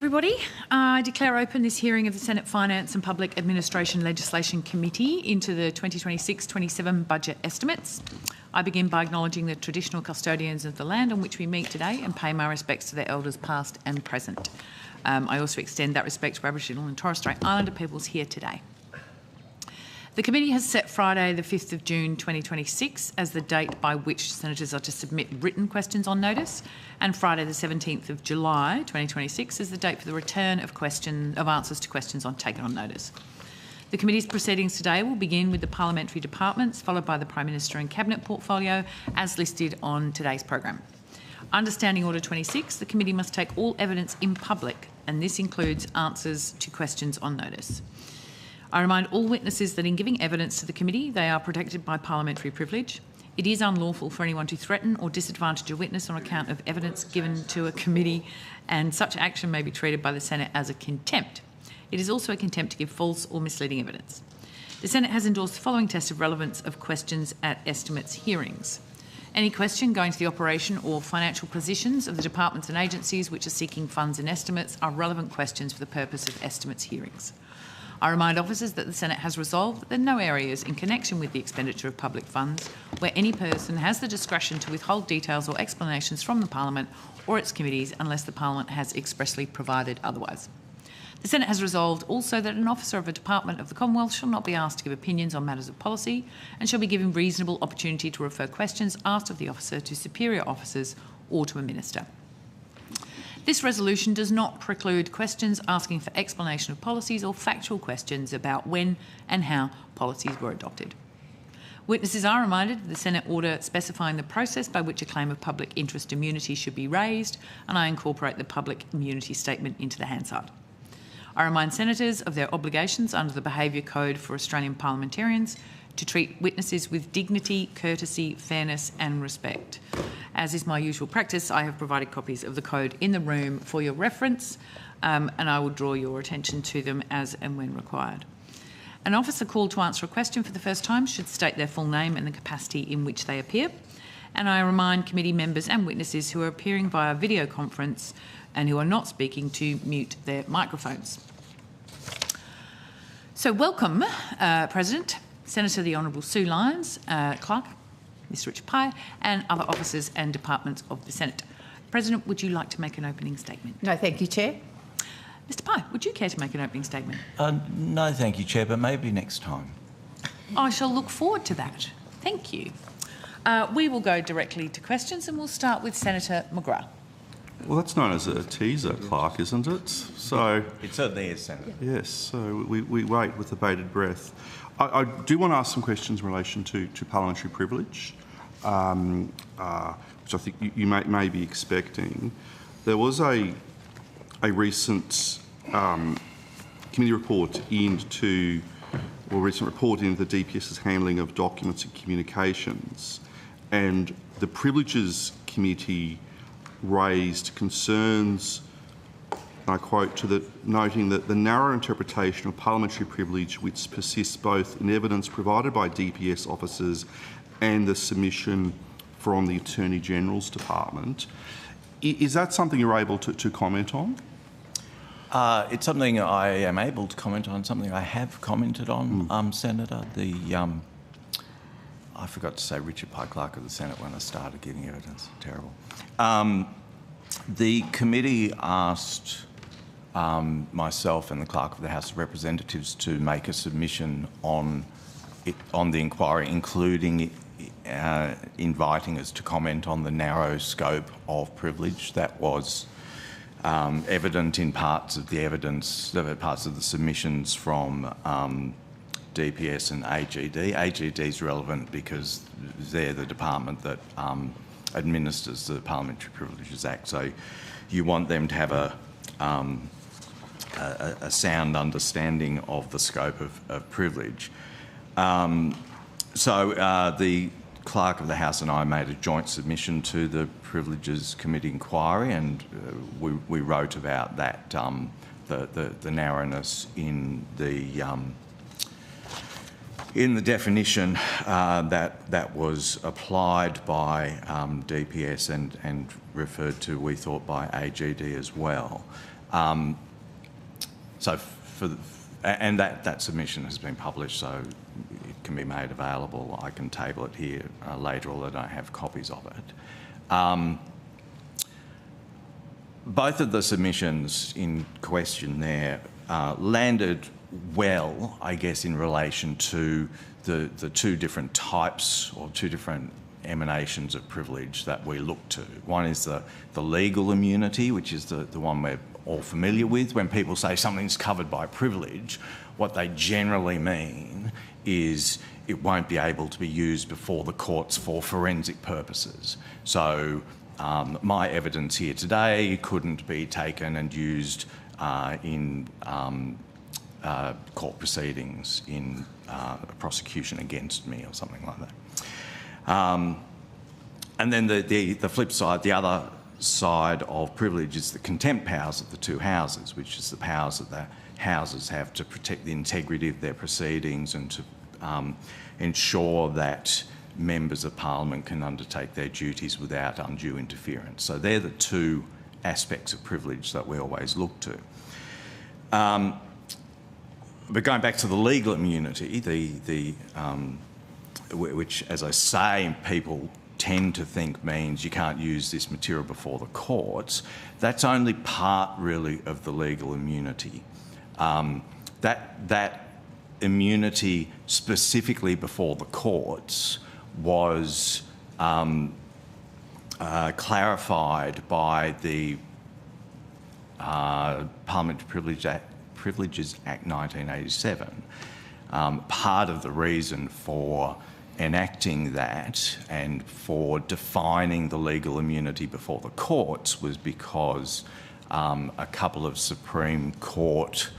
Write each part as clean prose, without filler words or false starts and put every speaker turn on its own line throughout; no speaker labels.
everybody. I declare open this hearing of the Senate Finance and Public Administration Legislation Committee into the 2026-27 budget estimates. I begin by acknowledging the traditional custodians of the land on which we meet today and pay my respects to their elders past and present. I also extend that respect to Aboriginal and Torres Strait Islander peoples here today. The committee has set Friday the 5th of June 2026 as the date by which senators are to submit written questions on notice, and Friday the 17th of July 2026 as the date for the return of answers to questions taken on notice. The committee's proceedings today will begin with the parliamentary departments, followed by the Prime Minister and Cabinet portfolio as listed on today's program. Understanding Order 26, the committee must take all evidence in public, and this includes answers to questions on notice. I remind all witnesses that in giving evidence to the committee, they are protected by parliamentary privilege. It is unlawful for anyone to threaten or disadvantage a witness on account of evidence given to a committee, and such action may be treated by the Senate as a contempt. It is also a contempt to give false or misleading evidence. The Senate has endorsed the following test of relevance of questions at estimates hearings. Any question going to the operation or financial positions of the departments and agencies which are seeking funds and estimates are relevant questions for the purpose of estimates hearings. I remind officers that the Senate has resolved that there are no areas in connection with the expenditure of public funds where any person has the discretion to withhold details or explanations from the Parliament or its committees unless the Parliament has expressly provided otherwise. The Senate has resolved also that an officer of a department of the Commonwealth shall not be asked to give opinions on matters of policy and shall be given reasonable opportunity to refer questions asked of the officer to superior officers or to a minister. This resolution does not preclude questions asking for explanation of policies or factual questions about when and how policies were adopted. Witnesses are reminded of the Senate order specifying the process by which a claim of public interest immunity should be raised, and I incorporate the public immunity statement into the Hansard. I remind senators of their obligations under the Behaviour Code for Australian parliamentarians to treat witnesses with dignity, courtesy, fairness and respect. As is my usual practice, I have provided copies of the code in the room for your reference, and I will draw your attention to them as and when required. An officer called to answer a question for the first time should state their full name and the capacity in which they appear. And I remind committee members and witnesses who are appearing via video conference and who are not speaking to mute their microphones. So welcome, President, Senator the Honourable Sue Lyons, Clerk, Mr Richard Pye, and other officers and departments of the Senate. President, would you like to make an opening statement?
No, thank you, Chair.
Mr Pye, would you care to make an opening statement?
No, thank you, Chair, but maybe next time.
I shall look forward to that. Thank you. We will go directly to questions and we'll start with Senator McGrath.
Well, that's known as a teaser, Clerk, isn't it? So
it certainly is, Senator.
Yes, so we wait with bated breath. I do want to ask some questions in relation to parliamentary privilege, which I think you may be expecting. There was a recent committee report into the DPS's handling of documents and communications, and the Privileges Committee raised concerns, and I quote, noting that the narrow interpretation of parliamentary privilege which persists both in evidence provided by DPS officers and the submission from the Attorney-General's Department. Is that something you're able to comment on?
It's something I am able to comment on, something I have commented on, Senator. I forgot to say Richard Pye, Clerk of the Senate, when I started giving evidence. Terrible. The committee asked myself and the Clerk of the House of Representatives to make a submission on the inquiry, including inviting us to comment on the narrow scope of privilege that was evident in parts of the evidence, parts of the submissions from DPS and AGD. AGD is relevant because they're the department that administers the Parliamentary Privileges Act, so you want them to have a sound understanding of the scope of privilege. So the Clerk of the House and I made a joint submission to the Privileges Committee inquiry, and we wrote about that, the narrowness in the definition that was applied by DPS and referred to, we thought, by AGD as well. and that submission has been published, so it can be made available. I can table it here later, although I don't have copies of it. Both of the submissions in question there landed well, I guess, in relation to the two different types or two different emanations of privilege that we look to. One is the legal immunity, which is the one we're all familiar with. When people say something's covered by privilege, what they generally mean is it won't be able to be used before the courts for forensic purposes. So my evidence here today couldn't be taken and used in court proceedings in a prosecution against me or something like that. And then the flip side, the other side of privilege is the contempt powers of the two houses, which is the powers that the houses have to protect the integrity of their proceedings and to ensure that members of Parliament can undertake their duties without undue interference. So they're the two aspects of privilege that we always look to. But going back to the legal immunity, which, as I say, people tend to think means you can't use this material before the courts, that's only part, really, of the legal immunity. That immunity specifically before the courts was clarified by the Parliamentary Privileges Act 1987. Part of the reason for enacting that and for defining the legal immunity before the courts was because a couple of Supreme Court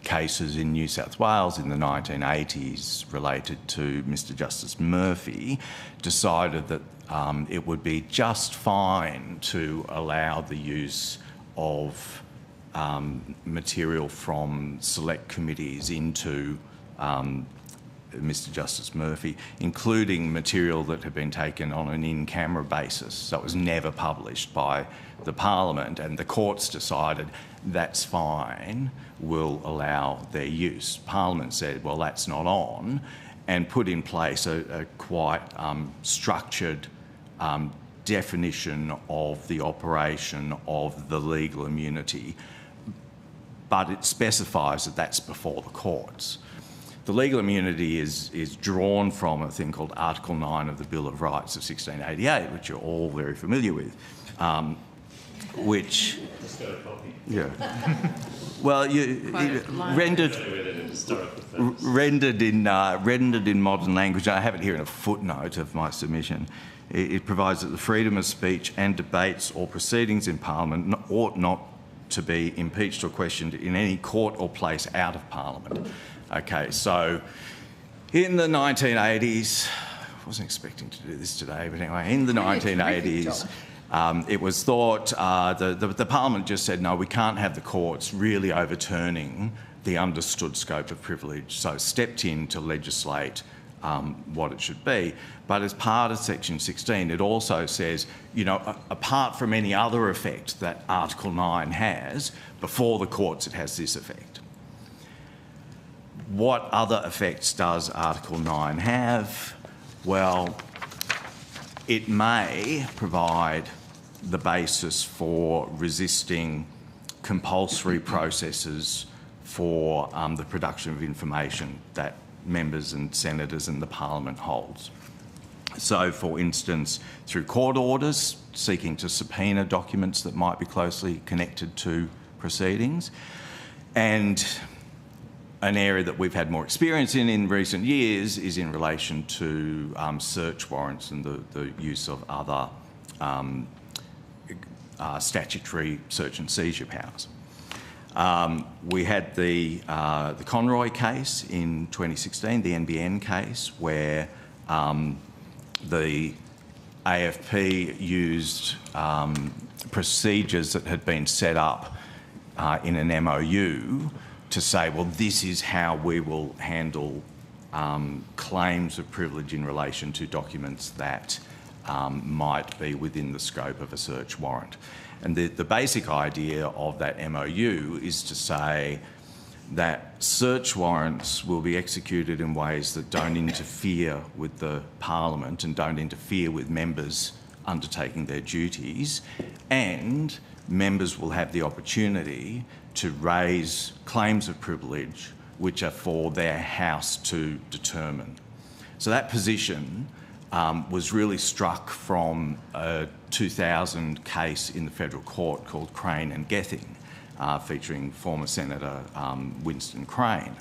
cases in New South Wales in the 1980s related to Mr Justice Murphy decided that it would be just fine to allow the use of material from select committees into Mr Justice Murphy, including material that had been taken on an in-camera basis. So it was never published by the Parliament, and the courts decided that's fine, we'll allow their use. Parliament said, well, that's not on, and put in place a quite structured definition of the operation of the legal immunity, but it specifies that that's before the courts. The legal immunity is drawn from a thing called Article 9 of the Bill of Rights of 1688, which you're all very familiar with, which...
Just got a copy.
Yeah. Well, rendered in modern language, I have it here in a footnote of my submission. It provides that the freedom of speech and debates or proceedings in Parliament ought not to be impeached or questioned in any court or place out of Parliament. Okay, so in the 1980s, I wasn't expecting to do this today, but anyway, in the 1980s, it was thought, the Parliament just said, no, we can't have the courts really overturning the understood scope of privilege, so stepped in to legislate what it should be. But as part of Section 16, it also says, you know, apart from any other effect that Article 9 has, before the courts it has this effect. What other effects does Article 9 have? Well, it may provide the basis for resisting compulsory processes for the production of information that members and senators and the Parliament holds. So, for instance, through court orders seeking to subpoena documents that might be closely connected to proceedings, and an area that we've had more experience in recent years is in relation to search warrants and the use of other statutory search and seizure powers. We had the Conroy case in 2016, the NBN case, where the AFP used procedures that had been set up in an MOU to say, well, this is how we will handle claims of privilege in relation to documents that might be within the scope of a search warrant. And the basic idea of that MOU is to say that search warrants will be executed in ways that don't interfere with the Parliament and don't interfere with members undertaking their duties, and members will have the opportunity to raise claims of privilege which are for their House to determine. So that position was really struck from a 2000 case in the federal court called Crane and Gething, featuring former Senator Winston Crane.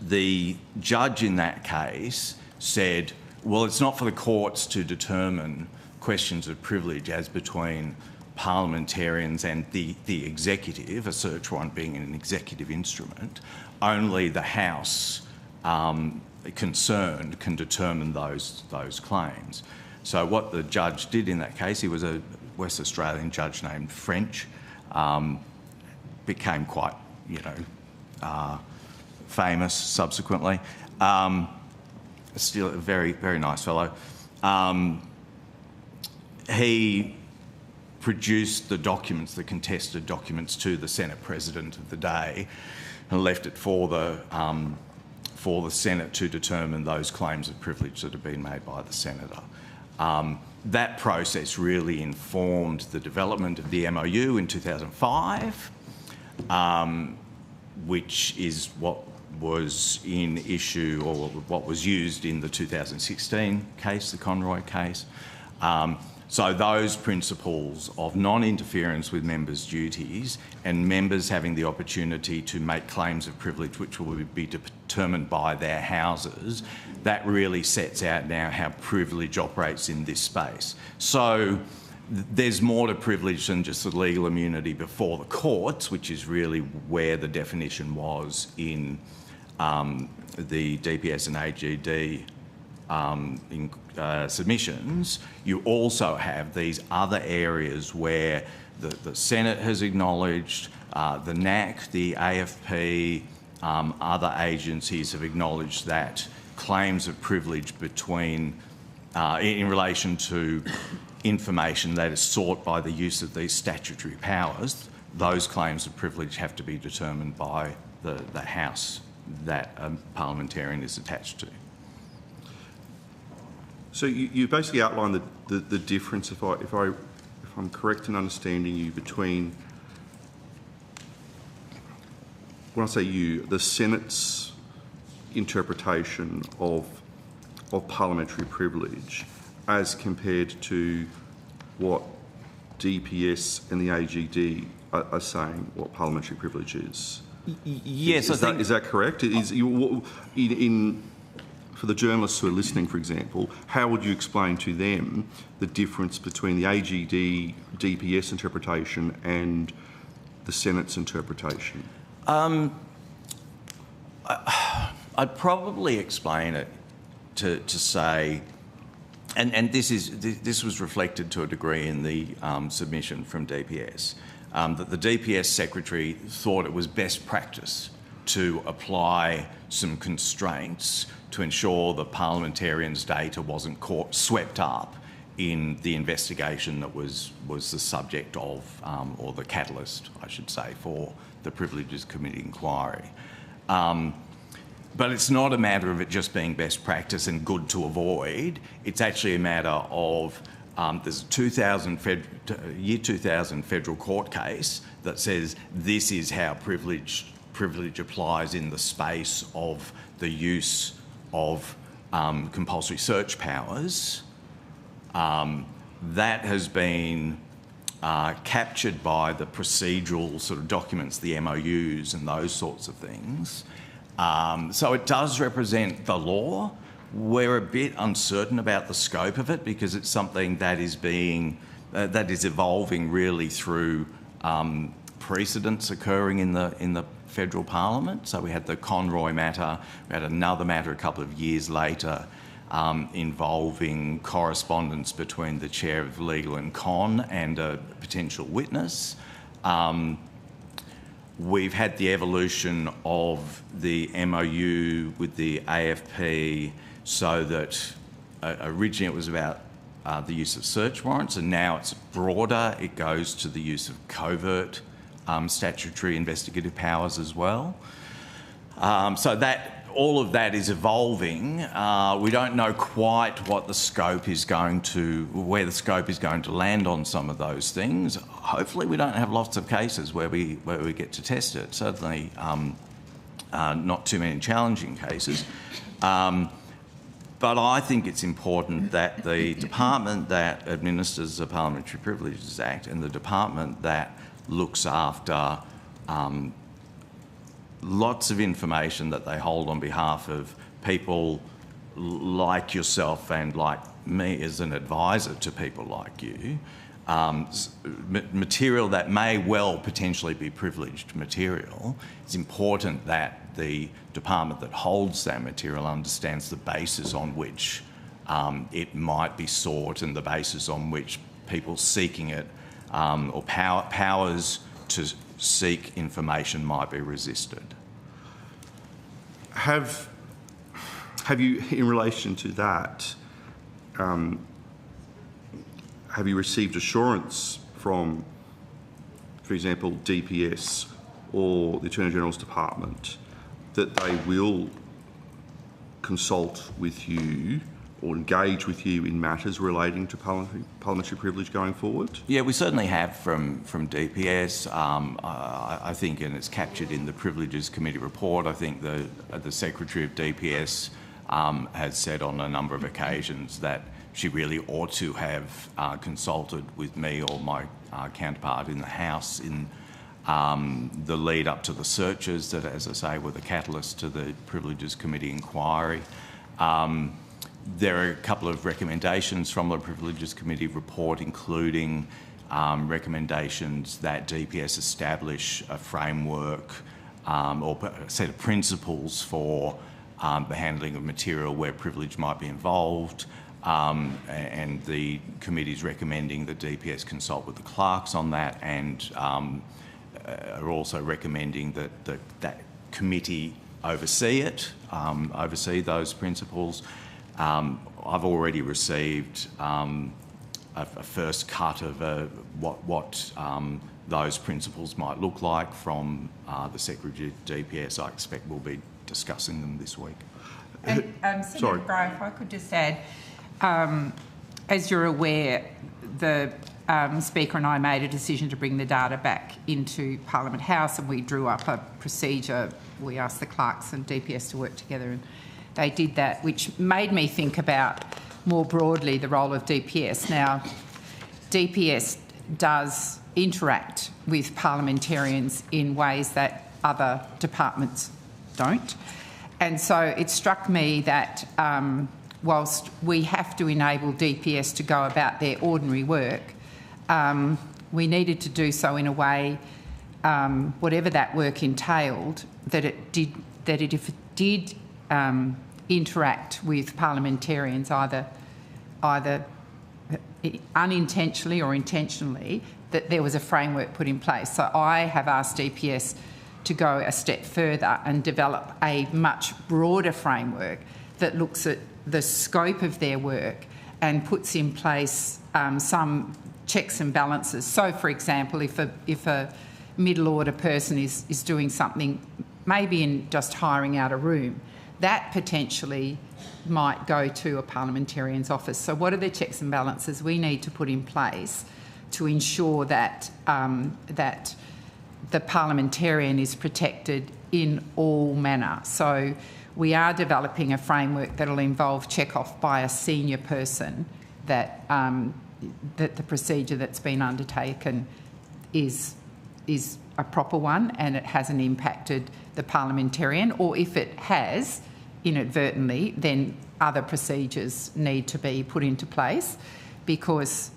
The judge in that case said, well, it's not for the courts to determine questions of privilege as between parliamentarians and the executive, a search warrant being an executive instrument. Only the House concerned can determine those claims. So what the judge did in that case, he was a West Australian judge named French, became quite, famous subsequently. Still a very, very nice fellow. He produced the documents, the contested documents, to the Senate President of the day and left it for the Senate to determine those claims of privilege that had been made by the Senator. That process really informed the development of the MOU in 2005, which is what was in issue, or what was used in the 2016 case, the Conroy case. So those principles of non-interference with members' duties and members having the opportunity to make claims of privilege which will be determined by their houses, that really sets out now how privilege operates in this space. So there's more to privilege than just the legal immunity before the courts, which is really where the definition was in the DPS and AGD submissions. You also have these other areas where the Senate has acknowledged, the NAC, the AFP, other agencies have acknowledged that claims of privilege between, in relation to information that is sought by the use of these statutory powers, those claims of privilege have to be determined by the House that a parliamentarian is attached to.
So you basically outlined the difference, if I'm correct in understanding you, between, when I say you, the Senate's interpretation of parliamentary privilege as compared to what DPS and the AGD are saying what parliamentary privilege is.
Yes,
is that correct? For the journalists who are listening, for example, how would you explain to them the difference between the AGD DPS interpretation and the Senate's interpretation?
I'd probably explain it to say, and this was reflected to a degree in the submission from DPS, that the DPS secretary thought it was best practice to apply some constraints to ensure the parliamentarians' data wasn't swept up in the investigation that was the subject of, or the catalyst, I should say, for the Privileges Committee inquiry. But it's not a matter of it just being best practice and good to avoid. It's actually a matter of there's a year 2000 federal court case that says this is how privilege applies in the space of the use of compulsory search powers. That has been captured by the procedural sort of documents, the MOUs and those sorts of things. So it does represent the law. We're a bit uncertain about the scope of it because it's something that is evolving really through precedents occurring in the federal parliament. So we had the Conroy matter, we had another matter a couple of years later involving correspondence between the chair of Legal and Con and a potential witness. We've had the evolution of the MOU with the AFP so that originally it was about the use of search warrants, and now it's broader. It goes to the use of covert statutory investigative powers as well. So that all of that is evolving. We don't know quite what the scope is going to, where the scope is going to land on some of those things. Hopefully, we don't have lots of cases where we get to test it. Certainly, not too many challenging cases. But I think it's important that the department that administers the Parliamentary Privileges Act and the department that looks after lots of information that they hold on behalf of people like yourself and like me as an advisor to people like you, material that may well potentially be privileged material. It's important that the department that holds that material understands the basis on which it might be sought and the basis on which people seeking it or powers to seek information might be resisted.
Have you, in relation to that, have you received assurance from, for example, DPS or the Attorney General's Department that they will consult with you or engage with you in matters relating to parliamentary privilege going forward? Yeah,
we certainly have from DPS. I think, and it's captured in the Privileges Committee report, I think the Secretary of DPS has said on a number of occasions that she really ought to have consulted with me or my counterpart in the House in the lead up to the searches that, as I say, were the catalyst to the Privileges Committee inquiry. There are a couple of recommendations from the Privileges Committee report, including recommendations that DPS establish a framework or a set of principles for the handling of material where privilege might be involved. And the committee is recommending that DPS consult with the clerks on that, and are also recommending that that committee oversee it, oversee those principles. I've already received a first cut of what those principles might look like from the Secretary of DPS. I expect we'll be discussing them this week.
And, Senator Gray, if I could just add, as you're aware, the Speaker and I made a decision to bring the data back into Parliament House, and we drew up a procedure. We asked the clerks and DPS to work together, and they did that, which made me think about more broadly the role of DPS. Now, DPS does interact with parliamentarians in ways that other departments don't. And so it struck me that whilst we have to enable DPS to go about their ordinary work, we needed to do so in a way, whatever that work entailed, that if it did interact with parliamentarians, either unintentionally or intentionally, that there was a framework put in place. So I have asked DPS to go a step further and develop a much broader framework that looks at the scope of their work and puts in place some checks and balances. So, for example, if a middle order person is doing something, maybe in just hiring out a room, that potentially might go to a parliamentarian's office. So what are the checks and balances we need to put in place to ensure that that the parliamentarian is protected in all manner? So we are developing a framework that will involve check-off by a senior person that that the procedure that's been undertaken is a proper one and it hasn't impacted the parliamentarian, or if it has inadvertently, then other procedures need to be put into place, because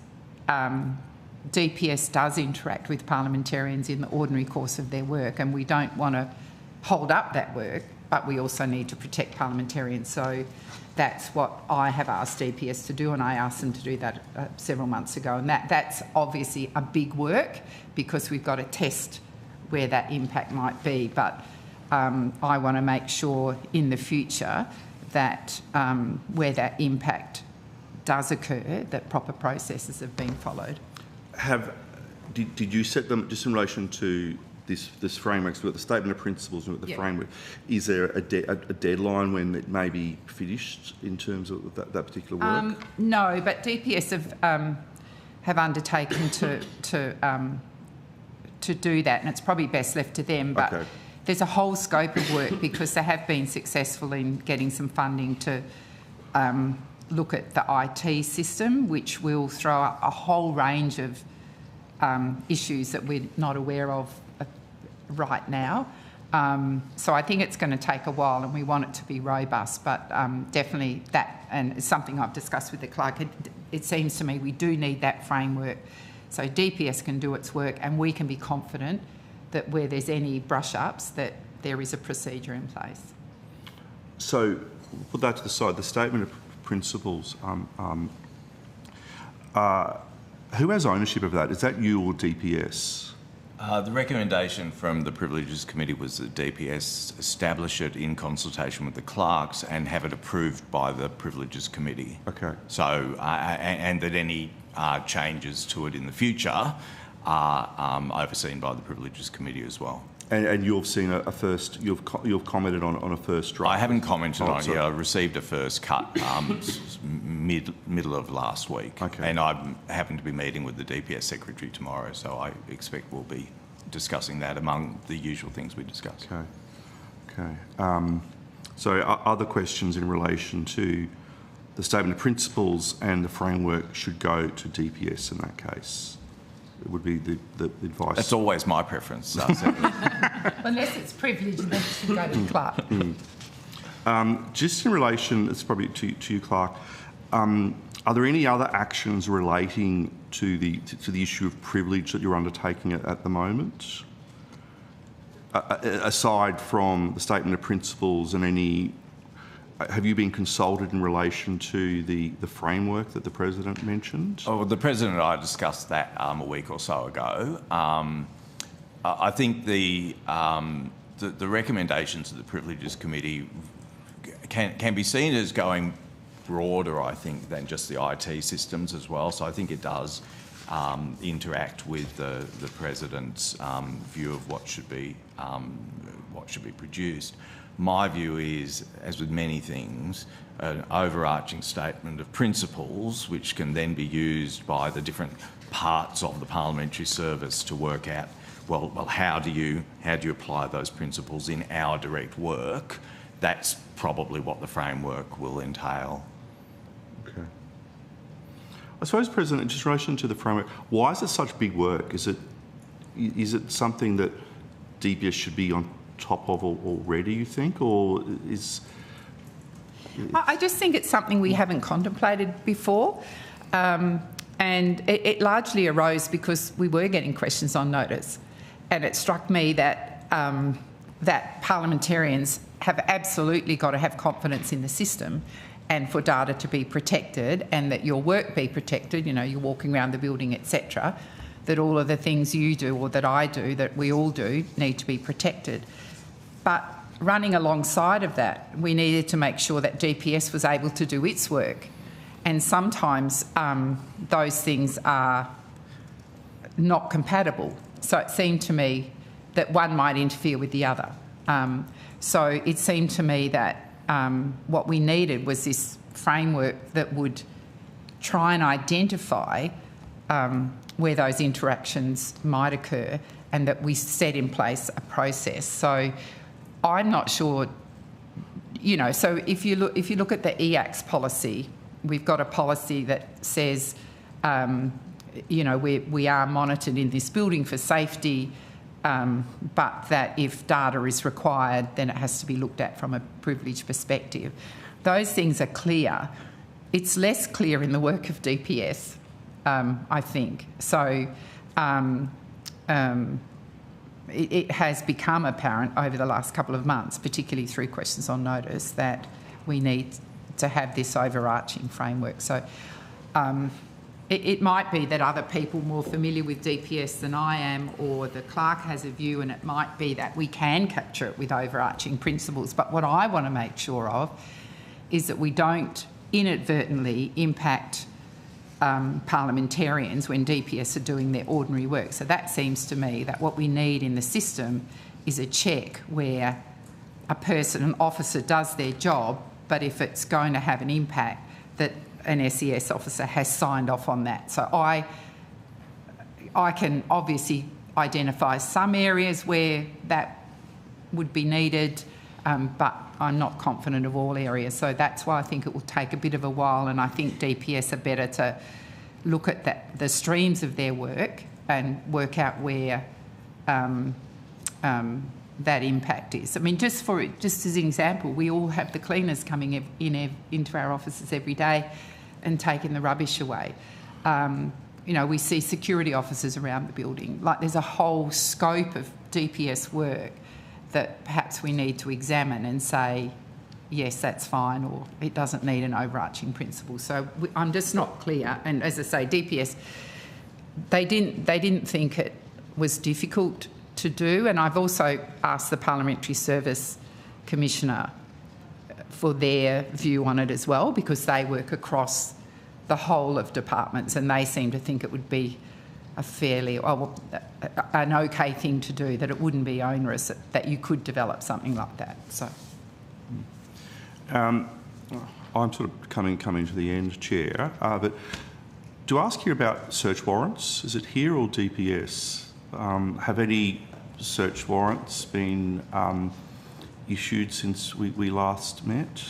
DPS does interact with parliamentarians in the ordinary course of their work, and we don't want to hold up that work, but we also need to protect parliamentarians. So that's what I have asked DPS to do, and I asked them to do that several months ago. And that's obviously a big work, because we've got to test where that impact might be. But I want to make sure in the future that where that impact does occur, that proper processes have been followed.
Did you set them, just in relation to this framework, so we've got the statement of principles and we've got the framework, is there a deadline when it may be finished in terms of that particular work?
No, but DPS have undertaken to do that, and it's probably best left to them. But there's a whole scope of work because they have been successful in getting some funding to look at the IT system, which will throw up a whole range of issues that we're not aware of right now. So I think it's going to take a while, and we want it to be robust, but definitely that, and it's something I've discussed with the clerk, it seems to me we do need that framework so DPS can do its work and we can be confident that where there's any brush-ups that there is a procedure in place.
So put that to the side, the statement of principles, who has ownership of that? Is that you or DPS?
The recommendation from the Privileges Committee was that DPS establish it in consultation with the clerks and have it approved by the Privileges Committee. Okay. So, and that any changes to it in the future are overseen by the Privileges Committee as well. And
you've seen a first, you've commented on a first draft?
I haven't commented on it yet. I received a first cut middle of last week. Okay. And I happen to be meeting with the DPS Secretary tomorrow, so I expect we'll be discussing that among the usual things we discuss. Okay. So other questions in relation to the statement of principles and the framework should go to DPS in that case? It would be the advice. That's always my preference.
Unless it's privileged, then it should go to the clerk.
Just in relation, it's probably to you, Clark. Are there any other actions relating to the issue of privilege that you're undertaking at the moment, aside from the statement of principles and any? Have you been consulted in relation to the framework that the President mentioned? Oh,
the President and I discussed that a week or so ago. I think the recommendations of the Privileges Committee can be seen as going broader, I think, than just the IT systems as well. So I think it does interact with the President's view of what should be produced. My view is, as with many things, an overarching statement of principles which can then be used by the different parts of the parliamentary service to work out, well, how do you apply those principles in our direct work? That's probably what the framework will entail.
Okay. I suppose, President, just in relation to the framework, why is it such big work? Is it something that DPS should be on top of already, you think, or is?
I just think it's something we haven't contemplated before, and it largely arose because we were getting questions on notice, and it struck me that that parliamentarians have absolutely got to have confidence in the system, and for data to be protected, and that your work be protected. You know, you're walking around the building, etc. That all of the things you do or that I do, that we all do, need to be protected. But running alongside of that, we needed to make sure that DPS was able to do its work. And sometimes those things are not compatible. So it seemed to me that one might interfere with the other. So it seemed to me that what we needed was this framework that would try and identify where those interactions might occur, and that we set in place a process. So I'm not sure, you know, so if you look at the EACS policy, we've got a policy that says, you know, we are monitored in this building for safety, but that if data is required, then it has to be looked at from a privilege perspective. Those things are clear. It's less clear in the work of DPS, I think. So it has become apparent over the last couple of months, particularly through questions on notice, that we need to have this overarching framework. So it might be that other people more familiar with DPS than I am, or the clerk has a view, and it might be that we can capture it with overarching principles. But what I want to make sure of is that we don't inadvertently impact parliamentarians when DPS are doing their ordinary work. So that seems to me that what we need in the system is a check where an officer does their job, but if it's going to have an impact, that an SES officer has signed off on that. So I can obviously identify some areas where that would be needed, but I'm not confident of all areas. So that's why I think it will take a bit of a while, and I think DPS are better to look at the streams of their work and work out where that impact is. I mean, just as an example, we all have the cleaners coming into our offices every day and taking the rubbish away. We see security officers around the building. Like, there's a whole scope of DPS work that perhaps we need to examine and say, yes, that's fine, or it doesn't need an overarching principle. So I'm just not clear. And as I say, DPS, they didn't think it was difficult to do. And I've also asked the Parliamentary Service Commissioner for their view on it as well, because they work across the whole of departments, and they seem to think it would be an okay thing to do, that it wouldn't be onerous, that you could develop something like that. So,
I'm sort of coming to the end, Chair, but to ask you about search warrants, is it here or DPS? Have any search warrants been issued since we last met?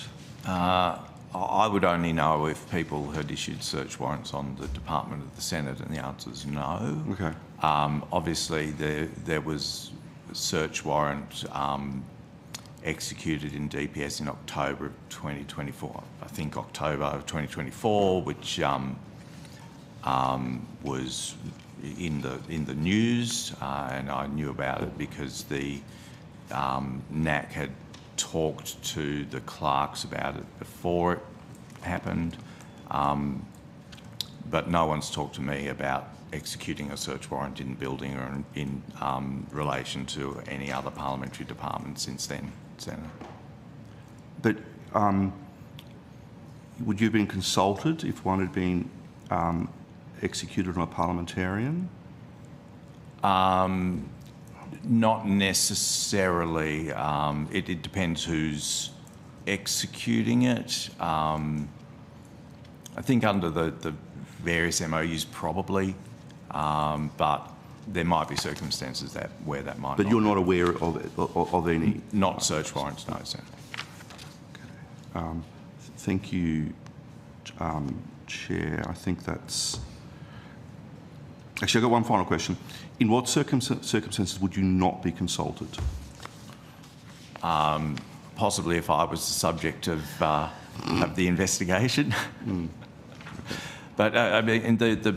I would only know if people had issued search warrants on the Department of the Senate, and the answer is no.
Okay.
Obviously, there was a search warrant executed in DPS in October of 2024. I think October of 2024, which was in the news, and I knew about it because the NAC had talked to the clerks about it before it happened, but no one's talked to me about executing a search warrant in the building or in relation to any other parliamentary department since then, Senator.
But would you have been consulted if one had been executed on a parliamentarian?
Not necessarily. It depends who's executing it. I think under the various MOUs probably, but there might be circumstances where that might.
But you're not aware of any?
Not search warrants, no, Senator.
Okay. Thank you, Chair. I think that's. Actually, I've got one final question. In what circumstances would you not be consulted?
Possibly if I was the subject of the investigation.
Okay.
But I mean, the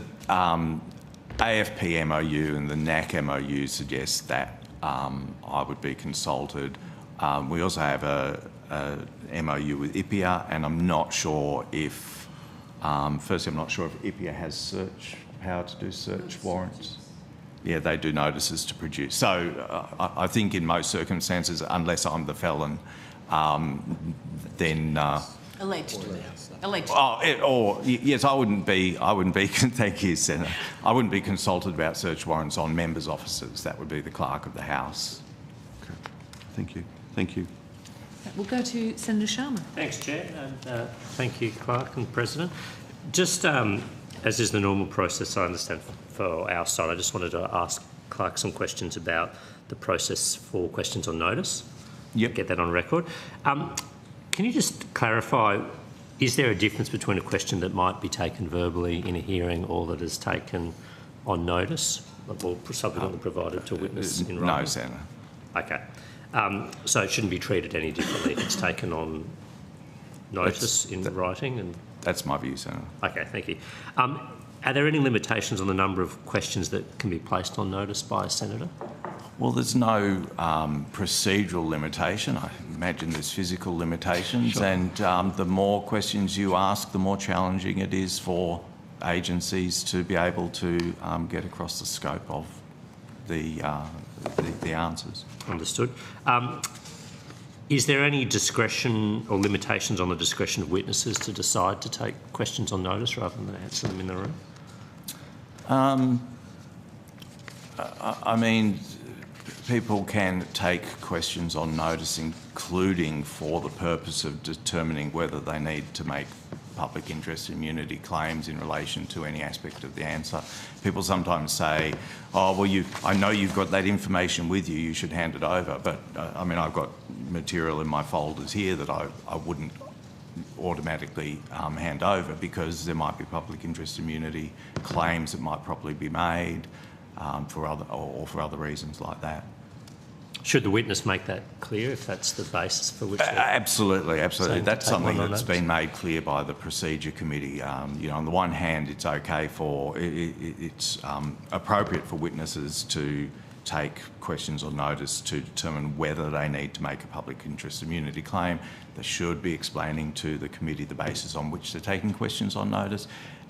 AFP MOU and the NAC MOU suggest that I would be consulted. We also have a MOU with IPIA, and I'm not sure if, firstly, I'm not sure if IPIA has power to do search warrants. Yeah, they do notices to produce. So I think in most circumstances, unless I'm the felon, then.
Alleged. Alleged.
Yes, I wouldn't be. Thank you, Senator. I wouldn't be consulted about search warrants on members' offices. That would be the Clerk of the House.
Okay. Thank you. Thank you.
We'll go to Senator Sharma.
Thanks, Chair, and thank you, Clerk and President. Just as is the normal process, I understand for our side, I just wanted to ask Clerk some questions about the process for questions on notice.
Yep.
Get that on record. Can you just clarify, is there a difference between a question that might be taken verbally in a hearing or that is taken on notice or subsequently provided to a witness in writing?
No, Senator.
Okay. So it shouldn't be treated any differently if it's taken on notice in writing? And
that's my view, Senator.
Okay, thank you. Are there any limitations on the number of questions that can be placed on notice by a senator?
Well, there's no procedural limitation. I imagine there's physical limitations, sure. And the more questions you ask, the more challenging it is for agencies to be able to get across the scope of the answers.
Understood. Is there any discretion or limitations on the discretion of witnesses to decide to take questions on notice rather than answer them in the room?
I mean, people can take questions on notice, including for the purpose of determining whether they need to make public interest immunity claims in relation to any aspect of the answer. People sometimes say, oh, well, I know you've got that information with you, you should hand it over. But, I mean, I've got material in my folders here that I wouldn't automatically hand over because there might be public interest immunity claims that might probably be made for other reasons like that.
Should the witness make that clear if that's the basis for which?
Absolutely, absolutely. That's something that's
notice?
been made clear by the procedure committee. You know, on the one hand, it's okay it's appropriate for witnesses to take questions on notice to determine whether they need to make a public interest immunity claim. They should be explaining to the committee the basis on which they're taking questions on notice.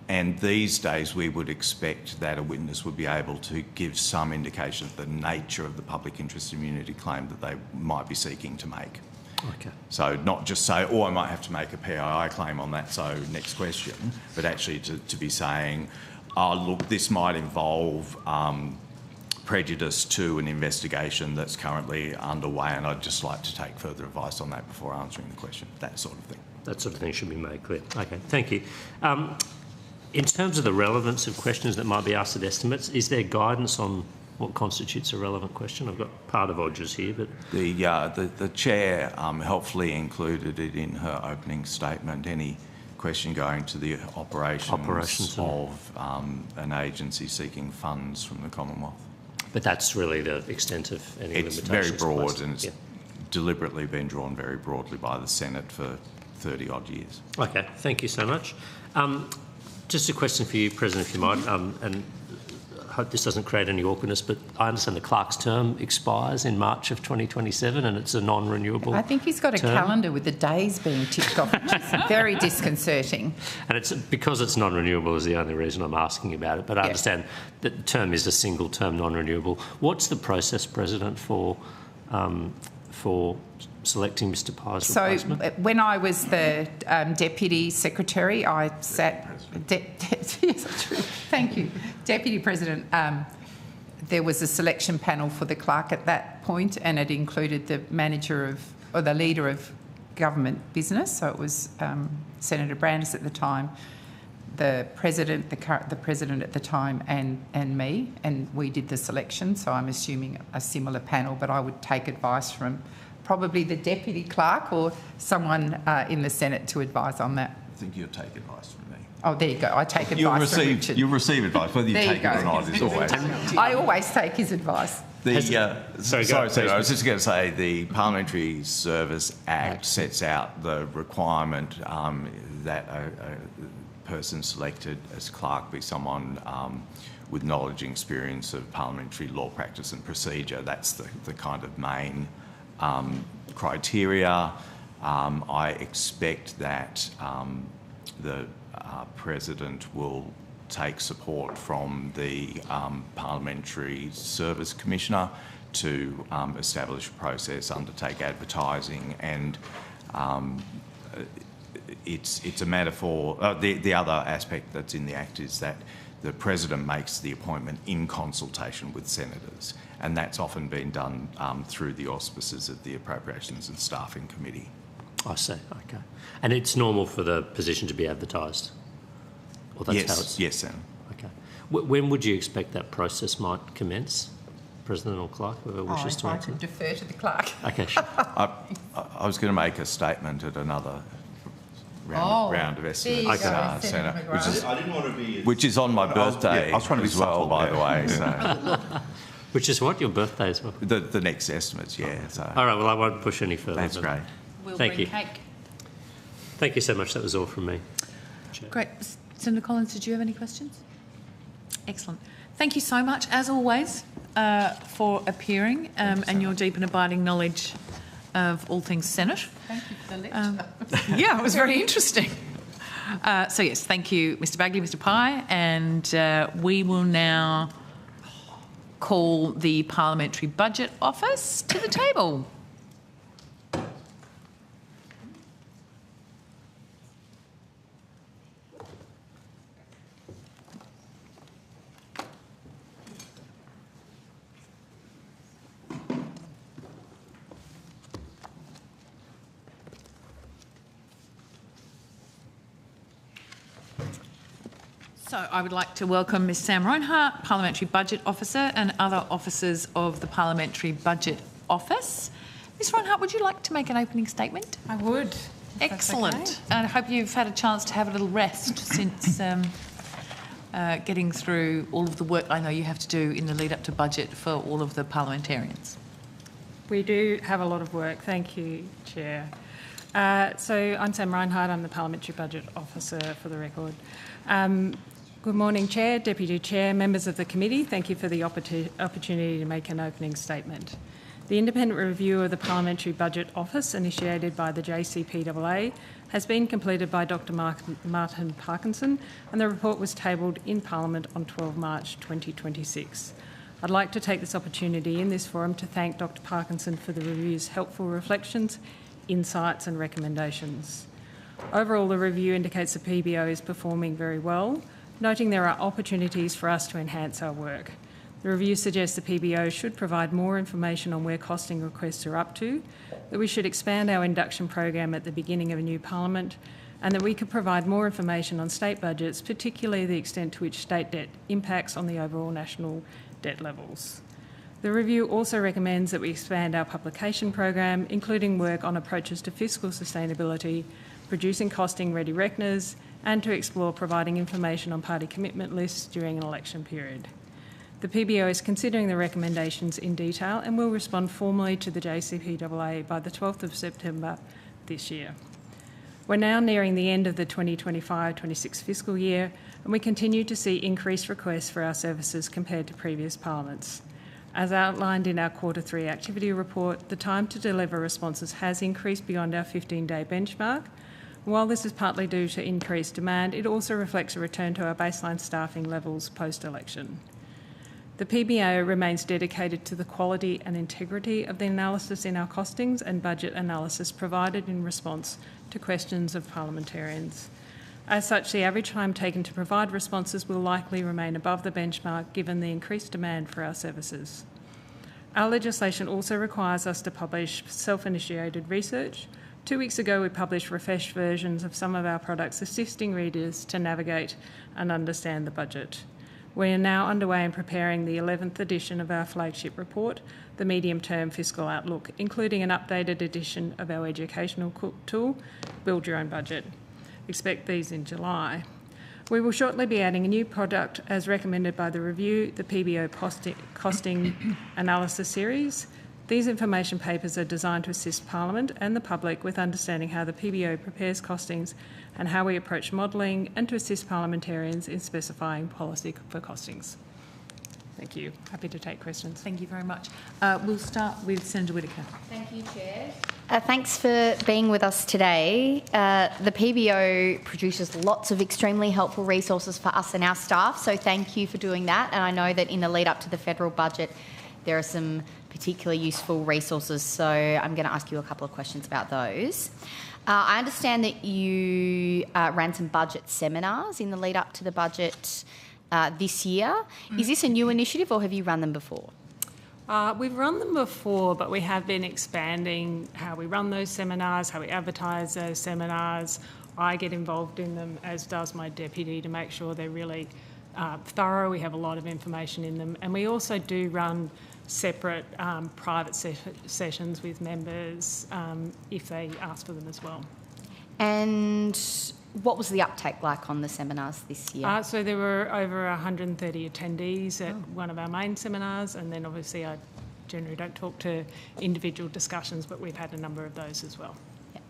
And these days we would expect that a witness would be able to give some indication of the nature of the public interest immunity claim that they might be seeking to make.
Okay.
So not just say, oh, I might have to make a PII claim on that, so next question, but actually to be saying, oh, look, this might involve prejudice to an investigation that's currently underway, and I'd just like to take further advice on that before answering the question, that sort of thing.
That sort of thing should be made clear. Okay, thank you. In terms of the relevance of questions that might be asked at estimates, is there guidance on what constitutes a relevant question? I've got part of Odgers here, but...
The Chair helpfully included it in her opening statement, any question going to the operations of an agency seeking funds from the Commonwealth.
But that's really the extent of any limitations?
It's very broad
placed.
and it's deliberately been drawn very broadly by the Senate for 30-odd years.
Okay, thank you so much. Just a question for you, President, if you might, and I hope this doesn't create any awkwardness, but I understand the clerk's term expires in March of 2027 and it's a non-renewable
I think he's got a
term.
calendar with the days being ticked off, which is very disconcerting.
And it's because it's non-renewable is the only reason I'm asking about it, but I understand that the term is a single term non-renewable. What's the process, President, for selecting Mr Pye's replacement?
So when I was the Deputy Secretary, I sat... yes, true. Thank you. Deputy President, there was a selection panel for the clerk at that point, and it included the manager or the leader of government business. So it was Senator Brandis at the time, the president, the president at the time, and me, and we did the selection. So I'm assuming a similar panel, but I would take advice from probably the deputy clerk or someone in the Senate to advise on that.
I think you'll take advice from me.
Oh, there you go. I take advice from Richard.
You'll receive advice, whether you
There
take
you
it
go.
or not is always...
I always take his advice.
Sorry, I was just going to say the Parliamentary Service Act sets out the requirement that a person selected as clerk be someone with knowledge and experience of parliamentary law practice and procedure. That's the kind of main criteria. I expect that the President will take support from the Parliamentary Service Commissioner to establish a process, undertake advertising, and it's a matter for... the other aspect that's in the Act is that the President makes the appointment in consultation with senators, and that's often been done through the auspices of the Appropriations and Staffing Committee.
I see, okay. And it's normal for the position to be advertised? Or that's how it's...
Yes, Senator.
Okay. When would you expect that process might commence? President or clerk, whoever wishes to
I
answer.
could defer to the clerk.
Okay, sure.
I was going to make a statement at another round of estimates, Senator, which is on my birthday
I was trying to be
as well,
subtle,
by the way. So.
Which is what? Your birthday as well?
The next estimates, yeah. So.
All right, well, I won't push any further.
That's great.
We'll
Thank
bring
you.
cake.
Thank you so much. That was all from me.
Great. Senator Collins, did you have any questions? Excellent. Thank you so much, as always, for appearing and your deep and abiding knowledge of all things Senate.
Thank you for the lecture.
Yeah, it was very interesting. So, yes, thank you, Mr Bagley, Mr Pye, and we will now call the Parliamentary Budget Office to the table. So I would like to welcome Ms Sam Reinhardt, Parliamentary Budget Officer, and other officers of the Parliamentary Budget Office. Ms Reinhardt, would you like to make an opening statement?
I would.
Excellent.
Okay.
And I hope you've had a chance to have a little rest since getting through all of the work I know you have to do in the lead up to budget for all of the parliamentarians.
We do have a lot of work. Thank you, Chair. So I'm Sam Reinhardt. I'm the Parliamentary Budget Officer, for the record. Good morning, Chair, Deputy Chair, members of the committee. Thank you for the opportunity to make an opening statement. The independent review of the Parliamentary Budget Office, initiated by the JCPAA, has been completed by Dr Martin Parkinson, and the report was tabled in Parliament on 12 March 2026. I'd like to take this opportunity in this forum to thank Dr Parkinson for the review's helpful reflections, insights and recommendations. Overall, the review indicates the PBO is performing very well, noting there are opportunities for us to enhance our work. The review suggests the PBO should provide more information on where costing requests are up to, that we should expand our induction program at the beginning of a new parliament, and that we could provide more information on state budgets, particularly the extent to which state debt impacts on the overall national debt levels. The review also recommends that we expand our publication program, including work on approaches to fiscal sustainability, producing costing-ready reckoners, and to explore providing information on party commitment lists during an election period. The PBO is considering the recommendations in detail and will respond formally to the JCPAA by the 12th of September this year. We're now nearing the end of the 2025-26 fiscal year, and we continue to see increased requests for our services compared to previous parliaments. As outlined in our Q3 activity report, the time to deliver responses has increased beyond our 15-day benchmark. While this is partly due to increased demand, it also reflects a return to our baseline staffing levels post-election. The PBO remains dedicated to the quality and integrity of the analysis in our costings and budget analysis provided in response to questions of parliamentarians. As such, the average time taken to provide responses will likely remain above the benchmark given the increased demand for our services. Our legislation also requires us to publish self-initiated research. 2 weeks ago, we published refreshed versions of some of our products, assisting readers to navigate and understand the budget. We are now underway in preparing the 11th edition of our flagship report, the Medium-Term Fiscal Outlook, including an updated edition of our educational tool, Build Your Own Budget. Expect these in July. We will shortly be adding a new product as recommended by the review, the PBO Costing Analysis Series. These information papers are designed to assist Parliament and the public with understanding how the PBO prepares costings and how we approach modelling, and to assist parliamentarians in specifying policy for costings. Thank you. Happy to take questions.
Thank you very much. We'll start with Senator Whittaker.
Thank you, Chair. Thanks for being with us today. The PBO produces lots of extremely helpful resources for us and our staff, so thank you for doing that. And I know that in the lead up to the federal budget, there are some particularly useful resources, so I'm going to ask you a couple of questions about those. I understand that you ran some budget seminars in the lead up to the budget this year. Is this a new initiative or have you run them before?
We've run them before, but we have been expanding how we run those seminars, how we advertise those seminars. I get involved in them, as does my deputy, to make sure they're really thorough. We have a lot of information in them. And we also do run separate private sessions with members if they ask for them as well.
And what was the uptake like on the seminars this year?
So there were over 130 attendees at one of our main seminars, and then obviously I generally don't talk to individual discussions, but we've had a number of those as well.
Yep.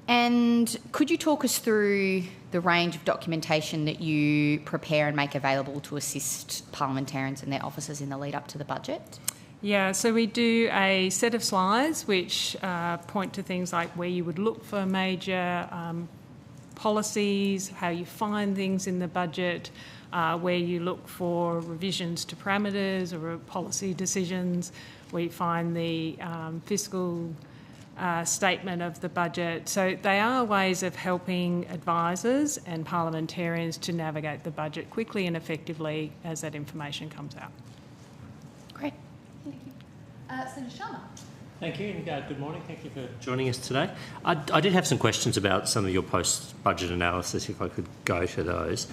And could you talk us through the range of documentation that you prepare and make available to assist parliamentarians and their officers in the lead up to the budget?
Yeah, so we do a set of slides which point to things like where you would look for major policies, how you find things in the budget, where you look for revisions to parameters or policy decisions, where you find the fiscal statement of the budget. So they are ways of helping advisors and parliamentarians to navigate the budget quickly and effectively as that information comes out.
Great.
Senator Sharma.
Thank you, and good morning. Thank you for joining us today. I did have some questions about some of your post-budget analysis, if I could go to those.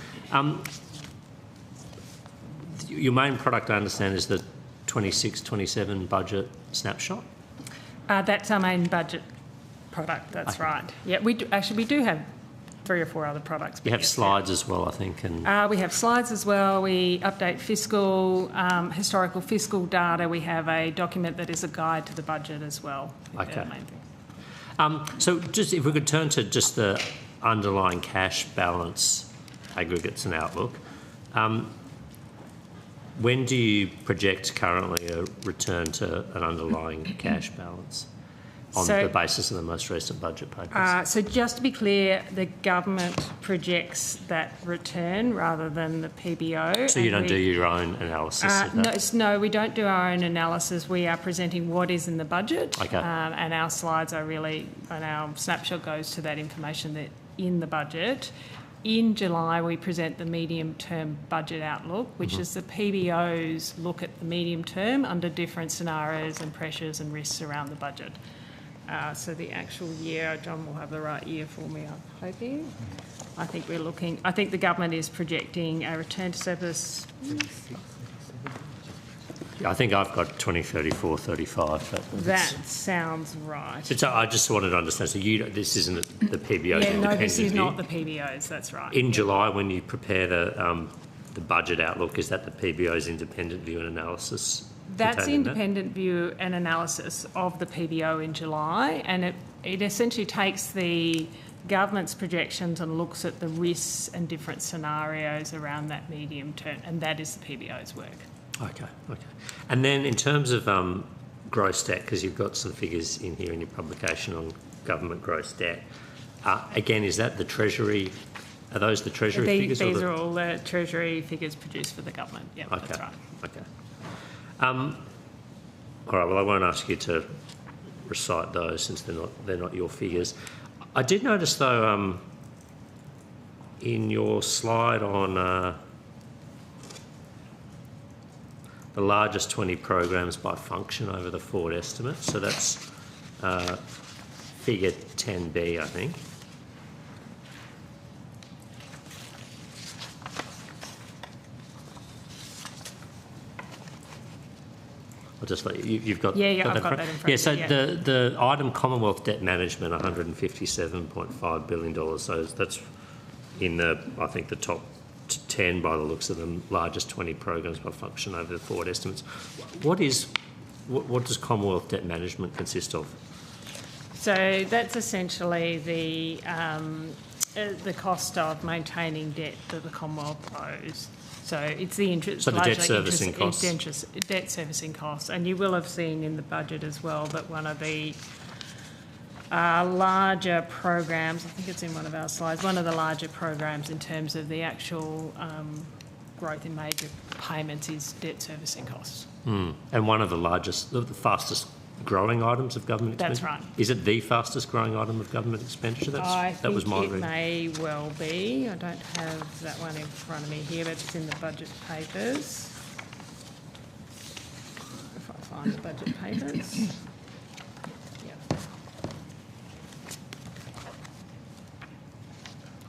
Your main product, I understand, is the 26-27 budget snapshot?
That's our main budget product, that's right. Yeah, we do have 3 or 4 other products.
You have slides as well, I think. And
we have slides as well. We update historical fiscal data. We have a document that is a guide to the budget as well.
Okay. So just if we could turn to just the underlying cash balance, aggregates and outlook. When do you project currently a return to an underlying cash balance on the basis of the most recent budget papers?
So just to be clear, the government projects that return rather than the PBO.
So you don't do your own analysis of that?
No, we don't do our own analysis. We are presenting what is in the budget.
Okay.
And our slides are really, and our snapshot goes to that information that in the budget. In July, we present the medium-term budget outlook, which is the PBO's look at the medium term under different scenarios and pressures and risks around the budget. So the actual year, John will have the right year for me, I'm hoping. I think the government is projecting a return to surplus.
I think I've got 2034, 35.
That sounds right.
So I just wanted to understand. So this isn't the PBO's independent
No, this is
view?
not the PBO's. That's right.
In July, when you prepare the budget outlook, is that the PBO's independent view and analysis?
That's independent view and analysis of the PBO in July, and it essentially takes the government's projections and looks at the risks and different scenarios around that medium term, and that is the PBO's work.
Okay. And then in terms of gross debt, because you've got some figures in here in your publication on government gross debt, again, is that the Treasury? Are those the Treasury figures?
These are all the Treasury figures produced for the government. Yeah,
okay.
That's right.
Okay. All right. Well, I won't ask you to recite those since they're not your figures. I did notice though, in your slide on the largest 20 programs by function over the forward estimate. So that's figure 10B, I think. I'll just let you've got...
Yeah, I've got that in front of me.
Yeah, so the item Commonwealth Debt Management, $157.5 billion. So that's in I think the top 10 by the looks of them, largest 20 programs by function over the forward estimates. What does Commonwealth Debt Management consist of?
So that's essentially the cost of maintaining debt that the Commonwealth owes. So it's the interest.
So the debt servicing costs.
Debt servicing costs, and you will have seen in the budget as well that one of the larger programs, I think it's in one of our slides, one of the larger programs in terms of the actual growth in major payments is debt servicing costs.
And one of the fastest growing items of government expenditure?
That's right.
Is it the fastest growing item of government expenditure? That was my reading.
It may well be. I don't have that one in front of me here, but it's in the budget papers. If I find the budget papers.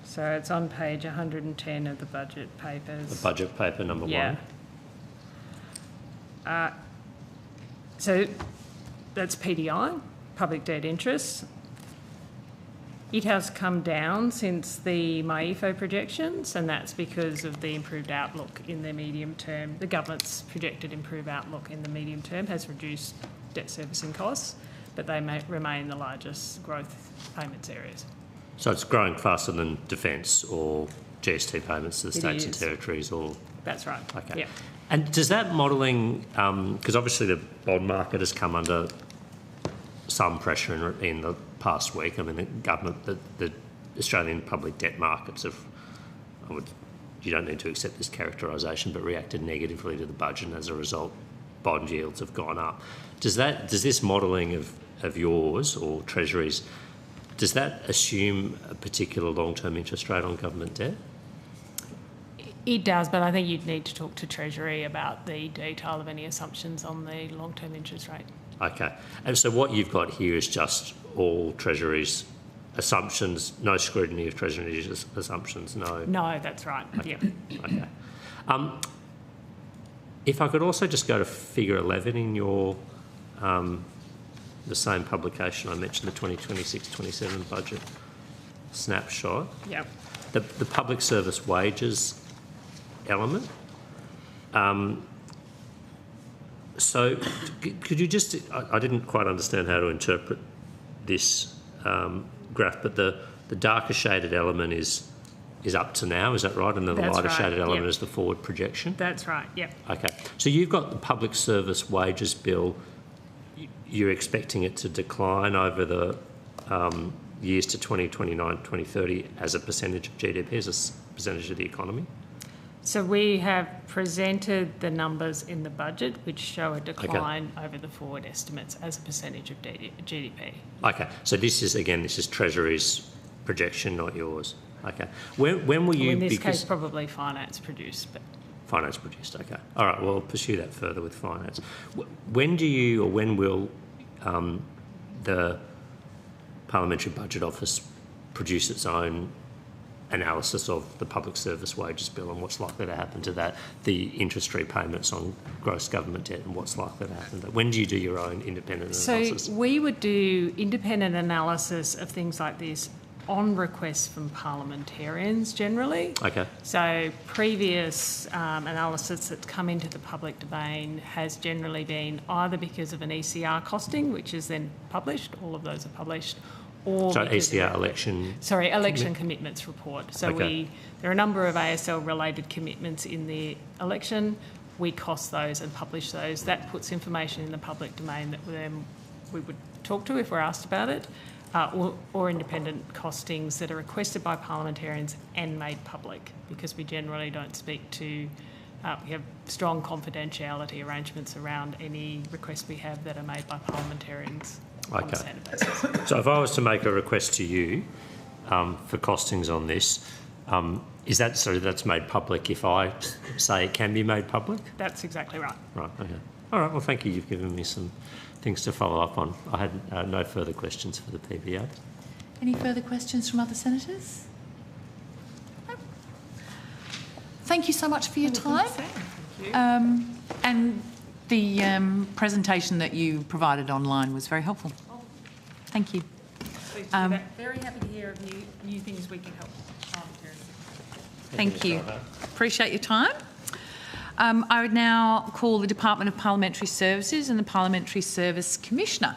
So it's on page 110 of the budget papers.
The budget paper number 1.
So that's PDI, public debt interest. It has come down since the MyEFO projections, and that's because of the improved outlook in the medium term. The government's projected improved outlook in the medium term has reduced debt servicing costs, but they may remain the largest growth payments areas.
So it's growing faster than defence or GST payments to the states and territories, or...
That's right.
Okay.
Yeah.
And does that modelling, because obviously the bond market has come under some pressure in the past week. I mean, the government, the Australian public debt markets have, you don't need to accept this characterisation, but reacted negatively to the budget, and as a result, bond yields have gone up. Does this modelling of yours or Treasury's, does that assume a particular long-term interest rate on government debt?
It does, but I think you'd need to talk to Treasury about the detail of any assumptions on the long-term interest rate.
Okay. And so what you've got here is just all Treasury's assumptions, no scrutiny of Treasury's assumptions, no?
No, that's right.
Okay.
Yeah.
Okay. If I could also just go to figure 11 in your, the same publication I mentioned, the 2026-27 budget snapshot.
Yep.
The public service wages element. So could you just, I didn't quite understand how to interpret this graph, but the darker shaded element is up to now, is that right? And then the
That's
lighter
right,
shaded element
yep.
is the forward projection?
That's right, yep.
Okay. So you've got the public service wages bill, you're expecting it to decline over the years to 2029, 2030 as a percentage of GDP, as a percentage of the economy?
So we have presented the numbers in the budget which show a decline over the forward estimates as a percentage of GDP.
Okay, so this is Treasury's projection, not yours. Okay. When will you...
Well, in this case, probably finance produced, but...
Finance produced, okay. All right, well, I'll pursue that further with finance. When do you, or when will the Parliamentary Budget Office produce its own analysis of the public service wages bill and what's likely to happen to that, the interest repayments on gross government debt and what's likely to happen to that? When do you do your own independent analysis?
So we would do independent analysis of things like this on request from parliamentarians generally.
Okay.
So previous analysis that's come into the public domain has generally been either because of an ECR costing, which is then published, all of those are published, or
so ECR election...
Sorry, election commitments report. So
okay.
there are a number of ASL-related commitments in the election. We cost those and publish those. That puts information in the public domain that then we would talk to if we're asked about it, or independent costings that are requested by parliamentarians and made public, because we generally don't speak to... we have strong confidentiality arrangements around any requests we have that are made by parliamentarians.
Okay. So if I was to make a request to you for costings on this, is that so that's made public if I say it can be made public?
That's exactly right.
Right, okay. All right, well, thank you. You've given me some things to follow up on. I had no further questions for the PBO.
Any further questions from other senators? No. Thank you so much for your time.
Thank you.
And the presentation that you provided online was very helpful. Thank you.
Very happy to hear of new things we can help parliamentarians.
Thank you. Appreciate your time. I would now call the Department of Parliamentary Services and the Parliamentary Service Commissioner.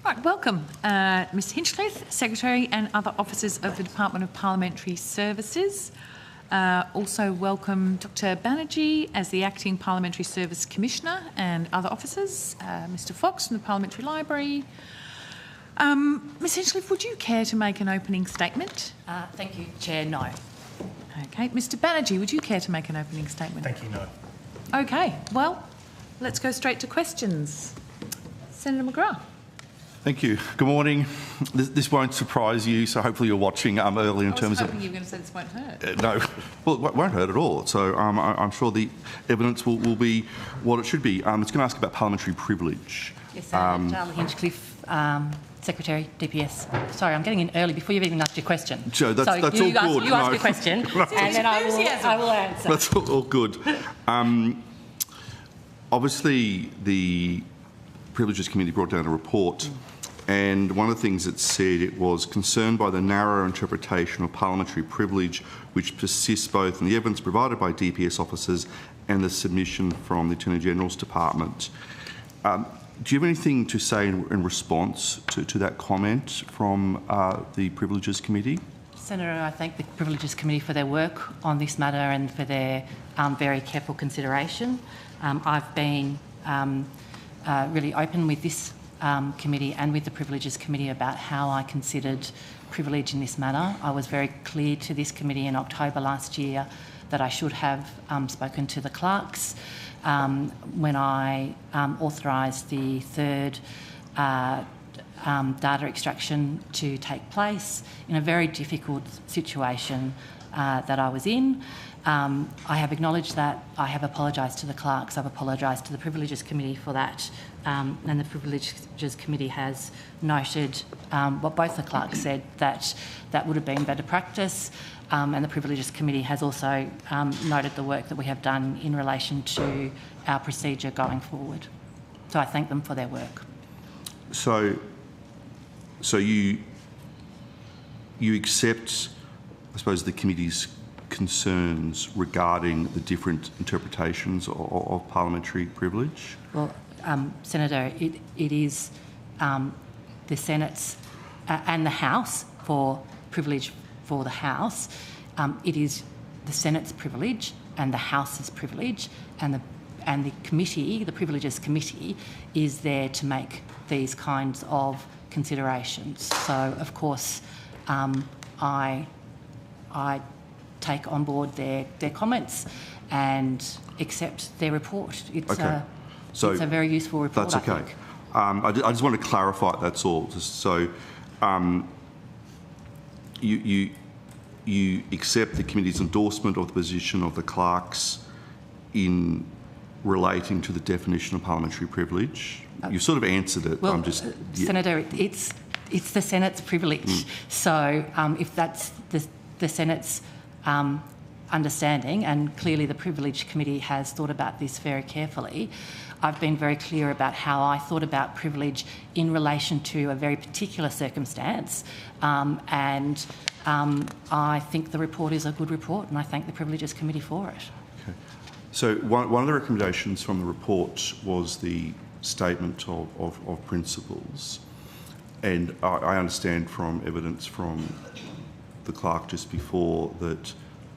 Right, welcome, Ms Hinchcliffe, Secretary and other officers of the Department of Parliamentary Services. Also welcome Dr Banerjee as the Acting Parliamentary Service Commissioner and other officers, Mr Fox from the Parliamentary Library. Ms Hinchcliffe, would you care to make an opening statement?
Thank you, Chair. No.
Okay. Mr Banerjee, would you care to make an opening statement?
Thank you, no.
Okay, well, let's go straight to questions. Senator McGrath.
Thank you. Good morning. This won't surprise you, so hopefully you're watching early in terms of...
I was hoping you were going to say this won't hurt.
No, well, it won't hurt at all. So I'm sure the evidence will be what it should be. It's going to ask about parliamentary privilege.
Yes, Charlie Hinchcliffe, Secretary, DPS. Sorry, I'm getting in early before you've even asked your question.
Joe, that's all good.
You ask your question, and then I will answer.
That's all good. Obviously, the Privileges Committee brought down a report, and one of the things it said, it was concerned by the narrow interpretation of parliamentary privilege which persists both in the evidence provided by DPS officers and the submission from the Attorney General's Department. Do you have anything to say in response to that comment from the Privileges Committee?
Senator, I thank the Privileges Committee for their work on this matter and for their very careful consideration. I've been really open with this committee and with the Privileges Committee about how I considered privilege in this matter. I was very clear to this committee in October last year that I should have spoken to the clerks when I authorised the third data extraction to take place in a very difficult situation that I was in. I have acknowledged that. I have apologised to the clerks. I've apologised to the Privileges Committee for that. And the Privileges Committee has noted what both the clerks said, that that would have been better practice. And the Privileges Committee has also noted the work that we have done in relation to our procedure going forward. So I thank them for their work.
So you accept, I suppose, the committee's concerns regarding the different interpretations of parliamentary privilege?
Well, Senator, it is the Senate's and the House for privilege for the House. It is the Senate's privilege and the House's privilege, and the committee, the Privileges Committee, is there to make these kinds of considerations. So, of course, I take on board their comments and accept their report. It's a very useful report.
That's okay. I just want to clarify. That's all. So, you accept the committee's endorsement of the position of the clerks in relating to the definition of parliamentary privilege. You sort of answered it.
Well, Senator, it's the Senate's privilege. So if that's the Senate's understanding, and clearly the Privilege Committee has thought about this very carefully, I've been very clear about how I thought about privilege in relation to a very particular circumstance, and I think the report is a good report, and I thank the Privileges Committee for it.
Okay. So one of the recommendations from the report was the statement of principles, and I understand from evidence from the clerk just before that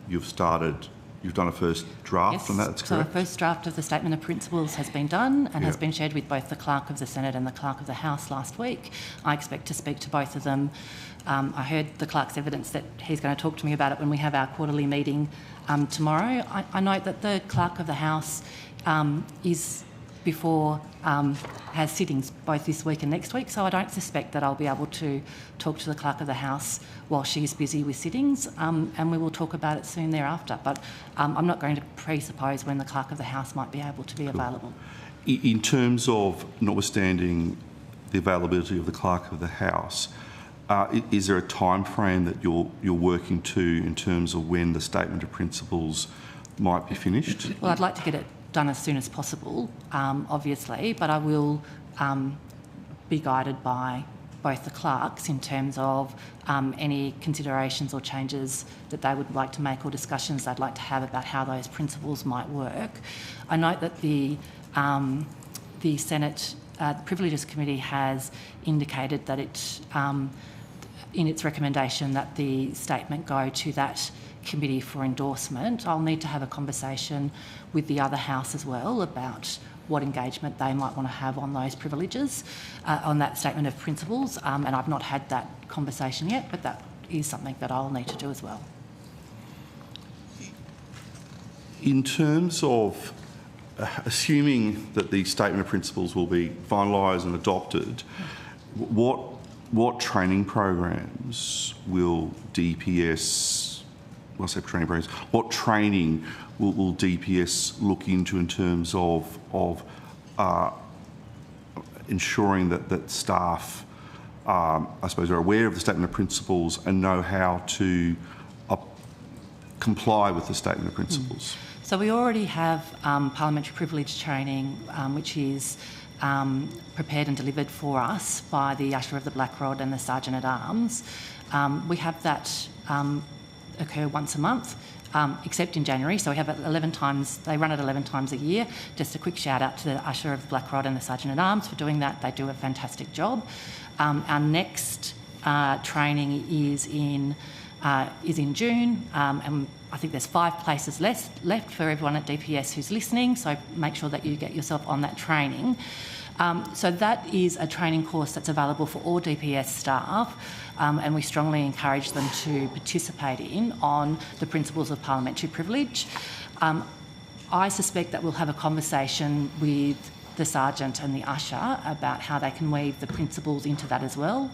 you've done a first draft on that, that's correct?
So a first draft of the Statement of Principles has been done and has been shared with both the Clerk of the Senate and the Clerk of the House last week. I expect to speak to both of them. I heard the Clerk's evidence that he's going to talk to me about it when we have our quarterly meeting tomorrow. I note that the Clerk of the House has sittings both this week and next week, so I don't suspect that I'll be able to talk to the Clerk of the House while she's busy with sittings, and we will talk about it soon thereafter. But I'm not going to presuppose when the Clerk of the House might be able to be available.
In terms of, notwithstanding the availability of the Clerk of the House, is there a time frame that you're working to in terms of when the Statement of Principles might be finished?
Well, I'd like to get it done as soon as possible, obviously, but I will be guided by both the clerks in terms of any considerations or changes that they would like to make or discussions they'd like to have about how those principles might work. I note that the Senate Privileges Committee has indicated that it, in its recommendation, that the statement go to that committee for endorsement. I'll need to have a conversation with the other House as well about what engagement they might want to have on those privileges, on that Statement of Principles, and I've not had that conversation yet, but that is something that I'll need to do as well.
In terms of assuming that the Statement of Principles will be finalised and adopted, what training programs will DPS, well, I say training programs, what training will DPS look into in terms of ensuring that staff, I suppose, are aware of the Statement of Principles and know how to comply with the Statement of Principles?
So we already have parliamentary privilege training, which is prepared and delivered for us by the Usher of the Black Rod and the Sergeant-at-Arms. We have that occur once a month, except in January. So we have it 11 times, they run it 11 times a year. Just a quick shout out to the Usher of the Black Rod and the Sergeant at Arms for doing that. They do a fantastic job. Our next training is in June, and I think there's 5 places left for everyone at DPS who's listening, so make sure that you get yourself on that training. So that is a training course that's available for all DPS staff, and we strongly encourage them to participate on the principles of parliamentary privilege. I suspect that we'll have a conversation with the Sergeant and the Usher about how they can weave the principles into that as well.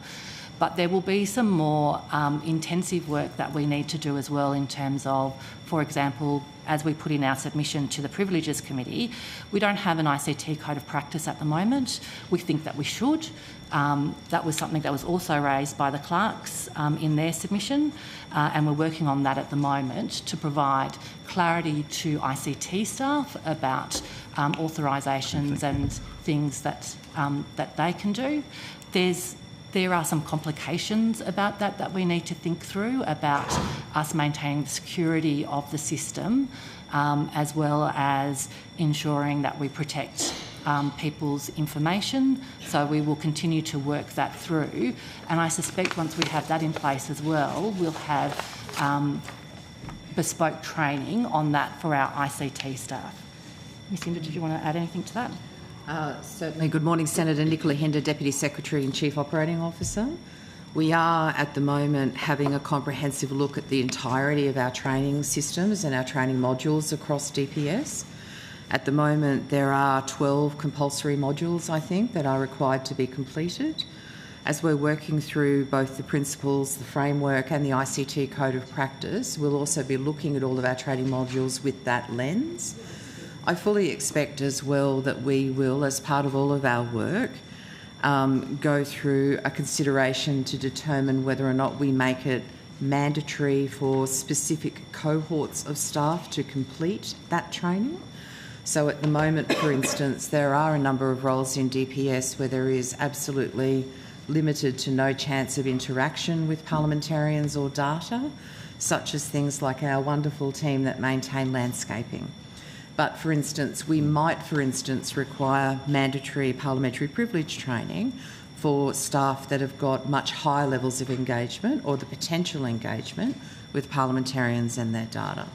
But there will be some more intensive work that we need to do as well in terms of, for example, as we put in our submission to the Privileges Committee, we don't have an ICT code of practice at the moment. We think that we should. That was something that was also raised by the clerks in their submission, and we're working on that at the moment to provide clarity to ICT staff about authorisations and things that they can do. There are some complications about that we need to think through about us maintaining the security of the system, as well as ensuring that we protect people's information. So we will continue to work that through. And I suspect once we have that in place as well, we'll have bespoke training on that for our ICT staff. Ms Hinder, did you want to add anything to that?
Certainly. Good morning, Senator. Nicola Hinder, Deputy Secretary and Chief Operating Officer. We are at the moment having a comprehensive look at the entirety of our training systems and our training modules across DPS. At the moment there are 12 compulsory modules, I think, that are required to be completed. As we're working through both the principles, the framework and the ICT code of practice, we'll also be looking at all of our training modules with that lens. I fully expect as well that we will, as part of all of our work, go through a consideration to determine whether or not we make it mandatory for specific cohorts of staff to complete that training. So at the moment, for instance, there are a number of roles in DPS where there is absolutely limited to no chance of interaction with parliamentarians or data, such as things like our wonderful team that maintain landscaping. But, for instance, we might, require mandatory parliamentary privilege training for staff that have got much higher levels of engagement or the potential engagement with parliamentarians and their data.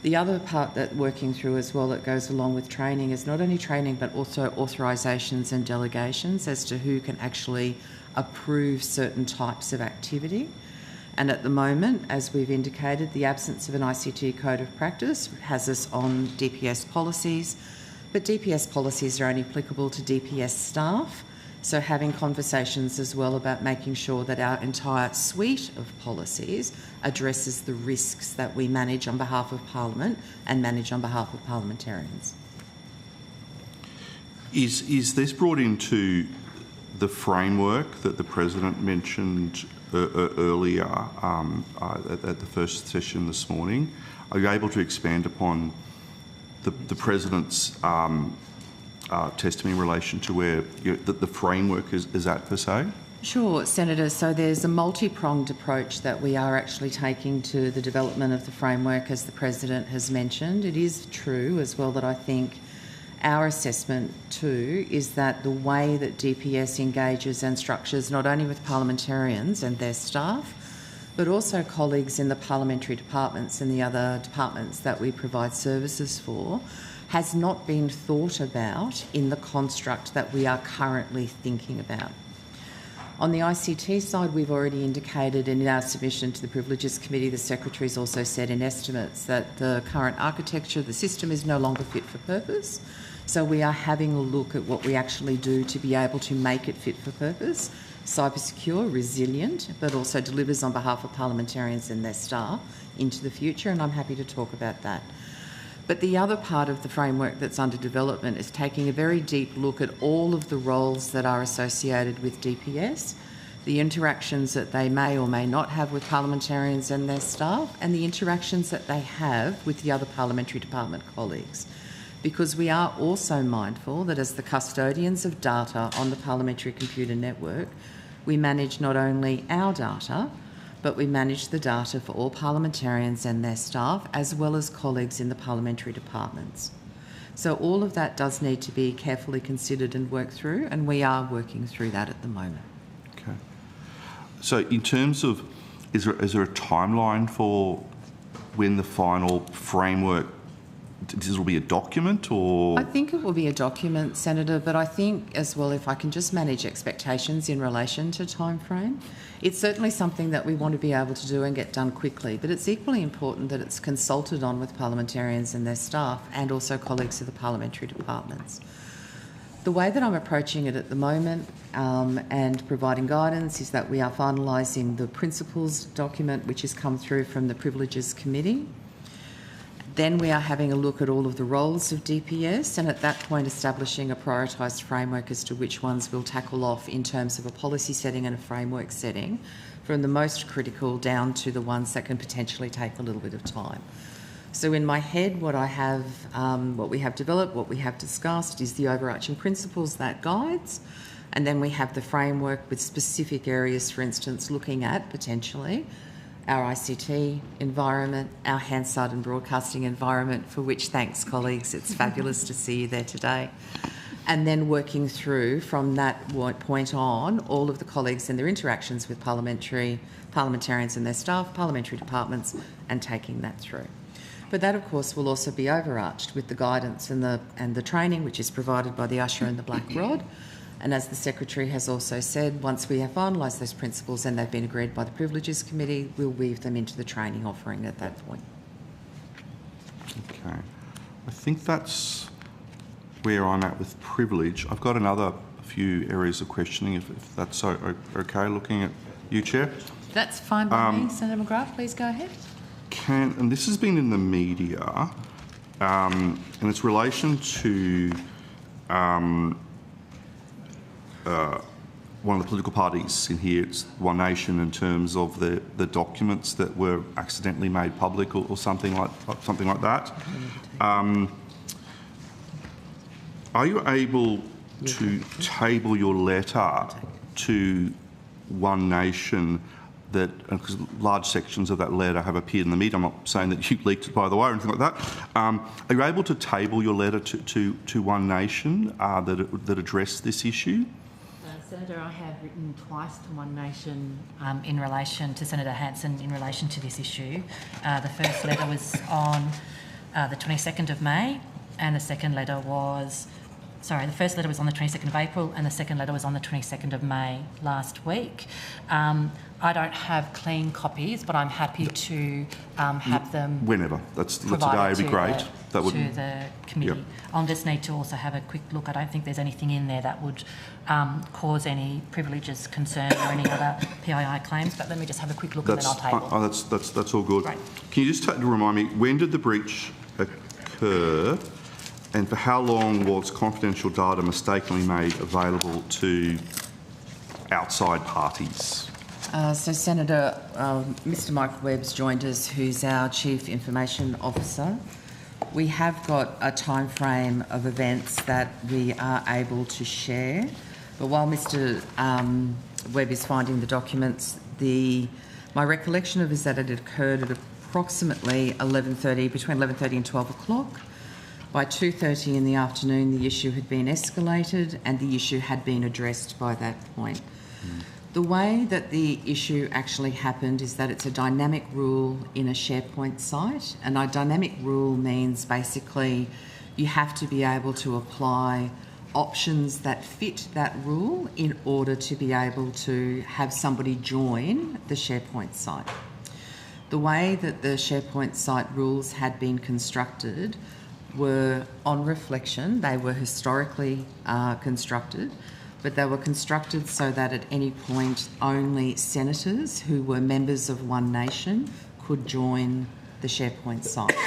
The other part that working through as well that goes along with training is not only training but also authorisations and delegations as to who can actually approve certain types of activity. And at the moment, as we've indicated, the absence of an ICT code of practice has us on DPS policies, but DPS policies are only applicable to DPS staff, so having conversations as well about making sure that our entire suite of policies addresses the risks that we manage on behalf of Parliament and manage on behalf of parliamentarians.
Is this brought into the framework that the President mentioned earlier at the first session this morning? Are you able to expand upon the President's testimony in relation to where the framework is at per se?
Sure, Senator. So there's a multi-pronged approach that we are actually taking to the development of the framework, as the President has mentioned. It is true as well that I think our assessment too is that the way that DPS engages and structures not only with parliamentarians and their staff, but also colleagues in the parliamentary departments and the other departments that we provide services for, has not been thought about in the construct that we are currently thinking about. On the ICT side, we've already indicated in our submission to the Privileges Committee, the Secretary's also said in estimates that the current architecture of the system is no longer fit for purpose. So we are having a look at what we actually do to be able to make it fit for purpose, cyber secure, resilient, but also delivers on behalf of parliamentarians and their staff into the future, and I'm happy to talk about that. But the other part of the framework that's under development is taking a very deep look at all of the roles that are associated with DPS, the interactions that they may or may not have with parliamentarians and their staff, and the interactions that they have with the other parliamentary department colleagues. Because we are also mindful that as the custodians of data on the Parliamentary Computer Network, we manage not only our data, but we manage the data for all parliamentarians and their staff, as well as colleagues in the parliamentary departments. So all of that does need to be carefully considered and worked through, and we are working through that at the moment.
Okay. So in terms of, is there a timeline for when the final framework, this will be a document or?
I think it will be a document, Senator, but I think as well, if I can just manage expectations in relation to timeframe, it's certainly something that we want to be able to do and get done quickly, but it's equally important that it's consulted on with parliamentarians and their staff and also colleagues of the parliamentary departments. The way that I'm approaching it at the moment and providing guidance is that we are finalising the principles document which has come through from the Privileges Committee. Then we are having a look at all of the roles of DPS, and at that point establishing a prioritised framework as to which ones we'll tackle off in terms of a policy setting and a framework setting, from the most critical down to the ones that can potentially take a little bit of time. So in my head, what we have developed, what we have discussed is the overarching principles that guides, and then we have the framework with specific areas, for instance, looking at potentially our ICT environment, our Hansard and broadcasting environment, for which thanks, colleagues. It's fabulous to see you there today. And then working through from that point on all of the colleagues and their interactions with parliamentarians and their staff, parliamentary departments, and taking that through. But that, of course, will also be overarched with the guidance and the training, which is provided by the Usher and the Black Rod. And as the Secretary has also said, once we have finalised those principles and they've been agreed by the Privileges Committee, we'll weave them into the training offering at that point.
Okay. I think that's where I'm at with privilege. I've got another few areas of questioning, if that's okay, looking at you, Chair.
That's fine by me. Senator McGrath, please go ahead.
And this has been in the media, and it's relation to one of the political parties in here, it's One Nation, in terms of the documents that were accidentally made public or something like that. Are you able to table your letter to One Nation, that, because large sections of that letter have appeared in the media? I'm not saying that you leaked it, by the way, or anything like that. Are you able to table your letter to One Nation that addressed this issue?
Senator, I have written twice to One Nation in relation to Senator Hanson in relation to this issue. The first letter was on the 22nd of May, and the second letter was, the first letter was on the 22nd of April, and the second letter was on the 22nd of May last week. I don't have clean copies, but I'm happy to have them.
Whenever. Today would be great.
To the committee. Yep. I'll just need to also have a quick look. I don't think there's anything in there that would cause any privileges concern or any other PII claims, but let me just have a quick look and then I'll table.
That's all good. Great. Can you just remind me, when did the breach occur, and for how long was confidential data mistakenly made available to outside parties?
So, Senator, Mr Michael Webb's joined us, who's our Chief Information Officer. We have got a time frame of events that we are able to share, but while Mr Webb is finding the documents, my recollection of is that it occurred at approximately between 11:30 and 12 o'clock. By 2:30 in the afternoon, the issue had been escalated and the issue had been addressed by that point. The way that the issue actually happened is that it's a dynamic rule in a SharePoint site, and a dynamic rule means basically you have to be able to apply options that fit that rule in order to be able to have somebody join the SharePoint site. The way that the SharePoint site rules had been constructed were, on reflection, they were historically constructed, but they were constructed so that at any point only senators who were members of One Nation could join the SharePoint site.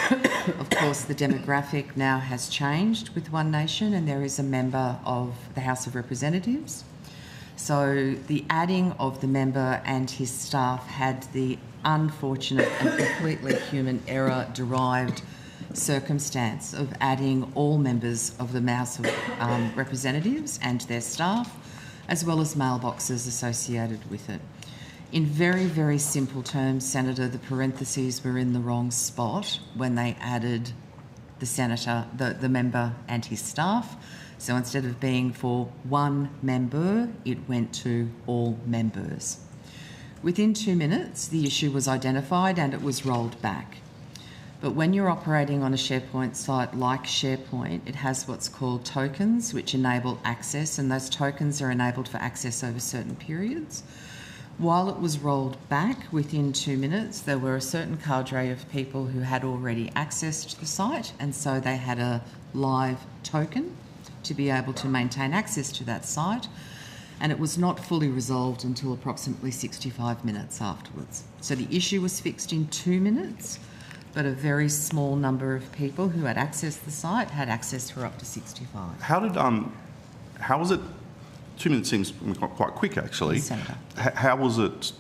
Of course, the demographic now has changed with One Nation, and there is a member of the House of Representatives. So the adding of the member and his staff had the unfortunate and completely human error-derived circumstance of adding all members of the House of Representatives and their staff, as well as mailboxes associated with it. In very, very simple terms, Senator, the parentheses were in the wrong spot when they added the senator, the member and his staff. So instead of being for one member, it went to all members. Within 2 minutes, the issue was identified and it was rolled back. But when you're operating on a SharePoint site like SharePoint, it has what's called tokens, which enable access, and those tokens are enabled for access over certain periods. While it was rolled back within 2 minutes, there were a certain cadre of people who had already accessed the site, and so they had a live token to be able to maintain access to that site, and it was not fully resolved until approximately 65 minutes afterwards. So the issue was fixed in 2 minutes, but a very small number of people who had accessed the site had access for up to 65.
How was it? 2 minutes seems quite quick, actually.
Yes, Senator.
How was it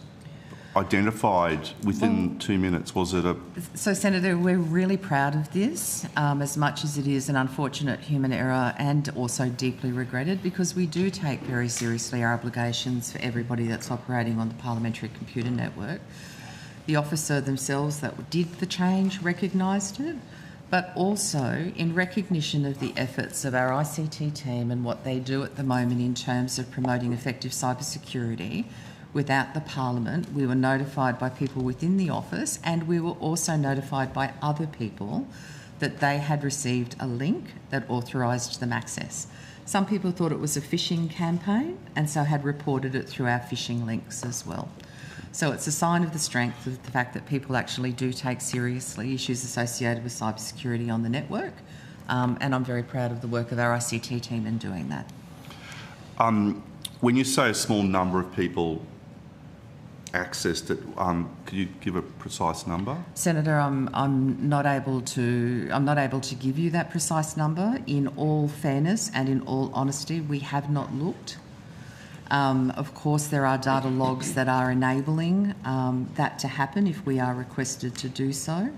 identified within 2 minutes? Was it a...
So, Senator, we're really proud of this, as much as it is an unfortunate human error and also deeply regretted, because we do take very seriously our obligations for everybody that's operating on the Parliamentary Computer Network. The officer themselves that did the change recognised it, but also in recognition of the efforts of our ICT team and what they do at the moment in terms of promoting effective cybersecurity. Without the Parliament, we were notified by people within the office, and we were also notified by other people that they had received a link that authorised them access. Some people thought it was a phishing campaign and so had reported it through our phishing links as well. So it's a sign of the strength of the fact that people actually do take seriously issues associated with cybersecurity on the network, and I'm very proud of the work of our ICT team in doing that.
When you say a small number of people accessed it, could you give a precise number?
Senator, I'm not able to give you that precise number. In all fairness and in all honesty, we have not looked. Of course, there are data logs that are enabling that to happen if we are requested to do so,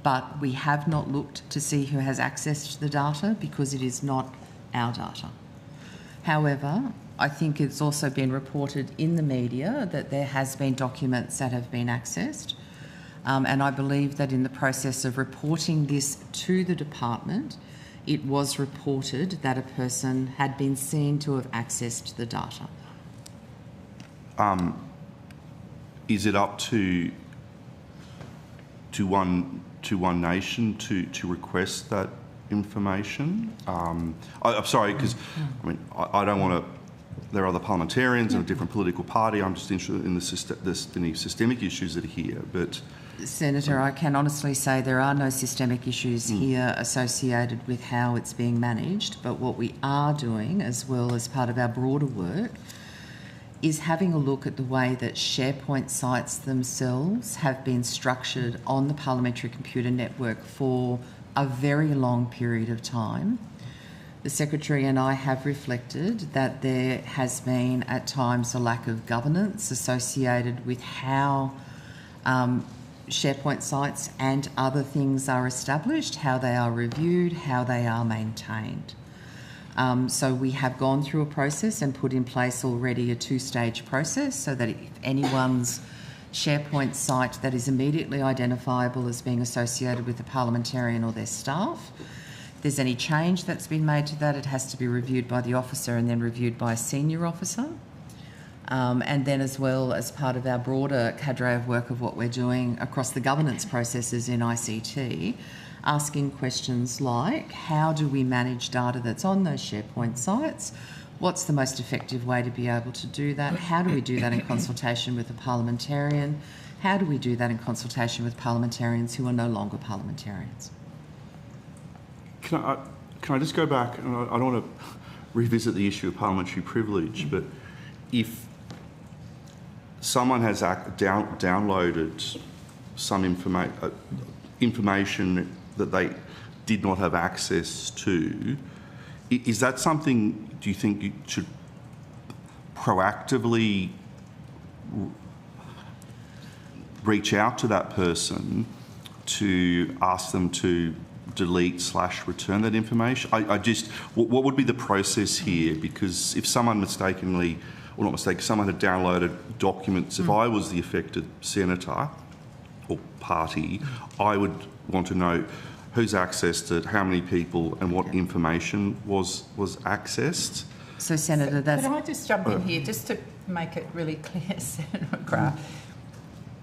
but we have not looked to see who has accessed the data because it is not our data. However, I think it's also been reported in the media that there has been documents that have been accessed, and I believe that in the process of reporting this to the department, it was reported that a person had been seen to have accessed the data.
Is it up to One Nation to request that information? I'm sorry, because I don't want to. There are other parliamentarians and a different political party. I'm just interested in the systemic issues that are here. But
Senator, I can honestly say there are no systemic issues here associated with how it's being managed. But what we are doing, as well as part of our broader work, is having a look at the way that SharePoint sites themselves have been structured on the Parliamentary Computer Network for a very long period of time. The Secretary and I have reflected that there has been at times a lack of governance associated with how SharePoint sites and other things are established, how they are reviewed, how they are maintained. So we have gone through a process and put in place already a two-stage process so that if anyone's SharePoint site that is immediately identifiable as being associated with a parliamentarian or their staff, if there's any change that's been made to that, it has to be reviewed by the officer and then reviewed by a senior officer. And then as well as part of our broader cadre of work of what we're doing across the governance processes in ICT, asking questions like, how do we manage data that's on those SharePoint sites? What's the most effective way to be able to do that? How do we do that in consultation with a parliamentarian? How do we do that in consultation with parliamentarians who are no longer parliamentarians?
Can I just go back, and I don't want to revisit the issue of parliamentary privilege, but if someone has downloaded some information that they did not have access to, is that something, do you think you should proactively reach out to that person to ask them to delete/return that information? What would be the process here? Because if someone mistakenly or not mistaken, someone had downloaded documents. If I was the affected senator or party, I would want to know who's accessed it, how many people, and what information was accessed.
So, Senator, that's...
Could I just jump in here, just to make it really clear, Senator McGrath?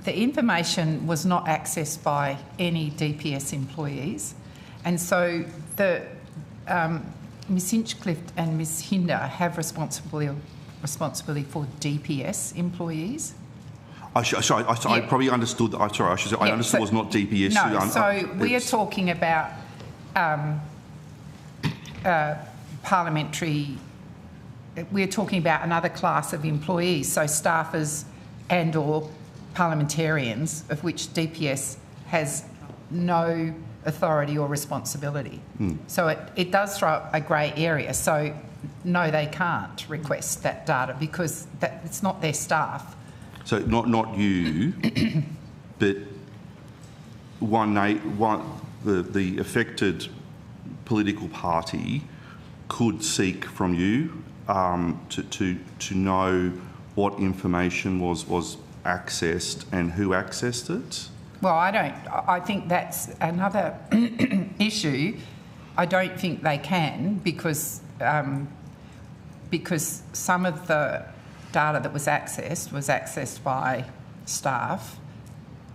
The information was not accessed by any DPS employees, and so the Ms Hinchcliffe and Ms Hinder have responsibility for DPS employees.
I probably understood. I understood it was not DPS.
No, so we are talking about parliamentary. We're talking about another class of employees, so staffers and/or parliamentarians, of which DPS has no authority or responsibility. So it does throw up a grey area. So no, they can't request that data because it's not their staff.
So not you, but the affected political party could seek from you to know what information was accessed and who accessed it?
Well, I think that's another issue. I don't think they can because some of the data that was accessed by staff,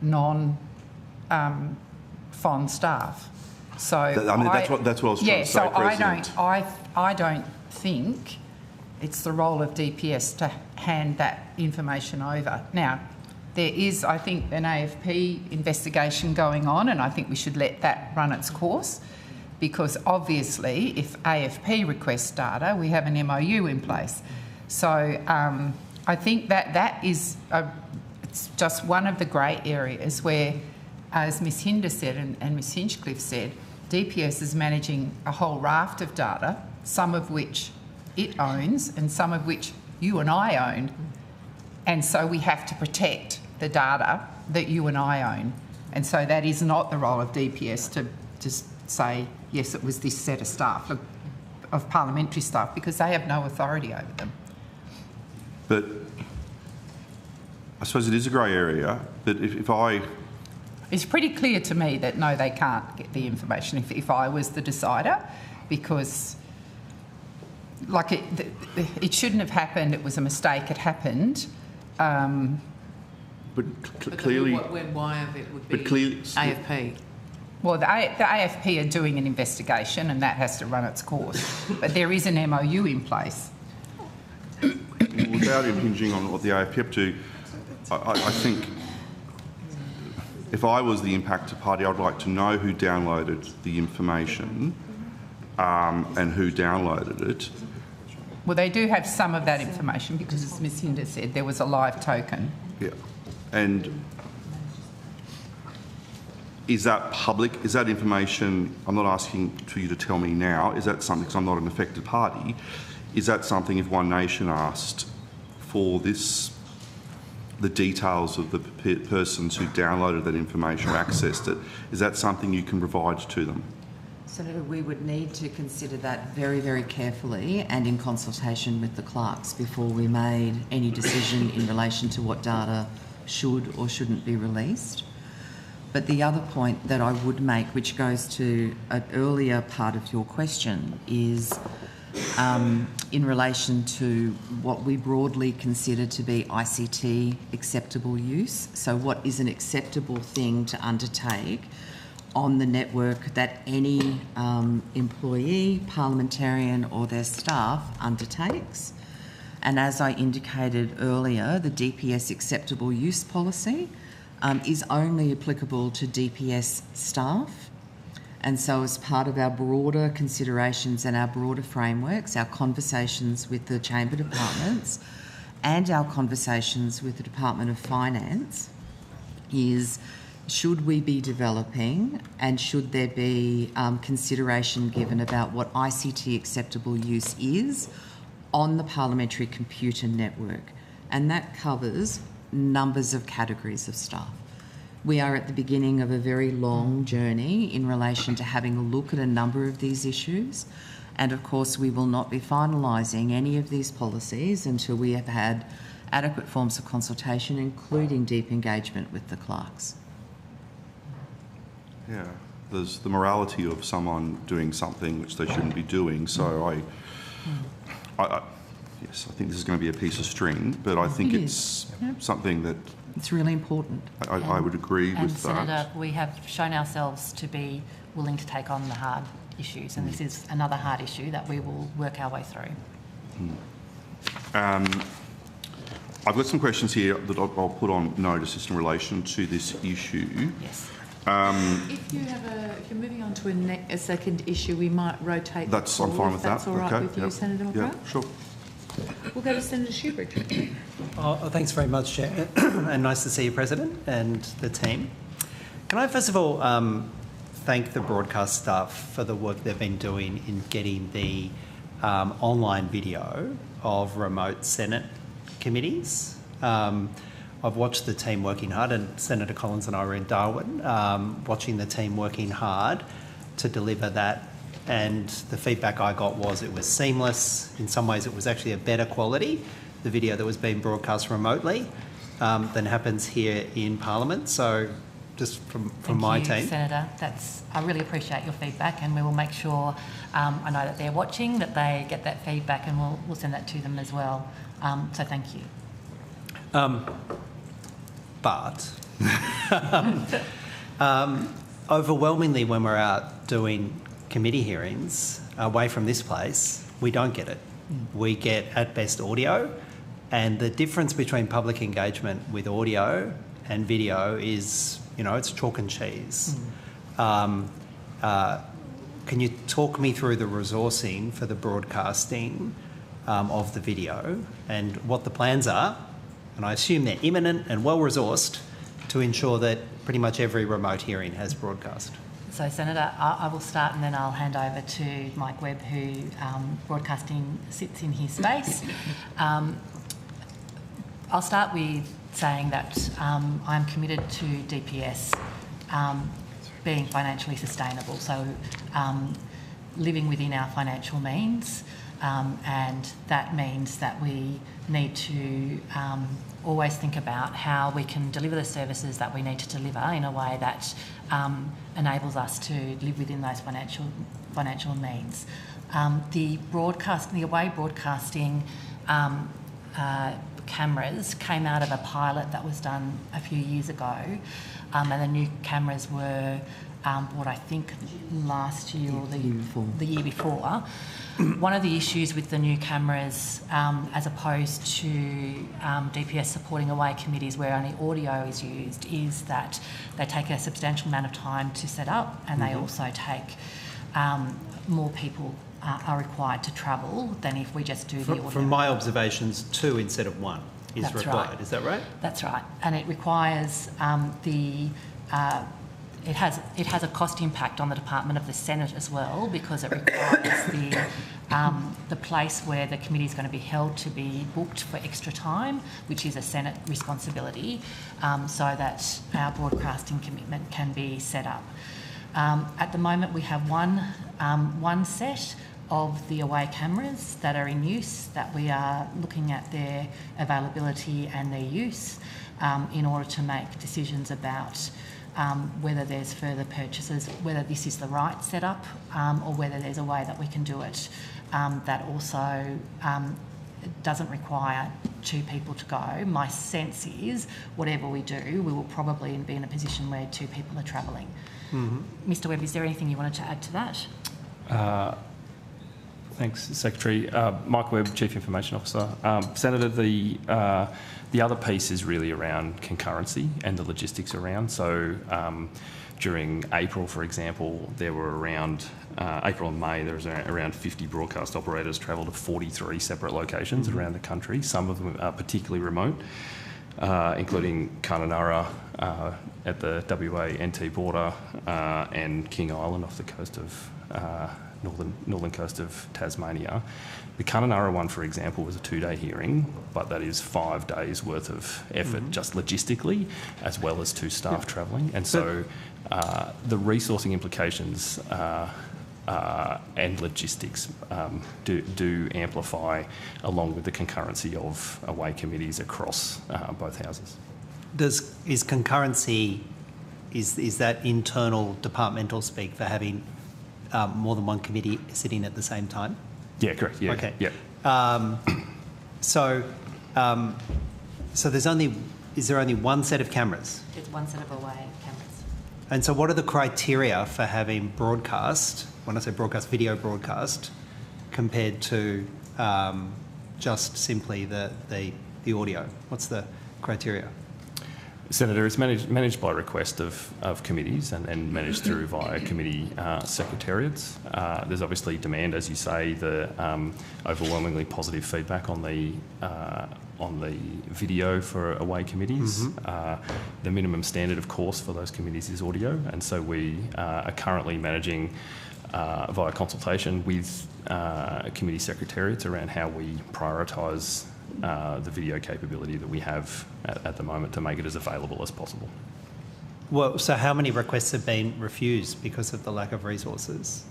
non-FON staff. So
that's what I was trying to say, President.
I don't think it's the role of DPS to hand that information over. Now, there is, I think, an AFP investigation going on, and I think we should let that run its course, because obviously, if AFP requests data, we have an MOU in place. So I think that is it's just one of the grey areas where, as Ms Hinder said and Ms Hinchcliffe said, DPS is managing a whole raft of data, some of which it owns and some of which you and I own. And so we have to protect the data that you and I own. And so that is not the role of DPS to just say, yes, it was this set of staff, of parliamentary staff, because they have no authority over them.
But I suppose it is a grey area, but if I...
It's pretty clear to me that no, they can't get the information if I was the decider, because like it shouldn't have happened, it was a mistake, it happened.
But clearly...
Why of it would be
but clearly,
AFP?
Well, the AFP are doing an investigation and that has to run its course. But there is an MOU in place.
Without impinging on what the AFP up to, I think if I was the impacted party, I'd like to know who downloaded the information and who downloaded it.
Well, they do have some of that information because, as Ms Hinder said, there was a live token.
Yeah. And is that public? Is that information, I'm not asking for you to tell me now, is that something, because I'm not an affected party, is that something if One Nation asked for this, the details of the persons who downloaded that information or accessed it, is that something you can provide to them?
Senator, we would need to consider that very, very carefully and in consultation with the clerks before we made any decision in relation to what data should or shouldn't be released. But the other point that I would make, which goes to an earlier part of your question, is in relation to what we broadly consider to be ICT acceptable use. So what is an acceptable thing to undertake on the network that any employee, parliamentarian or their staff undertakes. And as I indicated earlier, the DPS acceptable use policy is only applicable to DPS staff. And so as part of our broader considerations and our broader frameworks, our conversations with the chamber departments and our conversations with the Department of Finance is, should we be developing and should there be consideration given about what ICT acceptable use is on the parliamentary computer network? And that covers numbers of categories of staff. We are at the beginning of a very long journey in relation to having a look at a number of these issues, And of course, we will not be finalising any of these policies until we have had adequate forms of consultation, including deep engagement with the clerks.
Yeah, there's the morality of someone doing something which they shouldn't be doing. So yes, I think this is going to be a piece of string, but I think it's something that
It's really important.
I would agree
And
with
Senator,
that.
we have shown ourselves to be willing to take on the hard issues, and this is another hard issue that we will work our way through.
I've got some questions here that I'll put on notice just in relation to this issue.
Yes.
If you're moving on to a second issue, we might rotate.
I'm fine with that.
That's all right
Okay,
with you,
yep.
Senator McGrath?
Yeah, sure.
We'll go to Senator Shoebridge.
Thanks very much, Chair, and nice to see you, President, and the team. Can I first of all thank the broadcast staff for the work they've been doing in getting the online video of remote Senate committees. I've watched the team working hard, and Senator Collins and I were in Darwin watching the team working hard to deliver that. And the feedback I got was it was seamless. In some ways, it was actually a better quality, the video that was being broadcast remotely, than happens here in Parliament. So just from my
Thank you,
team.
Senator. I really appreciate your feedback, and we will make sure, I know that they're watching, that they get that feedback, and we'll send that to them as well. So thank you.
But overwhelmingly, when we're out doing committee hearings away from this place, we don't get it. We get at best audio, and the difference between public engagement with audio and video is, it's chalk and cheese. Can you talk me through the resourcing for the broadcasting of the video and what the plans are? And I assume they're imminent and well-resourced to ensure that pretty much every remote hearing has broadcast.
So, Senator, I will start, and then I'll hand over to Mike Webb, who broadcasting sits in his space. I'll start with saying that I'm committed to DPS being financially sustainable, so living within our financial means, and that means that we need to always think about how we can deliver the services that we need to deliver in a way that enables us to live within those financial means. The away broadcasting cameras came out of a pilot that was done a few years ago, and the new cameras were bought, I think, last year or the year before. One of the issues with the new cameras, as opposed to DPS supporting away committees where only audio is used, is that they take a substantial amount of time to set up, and they also take more people are required to travel than if we just do the audio.
From my observations, 2 instead of 1 is
That's
required.
right.
Is that right?
That's right, and it requires it has a cost impact on the Department of the Senate as well, because it requires the place where the committee is going to be held to be booked for extra time, which is a Senate responsibility, so that our broadcasting commitment can be set up. At the moment, we have one set of the away cameras that are in use, that we are looking at their availability and their use in order to make decisions about whether there's further purchases, whether this is the right setup, or whether there's a way that we can do it that also doesn't require 2 people to go. My sense is, whatever we do, we will probably be in a position where 2 people are travelling. Mr Webb, is there anything you wanted to add to that?
Thanks, Secretary. Mike Webb, Chief Information Officer. Senator, the other piece is really around concurrency and the logistics around. So during April, for example, there were around, April and May, there was around 50 broadcast operators travelled to 43 separate locations around the country. Some of them are particularly remote, including Kununurra at the WA-NT border and King Island off the coast of northern coast of Tasmania. The Kununurra one, for example, was a 2-day hearing, but that is 5 days worth of effort just logistically, as well as 2 staff travelling. And so the resourcing implications and logistics do amplify, along with the concurrency of away committees across both houses.
Is concurrency, is that internal departmental speak for having more than one committee sitting at the same time?
Yeah, correct. Yeah.
Okay.
Yeah.
So is there only one set of cameras?
There's one set of away cameras.
And so what are the criteria for having broadcast, when I say broadcast, video broadcast, compared to just simply the audio? What's the criteria?
Senator, it's managed by request of committees and managed through via committee secretariats. There's obviously demand, as you say, the overwhelmingly positive feedback on the video for away committees. The minimum standard, of course, for those committees is audio, and so we are currently managing via consultation with committee secretariats around how we prioritise the video capability that we have at the moment to make it as available as possible.
Well, so how many requests have been refused because of the lack of resources?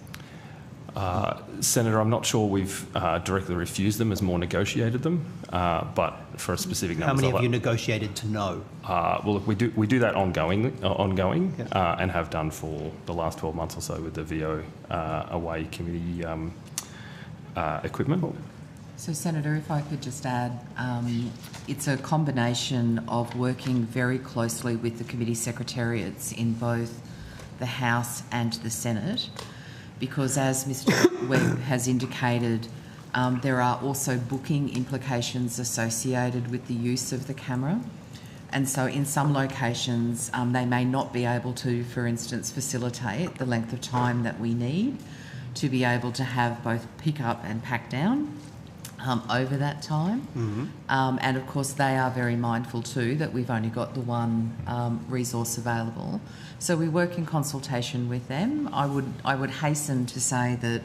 Senator, I'm not sure we've directly refused them, as more negotiated them, but for a specific number.
How many have you negotiated to no?
Well, look, we do that ongoing, and have done for the last 12 months or so with the VO away committee equipment.
So, Senator, if I could just add, it's a combination of working very closely with the committee secretariats in both the House and the Senate, because as Mr Webb has indicated, there are also booking implications associated with the use of the camera. And so in some locations, they may not be able to, for instance, facilitate the length of time that we need to be able to have both pick up and pack down over that time. And of course, they are very mindful too that we've only got the one resource available. So we work in consultation with them. I would hasten to say that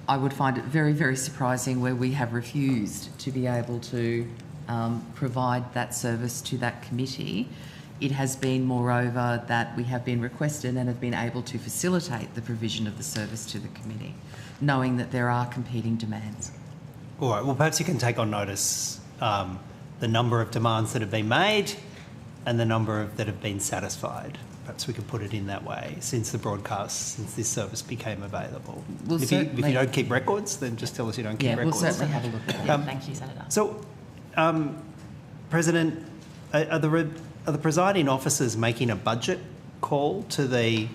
I would find it very, very surprising where we have refused to be able to provide that service to that committee. It has been, moreover, that we have been requested and have been able to facilitate the provision of the service to the committee, knowing that there are competing demands.
All right, well, perhaps you can take on notice the number of demands that have been made and the number that have been satisfied. Perhaps we could put it in that way, since this service became available. If you don't keep records, then just tell us you don't keep records.
We'll certainly have a look at that.
Thank you, Senator.
So, President, are the presiding officers making a budget call to the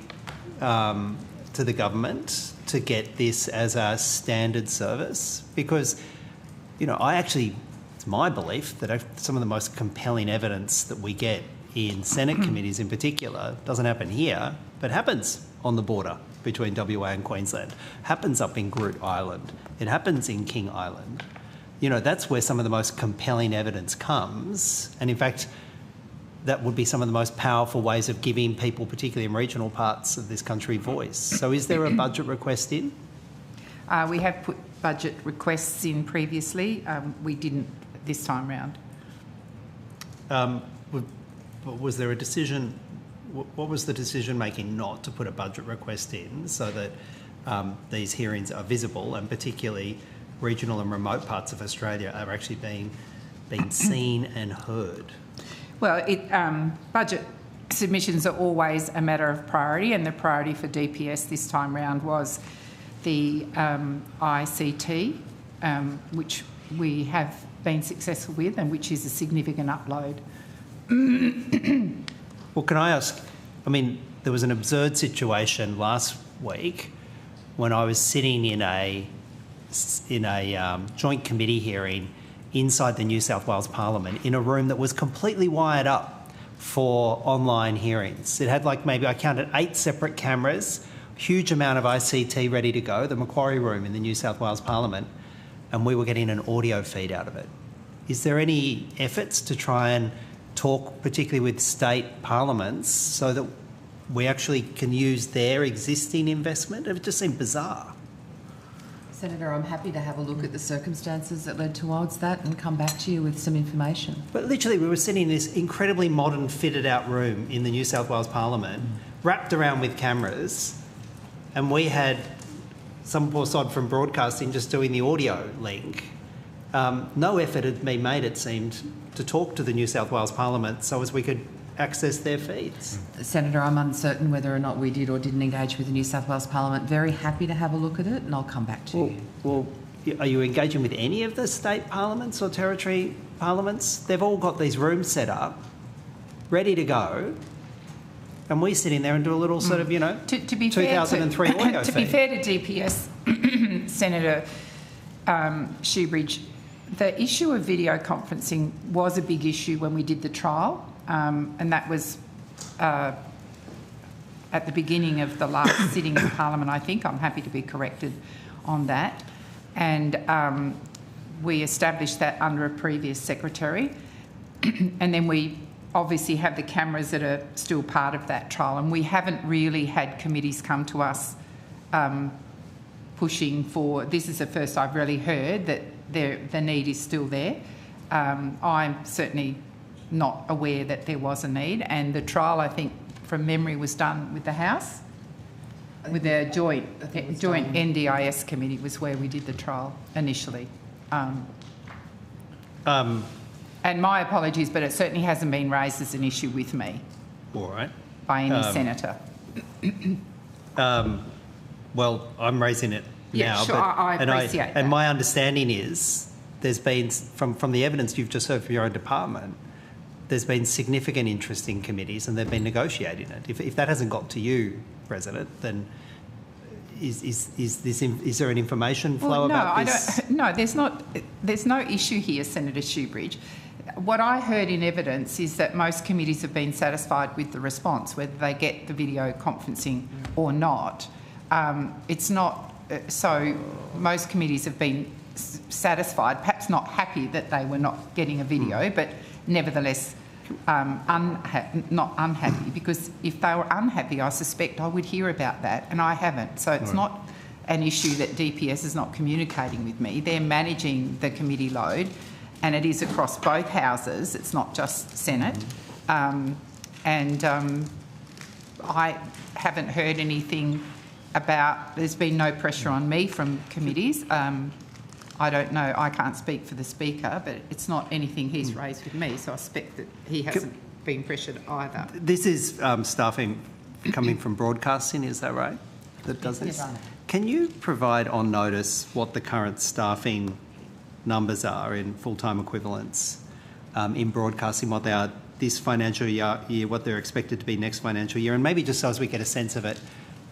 government to get this as a standard service? Because, it's my belief that some of the most compelling evidence that we get in Senate committees in particular doesn't happen here, but happens on the border between WA and Queensland, happens up in Groot Island, it happens in King Island. That's where some of the most compelling evidence comes. And in fact, that would be some of the most powerful ways of giving people, particularly in regional parts of this country, voice. So is there a budget request in?
We have put budget requests in previously. We didn't this time round.
Was there a decision? What was the decision making not to put a budget request in so that these hearings are visible, and particularly regional and remote parts of Australia are actually being seen and heard? Well,
Budget submissions are always a matter of priority, and the priority for DPS this time round was the ICT, which we have been successful with and which is a significant upload.
Well, can I ask, there was an absurd situation last week when I was sitting in a joint committee hearing inside the New South Wales Parliament in a room that was completely wired up for online hearings. It had maybe I counted 8 separate cameras, huge amount of ICT ready to go, the Macquarie room in the New South Wales Parliament, and we were getting an audio feed out of it. Is there any efforts to try and talk particularly with state parliaments so that we actually can use their existing investment? It just seemed bizarre.
Senator, I'm happy to have a look at the circumstances that led towards that and come back to you with some information.
But literally, we were sitting in this incredibly modern, fitted-out room in the New South Wales Parliament, wrapped around with cameras, and we had some poor sod from broadcasting just doing the audio link. No effort had been made, it seemed, to talk to the New South Wales Parliament so as we could access their feeds.
Senator, I'm uncertain whether or not we did or didn't engage with the New South Wales Parliament. Very happy to have a look at it, and I'll come back to you.
Well, are you engaging with any of the state parliaments or territory parliaments? They've all got these rooms set up, ready to go, and we sit in there and do a little sort of,
to be
2003
fair
audio
to be
feed.
fair to DPS, Senator Shoebridge, the issue of video conferencing was a big issue when we did the trial, and that was at the beginning of the last sitting of Parliament, I think. I'm happy to be corrected on that. And we established that under a previous secretary. And then we obviously have the cameras that are still part of that trial, and we haven't really had committees come to us pushing for, this is the first I've really heard that the need is still there. I'm certainly not aware that there was a need, and the trial, I think, from memory, was done with the House, with a joint NDIS committee was where we did the trial initially. And my apologies, but it certainly hasn't been raised as an issue with me.
All right.
By any senator.
Well, I'm raising it
Yeah,
now.
sure, I appreciate that.
And my understanding is there's been, from the evidence you've just heard from your own department, there's been significant interest in committees and they've been negotiating it. If that hasn't got to you, President, then is there an information flow about this?
No, there's no issue here, Senator Shoebridge. What I heard in evidence is that most committees have been satisfied with the response, whether they get the video conferencing or not. It's not, so most committees have been satisfied, perhaps not happy that they were not getting a video, but nevertheless not unhappy, because if they were unhappy, I suspect I would hear about that, and I haven't. So it's not an issue that DPS is not communicating with me. They're managing the committee load, and it is across both houses. It's not just Senate. I haven't heard anything about, there's been no pressure on me from committees. I don't know, I can't speak for the Speaker, but it's not anything he's raised with me, so I suspect that he hasn't been pressured either.
This is staffing coming from broadcasting, is that right? That does this?
Yes.
Can you provide on notice what the current staffing numbers are in full-time equivalents in broadcasting, what they are this financial year, what they're expected to be next financial year, and maybe just so as we get a sense of it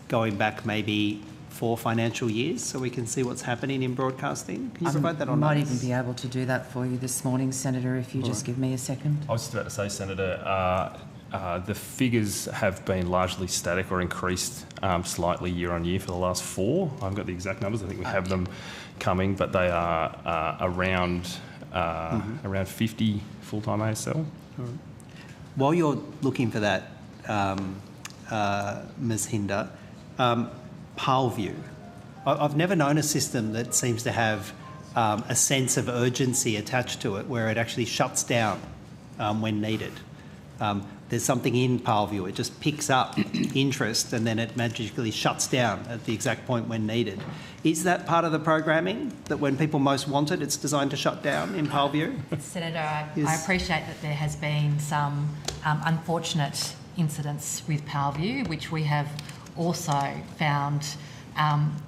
going back maybe 4 financial years so we can see what's happening in broadcasting? Can you provide that on
I might
notice?
even be able to do that for you this morning, Senator, if you just give me a second.
I was just about to say, Senator, the figures have been largely static or increased slightly year on year for the last 4. I haven't got the exact numbers. I think we have them coming, but they are around 50 full-time ASL.
Right. While you're looking for that, Ms. Hinder, Parlview. I've never known a system that seems to have a sense of urgency attached to it where it actually shuts down when needed. There's something in Parlview, it just picks up interest and then it magically shuts down at the exact point when needed. Is that part of the programming, that when people most want it, it's designed to shut down in Parlview?
Senator, I appreciate that there has been some unfortunate incidents with Parlview, which we have also found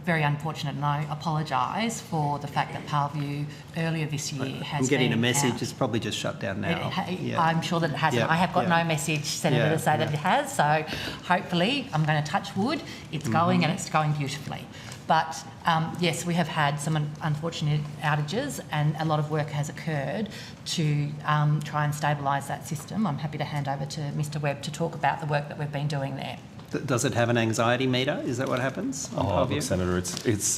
very unfortunate, and I apologise for the fact that Parlview earlier this year has
I'm getting
been
a message,
out.
it's probably just shut down now.
I'm sure that it hasn't.
Yeah,
I have got
yeah.
no message, Senator, to say that it has, so hopefully, I'm going to touch wood, it's going and it's going beautifully. But yes, we have had some unfortunate outages and a lot of work has occurred to try and stabilise that system. I'm happy to hand over to Mr Webb to talk about the work that we've been doing there.
Does it have an anxiety meter? Is that what happens on Parlview?
Look, Senator, it's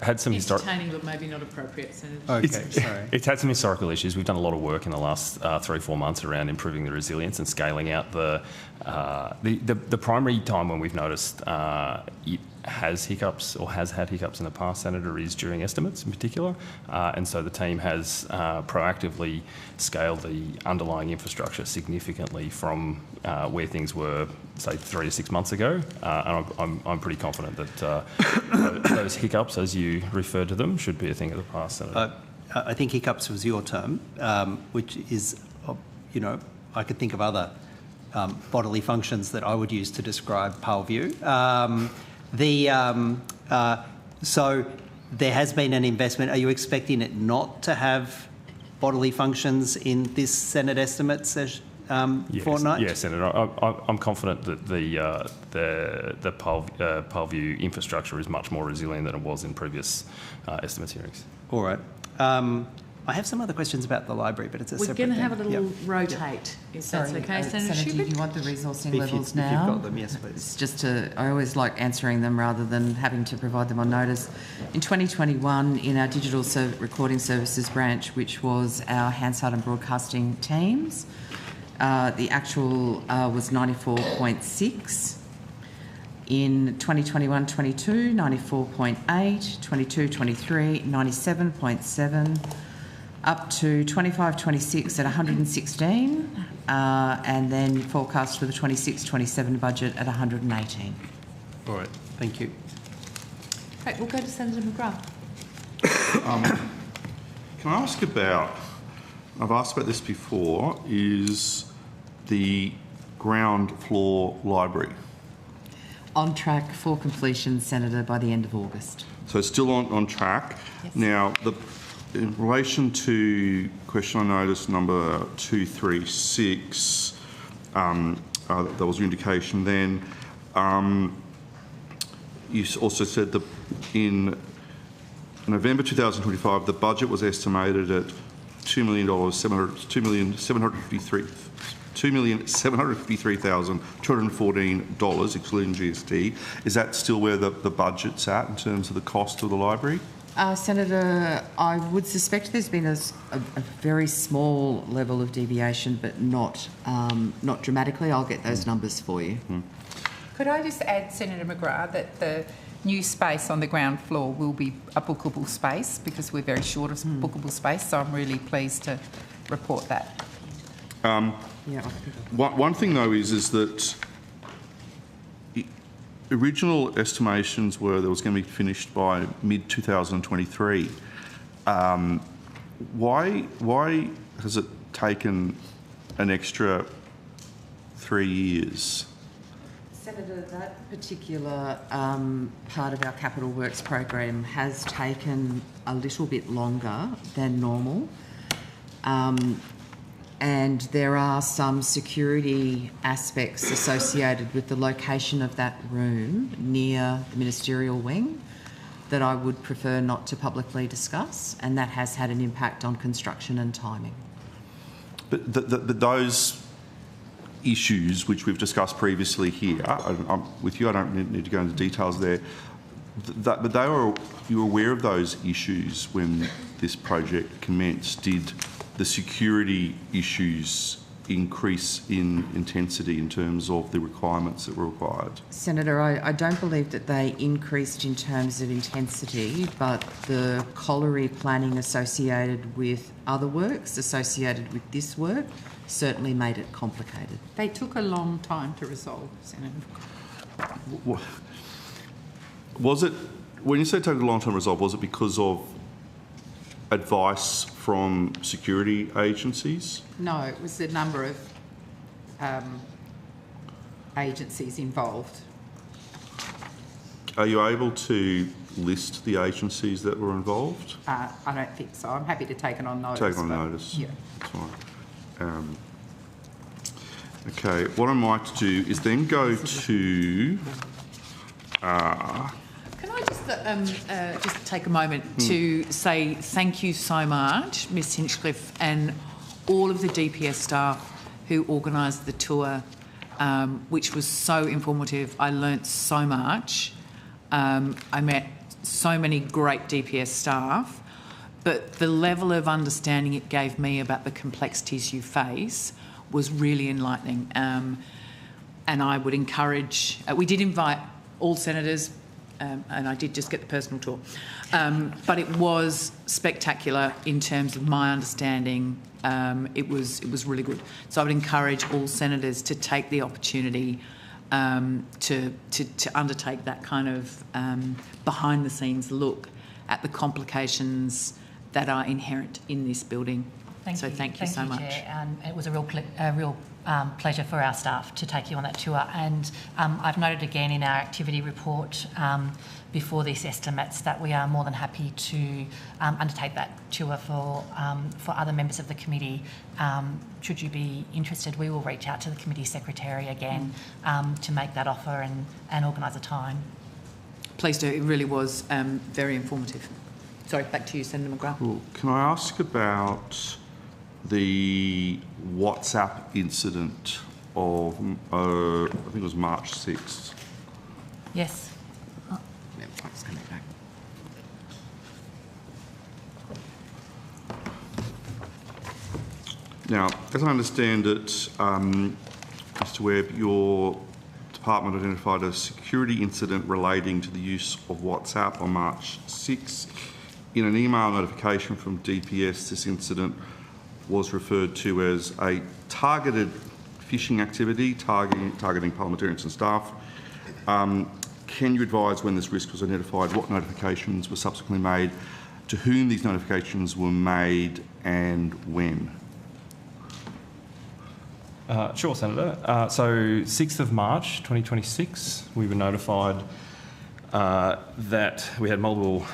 had some historical.
Entertaining, but maybe not appropriate, Senator.
Okay, sorry.
It's had some historical issues. We've done a lot of work in the last 3-4 months around improving the resilience and scaling out the primary time when we've noticed has hiccups or has had hiccups in the past, Senator, is during estimates in particular. And so the team has proactively scaled the underlying infrastructure significantly from where things were, say, 3 to 6 months ago. And I'm pretty confident that those hiccups, as you referred to them, should be a thing of the past, Senator.
I think hiccups was your term, which is, you know, I could think of other bodily functions that I would use to describe Parview. So there has been an investment. Are you expecting it not to have bodily functions in this Senate estimates fortnight?
Yes, Senator. I'm confident that the Parview infrastructure is much more resilient than it was in previous estimates hearings.
All right. I have some other questions about the library, but it's a separate
We're going to
thing.
have a little rotate, if that's okay. Senator
Senator, do
Schubert?
you want the resourcing
If
levels
you've
now?
got them, yes, please.
It's just I always like answering them rather than having to provide them on notice. In 2021, in our digital recording services branch, which was our Hansard and broadcasting teams, the actual was 94.6. In 2021-22, 94.8, 22-23, 97.7, up to 25-26 at 116, and then forecast for the 26-27 budget at 118.
All right, thank you.
Right, we'll go to Senator McGrath.
Can I ask about, I've asked about this before, is the ground floor library.
On track for completion, Senator, by the end of August.
So it's still on track.
Yes.
Now, in relation to question on notice number 236, that was your indication then. You also said that in November 2025, the budget was estimated at $2,753,214, excluding GST. Is that still where the budget's at in terms of the cost of the library?
Senator, I would suspect there's been a very small level of deviation, but not dramatically. I'll get those numbers for you.
Could I just add, Senator McGrath, that the new space on the ground floor will be a bookable space because we're very short of bookable space, so I'm really pleased to report that.
One thing, though, is that original estimations were that it was going to be finished by mid-2023. Why has it taken an extra 3 years?
Senator, that particular part of our capital works program has taken a little bit longer than normal. And there are some security aspects associated with the location of that room near the ministerial wing that I would prefer not to publicly discuss, and that has had an impact on construction and timing.
But those issues, which we've discussed previously here, with you, I don't need to go into details there, but you were aware of those issues when this project commenced. Did the security issues increase in intensity in terms of the requirements that were required?
Senator, I don't believe that they increased in terms of intensity, but the colliery planning associated with other works associated with this work certainly made it complicated.
They took a long time to resolve, Senator.
Was it, when you say it took a long time to resolve, was it because of advice from security agencies?
No, it was the number of agencies involved.
Are you able to list the agencies that were involved?
I don't think so. I'm happy to take it on notice.
Take it on notice.
Yeah.
That's fine. Okay, what I might do is then go to...
Can I just take a moment to say thank you so much, Ms Hinchcliffe, and all of the DPS staff who organised the tour, which was so informative. I learnt so much. I met so many great DPS staff, but the level of understanding it gave me about the complexities you face was really enlightening. And I would encourage... we did invite all senators and I did just get the personal tour. But it was spectacular in terms of my understanding. It was really good. So I would encourage all senators to take the opportunity to undertake that kind of behind-the-scenes look at the complications that are inherent in this building. Thank you so much.
Chair. And it was a real pleasure for our staff to take you on that tour. And I've noted again in our activity report before these estimates that we are more than happy to undertake that tour for other members of the committee. Should you be interested, we will reach out to the committee secretary again to make that offer and organise a time.
Please do. It really was very informative. Sorry, back to you, Senator McGrath.
Cool. Can I ask about the WhatsApp incident of, I think it was March 6th?
Yes.
Now, as I understand it, Mr Webb, your department identified a security incident relating to the use of WhatsApp on March 6. In an email notification from DPS, this incident was referred to as a targeted phishing activity targeting parliamentarians and staff. Can you advise when this risk was identified, what notifications were subsequently made, to whom these notifications were made and when?
Sure, Senator. So 6th of March 2026, we were notified that we had multiple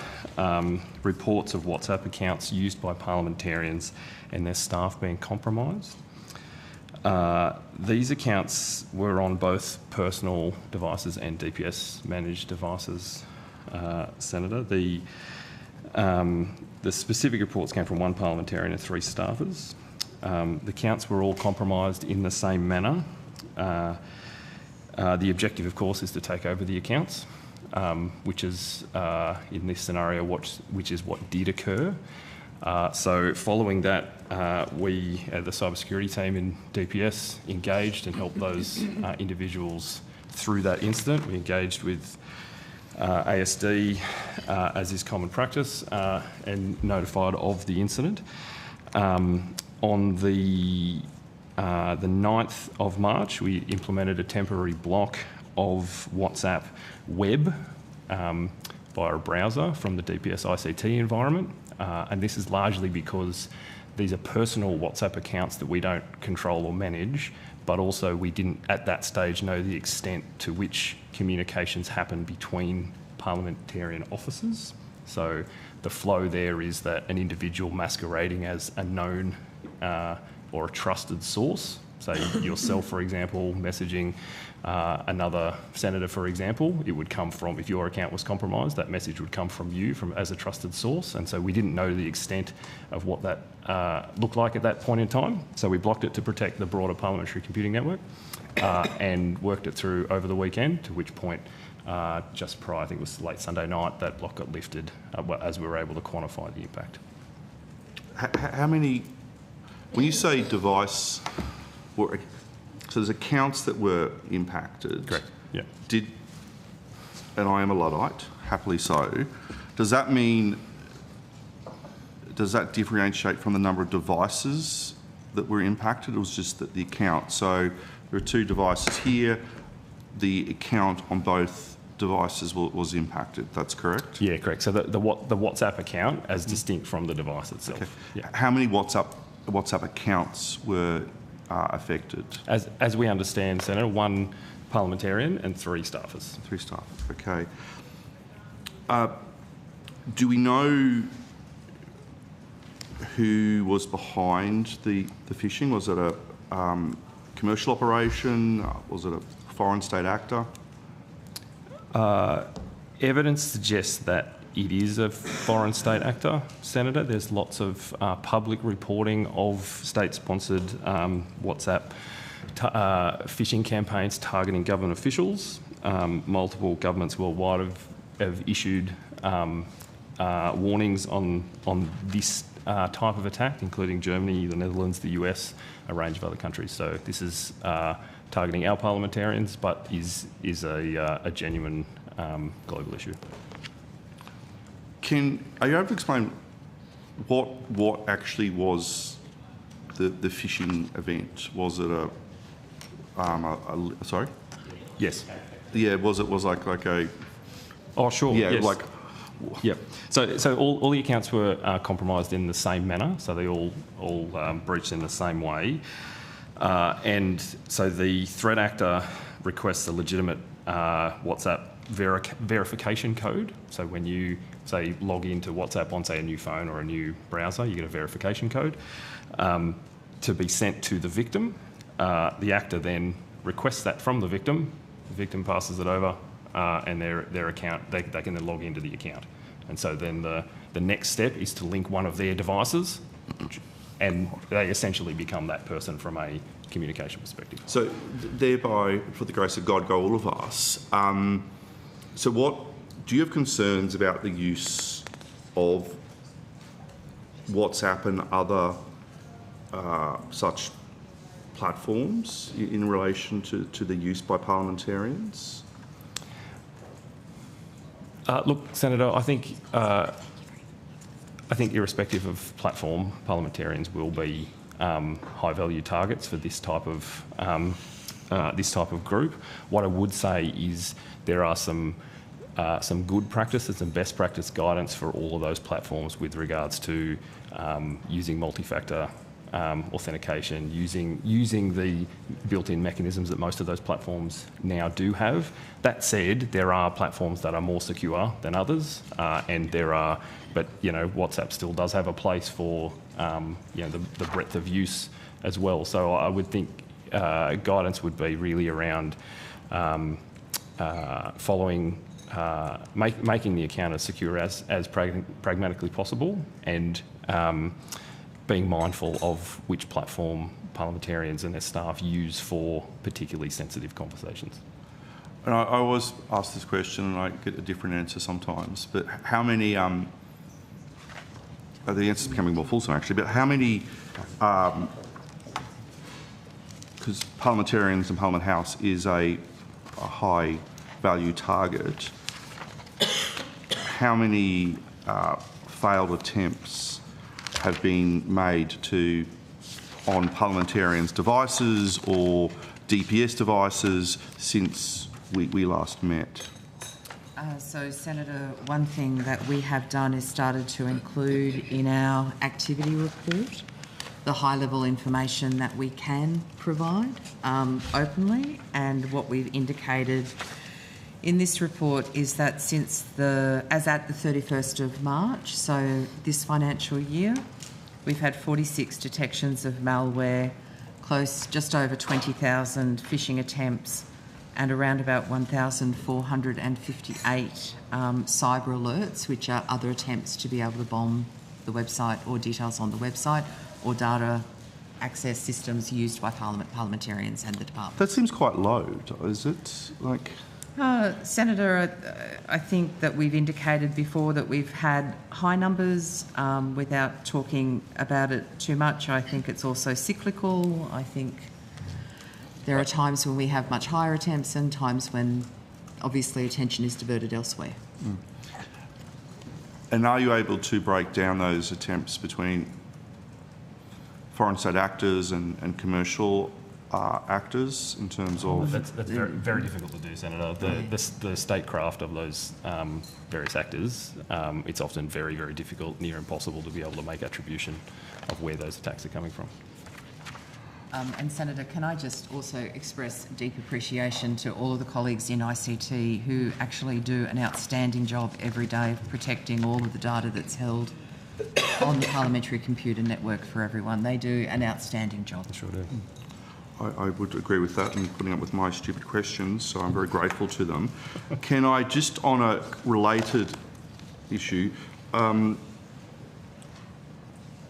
reports of WhatsApp accounts used by parliamentarians and their staff being compromised. These accounts were on both personal devices and DPS managed devices, Senator. The specific reports came from one parliamentarian and 3 staffers. The accounts were all compromised in the same manner. The objective, of course, is to take over the accounts, which is, in this scenario, which is what did occur. So following that, we, the cybersecurity team in DPS, engaged and helped those individuals through that incident. We engaged with ASD, as is common practice, and notified of the incident. On the 9th of March, we implemented a temporary block of WhatsApp web via a browser from the DPS ICT environment. And this is largely because these are personal WhatsApp accounts that we don't control or manage, but also we didn't at that stage know the extent to which communications happen between parliamentarian officers. So the flow there is that an individual masquerading as a known or a trusted source, say yourself, for example, messaging another senator, for example, it would come from, if your account was compromised, that message would come from you as a trusted source. And so we didn't know the extent of what that looked like at that point in time. So we blocked it to protect the broader parliamentary computing network and worked it through over the weekend, to which point just prior, I think it was late Sunday night, that block got lifted as we were able to quantify the impact.
How many, when you say device, so there's accounts that were impacted.
Correct. Yeah.
And I am a Luddite, happily so. Does that mean, does that differentiate from the number of devices that were impacted? It was just that the account. So there are 2 devices here. The account on both devices was impacted. That's correct?
Yeah, correct. So the WhatsApp account as distinct from the device itself.
Okay.
Yeah.
How many WhatsApp accounts were affected?
As we understand, Senator, 1 parliamentarian and 3 staffers.
3 staffers, okay. Do we know who was behind the phishing? Was it a commercial operation? Was it a foreign state actor?
Evidence suggests that it is a foreign state actor, Senator. There's lots of public reporting of state-sponsored WhatsApp phishing campaigns targeting government officials. Multiple governments worldwide have issued warnings on this type of attack, including Germany, the Netherlands, the US, a range of other countries. So this is targeting our parliamentarians, but is a genuine global issue.
Are you able to explain what actually was the phishing event? Was it sorry?
Yes.
Yeah, was like a...
Oh, sure.
Yeah,
yes.
like...
Yep. So all the accounts were compromised in the same manner, so they all breached in the same way. And so the threat actor requests a legitimate WhatsApp verification code. So when you, say, log into WhatsApp on, say, a new phone or a new browser, you get a verification code to be sent to the victim. The actor then requests that from the victim. The victim passes it over, and their account, they can then log into the account. And so then the next step is to link one of their devices, and they essentially become that person from a communication perspective.
So thereby, for the grace of God, go all of us. So do you have concerns about the use of WhatsApp and other such platforms in relation to the use by parliamentarians?
Look, Senator, I think irrespective of platform, parliamentarians will be high-value targets for this type of group. What I would say is there are some good practices and best practice guidance for all of those platforms with regards to using multi-factor authentication, using the built-in mechanisms that most of those platforms now do have. That said, there are platforms that are more secure than others, but WhatsApp still does have a place for the breadth of use as well. So I would think guidance would be really around following, making the account as secure as pragmatically possible, and being mindful of which platform parliamentarians and their staff use for particularly sensitive conversations.
And I always ask this question and I get a different answer sometimes, but how many, the answer's becoming more fulsome actually, but how many, because parliamentarians and Parliament House is a high value target, how many failed attempts have been made on parliamentarians' devices or DPS devices since we last met?
So, Senator, one thing that we have done is started to include in our activity report the high-level information that we can provide openly, and what we've indicated in this report is that as at the 31st of March, so this financial year, we've had 46 detections of malware, just over 20,000 phishing attempts, and around about 1,458 cyber alerts, which are other attempts to be able to bomb the website or details on the website or data access systems used by parliamentarians and the department.
That seems quite low, is it?
Senator, I think that we've indicated before that we've had high numbers without talking about it too much. I think it's also cyclical. I think there are times when we have much higher attempts and times when obviously attention is diverted elsewhere.
Mm. And are you able to break down those attempts between foreign state actors and commercial actors in terms of...
That's very, very difficult to do, Senator. The statecraft of those various actors, it's often very, very difficult, near impossible to be able to make attribution of where those attacks are coming from.
And Senator, can I just also express deep appreciation to all of the colleagues in ICT who actually do an outstanding job every day of protecting all of the data that's held on the Parliamentary Computer Network for everyone. They do an outstanding job.
I sure do.
I would agree with that and putting up with my stupid questions, so I'm very grateful to them. Can I, just on a related issue,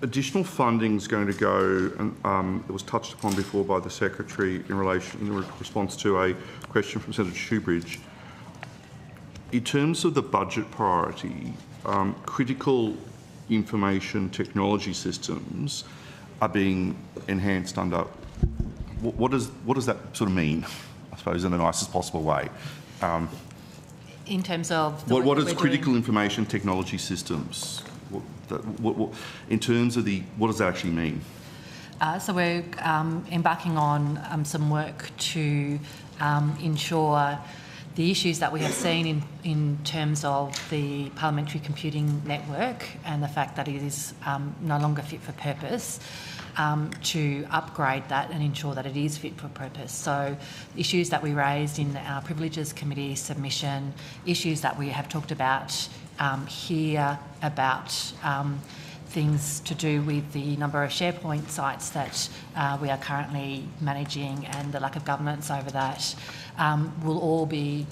additional funding is going to go, and it was touched upon before by the Secretary in response to a question from Senator Shoebridge. In terms of the budget priority, critical information technology systems are being enhanced under... What does that sort of mean, I suppose, in the nicest possible way?
in terms of the
What
work
is
that we're
critical
doing.
information technology systems? In terms of what does that actually mean?
So we're embarking on some work to ensure the issues that we have seen in terms of the parliamentary computing network and the fact that it is no longer fit for purpose, to upgrade that and ensure that it is fit for purpose. So issues that we raised in our Privileges Committee submission, issues that we have talked about here about things to do with the number of SharePoint sites that we are currently managing and the lack of governance over that will all be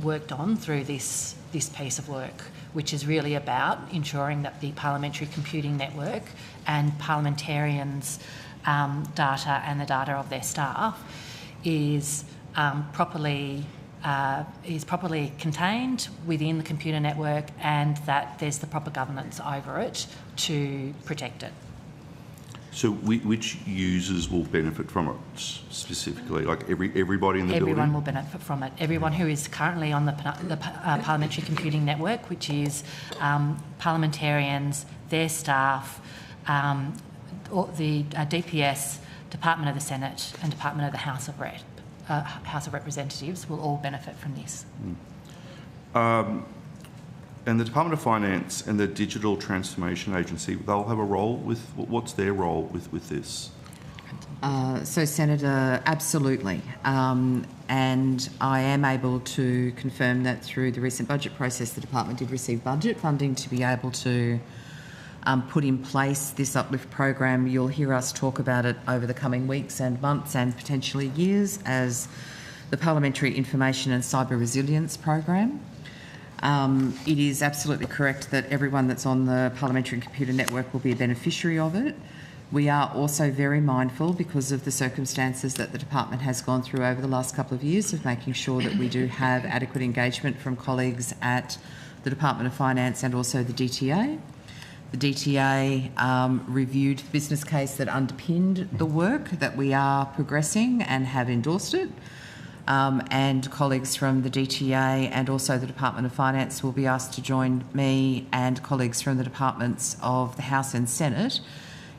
worked on through this piece of work, which is really about ensuring that the parliamentary computing network and parliamentarians' data and the data of their staff is properly contained within the computer network, and that there's the proper governance over it to protect it.
So which users will benefit from it specifically? Like everybody in the building?
Everyone will benefit from it. Everyone who is currently on the parliamentary computing network, which is parliamentarians, their staff, the DPS, Department of the Senate and Department of the House of Representatives will all benefit from this.
And the Department of Finance and the Digital Transformation Agency, they'll have a role with, what's their role with this?
So, Senator, absolutely. And I am able to confirm that through the recent budget process, the department did receive budget funding to be able to put in place this uplift program. You'll hear us talk about it over the coming weeks and months and potentially years as the Parliamentary Information and Cyber Resilience Program. It is absolutely correct that everyone that's on the Parliamentary Computer Network will be a beneficiary of it. We are also very mindful, because of the circumstances that the department has gone through over the last couple of years, of making sure that we do have adequate engagement from colleagues at the Department of Finance and also the DTA. The DTA reviewed the business case that underpinned the work that we are progressing and have endorsed it. And colleagues from the DTA and also the Department of Finance will be asked to join me and colleagues from the departments of the House and Senate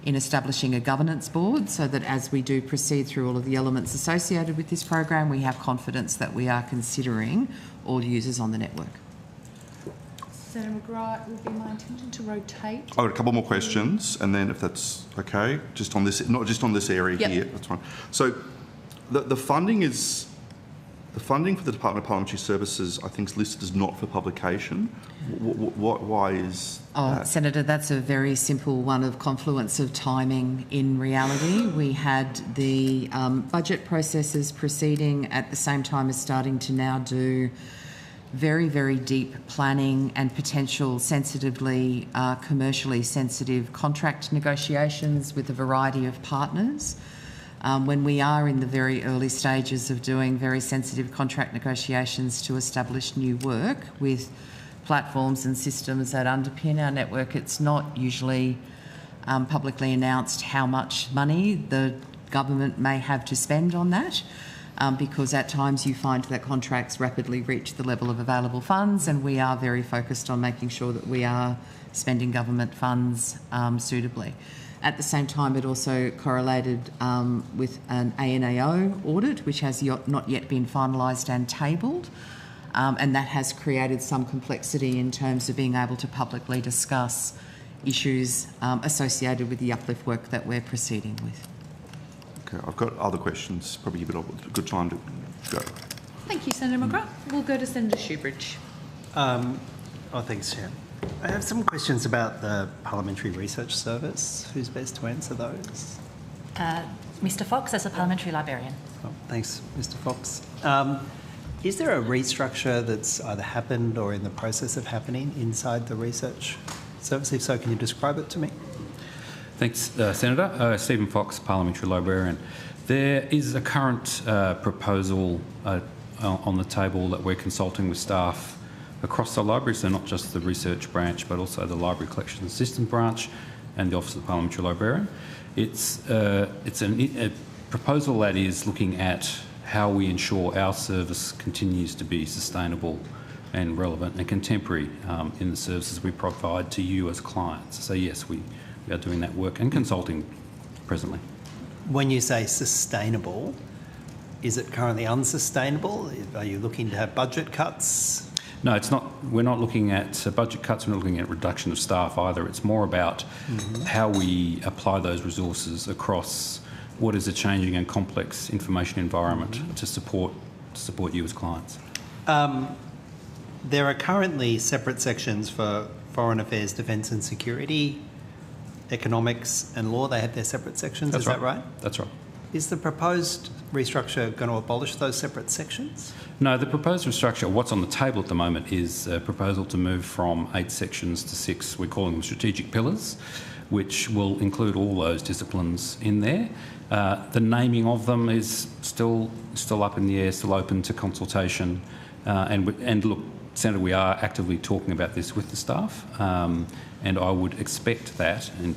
in establishing a governance board, so that as we do proceed through all of the elements associated with this program, we have confidence that we are considering all users on the network.
Senator McGrath, it would be my intention to rotate.
I've got a couple more questions, and then if that's okay, just on this, not just on this area here, that's fine. So the funding is... The funding for the Department of Parliamentary Services, I think, is listed as not for publication. Why is that?
Senator, that's a very simple one of confluence of timing in reality. We had the budget processes proceeding at the same time as starting to now do very, very deep planning and potential sensitively, commercially sensitive contract negotiations with a variety of partners. When we are in the very early stages of doing very sensitive contract negotiations to establish new work with platforms and systems that underpin our network, it's not usually publicly announced how much money the government may have to spend on that, because at times you find that contracts rapidly reach the level of available funds, and we are very focused on making sure that we are spending government funds suitably. At the same time, it also correlated with an ANAO audit, which has not yet been finalised and tabled, and that has created some complexity in terms of being able to publicly discuss issues associated with the uplift work that we're proceeding with.
Okay, I've got other questions. Probably a good time to go.
Thank you, Senator McGrath. We'll go to Senator Shoebridge.
Thanks, Chair. I have some questions about the Parliamentary Research Service. Who's best to answer those?
Mr Fox, as a Parliamentary Librarian.
Oh, thanks, Mr Fox. Is there a restructure that's either happened or in the process of happening inside the Research Service? If so, can you describe it to me?
Thanks, Senator. Stephen Fox, Parliamentary Librarian. There is a current proposal on the table that we're consulting with staff across the library, so not just the research branch, but also the Library Collections and Systems branch and the Office of the Parliamentary Librarian. It's a proposal that is looking at how we ensure our service continues to be sustainable and relevant and contemporary in the services we provide to you as clients. So yes, we are doing that work and consulting presently.
When you say sustainable, is it currently unsustainable? Are you looking to have budget cuts?
No, it's not. We're not looking at budget cuts. We're not looking at reduction of staff either. It's more about how we apply those resources across what is a changing and complex information environment to support you as clients.
There are currently separate sections for Foreign Affairs, Defence and Security, Economics and Law. They have their separate sections,
That's
is that right?
That's right.
Is the proposed restructure going to abolish those separate sections?
No, the proposed restructure, what's on the table at the moment is a proposal to move from 8 sections to 6. We're calling them strategic pillars, which will include all those disciplines in there. The naming of them is still up in the air, still open to consultation. And look, Senator, we are actively talking about this with the staff, and I would expect that, and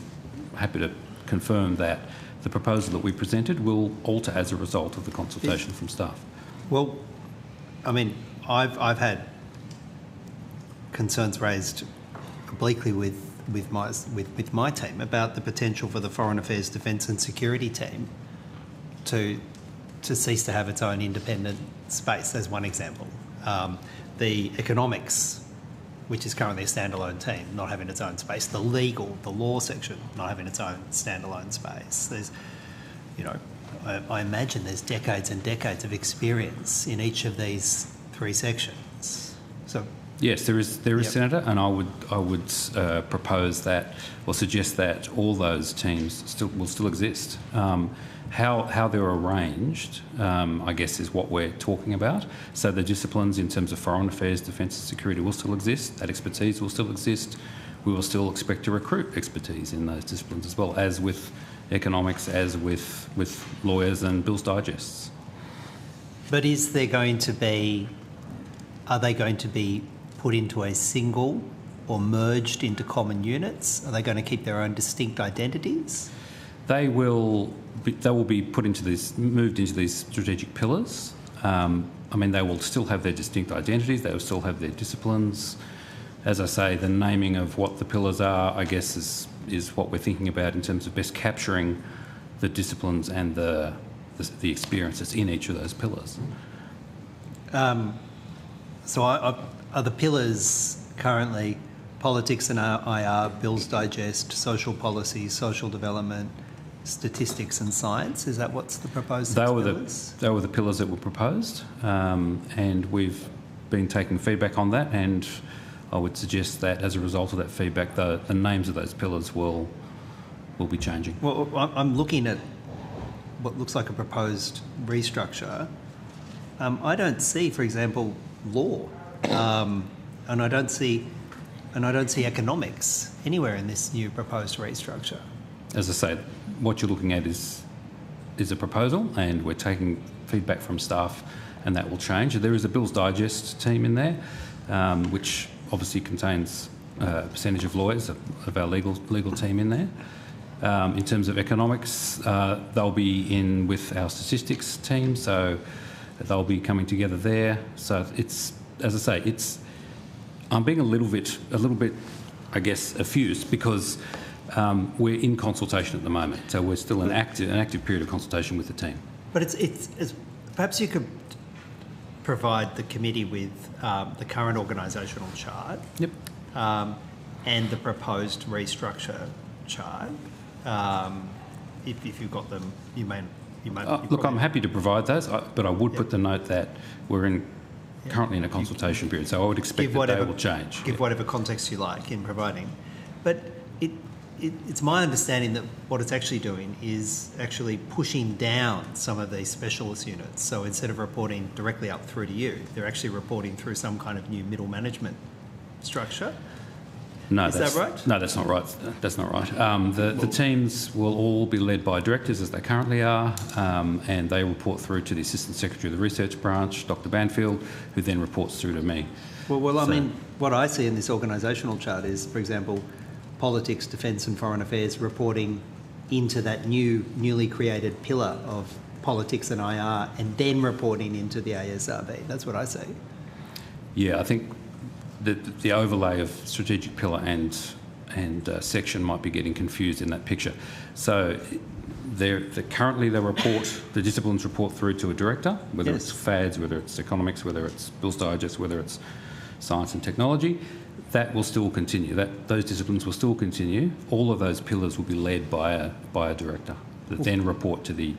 happy to confirm that, the proposal that we presented will alter as a result of the consultation from staff.
Well, I mean, I've had concerns raised obliquely with my team about the potential for the Foreign Affairs, Defence and Security team to cease to have its own independent space. As one example. The Economics, which is currently a standalone team, not having its own space. The law section, not having its own standalone space. There's, I imagine there's decades and decades of experience in each of these 3 sections. So
yes, there is, Senator, and I would propose that, or suggest that all those teams will still exist. How they're arranged, I guess, is what we're talking about. So the disciplines in terms of foreign affairs, defence and security will still exist. That expertise will still exist. We will still expect to recruit expertise in those disciplines as well, as with economics, as with lawyers and bills digests.
But are they going to be put into a single or merged into common units? Are they going to keep their own distinct identities?
They will be moved into these strategic pillars. They will still have their distinct identities. They will still have their disciplines. As I say, the naming of what the pillars are, I guess, is what we're thinking about in terms of best capturing the disciplines and the experiences in each of those pillars.
So are the pillars currently politics and IR, bills digest, social policy, social development, statistics and science? Is that what's the proposed pillars?
They were the pillars that were proposed, and we've been taking feedback on that, and I would suggest that as a result of that feedback, the names of those pillars will be changing.
Well, I'm looking at what looks like a proposed restructure. I don't see, for example, law, and I don't see economics anywhere in this new proposed restructure.
As I say, what you're looking at is a proposal, and we're taking feedback from staff, and that will change. There is a Bills Digest team in there, which obviously contains a percentage of lawyers of our legal team in there. In terms of economics, they'll be in with our statistics team, so they'll be coming together there. So it's, as I say, I'm being a little bit, I guess, effused because we're in consultation at the moment, so we're still in an active period of consultation with the team.
But it's perhaps you could provide the committee with the current organisational chart.
Yep.
And the proposed restructure chart. If you've got them, you may.
Look, I'm happy to provide those, but I would put the note that we're currently in a consultation period, so I would expect that they will change.
Give whatever context you like in providing. But it's my understanding that what it's actually doing is actually pushing down some of these specialist units. So instead of reporting directly up through to you, they're actually reporting through some kind of new middle management structure.
No,
is that right?
No, that's not right. That's not right. The teams will all be led by directors, as they currently are, and they report through to the Assistant Secretary of the Research Branch, Dr. Banfield, who then reports through to me.
Well, I mean, what I see in this organisational chart is, for example, politics, defence and foreign affairs reporting into that newly created pillar of politics and IR, and then reporting into the ASRB. That's what I see.
Yeah, I think the overlay of strategic pillar and section might be getting confused in that picture. So currently the disciplines report through to a director, whether it's FADS, whether it's economics, whether it's Bills Digest, whether it's science and technology. That will still continue. Those disciplines will still continue. All of those pillars will be led by a director that then report to the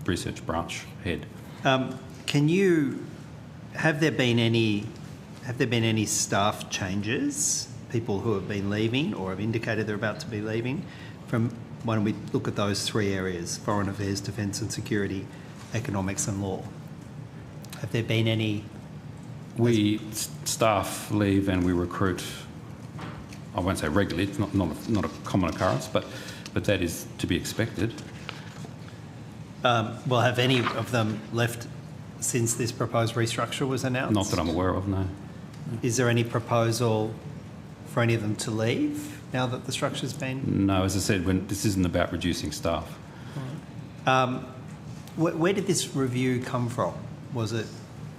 research branch head.
Have there been any staff changes? People who have been leaving or have indicated they're about to be leaving, from when we look at those three areas: foreign affairs, defence and security, economics and law. Have there been any?
Staff leave and we recruit. I won't say regularly. It's not a common occurrence, but that is to be expected.
Well, have any of them left since this proposed restructure was announced?
Not that I'm aware of, no.
Is there any proposal for any of them to leave now that the structure's been?
No, as I said, this isn't about reducing staff.
Where did this review come from? Was it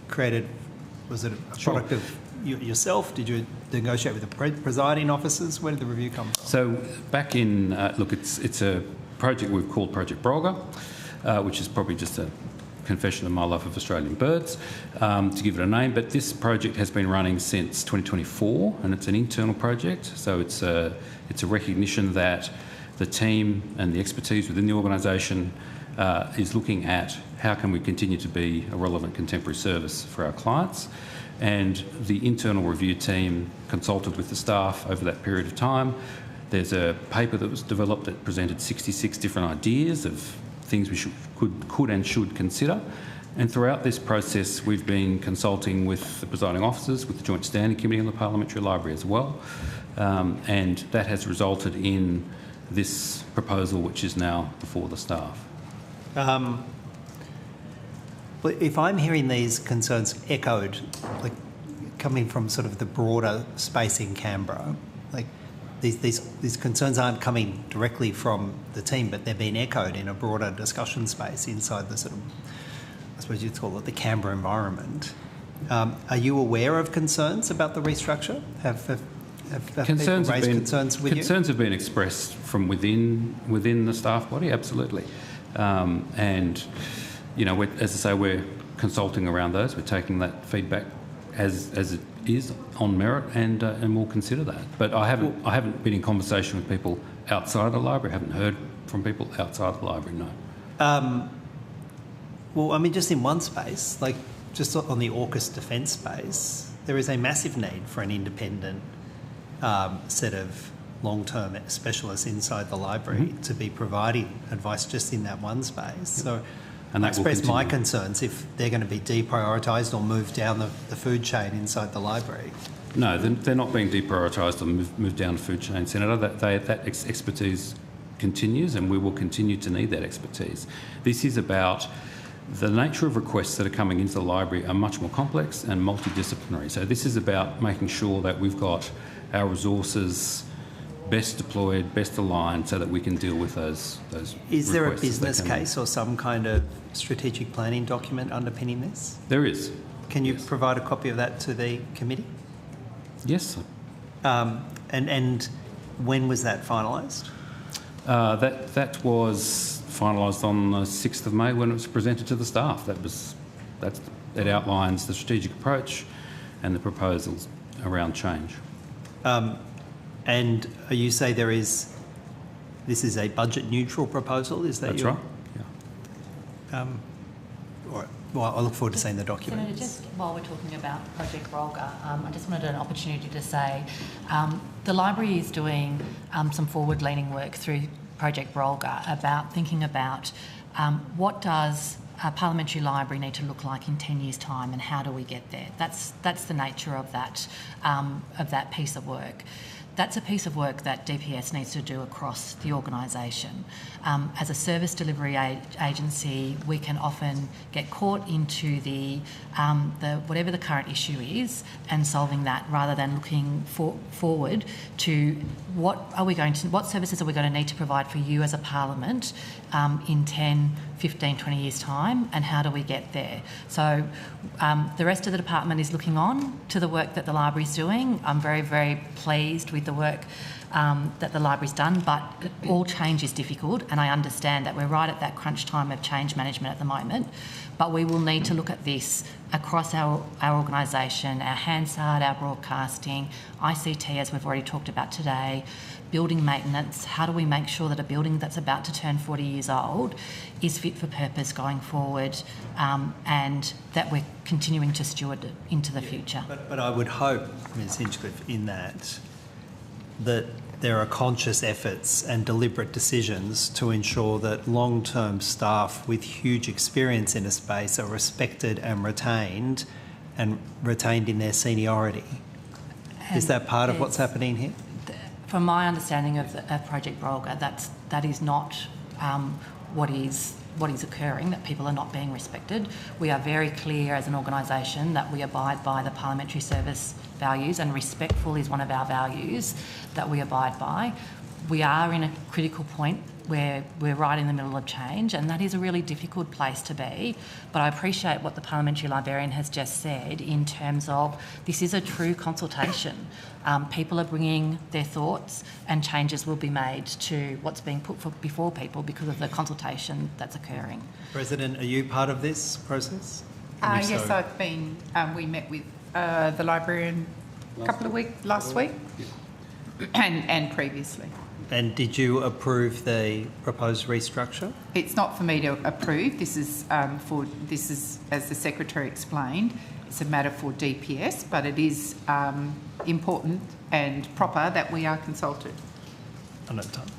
created? Was it a product of yourself? Did you negotiate with the presiding officers? Where did the review come from?
So back in it's a project we've called Project Brolga, which is probably just a confession of my love of Australian birds, to give it a name. But this project has been running since 2024, and it's an internal project. So it's a recognition that the team and the expertise within the organisation is looking at how can we continue to be a relevant contemporary service for our clients. And the internal review team consulted with the staff over that period of time. There's a paper that was developed that presented 66 different ideas of things we could and should consider. And throughout this process, we've been consulting with the presiding officers, with the Joint Standing Committee and the Parliamentary Library as well. And that has resulted in this proposal, which is now before the staff.
But if I'm hearing these concerns echoed, like coming from sort of the broader space in Canberra, like these concerns aren't coming directly from the team, but they're being echoed in a broader discussion space inside the sort of, I suppose you'd call it the Canberra environment. Are you aware of concerns about the restructure? Have
Concerns
people raised concerns with you?
Concerns have been expressed from within the staff body, absolutely. And, you know, as I say, we're consulting around those. We're taking that feedback as it is on merit, and we'll consider that. But I haven't been in conversation with people outside the library. I haven't heard from people outside the library, no.
Well, I mean, just in one space, like just on the AUKUS defence space, there is a massive need for an independent set of long-term specialists inside the library to be providing advice just in that one space. Yep. So
and
I express my concerns if they're going to be deprioritised or moved down the food chain inside the library.
No, they're not being deprioritised or moved down the food chain, Senator. That expertise continues, and we will continue to need that expertise. This is about the nature of requests that are coming into the library are much more complex and multidisciplinary. So this is about making sure that we've got our resources best deployed, best aligned, so that we can deal with those
Is there a business case or some kind of strategic planning document underpinning this?
There is.
Can you provide a copy of that to the committee?
Yes.
And when was that finalised?
That was finalised on the 6th of May when it was presented to the staff. It outlines the strategic approach and the proposals around change. And
you say this is a budget neutral proposal? Is that
That's right. Yeah.
All right. Well, I look forward to seeing the document.
Senator, just while we're talking about Project Brolga, I just wanted an opportunity to say the library is doing some forward-leaning work through Project Brolga about thinking about what does a parliamentary library need to look like in 10 years' time, and how do we get there? That's the nature of that piece of work. That's a piece of work that DPS needs to do across the organisation. As a service delivery agency, we can often get caught into the whatever the current issue is and solving that, rather than looking forward to what services are we going to need to provide for you as a parliament in 10, 15, 20 years' time, and how do we get there? So the rest of the department is looking on to the work that the library's doing. I'm very, very pleased with the work that the library's done, but all change is difficult, and I understand that we're right at that crunch time of change management at the moment, but we will need to look at this across our organisation, our Hansard, our broadcasting, ICT, as we've already talked about today, building maintenance. How do we make sure that a building that's about to turn 40 years old is fit for purpose going forward, and that we're continuing to steward it into the future?
But I would hope, Ms Hinchcliffe, in that there are conscious efforts and deliberate decisions to ensure that long-term staff with huge experience in a space are respected and retained in their seniority. Is that part of what's happening here?
From my understanding of Project Brolga, that is not what is occurring, that people are not being respected. We are very clear as an organisation that we abide by the parliamentary service values, and respectful is one of our values that we abide by. We are in a critical point where we're right in the middle of change, and that is a really difficult place to be. But I appreciate what the parliamentary librarian has just said in terms of this is a true consultation. People are bringing their thoughts, and changes will be made to what's being put before people because of the consultation that's occurring.
President, are you part of this process?
Yes, I've been. We met with the librarian last week, and previously.
And did you approve the proposed restructure?
It's not for me to approve. This is as the Secretary explained, it's a matter for DPS, but it is important and proper that we are consulted.
Another time.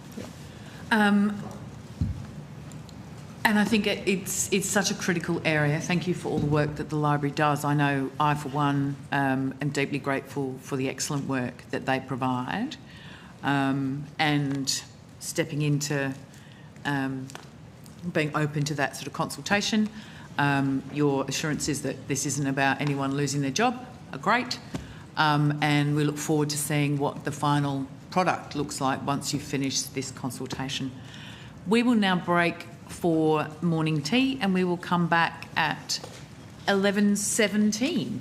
And I think it's such a critical area. Thank you for all the work that the library does. I know I, for one, am deeply grateful for the excellent work that they provide, and stepping into being open to that sort of consultation. Your assurances that this isn't about anyone losing their job are great, and we look forward to seeing what the final product looks like once you've finished this consultation. We will now break for morning tea, and we will come back at 11:17.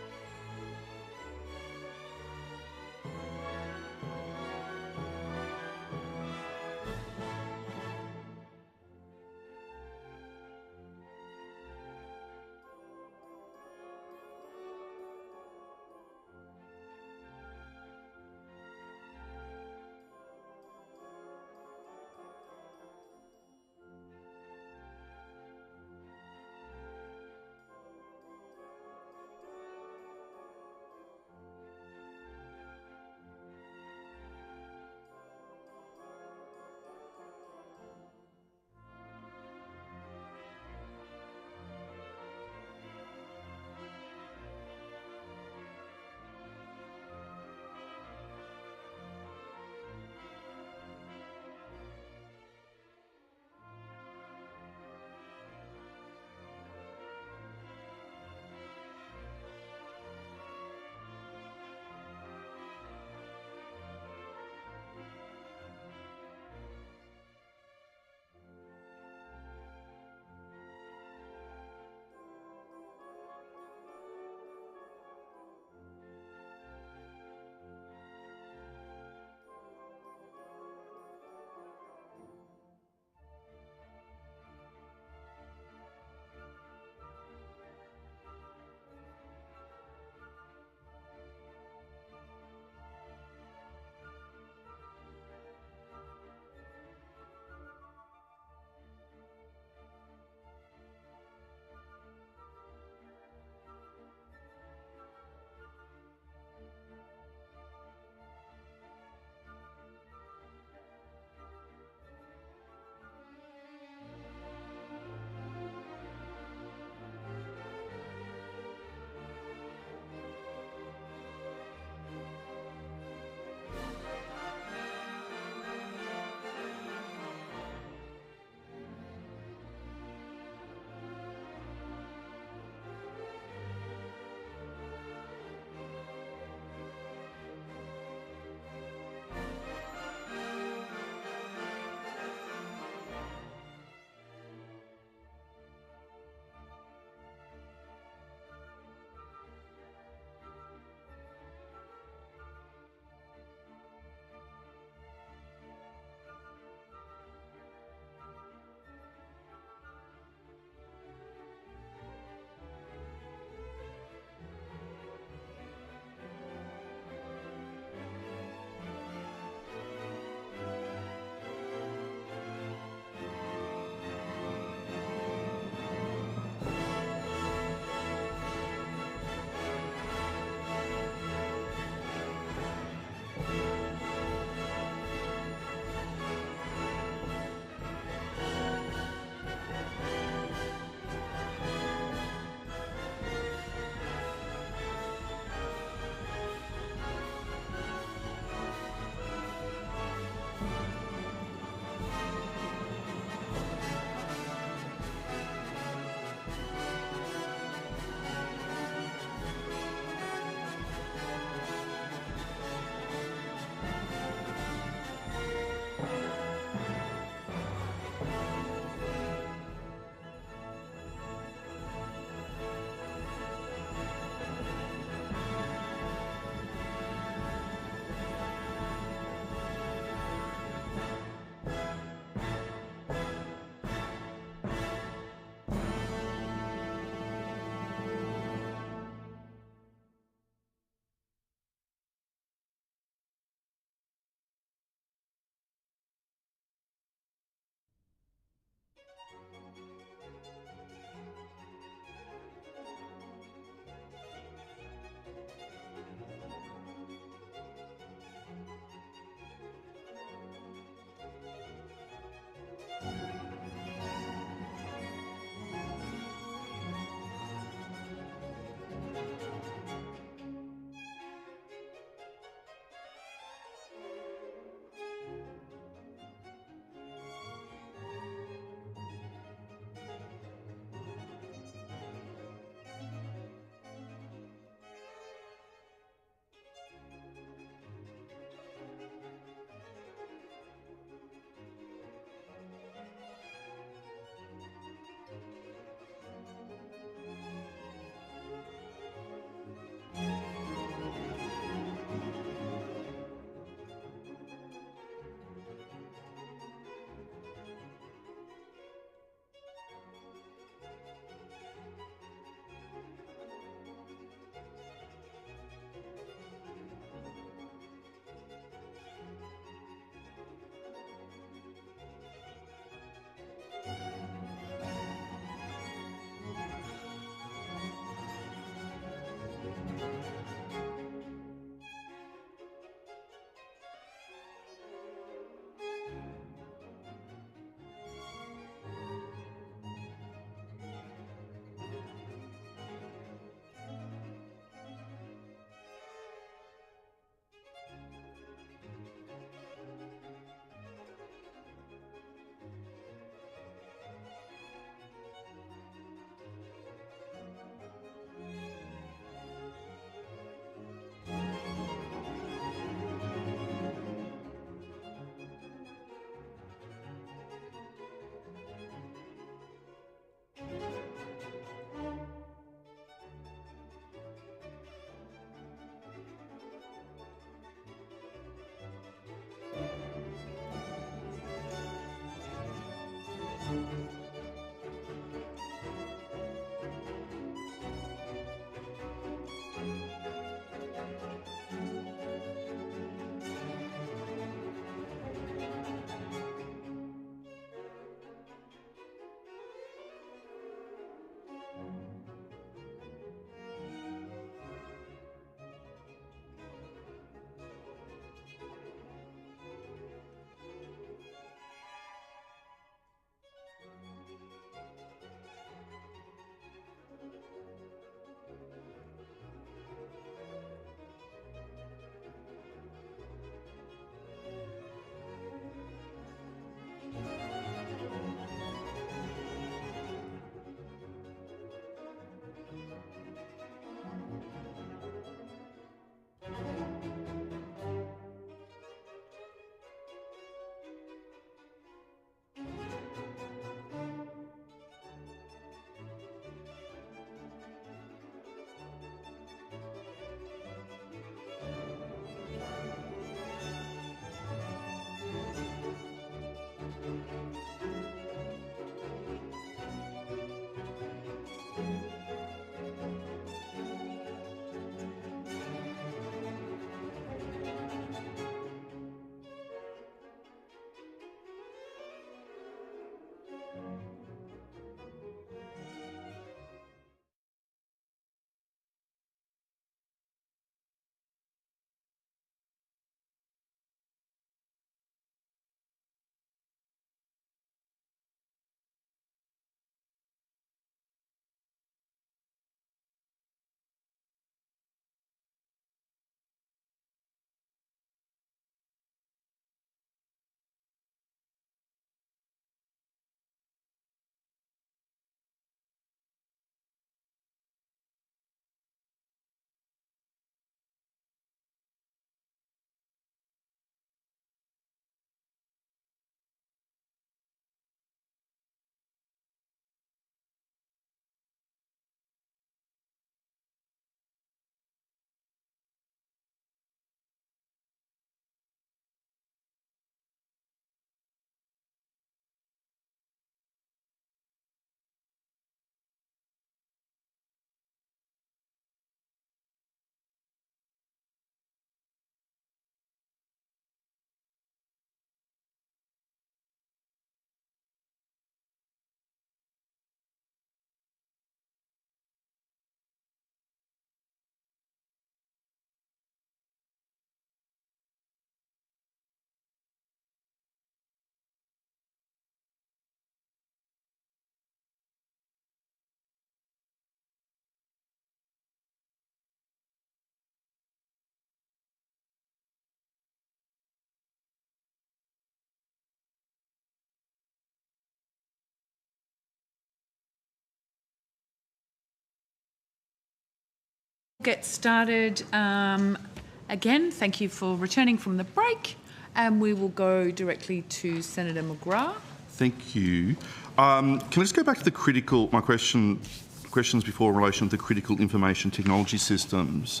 Get started again. Thank you for returning from the break, and we will go directly to Senator McGrath.
Thank you. Can I just go back to the questions before in relation to the critical information technology systems?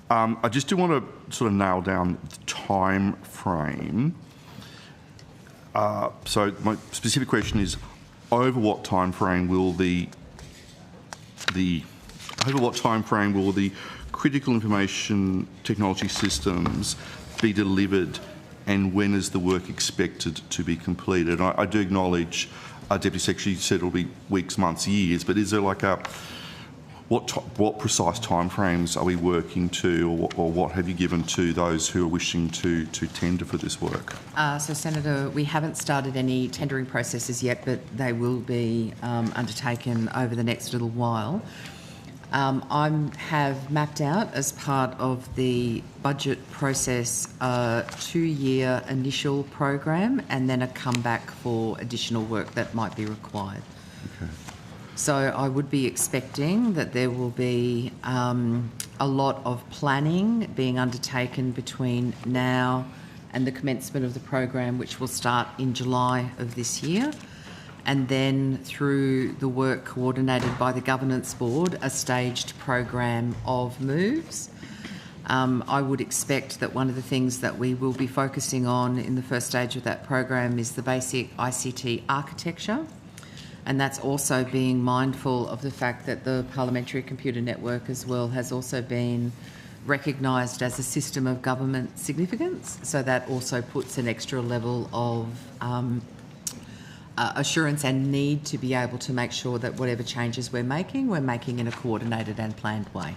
I just do want to sort of nail down the time frame. So my specific question is, over what time frame will the critical information technology systems be delivered, and when is the work expected to be completed? I do acknowledge, Deputy Secretary said it'll be weeks, months, years, but is there like what precise timeframes are we working to, or what have you given to those who are wishing to tender for this work?
So, Senator, we haven't started any tendering processes yet, but they will be undertaken over the next little while. I have mapped out, as part of the budget process, a 2-year initial program and then a comeback for additional work that might be required.
Okay.
So I would be expecting that there will be a lot of planning being undertaken between now and the commencement of the program, which will start in July of this year, and then through the work coordinated by the Governance Board, a staged program of moves. I would expect that one of the things that we will be focusing on in the first stage of that program is the basic ICT architecture, and that's also being mindful of the fact that the Parliamentary Computer Network as well has also been recognised as a system of government significance, so that also puts an extra level of assurance and need to be able to make sure that whatever changes we're making in a coordinated and planned way.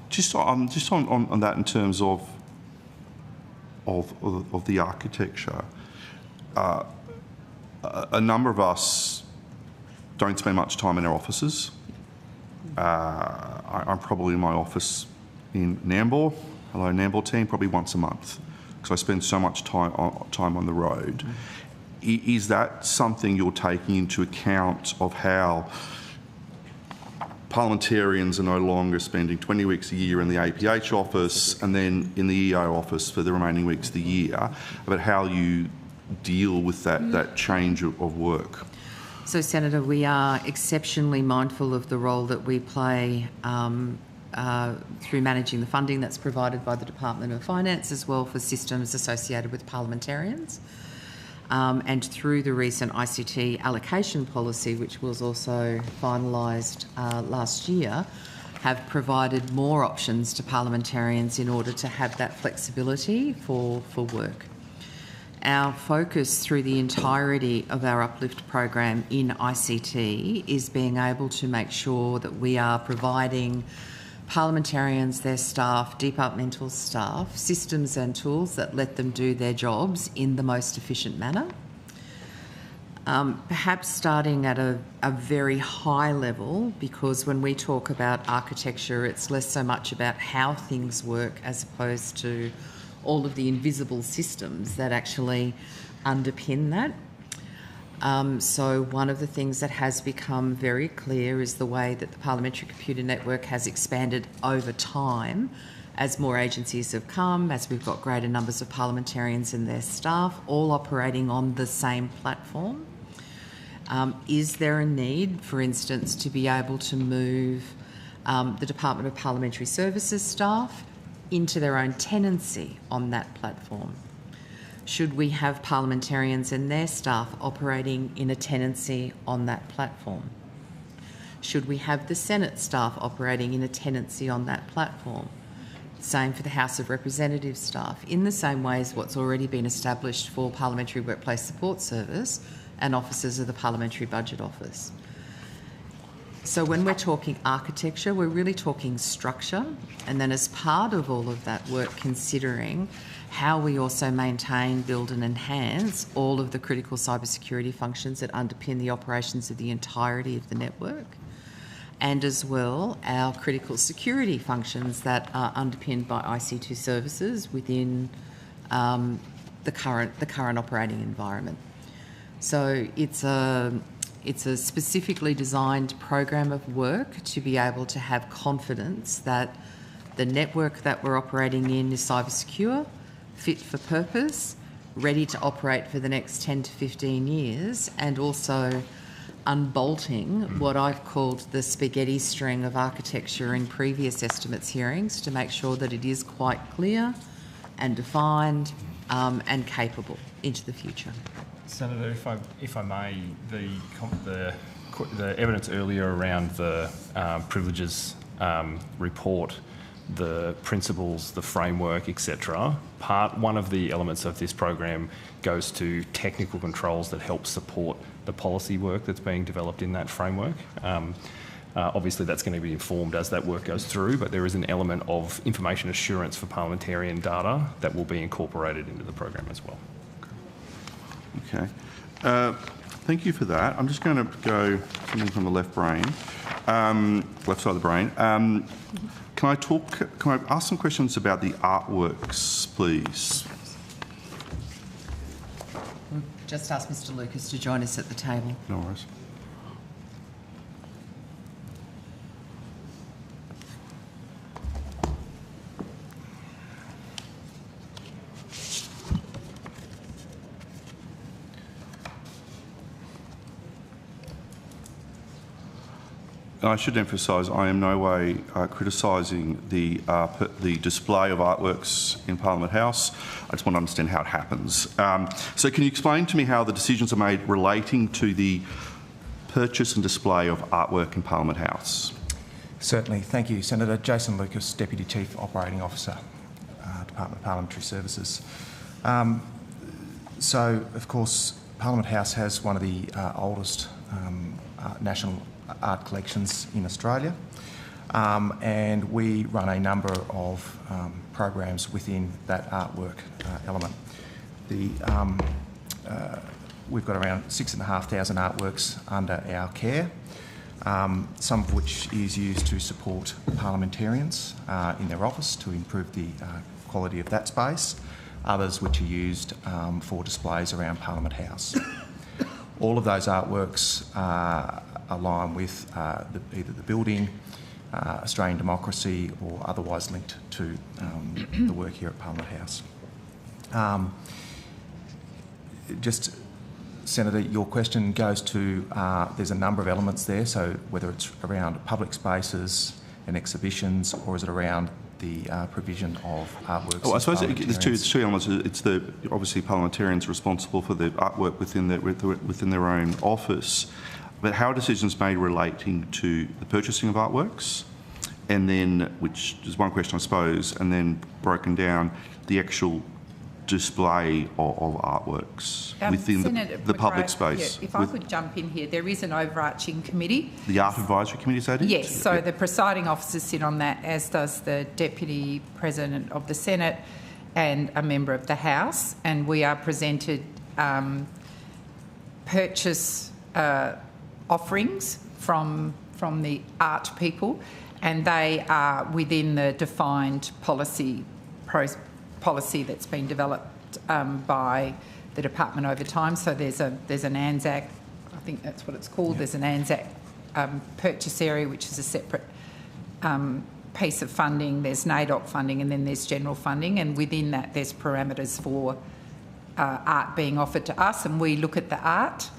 Just on that, in terms of the architecture, a number of us don't spend much time in our offices. I'm probably in my office in Nambour. Hello, Nambour team, probably once a month, because I spend so much time on the road. Is that something you're taking into account, of how parliamentarians are no longer spending 20 weeks a year in the APH office and then in the EO office for the remaining weeks of the year, about how you deal with that change of work?
So, Senator, we are exceptionally mindful of the role that we play through managing the funding that's provided by the Department of Finance, as well for systems associated with parliamentarians. And through the recent ICT allocation policy, which was also finalised last year, have provided more options to parliamentarians in order to have that flexibility for work. Our focus through the entirety of our Uplift program in ICT is being able to make sure that we are providing parliamentarians, their staff, departmental staff, systems and tools that let them do their jobs in the most efficient manner. Perhaps starting at a very high level, because when we talk about architecture, it's less so much about how things work as opposed to all of the invisible systems that actually underpin that. So one of the things that has become very clear is the way that the Parliamentary Computer Network has expanded over time as more agencies have come, as we've got greater numbers of parliamentarians and their staff all operating on the same platform. Is there a need, for instance, to be able to move the Department of Parliamentary Services staff into their own tenancy on that platform? Should we have parliamentarians and their staff operating in a tenancy on that platform? Should we have the Senate staff operating in a tenancy on that platform? Same for the House of Representatives staff, in the same way as what's already been established for Parliamentary Workplace Support Service and officers of the Parliamentary Budget Office. So when we're talking architecture, we're really talking structure, and then as part of all of that work, considering how we also maintain, build and enhance all of the critical cybersecurity functions that underpin the operations of the entirety of the network, and as well our critical security functions that are underpinned by IC2 services within the current operating environment. So it's a It's a specifically designed program of work to be able to have confidence that the network that we're operating in is cyber secure, fit for purpose, ready to operate for the next 10 to 15 years, and also unbolting what I've called the spaghetti string of architecture in previous estimates hearings to make sure that it is quite clear and defined and capable into the future.
Senator, if I may, the evidence earlier around the privileges report, the principles, the framework, etc. One of the elements of this program goes to technical controls that help support the policy work that's being developed in that framework. Obviously, that's going to be informed as that work goes through, but there is an element of information assurance for parliamentarian data that will be incorporated into the program as well.
Okay. Thank you for that. I'm just going to go something from the left brain, left side of the brain. Can I ask some questions about the artworks, please?
We'll just ask Mr. Lucas to join us at the table.
No worries. I should emphasise I am no way criticising the display of artworks in Parliament House. I just want to understand how it happens. So can you explain to me how the decisions are made relating to the purchase and display of artwork in Parliament House?
Certainly. Thank you, Senator. Jason Lucas, Deputy Chief Operating Officer, Department of Parliamentary Services. So, of course, Parliament House has one of the oldest national art collections in Australia, and we run a number of programs within that artwork element. We've got around 6,500 artworks under our care, some of which is used to support parliamentarians in their office to improve the quality of that space, others which are used for displays around Parliament House. All of those artworks align with either the building, Australian democracy, or otherwise linked to the work here at Parliament House. Just, Senator, your question goes to, there's a number of elements there, so whether it's around public spaces and exhibitions, or is it around the provision of artworks?
Well, I suppose there's two elements. It's obviously parliamentarians responsible for the artwork within their own office, but how are decisions made relating to the purchasing of artworks, and then, which is one question I suppose, and then broken down the actual display of artworks within the public space.
Yeah, if I could jump in here, there is an overarching committee.
The Art Advisory Committee, is that it?
Yes, so the presiding officers sit on that, as does the Deputy President of the Senate and a member of the House, and we are presented purchase offerings from the art people, and they are within the defined policy that's been developed by the department over time. So there's an ANZAC, I think that's what it's called. Yeah. There's an ANZAC purchase area, which is a separate piece of funding. There's NAIDOC funding, and then there's general funding, and within that there's parameters for art being offered to us, and we look at the art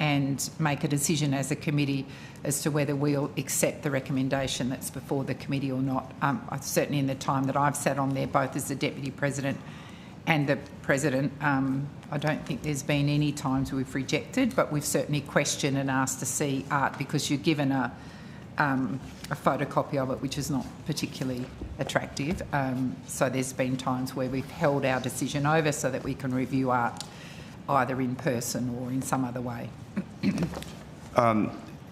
and make a decision as a committee as to whether we'll accept the recommendation that's before the committee or not. Certainly in the time that I've sat on there, both as the Deputy President and the President, I don't think there's been any times we've rejected, but we've certainly questioned and asked to see art, because you're given a photocopy of it, which is not particularly attractive. So there's been times where we've held our decision over so that we can review art either in person or in some other way.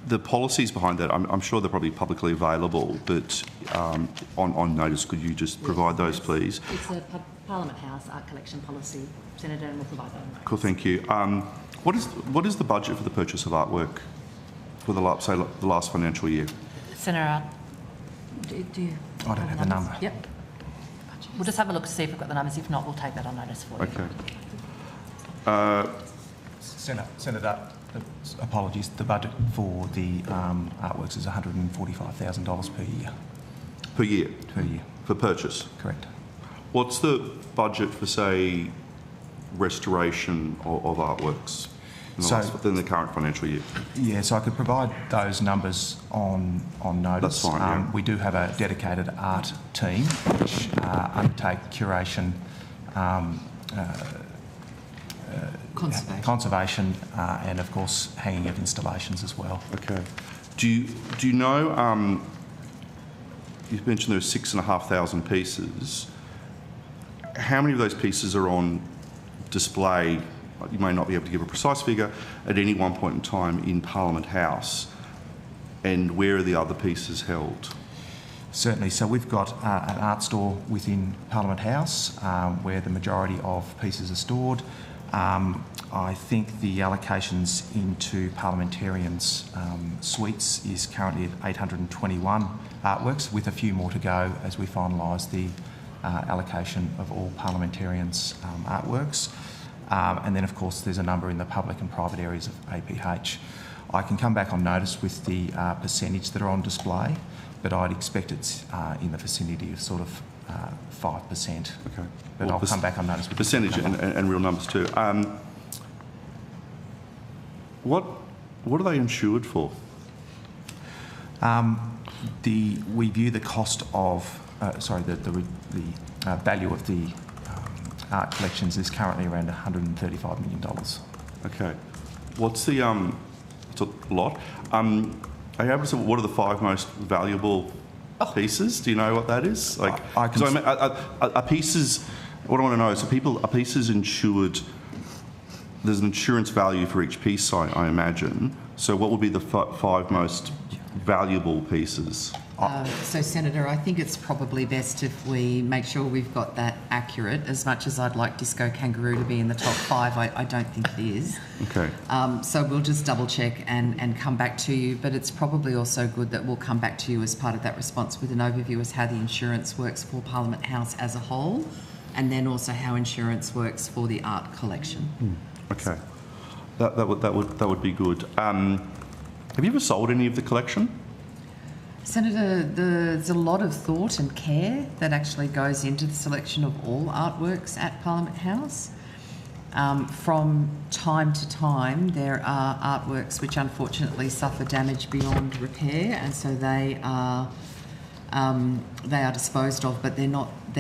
The policies behind that, I'm sure they're probably publicly available, but on notice, could you just provide those, please?
It's a Parliament House art collection policy, Senator, and we'll provide that on notice.
Cool, thank you. What is the budget for the purchase of artwork for the last financial year?
Senator, do you...
I don't have the number.
Yep. We'll just have a look to see if we've got the numbers. If not, we'll take that on notice for you.
Okay.
Senator, apologies, the budget for the artworks is $145,000 per year.
Per year?
Per year.
For purchase?
Correct.
What's the budget for, say, restoration of artworks in the current financial year?
Yeah, so I could provide those numbers on notice.
That's fine, yeah.
We do have a dedicated art team which undertake curation, conservation and, of course, hanging of installations as well.
Okay. Do you know, you mentioned there were 6,500 pieces. How many of those pieces are on display? You may not be able to give a precise figure at any one point in time in Parliament House, and where are the other pieces held?
Certainly. So we've got an art store within Parliament House where the majority of pieces are stored. I think the allocations into parliamentarians' suites is currently at 821 artworks, with a few more to go as we finalise the allocation of all parliamentarians' artworks. And then, of course, there's a number in the public and private areas of APH. I can come back on notice with the percentage that are on display, but I'd expect it's in the vicinity of sort of 5%.
Okay.
But I'll come back on notice with
percentage and real numbers too. What are they insured for?
We view the cost of the value of the art collections is currently around $135 million.
Okay. What's the it's a lot. Are you able to say what are the 5 most valuable pieces? Do you know what that is? Like, are pieces? What I want to know is, are pieces insured? There's an insurance value for each piece, I imagine. So, what would be the 5 most valuable pieces?
So, Senator, I think it's probably best if we make sure we've got that accurate. As much as I'd like Disco Kangaroo to be in the top 5, I don't think it is.
Okay.
So we'll just double check and come back to you. But it's probably also good that we'll come back to you as part of that response with an overview as how the insurance works for Parliament House as a whole, and then also how insurance works for the art collection.
Okay. That would be good. Have you ever sold any of the collection?
Senator, there's a lot of thought and care that actually goes into the selection of all artworks at Parliament House. From time to time, there are artworks which unfortunately suffer damage beyond repair, and so they are disposed of, but they're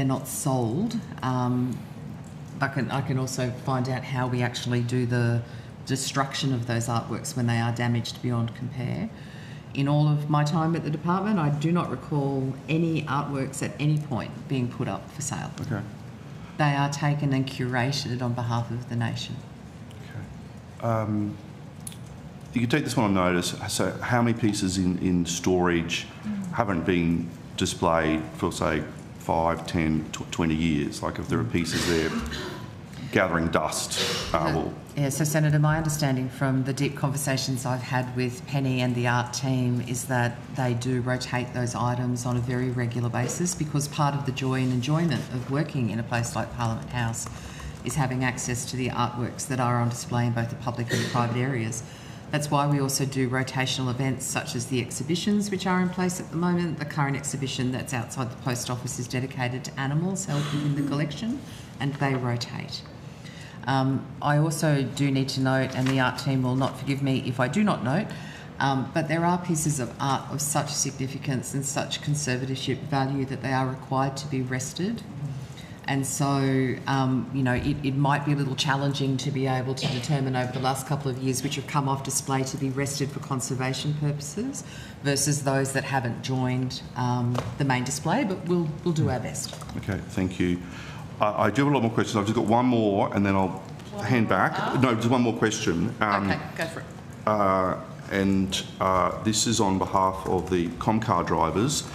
not sold. I can also find out how we actually do the destruction of those artworks when they are damaged beyond compare. In all of my time at the department, I do not recall any artworks at any point being put up for sale.
Okay.
They are taken and curated on behalf of the nation.
Okay. You can take this one on notice. So how many pieces in storage haven't been displayed for, say, 5, 10, 20 years? Like if there are pieces there gathering dust.
Yeah, so Senator, my understanding from the deep conversations I've had with Penny and the art team is that they do rotate those items on a very regular basis, because part of the joy and enjoyment of working in a place like Parliament House is having access to the artworks that are on display in both the public and the private areas. That's why we also do rotational events such as the exhibitions which are in place at the moment. The current exhibition that's outside the post office is dedicated to animals held within the collection, and they rotate. I also do need to note, and the art team will not forgive me if I do not note, but there are pieces of art of such significance and such conservatorship value that they are required to be rested. And so, it might be a little challenging to be able to determine over the last couple of years which have come off display to be rested for conservation purposes versus those that haven't joined the main display, but we'll do our best.
Okay, thank you. I do have a lot more questions. I've just got one more and then I'll hand back. No, just one more question.
Okay, go for it.
This is on behalf of the Comcar drivers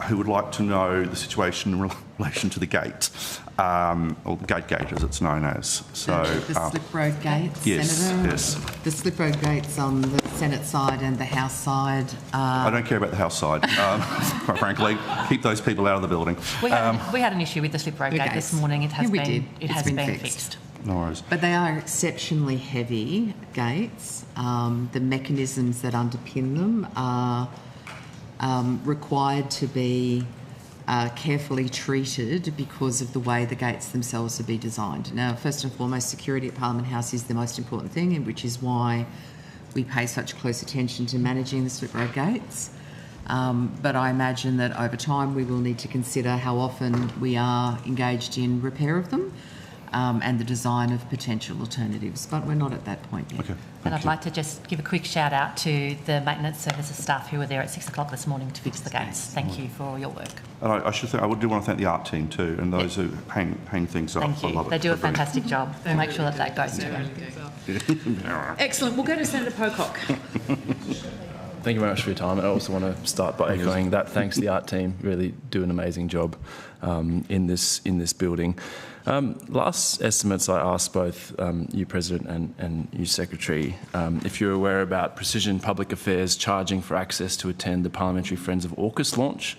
who would like to know the situation in relation to the gate, or the gate as it's known as. So
the slip road gates,
yes,
Senator?
Yes.
The slip road gates on the Senate side and the House side.
I don't care about the House side, quite frankly. Keep those people out of the building.
We had an issue with the slip road gate this morning. It has been fixed.
No worries.
But they are exceptionally heavy gates. The mechanisms that underpin them are required to be carefully treated because of the way the gates themselves are be designed. Now, first and foremost, security at Parliament House is the most important thing, and which is why we pay such close attention to managing the slip road gates. But I imagine that over time we will need to consider how often we are engaged in repair of them and the design of potential alternatives. But we're not at that point yet.
Okay.
And I'd like to just give a quick shout out to the maintenance services staff who were there at 6 o'clock this morning to fix the gates. Thank you for all your work.
And I do want to thank the art team too, and those who hang things up.
Thank you.
I love it.
They do a fantastic job. We'll make sure that goes to them.
Excellent. We'll go to Senator Pocock.
Thank you very much for your time. I also want to start by echoing that. Thanks to the art team, really do an amazing job in this building. Last estimates, I asked both you, President, and you, Secretary, if you're aware about Precision Public Affairs charging for access to attend the Parliamentary Friends of AUKUS launch,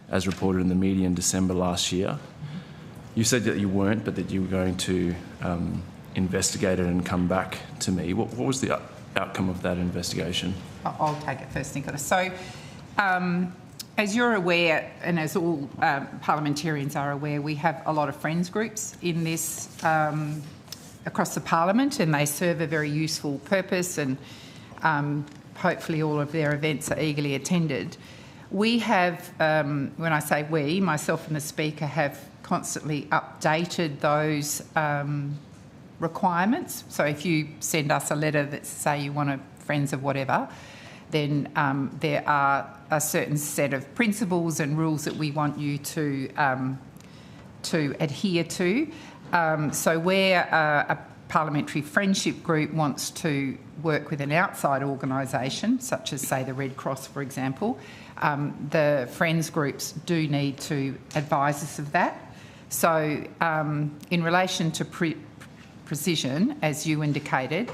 as reported in the media in December last year. You said that you weren't, but that you were going to investigate it and come back to me. What was the outcome of that investigation?
I'll take it first, Nicola. So, as you're aware, and as all parliamentarians are aware, we have a lot of friends groups in this across the Parliament, and they serve a very useful purpose, and hopefully all of their events are eagerly attended. We have, when I say we, myself and the Speaker have constantly updated those requirements. So if you send us a letter that say you want a friends of whatever, then there are a certain set of principles and rules that we want you to adhere to. So where a parliamentary friendship group wants to work with an outside organisation, such as, say, the Red Cross, for example, the friends groups do need to advise us of that. So in relation to Precision, as you indicated,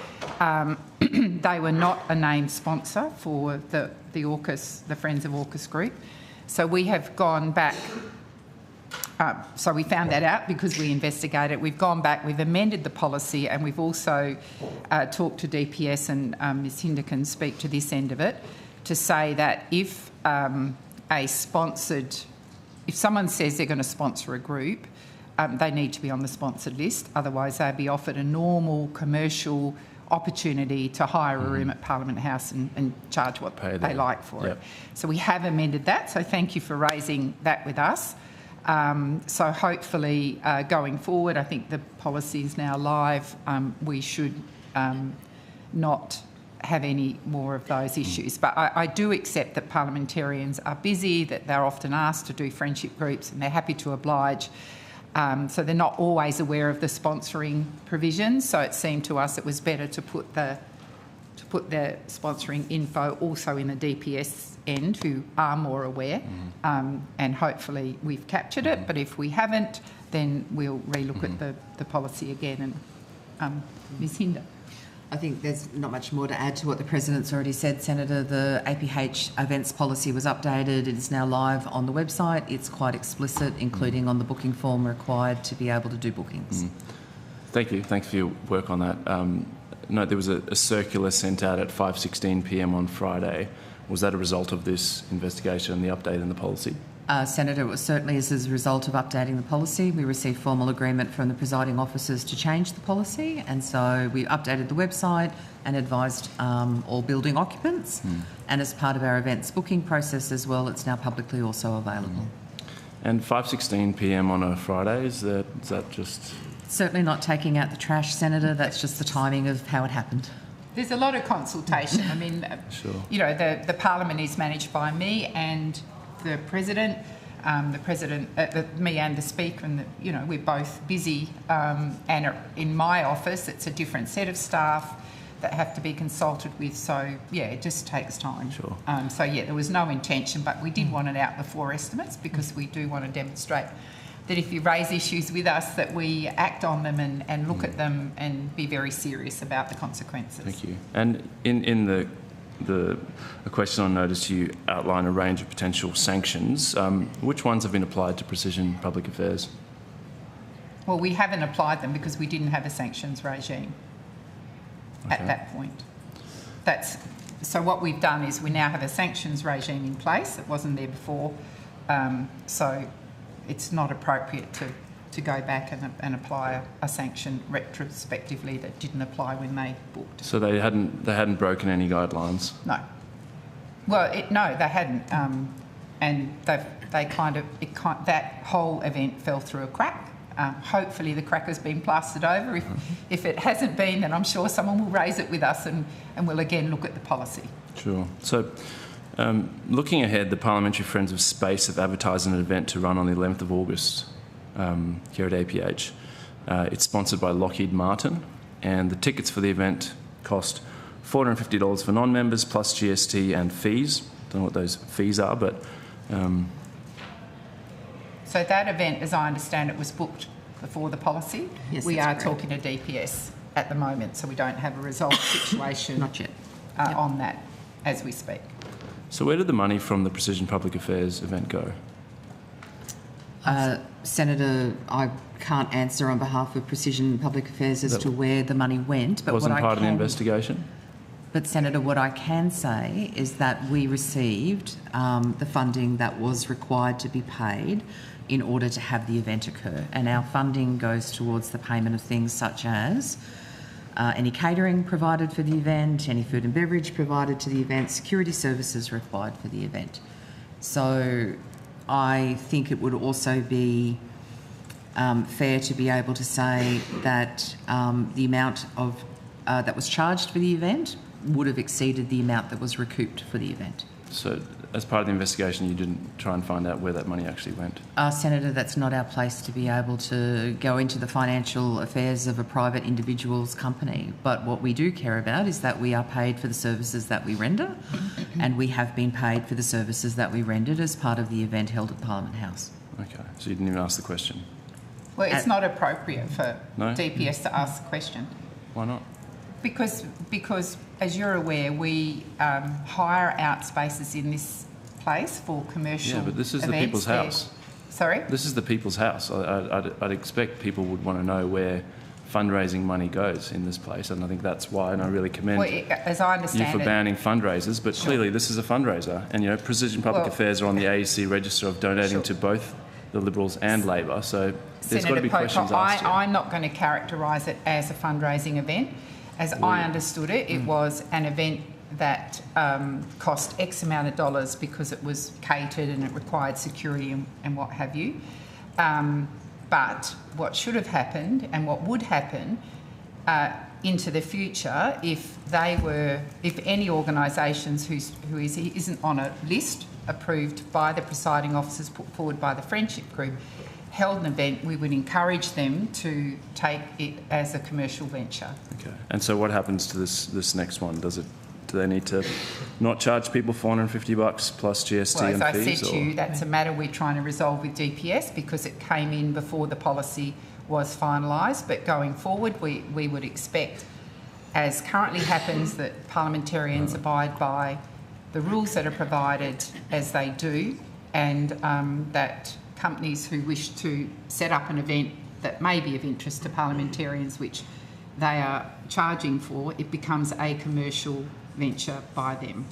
they were not a named sponsor for the AUKUS, the Friends of AUKUS group. So we have gone back. So we found that out because we investigated. We've gone back, we've amended the policy, and we've also talked to DPS, and Ms Hinder can speak to this end of it, to say that if if someone says they're going to sponsor a group, they need to be on the sponsored list. Otherwise, they'll be offered a normal commercial opportunity to hire a room at Parliament House and charge what they like for it. So we have amended that. So thank you for raising that with us. So hopefully going forward, I think the policy is now live. We should not have any more of those issues. But I do accept that parliamentarians are busy, that they're often asked to do friendship groups, and they're happy to oblige. So they're not always aware of the sponsoring provisions. So it seemed to us it was better to put the sponsoring info also in the DPS end, who are more aware, and hopefully we've captured it. But if we haven't, then we'll relook at the policy again. And Ms Hinder.
I think there's not much more to add to what the President's already said, Senator. The APH events policy was updated. It is now live on the website. It's quite explicit, including on the booking form required to be able to do bookings.
Thank you. Thanks for your work on that. No, there was a circular sent out at 5:16 p.m. on Friday. Was that a result of this investigation and the update in the policy?
Senator, it was certainly as a result of updating the policy. We received formal agreement from the presiding officers to change the policy, and so we updated the website and advised all building occupants. And as part of our events booking process as well, it's now publicly also available.
And 5:16 p.m. on a Friday, is that just...
Certainly not taking out the trash, Senator. That's just the timing of how it happened.
There's a lot of consultation. I mean, you know, the Parliament is managed by me and the President, me and the Speaker, and you know, we're both busy. And in my office, it's a different set of staff that have to be consulted with. So yeah, it just takes time. So yeah, there was no intention, but we did want it out before estimates because we do want to demonstrate that if you raise issues with us, that we act on them and look at them and be very serious about the consequences.
Thank you. And in the question on notice, you outline a range of potential sanctions. Which ones have been applied to Precision Public Affairs?
Well, we haven't applied them because we didn't have a sanctions regime at that point. So what we've done is we now have a sanctions regime in place. It wasn't there before. So it's not appropriate to go back and apply a sanction retrospectively that didn't apply when they booked.
So they hadn't broken any guidelines?
No. Well, no, they hadn't. And that whole event fell through a crack. Hopefully the crack has been plastered over. If it hasn't been, then I'm sure someone will raise it with us and we'll again look at the policy. Sure. So looking ahead, the Parliamentary Friends of Space have advertised an event to run on the 11th of August here at APH. It's sponsored by Lockheed Martin, and the tickets for the event cost $450 for non-members plus GST and fees. Don't know what those fees are, but... So that event, as I understand it, was booked before the policy.
Yes,
we are
correct.
talking to DPS at the moment, so we don't have a resolved situation
Not yet.
on that as we speak.
So where did the money from the Precision Public Affairs event go?
Senator, I can't answer on behalf of Precision Public Affairs as to where the money went. But
Wasn't
what
part
I
of the investigation?
But Senator, what I can say is that we received the funding that was required to be paid in order to have the event occur. And our funding goes towards the payment of things such as any catering provided for the event, any food and beverage provided to the event, security services required for the event. So I think it would also be fair to be able to say that the amount of that was charged for the event would have exceeded the amount that was recouped for the event.
So as part of the investigation, you didn't try and find out where that money actually went?
Senator, that's not our place to be able to go into the financial affairs of a private individual's company. But what we do care about is that we are paid for the services that we render, and we have been paid for the services that we rendered as part of the event held at Parliament House.
Okay, so you didn't even ask the question?
Well, it's not appropriate for
No?
DPS to ask the question.
Why not?
Because as you're aware, we hire out spaces in this place for commercial
Yeah, but this is the
events.
people's house.
Sorry?
This is the people's house. I'd expect people would want to know where fundraising money goes in this place, and I think that's why, and I really commend
as I
you
understand
for
it,
banning fundraisers, but clearly this is a fundraiser, and you know, Precision Public Affairs are on the AEC register of donating to both the Liberals and Labor, so there's got to be questions asked here.
I'm not going to characterise it as a fundraising event. As I understood it, it was an event that cost X amount of dollars because it was catered and it required security and what have you. But what should have happened and what would happen into the future if any organisations who isn't on a list approved by the presiding officers put forward by the Friendship Group held an event, we would encourage them to take it as a commercial venture.
Okay. And so what happens to this next one? Do they need to not charge people $450 plus GST and fees?
Well, as I said to you, that's a matter we're trying to resolve with DPS because it came in before the policy was finalised. But going forward, we would expect, as currently happens, that parliamentarians abide by the rules that are provided as they do, and that companies who wish to set up an event that may be of interest to parliamentarians, which they are charging for, it becomes a commercial venture by them.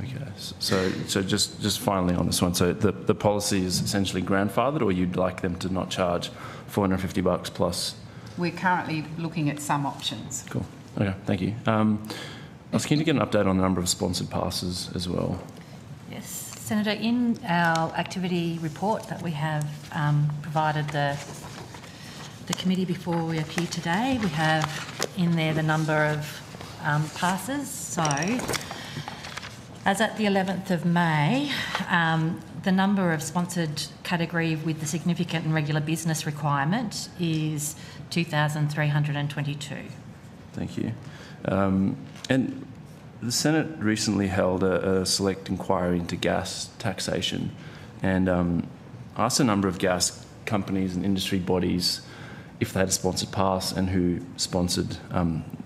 Okay, so just finally on this one, so the policy is essentially grandfathered, or you'd like them to not charge $450 plus?
We're currently looking at some options.
Cool. Okay, thank you. I was keen to get an update on the number of sponsored passes as well.
Yes. Senator, in our activity report that we have provided the committee before we appear today, we have in there the number of passes. So, as at the 11th of May, the number of sponsored category with the significant and regular business requirement is 2,322.
Thank you. And the Senate recently held a select inquiry into gas taxation and asked a number of gas companies and industry bodies if they had a sponsored pass and who sponsored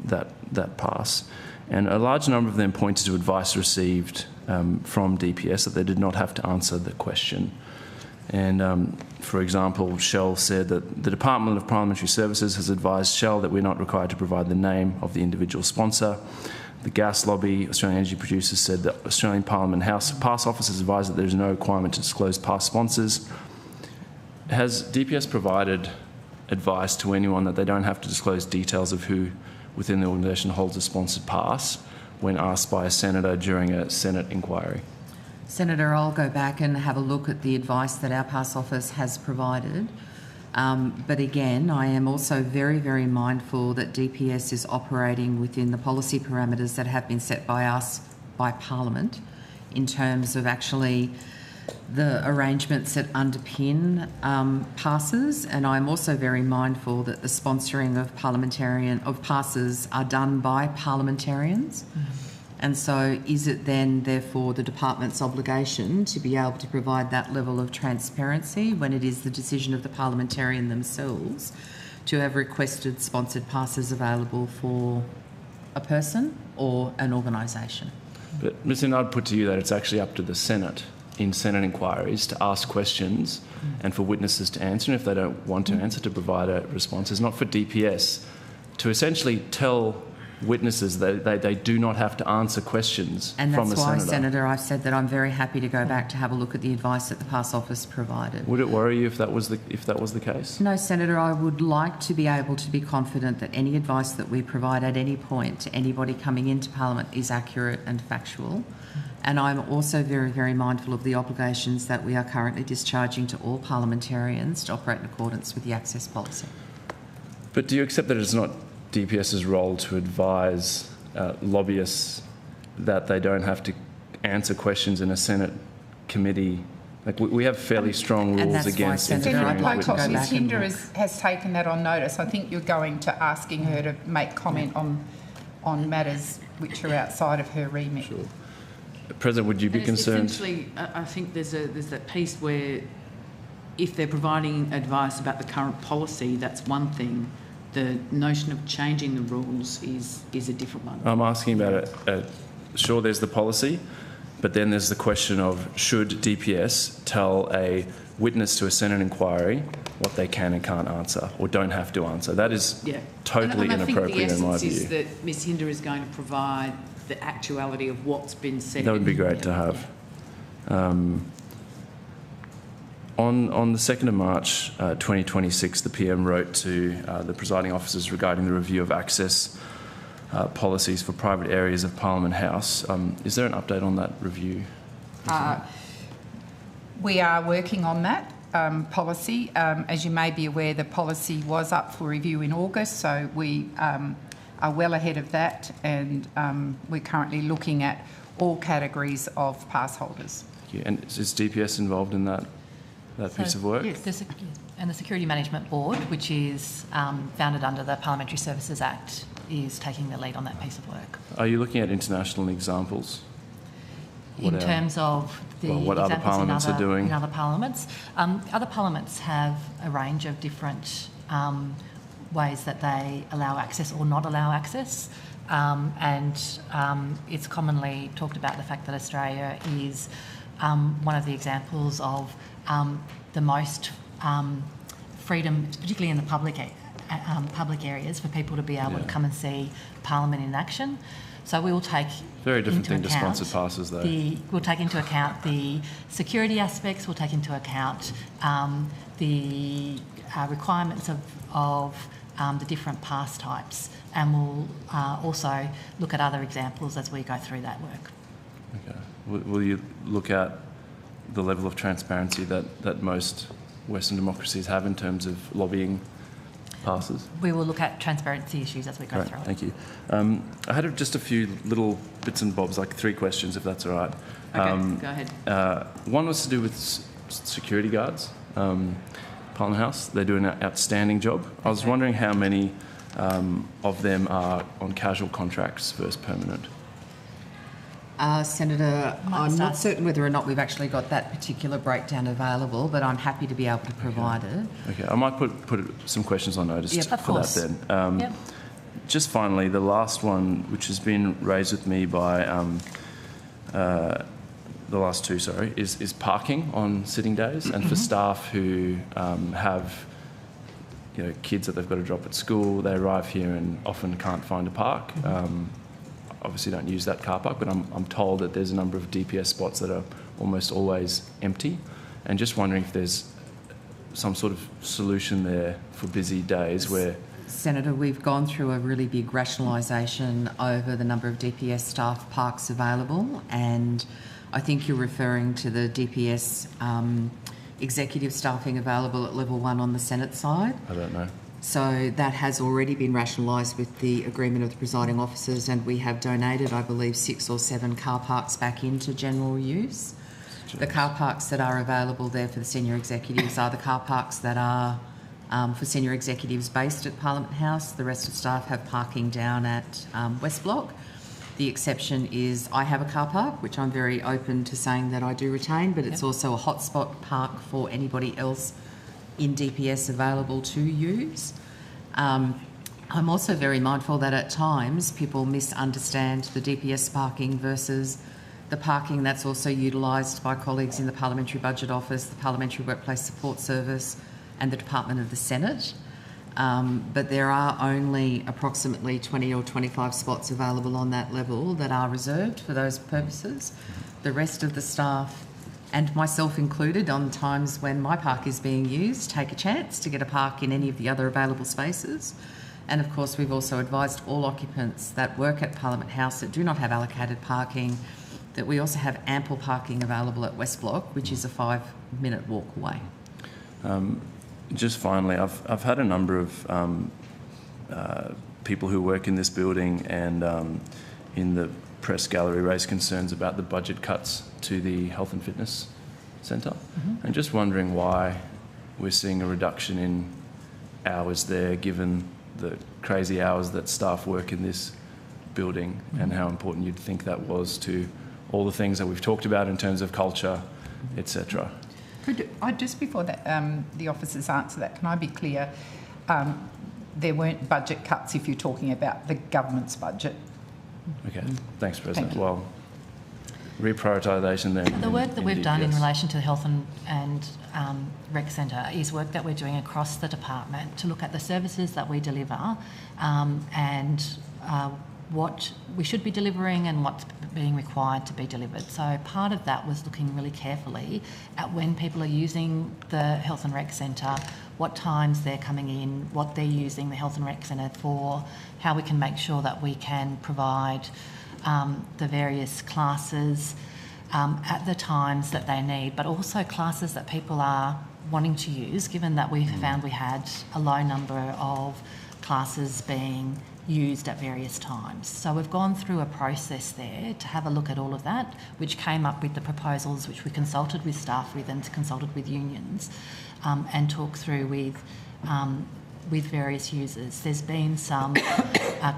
that pass. And a large number of them pointed to advice received from DPS that they did not have to answer the question. And for example, Shell said that the Department of Parliamentary Services has advised Shell that we're not required to provide the name of the individual sponsor. The gas lobby, Australian Energy Producers, said that Australian Parliament House pass officers advised that there is no requirement to disclose past sponsors. Has DPS provided advice to anyone that they don't have to disclose details of who within the organisation holds a sponsored pass when asked by a senator during a Senate inquiry?
Senator, I'll go back and have a look at the advice that our pass office has provided. But again, I am also very, very mindful that DPS is operating within the policy parameters that have been set by us, by Parliament, in terms of actually the arrangements that underpin passes. And I'm also very mindful that the sponsoring of passes are done by parliamentarians. And so is it then, therefore, the department's obligation to be able to provide that level of transparency when it is the decision of the parliamentarian themselves to have requested sponsored passes available for a person or an organisation?
But, Ms. Lynn, I'd put to you that it's actually up to the Senate in Senate inquiries to ask questions and for witnesses to answer, and if they don't want to answer, to provide a response. It's not for DPS to essentially tell witnesses that they do not have to answer questions from a senator.
And that's why, Senator, I've said that I'm very happy to go back to have a look at the advice that the pass office provided.
Would it worry you if that was the case?
No, Senator, I would like to be able to be confident that any advice that we provide at any point to anybody coming into Parliament is accurate and factual. And I'm also very, very mindful of the obligations that we are currently discharging to all parliamentarians to operate in accordance with the access policy.
But do you accept that it's not DPS's role to advise lobbyists that they don't have to answer questions in a Senate committee? Like, we have fairly strong rules against interfering with witnesses.
Ms. Hinder has taken that on notice. I think you're going to asking her to make comment on matters which are outside of her remit.
Sure. President, would you be concerned?
Essentially, I think there's that piece where if they're providing advice about the current policy, that's one thing. The notion of changing the rules is a different one.
I'm asking about it. Sure, there's the policy, but then there's the question of should DPS tell a witness to a Senate inquiry what they can and can't answer or don't have to answer. That is totally inappropriate in my view.
I think the essence is that Ms Hinder is going to provide the actuality of what's been said.
That would be great to have. On the 2nd of March 2026, the PM wrote to the presiding officers regarding the review of access policies for private areas of Parliament House. Is there an update on that review?
We are working on that policy. As you may be aware, the policy was up for review in August, so we are well ahead of that, and we're currently looking at all categories of pass holders.
Thank you. And is DPS involved in that piece of work?
Yes, and the Security Management Board, which is founded under the Parliamentary Services Act, is taking the lead on that piece of work.
Are you looking at international examples?
In terms of
what other parliaments are doing?
In other parliaments. Other parliaments have a range of different ways that they allow access or not allow access. It's commonly talked about the fact that Australia is one of the examples of the most freedom, particularly in the public areas, for people to be able to come and see Parliament in action. So we will take
very different thing to sponsored passes, though.
We'll take into account the security aspects. We'll take into account the requirements of the different pass types, and we'll also look at other examples as we go through that work.
Okay. Will you look at the level of transparency that most Western democracies have in terms of lobbying passes?
We will look at transparency issues as we go through.
Thank you. I had just a few little bits and bobs, like 3 questions, if that's all right.
Okay, go ahead.
One was to do with security guards. Parliament House, they do an outstanding job. I was wondering how many of them are on casual contracts versus permanent.
Senator, I'm not certain whether or not we've actually got that particular breakdown available, but I'm happy to be able to provide it.
Okay, I might put some questions on notice for that then. Just finally, the last one, which has been raised with me by the last two, sorry, is parking on sitting days, and for staff who have kids that they've got to drop at school, they arrive here and often can't find a park. Obviously don't use that car park, but I'm told that there's a number of DPS spots that are almost always empty, and just wondering if there's some sort of solution there for busy days where...
Senator, we've gone through a really big rationalisation over the number of DPS staff parks available, and I think you're referring to the DPS executive staffing available at level 1 on the Senate side.
I don't know.
So that has already been rationalised with the agreement of the presiding officers, and we have donated, I believe, 6 or 7 car parks back into general use. The car parks that are available there for the senior executives are the car parks that are for senior executives based at Parliament House. The rest of staff have parking down at West Block. The exception is I have a car park, which I'm very open to saying that I do retain, but it's also a hotspot park for anybody else in DPS available to use. I'm also very mindful that at times people misunderstand the DPS parking versus the parking that's also utilised by colleagues in the Parliamentary Budget Office, the Parliamentary Workplace Support Service and the Department of the Senate. But there are only approximately 20 or 25 spots available on that level that are reserved for those purposes. The rest of the staff, and myself included, on times when my park is being used, take a chance to get a park in any of the other available spaces. And of course, we've also advised all occupants that work at Parliament House that do not have allocated parking that we also have ample parking available at West Block, which is a 5-minute walk away.
Just finally, I've had a number of people who work in this building and in the press gallery raise concerns about the budget cuts to the Health and Fitness Centre. And just wondering why we're seeing a reduction in hours there, given the crazy hours that staff work in this building, and how important you'd think that was to all the things that we've talked about in terms of culture, etc.
Could I, just before that, the officers answer that, can I be clear? There weren't budget cuts if you're talking about the government's budget.
Okay, thanks, President. Well, reprioritisation then.
The work that we've done in relation to the Health and Rec Centre is work that we're doing across the department to look at the services that we deliver and what we should be delivering and what's being required to be delivered. So part of that was looking really carefully at when people are using the Health and Rec Centre, what times they're coming in, what they're using the Health and Rec Centre for, how we can make sure that we can provide the various classes at the times that they need, but also classes that people are wanting to use, given that we found we had a low number of classes being used at various times. So we've gone through a process there to have a look at all of that, which came up with the proposals which we consulted with staff with and consulted with unions and talked through with various users. There's been some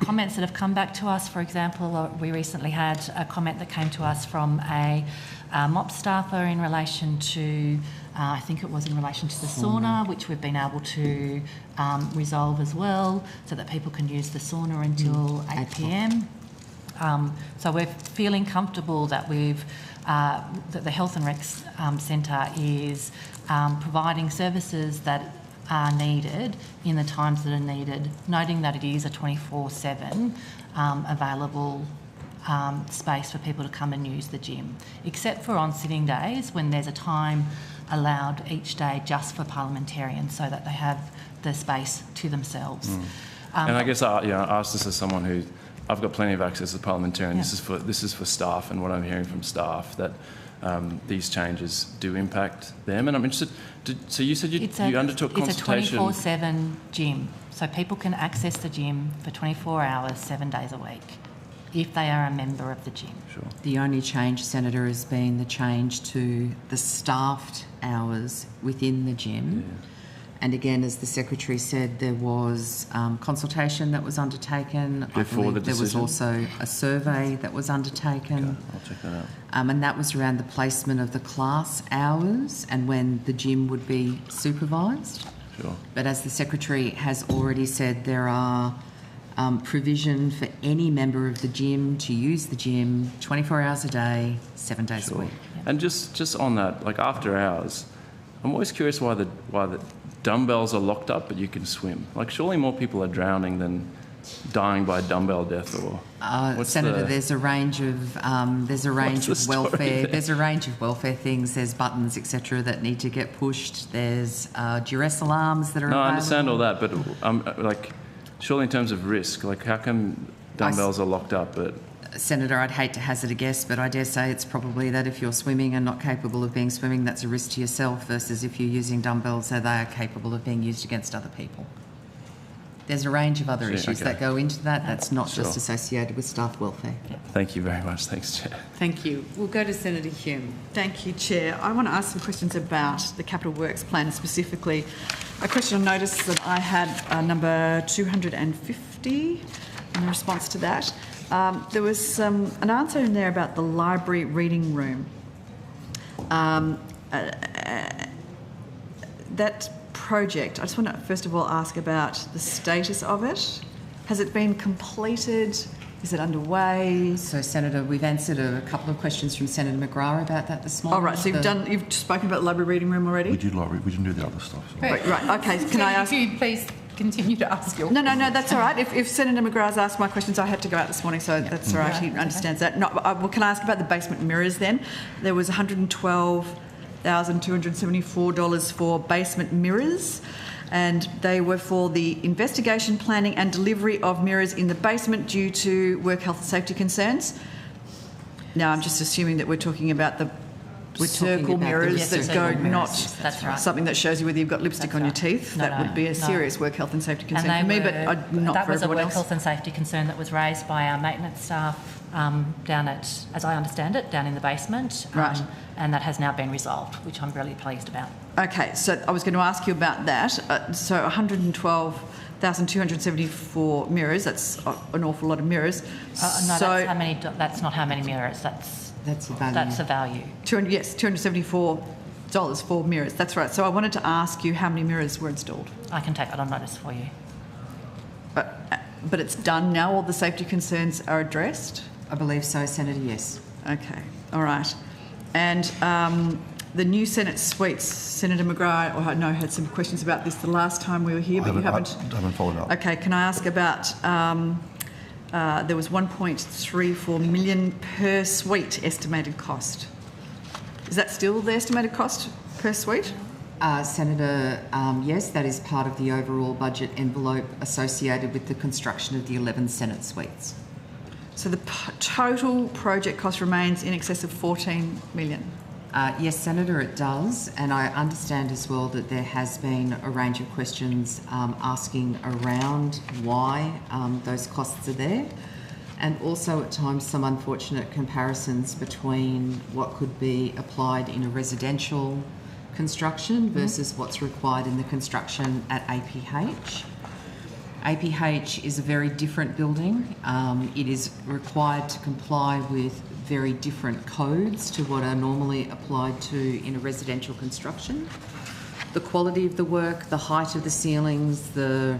comments that have come back to us. For example, we recently had a comment that came to us from a MOP staffer in relation to, I think it was in relation to the sauna, which we've been able to resolve as well, so that people can use the sauna until 8 p.m. So we're feeling comfortable that that the Health and Rec Centre is providing services that are needed in the times that are needed, noting that it is a 24/7 available space for people to come and use the gym, except for on sitting days when there's a time allowed each day just for parliamentarians so that they have the space to themselves.
And I guess I ask this as someone who, I've got plenty of access as a parliamentarian. Yeah. This is for staff, and what I'm hearing from staff that these changes do impact them. And I'm interested, so you said you undertook consultation.
It's a 24/7 gym, so people can access the gym for 24 hours, 7 days a week, if they are a member of the gym.
Sure.
The only change, Senator, has been the change to the staffed hours within the gym. Yeah. And again, as the Secretary said, there was consultation that was undertaken.
Before the decision?
There was also a survey that was undertaken.
Okay, I'll check that out.
And that was around the placement of the class hours and when the gym would be supervised.
Sure.
But as the Secretary has already said, there are provision for any member of the gym to use the gym 24 hours a day, 7 days a week.
Yep.
And just on that, like after hours, I'm always curious why the dumbbells are locked up but you can swim. Like surely more people are drowning than dying by dumbbell death, or
Senator, there's a range of welfare. There's a range of welfare things. There's buttons, etc., that need to get pushed. There's duress alarms that are.
No,
available.
I understand all that, but like, surely in terms of risk, like how come dumbbells are locked up? But
Senator, I'd hate to hazard a guess, but I dare say it's probably that if you're swimming and not capable of being swimming, that's a risk to yourself, versus if you're using dumbbells, so they are capable of being used against other people. There's a range of other issues that go into that. That's not just associated with staff welfare.
Thank you very much. Thanks, Chair.
Thank you. We'll go to Senator Hume.
Thank you, Chair. I want to ask some questions about the Capital Works Plan, specifically a question on notice that I had, number 250, in response to that. There was an answer in there about the library reading room. That project, I just want to first of all ask about the status of it. Has it been completed? Is it underway?
So, Senator, we've answered a couple of questions from Senator McGrath about that this morning.
Oh, right. So you've spoken about the library reading room already?
We did library. We didn't do the other stuff. So.
Right. Okay. Can I ask?
Could you please continue to ask your
No, that's all right. If Senator McGrath's asked my questions, I had to go out this morning, so that's all right. He understands that. No, well, can I ask about the basement mirrors then? There was $112,274 for basement mirrors, and they were for the investigation, planning and delivery of mirrors in the basement due to work health and safety concerns. Now, I'm just assuming that we're talking about the circle mirrors that go, not something that shows you whether you've got lipstick on your teeth. That would be a serious work health and safety concern for me, but not for everyone else.
That was a work health and safety concern that was raised by our maintenance staff down at, as I understand it, down in the basement.
Right.
And that has now been resolved, which I'm really pleased about.
Okay, so I was going to ask you about that. So 112,274 mirrors, that's an awful lot of mirrors.
No, that's not how many mirrors, that's
the value.
That's the value.
Yes, $274 for mirrors, that's right. So I wanted to ask you how many mirrors were installed.
I can take that on notice for you.
But it's done now, all the safety concerns are addressed?
I believe so, Senator, yes.
Okay, all right. And the new Senate suites, Senator McGrath, had some questions about this the last time we were here, but you haven't
followed up.
Okay, can I ask about, there was $1.34 million per suite estimated cost. Is that still the estimated cost per suite?
Senator, yes, that is part of the overall budget envelope associated with the construction of the 11 Senate suites.
So the total project cost remains in excess of $14 million?
Yes, Senator, it does. And I understand as well that there has been a range of questions asking around why those costs are there, and also at times some unfortunate comparisons between what could be applied in a residential construction versus what's required in the construction at APH. APH is a very different building. It is required to comply with very different codes to what are normally applied to in a residential construction. The quality of the work, the height of the ceilings, the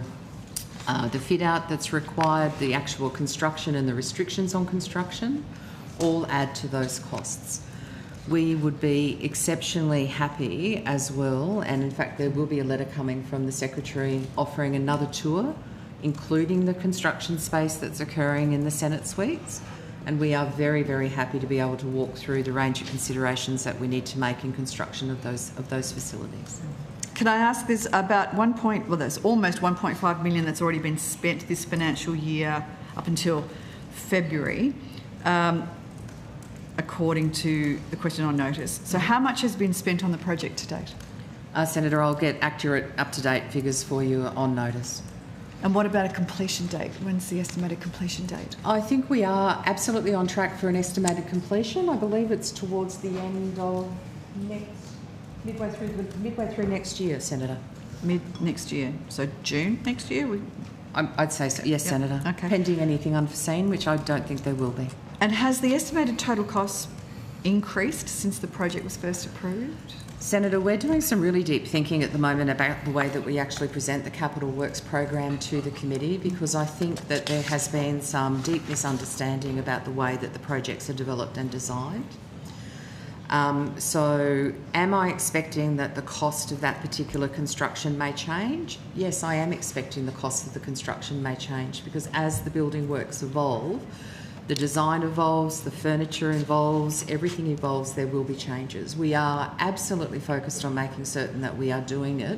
fit out that's required, the actual construction and the restrictions on construction all add to those costs. We would be exceptionally happy as well, and in fact there will be a letter coming from the Secretary offering another tour, including the construction space that's occurring in the Senate suites. And we are very, very happy to be able to walk through the range of considerations that we need to make in construction of those facilities.
Can I ask this about there's almost $1.5 million that's already been spent this financial year up until February, according to the question on notice. So how much has been spent on the project to date?
Senator, I'll get accurate, up-to-date figures for you on notice.
And what about a completion date? When's the estimated completion date?
I think we are absolutely on track for an estimated completion. I believe it's towards the end of midway through next year, Senator.
Mid next year. So June next year?
I'd say so, yes, yep. Senator.
Okay.
Pending anything unforeseen, which I don't think there will be.
And has the estimated total cost increased since the project was first approved?
Senator, we're doing some really deep thinking at the moment about the way that we actually present the Capital Works program to the committee, because I think that there has been some deep misunderstanding about the way that the projects are developed and designed. So am I expecting that the cost of that particular construction may change? Yes, I am expecting the cost of the construction may change, because as the building works evolve, the design evolves, the furniture evolves, everything evolves, there will be changes. We are absolutely focused on making certain that we are doing it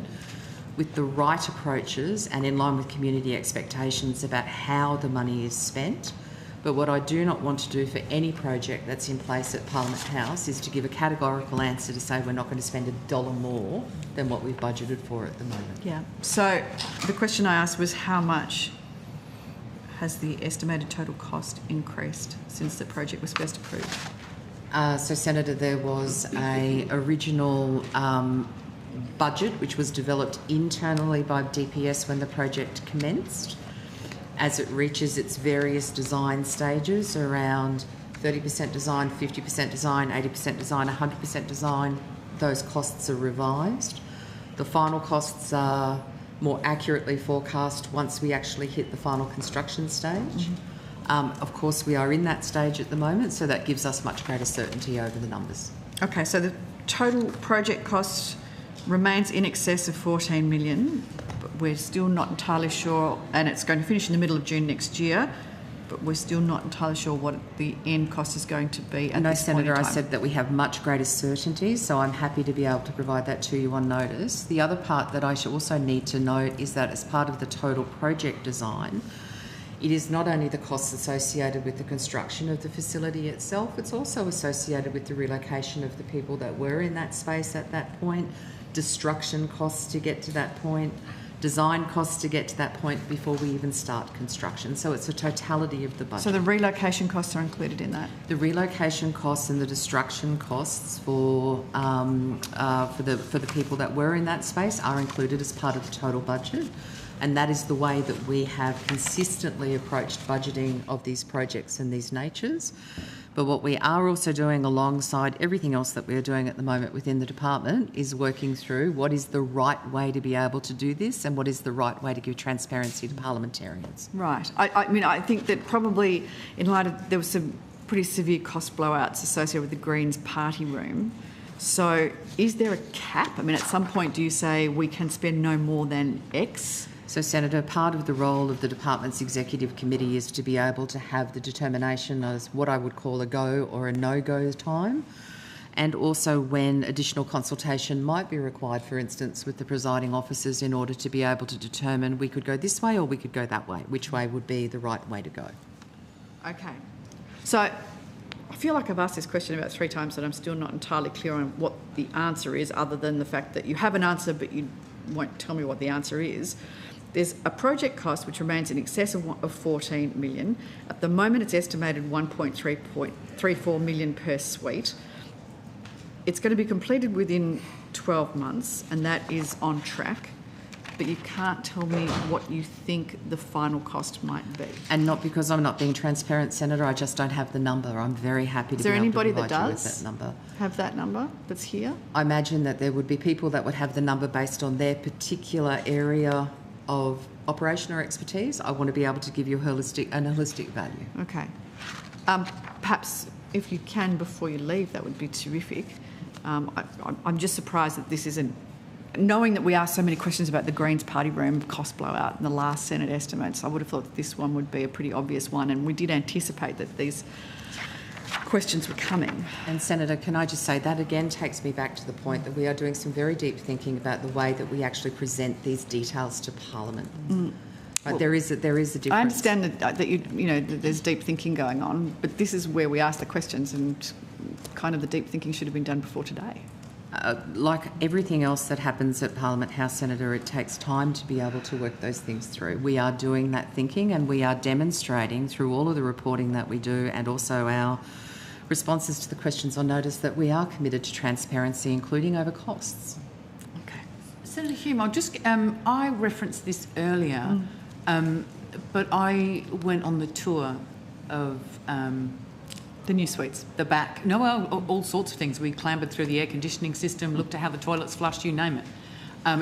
with the right approaches and in line with community expectations about how the money is spent. But what I do not want to do for any project that's in place at Parliament House is to give a categorical answer to say we're not going to spend $1 more than what we've budgeted for at the moment.
Yeah. So the question I asked was, how much has the estimated total cost increased since the project was first approved?
So, Senator, there was a original budget which was developed internally by DPS when the project commenced. As it reaches its various design stages, around 30% design, 50% design, 80% design, 100% design, those costs are revised. The final costs are more accurately forecast once we actually hit the final construction stage. Of course, we are in that stage at the moment, so that gives us much greater certainty over the numbers.
Okay, so the total project cost remains in excess of $14 million, but we're still not entirely sure, and it's going to finish in the middle of June next year, but we're still not entirely sure what the end cost is going to be at this point in
Senator,
time.
I said that we have much greater certainty, so I'm happy to be able to provide that to you on notice. The other part that I should also need to note is that as part of the total project design, it is not only the costs associated with the construction of the facility itself, it's also associated with the relocation of the people that were in that space at that point, destruction costs to get to that point, design costs to get to that point before we even start construction. So it's a totality of the budget.
So the relocation costs are included in that?
The relocation costs and the destruction costs for the people that were in that space are included as part of the total budget. And that is the way that we have consistently approached budgeting of these projects and these natures. But what we are also doing alongside everything else that we're doing at the moment within the department is working through what is the right way to be able to do this and what is the right way to give transparency to parliamentarians.
Right. I mean, I think that probably in light of, there was some pretty severe cost blowouts associated with the Greens party room. So is there a cap? I mean, at some point do you say we can spend no more than X?
So, Senator, part of the role of the department's executive committee is to be able to have the determination as what I would call a go or a no-go time, and also when additional consultation might be required, for instance, with the presiding officers in order to be able to determine we could go this way or we could go that way, which way would be the right way to go.
Okay. So I feel like I've asked this question about 3 times and I'm still not entirely clear on what the answer is, other than the fact that you have an answer but you won't tell me what the answer is. There's a project cost which remains in excess of $14 million. At the moment, it's estimated $1.34 million per suite. It's going to be completed within 12 months, and that is on track. But you can't tell me what you think the final cost might be.
And not because I'm not being transparent, Senator, I just don't have the number. I'm very happy to be able to provide you with that number.
Is there anybody that does have that number that's here?
I imagine that there would be people that would have the number based on their particular area of operation or expertise. I want to be able to give you an holistic value.
Okay. Perhaps if you can before you leave, that would be terrific. I'm just surprised that this isn't, knowing that we asked so many questions about the Greens party room cost blowout in the last Senate estimates, I would have thought that this one would be a pretty obvious one, and we did anticipate that these questions were coming.
And Senator, can I just say that again takes me back to the point that we are doing some very deep thinking about the way that we actually present these details to Parliament. Right, well, there is a difference.
I understand that that there's deep thinking going on, but this is where we ask the questions, and kind of the deep thinking should have been done before today.
Like everything else that happens at Parliament House, Senator, it takes time to be able to work those things through. We are doing that thinking, and we are demonstrating through all of the reporting that we do and also our responses to the questions on notice that we are committed to transparency, including over costs.
Okay. Senator Hume, I'll just, I referenced this earlier, but I went on the tour of
the new suites,
the back. No, well, all sorts of things. We clambered through the air conditioning system, looked at how the toilets flushed, you name it.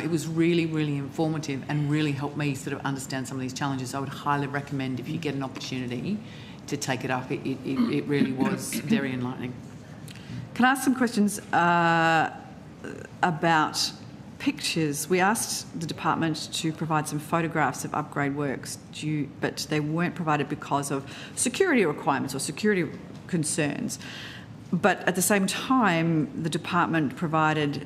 It was really, really informative and really helped me sort of understand some of these challenges. I would highly recommend, if you get an opportunity, to take it up. It really was very enlightening.
Can I ask some questions about pictures? We asked the department to provide some photographs of upgrade works, but they weren't provided because of security requirements or security concerns. But at the same time, the department provided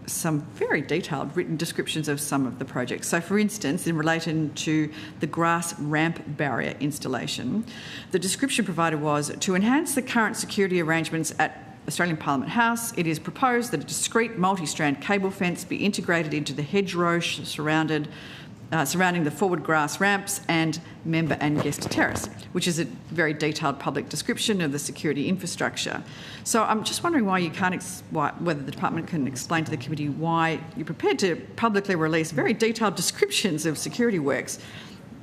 some very detailed written descriptions of some of the projects. So, for instance, in relation to the grass ramp barrier installation, the description provided was to enhance the current security arrangements at Australian Parliament House, it is proposed that a discrete multi-strand cable fence be integrated into the hedgerow surrounding the forward grass ramps and member and guest terrace, which is a very detailed public description of the security infrastructure. So I'm just wondering why you can't, whether the department can explain to the committee why you're prepared to publicly release very detailed descriptions of security works,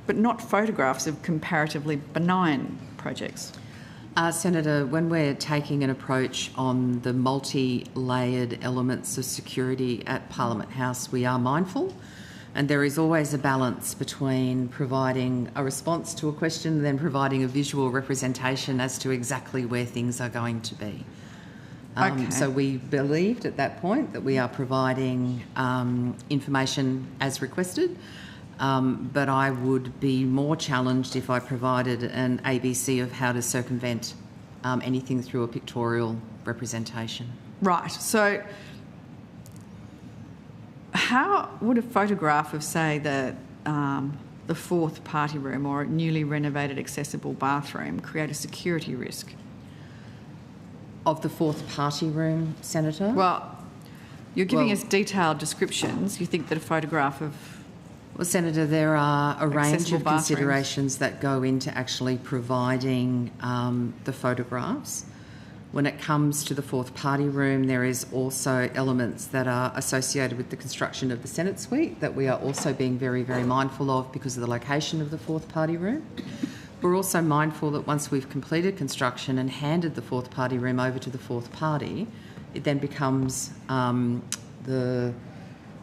but not photographs of comparatively benign projects.
Senator, when we're taking an approach on the multi-layered elements of security at Parliament House, we are mindful, and there is always a balance between providing a response to a question and then providing a visual representation as to exactly where things are going to be.
Okay.
So we believed at that point that we are providing information as requested. But I would be more challenged if I provided an ABC of how to circumvent anything through a pictorial representation.
Right. So how would a photograph of, say, the fourth party room or a newly renovated accessible bathroom create a security risk?
Of the fourth party room, Senator?
Well, you're giving us detailed descriptions. You think that a photograph of...
Well, Senator, there are a range of
bathrooms.
considerations that go into actually providing the photographs. When it comes to the fourth party room, there is also elements that are associated with the construction of the Senate suite that we are also being very, very mindful of because of the location of the fourth party room. We're also mindful that once we've completed construction and handed the fourth party room over to the fourth party, it then becomes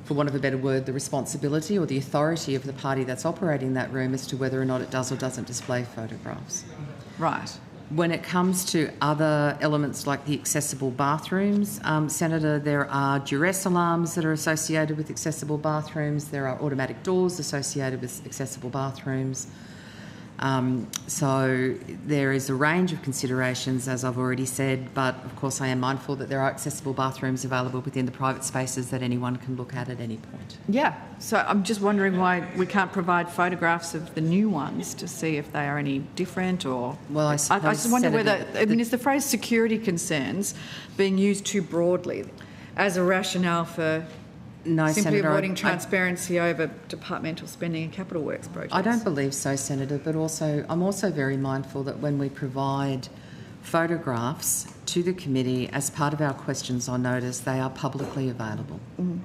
for want of a better word, the responsibility or the authority of the party that's operating that room as to whether or not it does or doesn't display photographs.
Right.
When it comes to other elements like the accessible bathrooms, Senator, there are duress alarms that are associated with accessible bathrooms. There are automatic doors associated with accessible bathrooms. So there is a range of considerations, as I've already said, but of course I am mindful that there are accessible bathrooms available within the private spaces that anyone can look at any point.
Yeah, so I'm just wondering why we can't provide photographs of the new ones to see if they are any different or...
Well, I suppose,
I just wonder
Senator,
whether... is the phrase security concerns being used too broadly as a rationale for...
No,
simply
Senator,
avoiding transparency over departmental spending and capital works projects?
I don't believe so, Senator, but also I'm also very mindful that when we provide photographs to the committee as part of our questions on notice, they are publicly available.
Mm.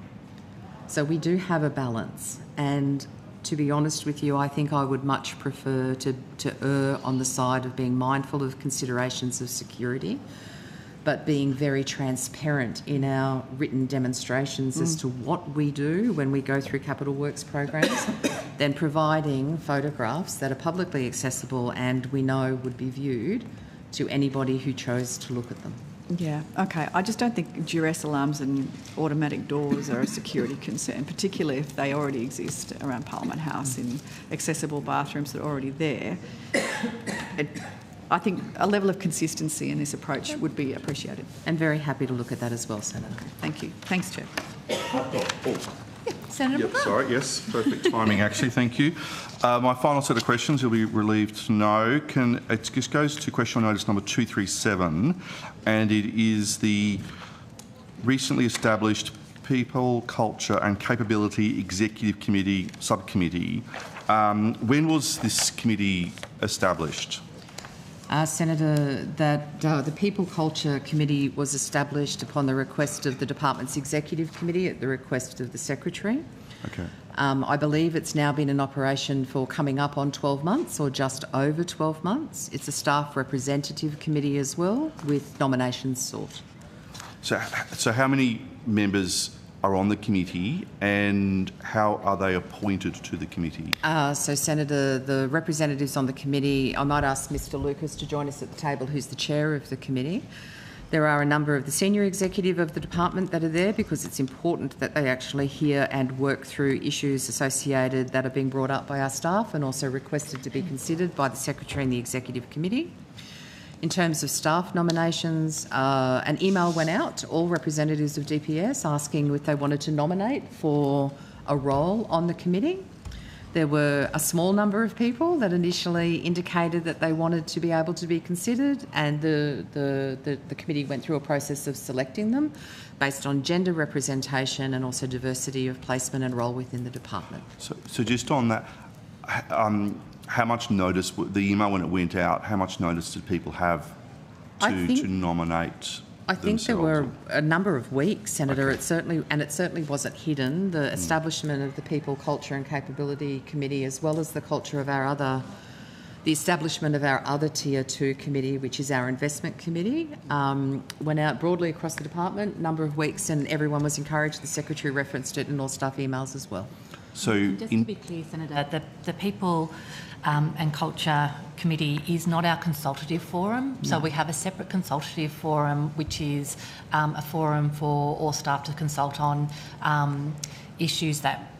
So we do have a balance, and to be honest with you, I think I would much prefer to err on the side of being mindful of considerations of security, but being very transparent in our written demonstrations as to what we do when we go through capital works programs, then providing photographs that are publicly accessible and we know would be viewed to anybody who chose to look at them.
Yeah, okay. I just don't think duress alarms and automatic doors are a security concern, particularly if they already exist around Parliament House in accessible bathrooms that are already there. I think a level of consistency in this approach would be appreciated.
And very happy to look at that as well, Senator.
Okay, thank you. Thanks, Chair.
Senator
Yep,
McGrath.
sorry, yes, perfect timing actually, thank you. My final set of questions, you'll be relieved to know, it just goes to question notice number 237, and it is the recently established People, Culture and Capability Executive Committee subcommittee. When was this committee established?
Senator, that the People Culture Committee was established upon the request of the Department's Executive Committee at the request of the Secretary.
Okay.
I believe it's now been in operation for coming up on 12 months or just over 12 months. It's a staff representative committee as well, with nominations sought.
So how many members are on the committee and how are they appointed to the committee?
So, Senator, the representatives on the committee, I might ask Mr Lucas to join us at the table, who's the chair of the committee. There are a number of the senior executive of the department that are there because it's important that they actually hear and work through issues associated that are being brought up by our staff and also requested to be considered by the Secretary and the Executive Committee. In terms of staff nominations, an email went out to all representatives of DPS asking if they wanted to nominate for a role on the committee. There were a small number of people that initially indicated that they wanted to be able to be considered, and the committee went through a process of selecting them based on gender representation and also diversity of placement and role within the department.
So just on that, how much notice, the email when it went out, how much notice did people have to nominate?
I think there were a number of weeks, Senator.
Okay.
It certainly wasn't hidden. The establishment of the People, Culture and Capability Committee, as well as the the establishment of our other Tier 2 committee, which is our Investment Committee, went out broadly across the department, number of weeks, and everyone was encouraged. The Secretary referenced it in all staff emails as well.
So, just to be clear, Senator, the People and Culture Committee is not our consultative forum. No. So we have a separate consultative forum, which is a forum for all staff to consult on issues that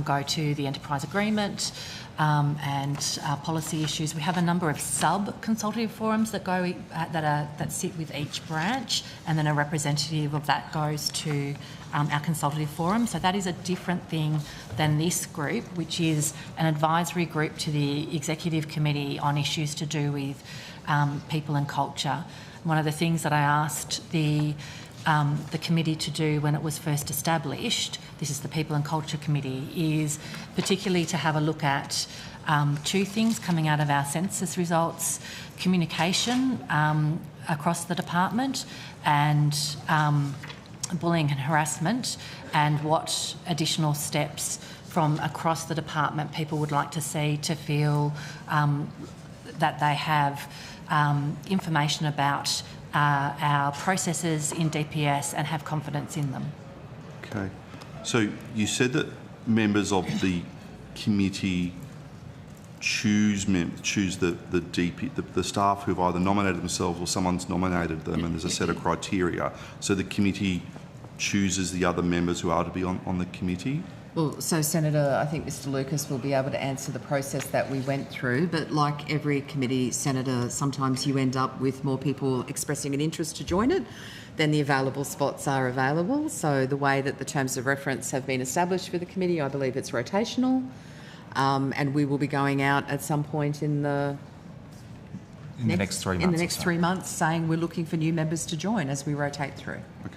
go to the enterprise agreement and policy issues. We have a number of sub-consultative forums that go that sit with each branch, and then a representative of that goes to our consultative forum. So that is a different thing than this group, which is an advisory group to the Executive Committee on issues to do with people and culture. One of the things that I asked the committee to do when it was first established, this is the People and Culture Committee, is particularly to have a look at two things coming out of our census results: communication across the department and bullying and harassment, and what additional steps from across the department people would like to see to feel that they have information about our processes in DPS and have confidence in them.
Okay. So you said that members of the committee choose the staff who've either nominated themselves or someone's nominated them, and there's a set of criteria. So the committee chooses the other members who are to be on the committee?
Well, so Senator, I think Mr Lucas will be able to answer the process that we went through, but like every committee, Senator, sometimes you end up with more people expressing an interest to join it than the available spots are available. So the way that the terms of reference have been established for the committee, I believe it's rotational, and we will be going out at some point in the next 3 months. In the next 3 months, saying we're looking for new members to join as we rotate through.
Okay.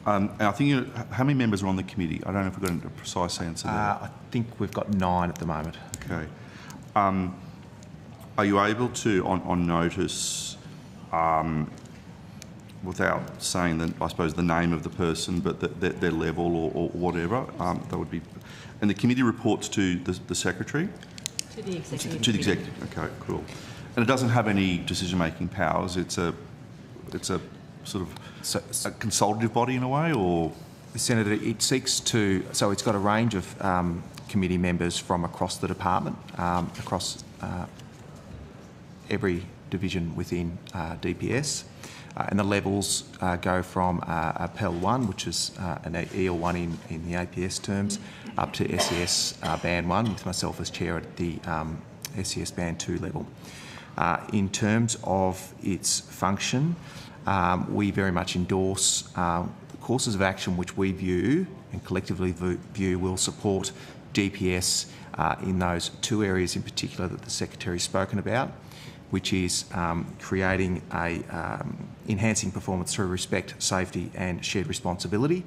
And I think how many members are on the committee? I don't know if we've got a precise answer there.
I think we've got 9 at the moment.
Okay. Are you able to, on notice, without saying I suppose the name of the person, but their level or whatever, that would be, and the committee reports to the Secretary?
To the Executive.
To the Executive. Okay, cool. And it doesn't have any decision-making powers. It's a sort of a consultative body in a way, or?
Senator, it seeks to, so it's got a range of committee members from across the department, across every division within DPS, and the levels go from a PEL 1, which is an EL 1 in the APS terms, up to SES Band 1, with myself as chair at the SES Band 2 level. In terms of its function, we very much endorse courses of action which we view and collectively view will support DPS in those 2 areas in particular that the Secretary's spoken about, which is creating enhancing performance through respect, safety and shared responsibility,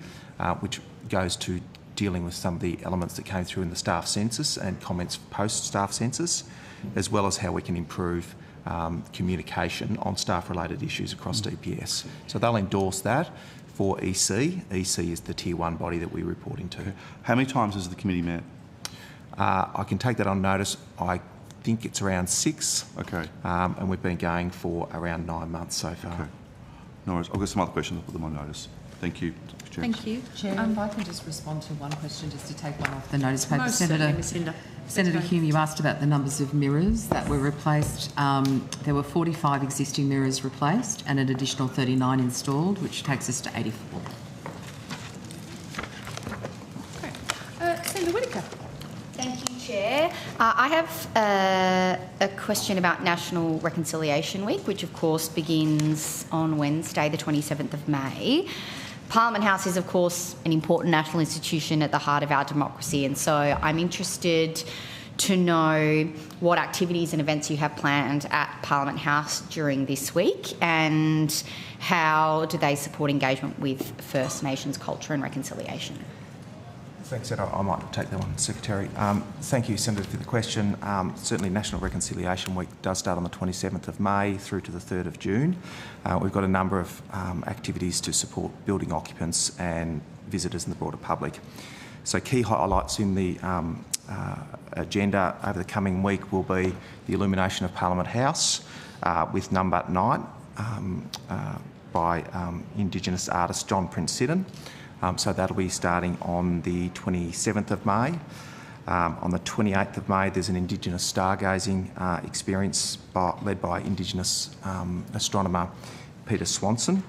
which goes to dealing with some of the elements that came through in the staff census and comments post-staff census, as well as how we can improve communication on staff-related issues across DPS. So they'll endorse that. For EC, EC is the Tier 1 body that we report into.
Okay. How many times has the committee met?
I can take that on notice. I think it's around 6.
Okay.
And we've been going for around 9 months so far.
Okay. No worries. I've got some other questions. I'll put them on notice. Thank you, Chair.
Thank you, Chair. If I can just respond to one question, just to take one off the notice paper,
Most
Senator.
certainly, Ms. Hinder.
Senator Hume, you asked about the numbers of mirrors that were replaced. There were 45 existing mirrors replaced and an additional 39 installed, which takes us to 84.
Senator Whittaker.
Thank you, Chair. I have a question about National Reconciliation Week, which of course begins on Wednesday, the 27th of May. Parliament House is, of course, an important national institution at the heart of our democracy, and so I'm interested to know what activities and events you have planned at Parliament House during this week, and how do they support engagement with First Nations culture and reconciliation?
Thanks, Ed. I might take that one, Secretary. Thank you, Senator, for the question. Certainly National Reconciliation Week does start on the 27th of May through to the 3rd of June. We've got a number of activities to support building occupants and visitors in the broader public. So key highlights in the agenda over the coming week will be the illumination of Parliament House with number 9 by Indigenous artist John Prince Sidden. So that'll be starting on the 27th of May. On the 28th of May, there's an Indigenous stargazing experience led by Indigenous astronomer Peter Swanson.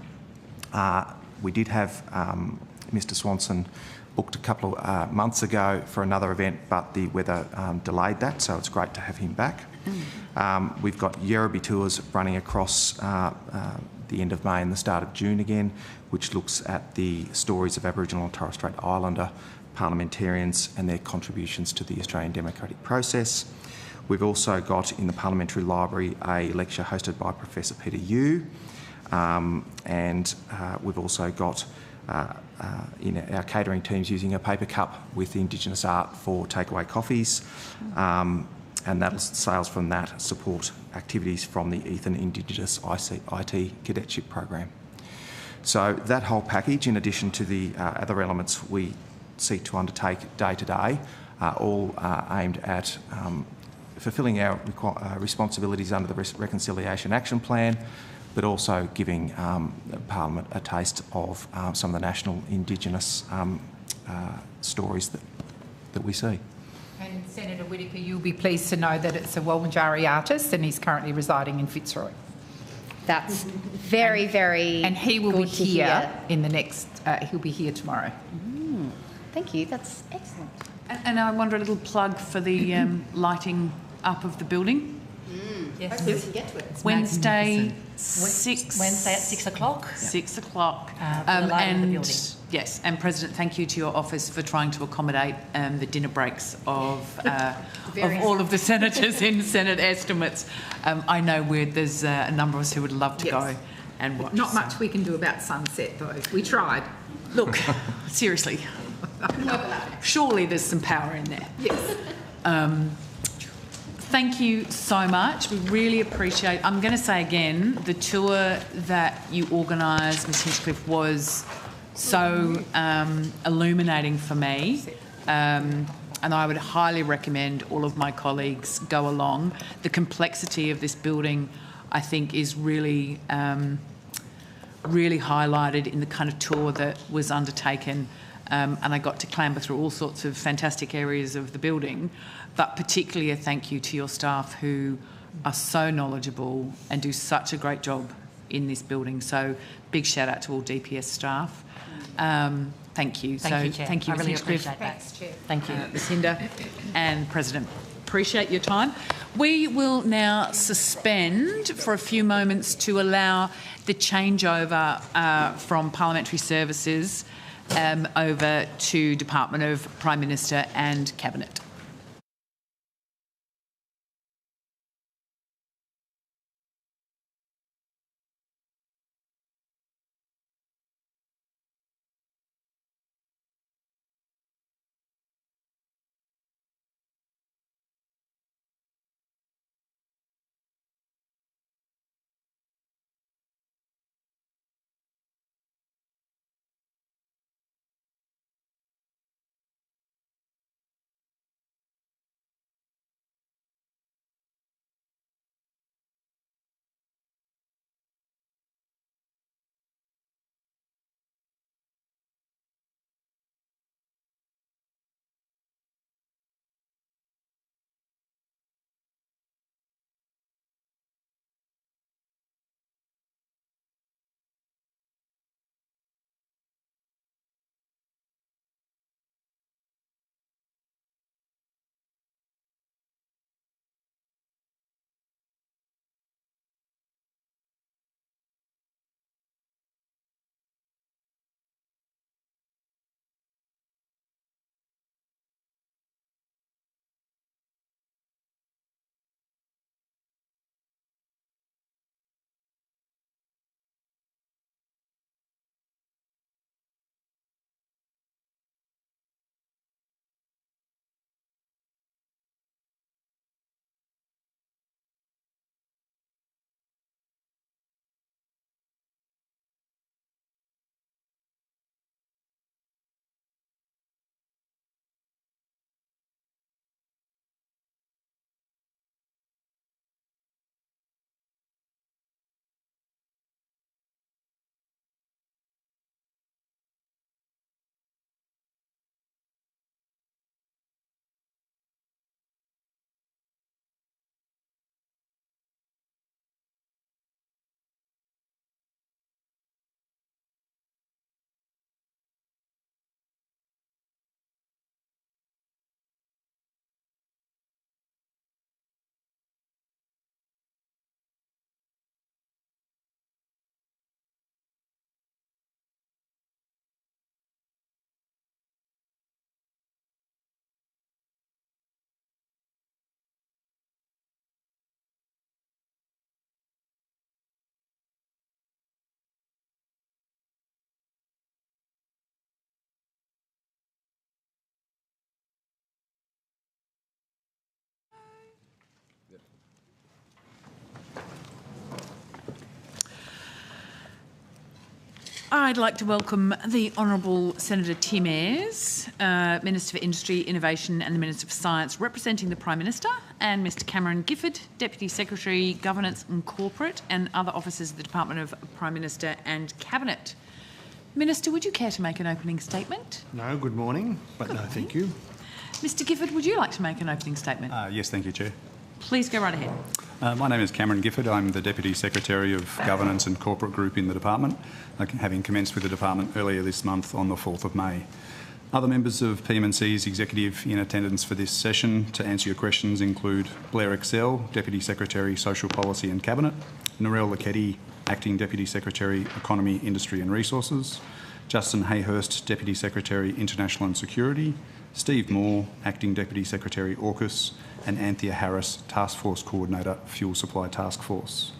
We did have Mr Swanson booked a couple of months ago for another event, but the weather delayed that, so it's great to have him back. We've got Yerribi tours running across the end of May and the start of June again, which looks at the stories of Aboriginal and Torres Strait Islander parliamentarians and their contributions to the Australian democratic process. We've also got in the Parliamentary Library a lecture hosted by Professor Peter Yu, and we've also got in our catering teams using a paper cup with Indigenous art for takeaway coffees. And that sales from that support activities from the Ethan Indigenous IT Cadetship Program. So that whole package, in addition to the other elements we seek to undertake day to day, are all aimed at fulfilling our responsibilities under the Reconciliation Action Plan, but also giving Parliament a taste of some of the national Indigenous stories that we see.
And Senator Whittaker, you'll be pleased to know that it's a Walmanjari artist and he's currently residing in Fitzroy.
That's very, very
and he will be
good to
here
hear.
in the next. He'll be here tomorrow.
Thank you. That's excellent.
And I wonder a little plug for the lighting up of the building.
Yes. Hopefully we can get to it.
It's Wednesday,
Wednesday at 6 o'clock.
6 o'clock.
For the lighting of the building.
Yes, and President, thank you to your office for trying to accommodate the dinner breaks of all of the senators in Senate estimates. I know there's a number of us who would love to go and watch.
Not much we can do about sunset, though. We tried.
Look, seriously, surely there's some power in there.
Yes.
Thank you so much. We really appreciate. I'm going to say again, the tour that you organised, Ms Hinchcliffe, was so illuminating for me, and I would highly recommend all of my colleagues go along. The complexity of this building, I think, is really, really highlighted in the kind of tour that was undertaken, and I got to clamber through all sorts of fantastic areas of the building, but particularly a thank you to your staff who are so knowledgeable and do such a great job in this building. So big shout out to all DPS staff. Thank you.
Thank you, Chair.
Thank you,
I really
Ms.
appreciate
Hinchcliffe.
that.
Thanks, Chair.
Thank you, Ms Hinder and President. Appreciate your time. We will now suspend for a few moments to allow the changeover from Parliamentary Services over to Department of Prime Minister and Cabinet. I'd like to welcome the Honourable Senator Tim Ayres, Minister for Industry, Innovation and the Minister for Science, representing the Prime Minister, and Mr Cameron Gifford, Deputy Secretary, Governance and Corporate, and other officers of the Department of Prime Minister and Cabinet. Minister, would you care to make an opening statement?
No, good morning, but no, thank you.
Mr Gifford, would you like to make an opening statement?
Yes, thank you, Chair.
Please go right ahead.
My name is Cameron Gifford. I'm the Deputy Secretary of Governance and Corporate Group in the Department, having commenced with the Department earlier this month on the 4th of May. Other members of PMC's executive in attendance for this session to answer your questions include Blair Excel, Deputy Secretary, Social Policy and Cabinet, Narelle Lachetti, Acting Deputy Secretary, Economy, Industry and Resources, Justin Hayhurst, Deputy Secretary, International and Security, Steve Moore, Acting Deputy Secretary, AUKUS, and Anthea Harris, Task Force Coordinator, Fuel Supply Task Force.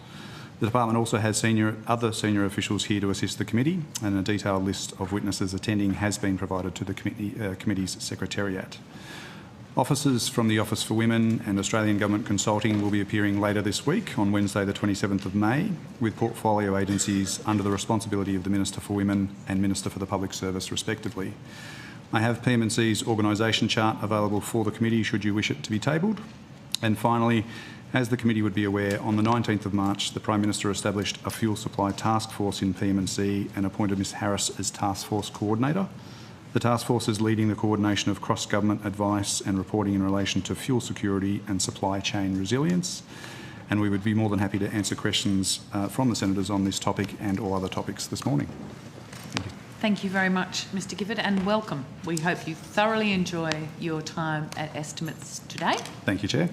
The Department also has other senior officials here to assist the committee, and a detailed list of witnesses attending has been provided to the committee's Secretariat. Officers from the Office for Women and Australian Government Consulting will be appearing later this week on Wednesday the 27th of May, with portfolio agencies under the responsibility of the Minister for Women and Minister for the Public Service respectively. I have PMC's organisation chart available for the committee should you wish it to be tabled. And finally, as the committee would be aware, on the 19th of March, the Prime Minister established a fuel supply task force in PMC and appointed Ms Harris as Task Force Coordinator. The task force is leading the coordination of cross-government advice and reporting in relation to fuel security and supply chain resilience. And we would be more than happy to answer questions from the senators on this topic and all other topics this morning. Thank you.
Thank you very much, Mr Gifford, and welcome. We hope you thoroughly enjoy your time at Estimates today.
Thank you, Chair.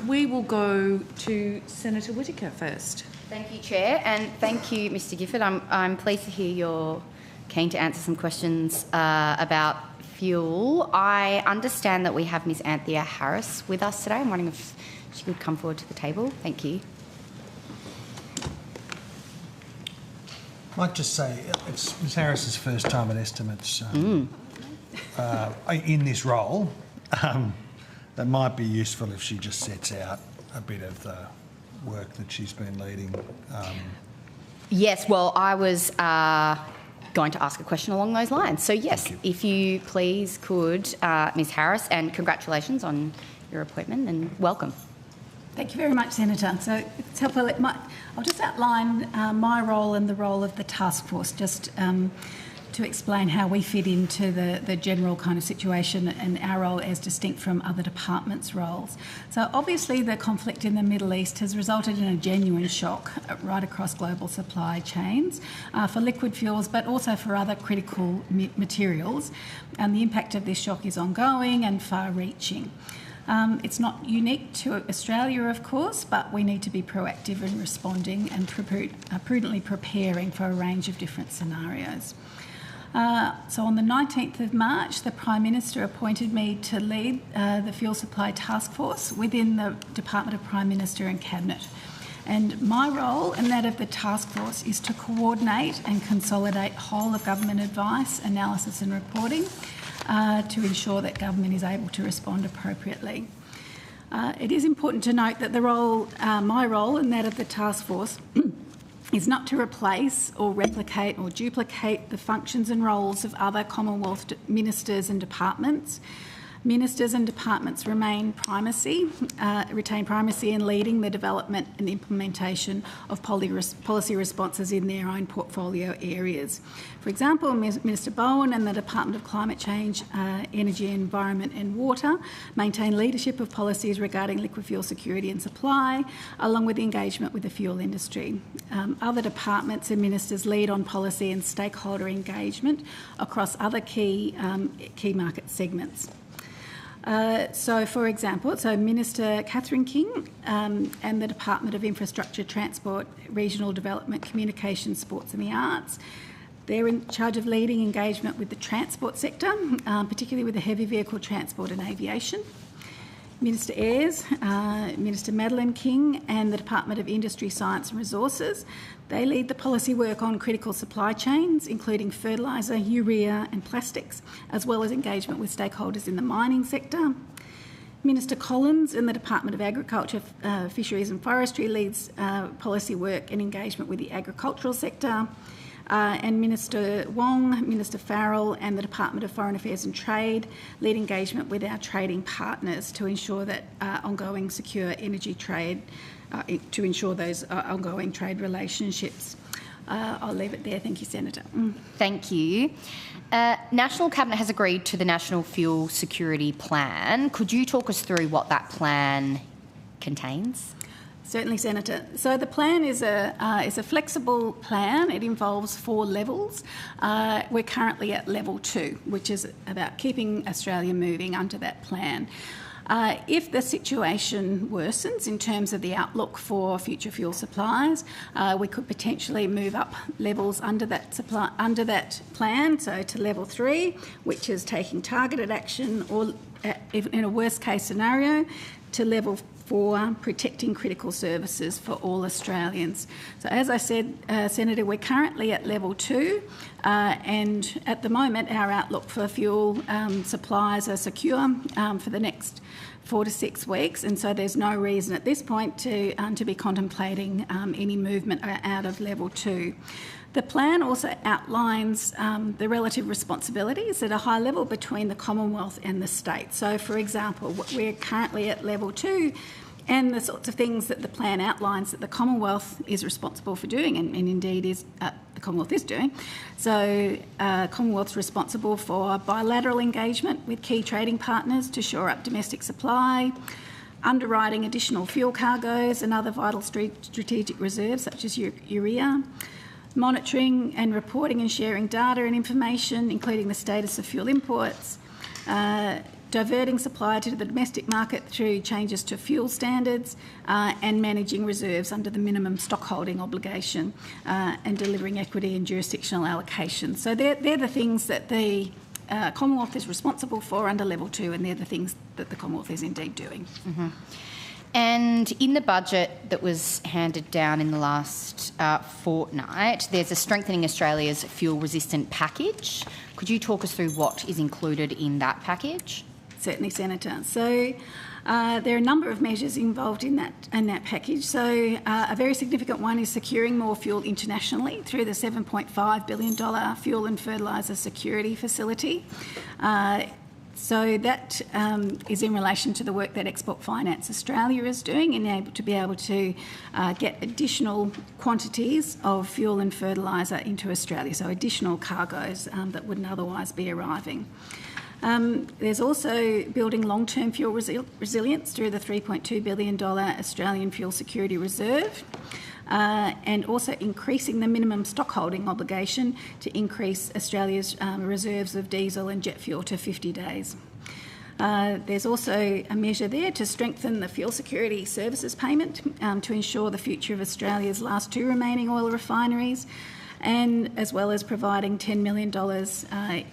We will go to Senator Whittaker first.
Thank you, Chair, and thank you, Mr Gifford. I'm pleased to hear you're keen to answer some questions about fuel. I understand that we have Ms Anthea Harris with us today. I'm wondering if she could come forward to the table. Thank you.
I might just say it's Ms Harris's first time at Estimates in this role. That might be useful if she just sets out a bit of the work that she's been leading.
Yes, well, I was going to ask a question along those lines. So, yes, if you please could, Ms Harris, and congratulations on your appointment and welcome.
Thank you very much, Senator. So it's helpful. I'll just outline my role and the role of the task force, just to explain how we fit into the general kind of situation and our role as distinct from other departments' roles. So obviously the conflict in the Middle East has resulted in a genuine shock right across global supply chains for liquid fuels, but also for other critical materials. And the impact of this shock is ongoing and far-reaching. It's not unique to Australia, of course, but we need to be proactive in responding and prudently preparing for a range of different scenarios. So on the 19th of March, the Prime Minister appointed me to lead the Fuel Supply Task Force within the Department of Prime Minister and Cabinet. And my role and that of the task force is to coordinate and consolidate whole of government advice, analysis and reporting to ensure that government is able to respond appropriately. It is important to note that my role and that of the task force is not to replace or replicate or duplicate the functions and roles of other Commonwealth ministers and departments. Ministers and departments retain primacy in leading the development and implementation of policy responses in their own portfolio areas. For example, Minister Bowen and the Department of Climate Change, Energy, Environment and Water maintain leadership of policies regarding liquid fuel security and supply, along with engagement with the fuel industry. Other departments and ministers lead on policy and stakeholder engagement across other key market segments. So, for example, Minister Catherine King and the Department of Infrastructure, Transport, Regional Development, Communications, Sports and the Arts, they're in charge of leading engagement with the transport sector, particularly with the heavy vehicle transport and aviation. Minister Ayres, Minister Madeleine King and the Department of Industry, Science and Resources, they lead the policy work on critical supply chains, including fertiliser, urea and plastics, as well as engagement with stakeholders in the mining sector. Minister Collins in the Department of Agriculture, Fisheries and Forestry leads policy work and engagement with the agricultural sector. and Minister Wong, Minister Farrell and the Department of Foreign Affairs and Trade lead engagement with our trading partners to ensure that ongoing secure energy trade, to ensure those ongoing trade relationships. I'll leave it there. Thank you, Senator.
Thank you. National Cabinet has agreed to the National Fuel Security Plan. Could you talk us through what that plan contains?
Certainly, Senator. So the plan is a flexible plan. It involves 4 levels. We're currently at level 2, which is about keeping Australia moving under that plan. If the situation worsens in terms of the outlook for future fuel supplies, we could potentially move up levels under that plan, so to level 3, which is taking targeted action, or in a worst case scenario, to level 4, protecting critical services for all Australians. So as I said, Senator, we're currently at level 2, and at the moment our outlook for fuel supplies are secure for the next 4 to 6 weeks, and so there's no reason at this point to be contemplating any movement out of level 2. The plan also outlines the relative responsibilities at a high level between the Commonwealth and the state. So, for example, we're currently at level 2, and the sorts of things that the plan outlines that the Commonwealth is responsible for doing, and indeed is the Commonwealth is doing. So, Commonwealth's responsible for bilateral engagement with key trading partners to shore up domestic supply, underwriting additional fuel cargoes and other vital strategic reserves such as urea, monitoring and reporting and sharing data and information, including the status of fuel imports, diverting supply to the domestic market through changes to fuel standards, and managing reserves under the minimum stockholding obligation, and delivering equity and jurisdictional allocation. So they're the things that the Commonwealth is responsible for under level 2, and they're the things that the Commonwealth is indeed doing.
Mm-hmm. And in the budget that was handed down in the last fortnight, there's a Strengthening Australia's Fuel Resistant package. Could you talk us through what is included in that package?
Certainly, Senator. So there are a number of measures involved in that package. So a very significant one is securing more fuel internationally through the $7.5 billion Fuel and Fertiliser Security Facility. So that is in relation to the work that Export Finance Australia is doing and to be able to get additional quantities of fuel and fertiliser into Australia, so additional cargoes that wouldn't otherwise be arriving. There's also building long-term fuel resilience through the $3.2 billion Australian Fuel Security Reserve, and also increasing the minimum stockholding obligation to increase Australia's reserves of diesel and jet fuel to 50 days. There's also a measure there to strengthen the fuel security services payment to ensure the future of Australia's last 2 remaining oil refineries, and as well as providing $10 million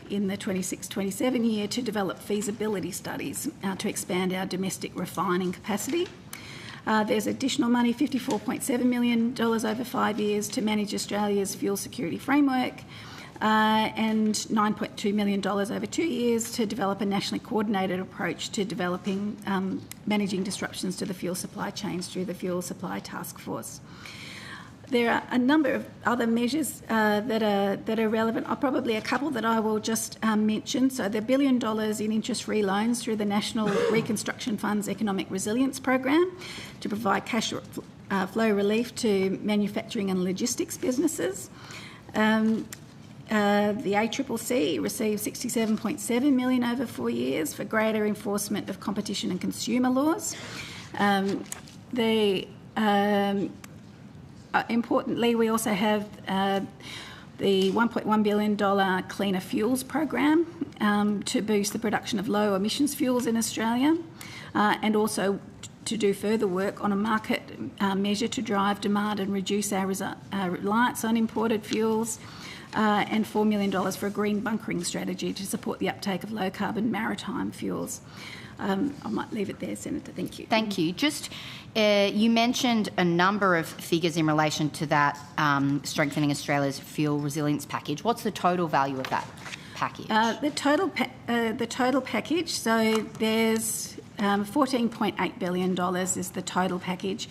in the 26-27 year to develop feasibility studies to expand our domestic refining capacity. There's additional money, $54.7 million over 5 years to manage Australia's fuel security framework, and $9.2 million over 2 years to develop a nationally coordinated approach to developing managing disruptions to the fuel supply chains through the Fuel Supply Task Force. There are a number of other measures that are relevant. Probably a couple that I will just mention. So the $1 billion in interest-free loans through the National Reconstruction Fund's Economic Resilience Program to provide cash flow relief to manufacturing and logistics businesses. The ACCC received $67.7 million over 4 years for greater enforcement of competition and consumer laws. Importantly, we also have the $1.1 billion Cleaner Fuels program to boost the production of low emissions fuels in Australia, and also to do further work on a market measure to drive demand and reduce our reliance on imported fuels, and $4 million for a green bunkering strategy to support the uptake of low-carbon maritime fuels. I might leave it there, Senator. Thank you.
Thank you. Just, you mentioned a number of figures in relation to that Strengthening Australia's Fuel Resilience package. What's the total value of that package?
The total package, so there's $14.8 billion is the total package,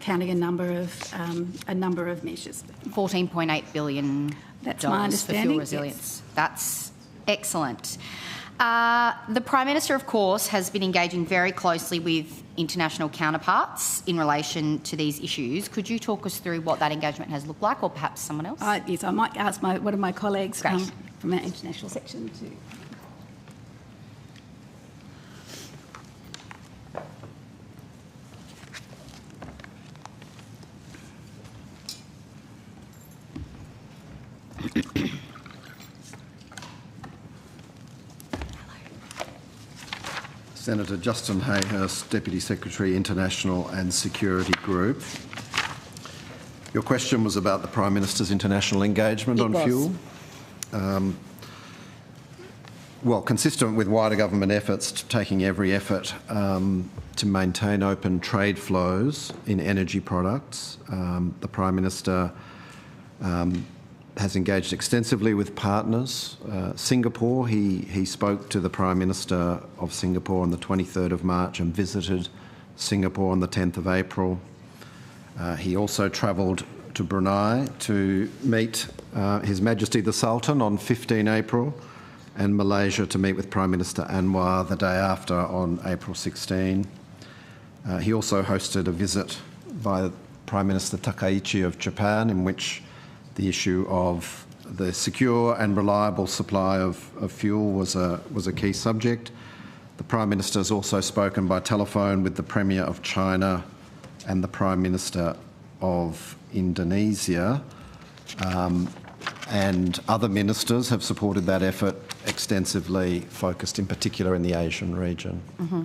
counting a number of measures.
$14.8 billion.
That's my understanding.
For fuel resilience. Yes. That's excellent. The Prime Minister, of course, has been engaging very closely with international counterparts in relation to these issues. Could you talk us through what that engagement has looked like, or perhaps someone else?
Yes, I might ask one of my colleagues from our international section to...
Senator Justin Hayhurst, Deputy Secretary, International and Security Group. Your question was about the Prime Minister's international engagement on fuel. Well, consistent with wider government efforts, taking every effort to maintain open trade flows in energy products, the Prime Minister has engaged extensively with partners. Singapore, he spoke to the Prime Minister of Singapore on the 23rd of March and visited Singapore on the 10th of April. He also travelled to Brunei to meet His Majesty the Sultan on 15 April and Malaysia to meet with Prime Minister Anwar the day after on April 16. He also hosted a visit by Prime Minister Takaichi of Japan, in which the issue of the secure and reliable supply of fuel was a key subject. The Prime Minister has also spoken by telephone with the Premier of China and the Prime Minister of Indonesia, and other ministers have supported that effort extensively, focused in particular in the Asian region.
Mm-hmm.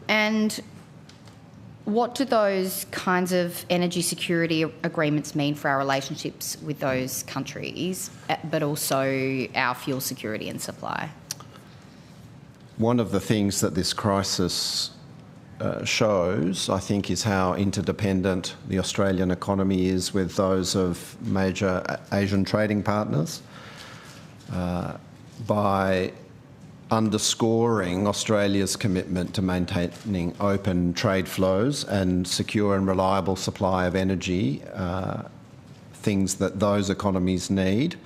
And what do those kinds of energy security agreements mean for our relationships with those countries, but also our fuel security and supply?
One of the things that this crisis shows, I think, is how interdependent the Australian economy is with those of major Asian trading partners. By underscoring Australia's commitment to maintaining open trade flows and secure and reliable supply of energy, things that those economies need,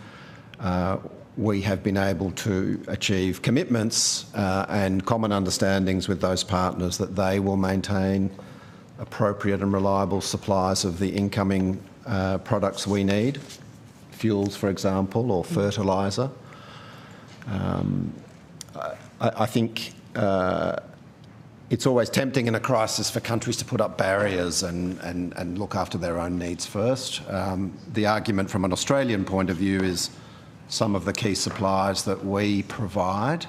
we have been able to achieve commitments and common understandings with those partners that they will maintain appropriate and reliable supplies of the incoming products we need, fuels, for example, or fertiliser. I think it's always tempting in a crisis for countries to put up barriers and look after their own needs first. The argument from an Australian point of view is some of the key supplies that we provide,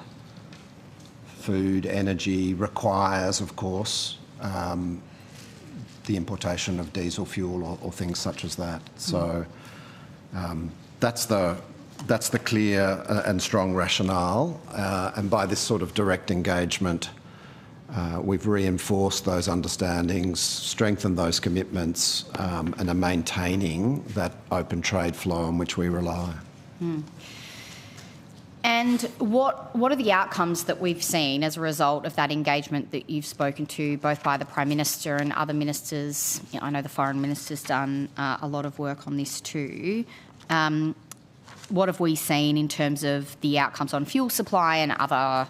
food, energy, requires, of course, the importation of diesel fuel or things such as that. So that's the clear and strong rationale, and by this sort of direct engagement, we've reinforced those understandings, strengthened those commitments, and are maintaining that open trade flow on which we rely.
And what are the outcomes that we've seen as a result of that engagement that you've spoken to, both by the Prime Minister and other ministers? You know, I know the Foreign Minister's done a lot of work on this too. What have we seen in terms of the outcomes on fuel supply and other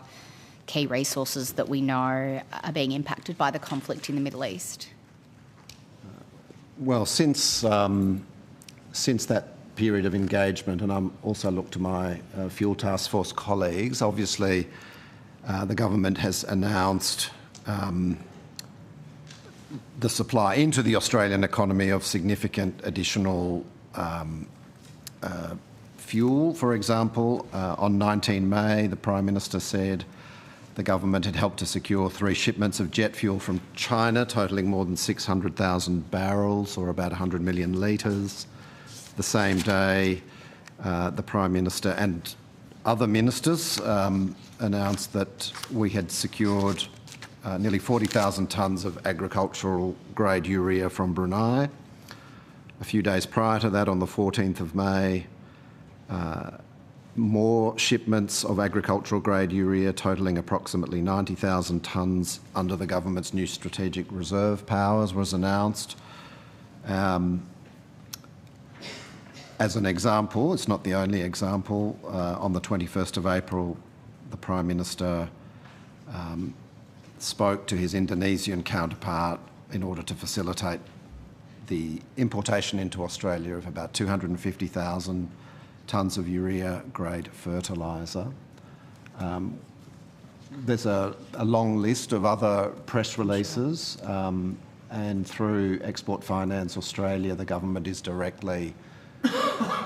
key resources that we know are being impacted by the conflict in the Middle East?
Well, since that period of engagement, and I'm also look to my fuel task force colleagues, obviously the government has announced the supply into the Australian economy of significant additional fuel. For example, on 19 May, the Prime Minister said the government had helped to secure 3 shipments of jet fuel from China, totalling more than 600,000 barrels, or about 100 million litres. The same day, the Prime Minister and other ministers announced that we had secured nearly 40,000 tonnes of agricultural-grade urea from Brunei. A few days prior to that, on the 14th of May, more shipments of agricultural grade urea totalling approximately 90,000 tonnes under the government's new strategic reserve powers was announced. As an example, it's not the only example, on the 21st of April, the Prime Minister spoke to his Indonesian counterpart in order to facilitate the importation into Australia of about 250,000 tonnes of urea-grade fertiliser. There's a long list of other press releases, and through Export Finance Australia, the government is directly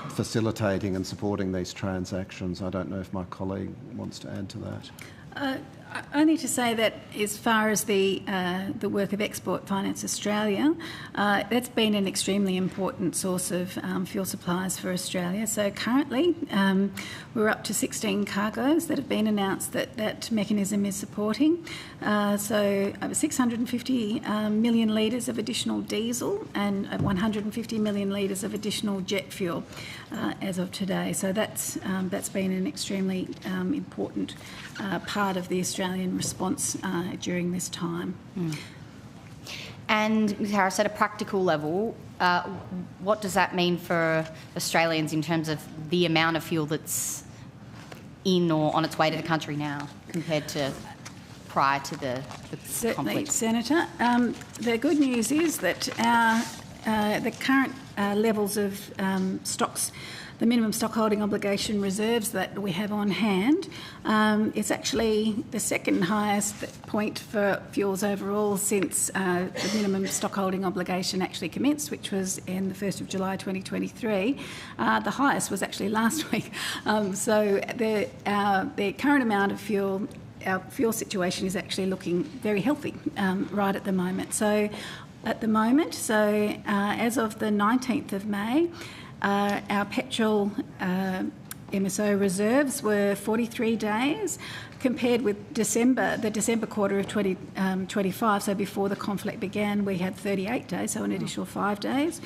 facilitating and supporting these transactions. I don't know if my colleague wants to add to that.
Only to say that as far as the work of Export Finance Australia, that's been an extremely important source of fuel supplies for Australia. So currently we're up to 16 cargoes that have been announced that mechanism is supporting. So over 650 million litres of additional diesel and 150 million litres of additional jet fuel as of today. So that's been an extremely important part of the Australian response during this time.
And Ms Harris, at a practical level, what does that mean for Australians in terms of the amount of fuel that's in or on its way to the country now compared to prior to the
Certainly,
conflict?
Senator. The good news is that the current levels of stocks, the minimum stock holding obligation reserves that we have on hand, it's actually the second highest point for fuels overall since the minimum stock holding obligation actually commenced, which was in the 1st of July 2023. The highest was actually last week. So the current amount of fuel, our fuel situation is actually looking very healthy right at the moment. So as of the 19th of May, our petrol MSO reserves were 43 days, compared with the December quarter of 2025. So before the conflict began, we had 38 days, so an additional 5 days.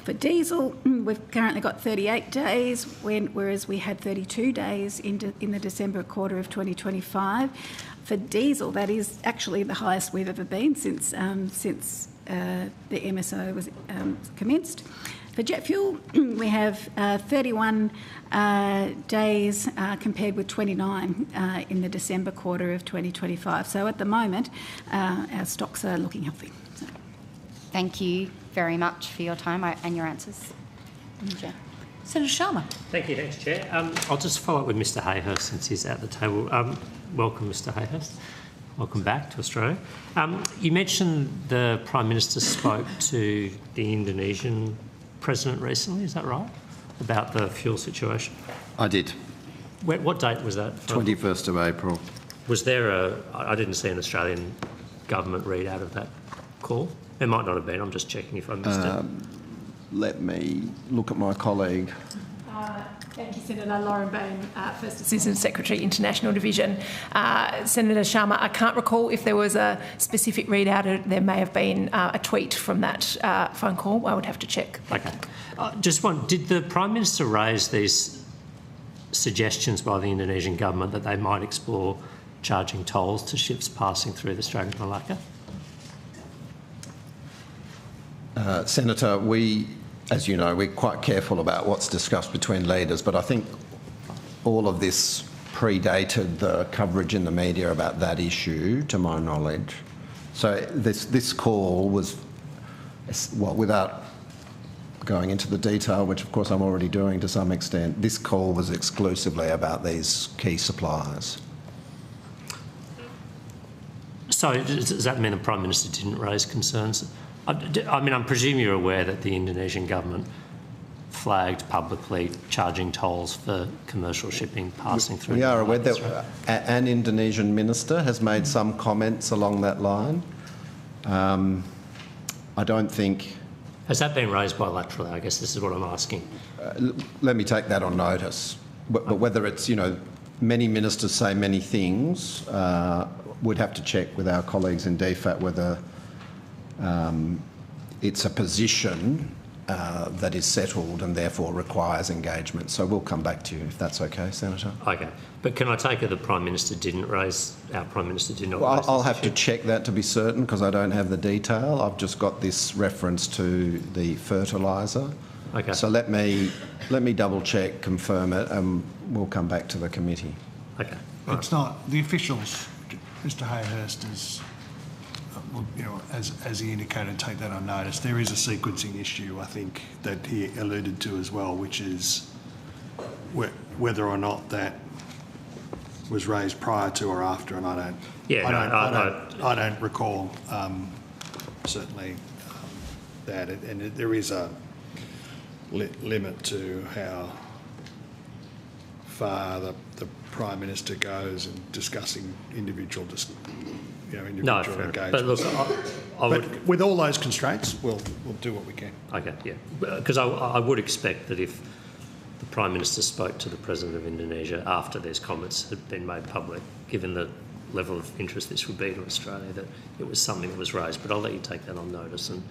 For diesel, we've currently got 38 days, whereas we had 32 days in the December quarter of 2025. For diesel, that is actually the highest we've ever been since the MSO was commenced. For jet fuel, we have 31 days compared with 29 in the December quarter of 2025. So at the moment, our stocks are looking healthy. So.
Thank you very much for your time and your answers. Chair.
Senator Sharma.
Thank you, thanks, Chair. I'll just follow up with Mr Hayhurst since he's at the table. Welcome, Mr Hayhurst. Welcome back to Australia. You mentioned the Prime Minister spoke to the Indonesian President recently, is that right? About the fuel situation?
I did.
What date was that?
21st of April.
Was there I didn't see an Australian government readout of that call? It might not have been, I'm just checking if I missed it.
Let me look at my colleague.
Thank you, Senator. Lauren Bain, First Assistant Secretary, International Division. Senator Sharma, I can't recall if there was a specific readout. There may have been a tweet from that phone call. I would have to check.
Okay. Just one, did the Prime Minister raise these suggestions by the Indonesian government that they might explore charging tolls to ships passing through the Strait of Malacca?
Senator, as you know, we're quite careful about what's discussed between leaders, but I think all of this predated the coverage in the media about that issue, to my knowledge. So this call was, well, without going into the detail, which of course I'm already doing to some extent, this call was exclusively about these key suppliers.
So does that mean the Prime Minister didn't raise concerns? I mean, I presume you're aware that the Indonesian government flagged publicly charging tolls for commercial shipping passing through.
We are aware that an Indonesian minister has made some comments along that line. I don't think...
Has that been raised bilaterally? I guess this is what I'm asking.
Let me take that on notice. But whether it's, many ministers say many things, we'd have to check with our colleagues in DFAT whether it's a position that is settled and therefore requires engagement. So we'll come back to you if that's okay, Senator.
Okay. But can I take it the Prime Minister didn't raise, our Prime Minister did not raise this
I'll have
issue?
to check that to be certain because I don't have the detail. I've just got this reference to the fertiliser.
Okay.
So let me double check, confirm it, and we'll come back to the committee.
Okay.
It's not the officials. Mr. Hayhurst is, as he indicated, take that on notice. There is a sequencing issue, I think, that he alluded to as well, which is whether or not that was raised prior to or after, and I don't recall certainly that, and there is a limit to how far the Prime Minister goes in discussing individual engagements.
But look,
but with all those constraints, we'll do what we can.
Okay, yeah. Because I would expect that if the Prime Minister spoke to the President of Indonesia after those comments had been made public, given the level of interest this would be to Australia, that it was something that was raised. But I'll let you take that on notice and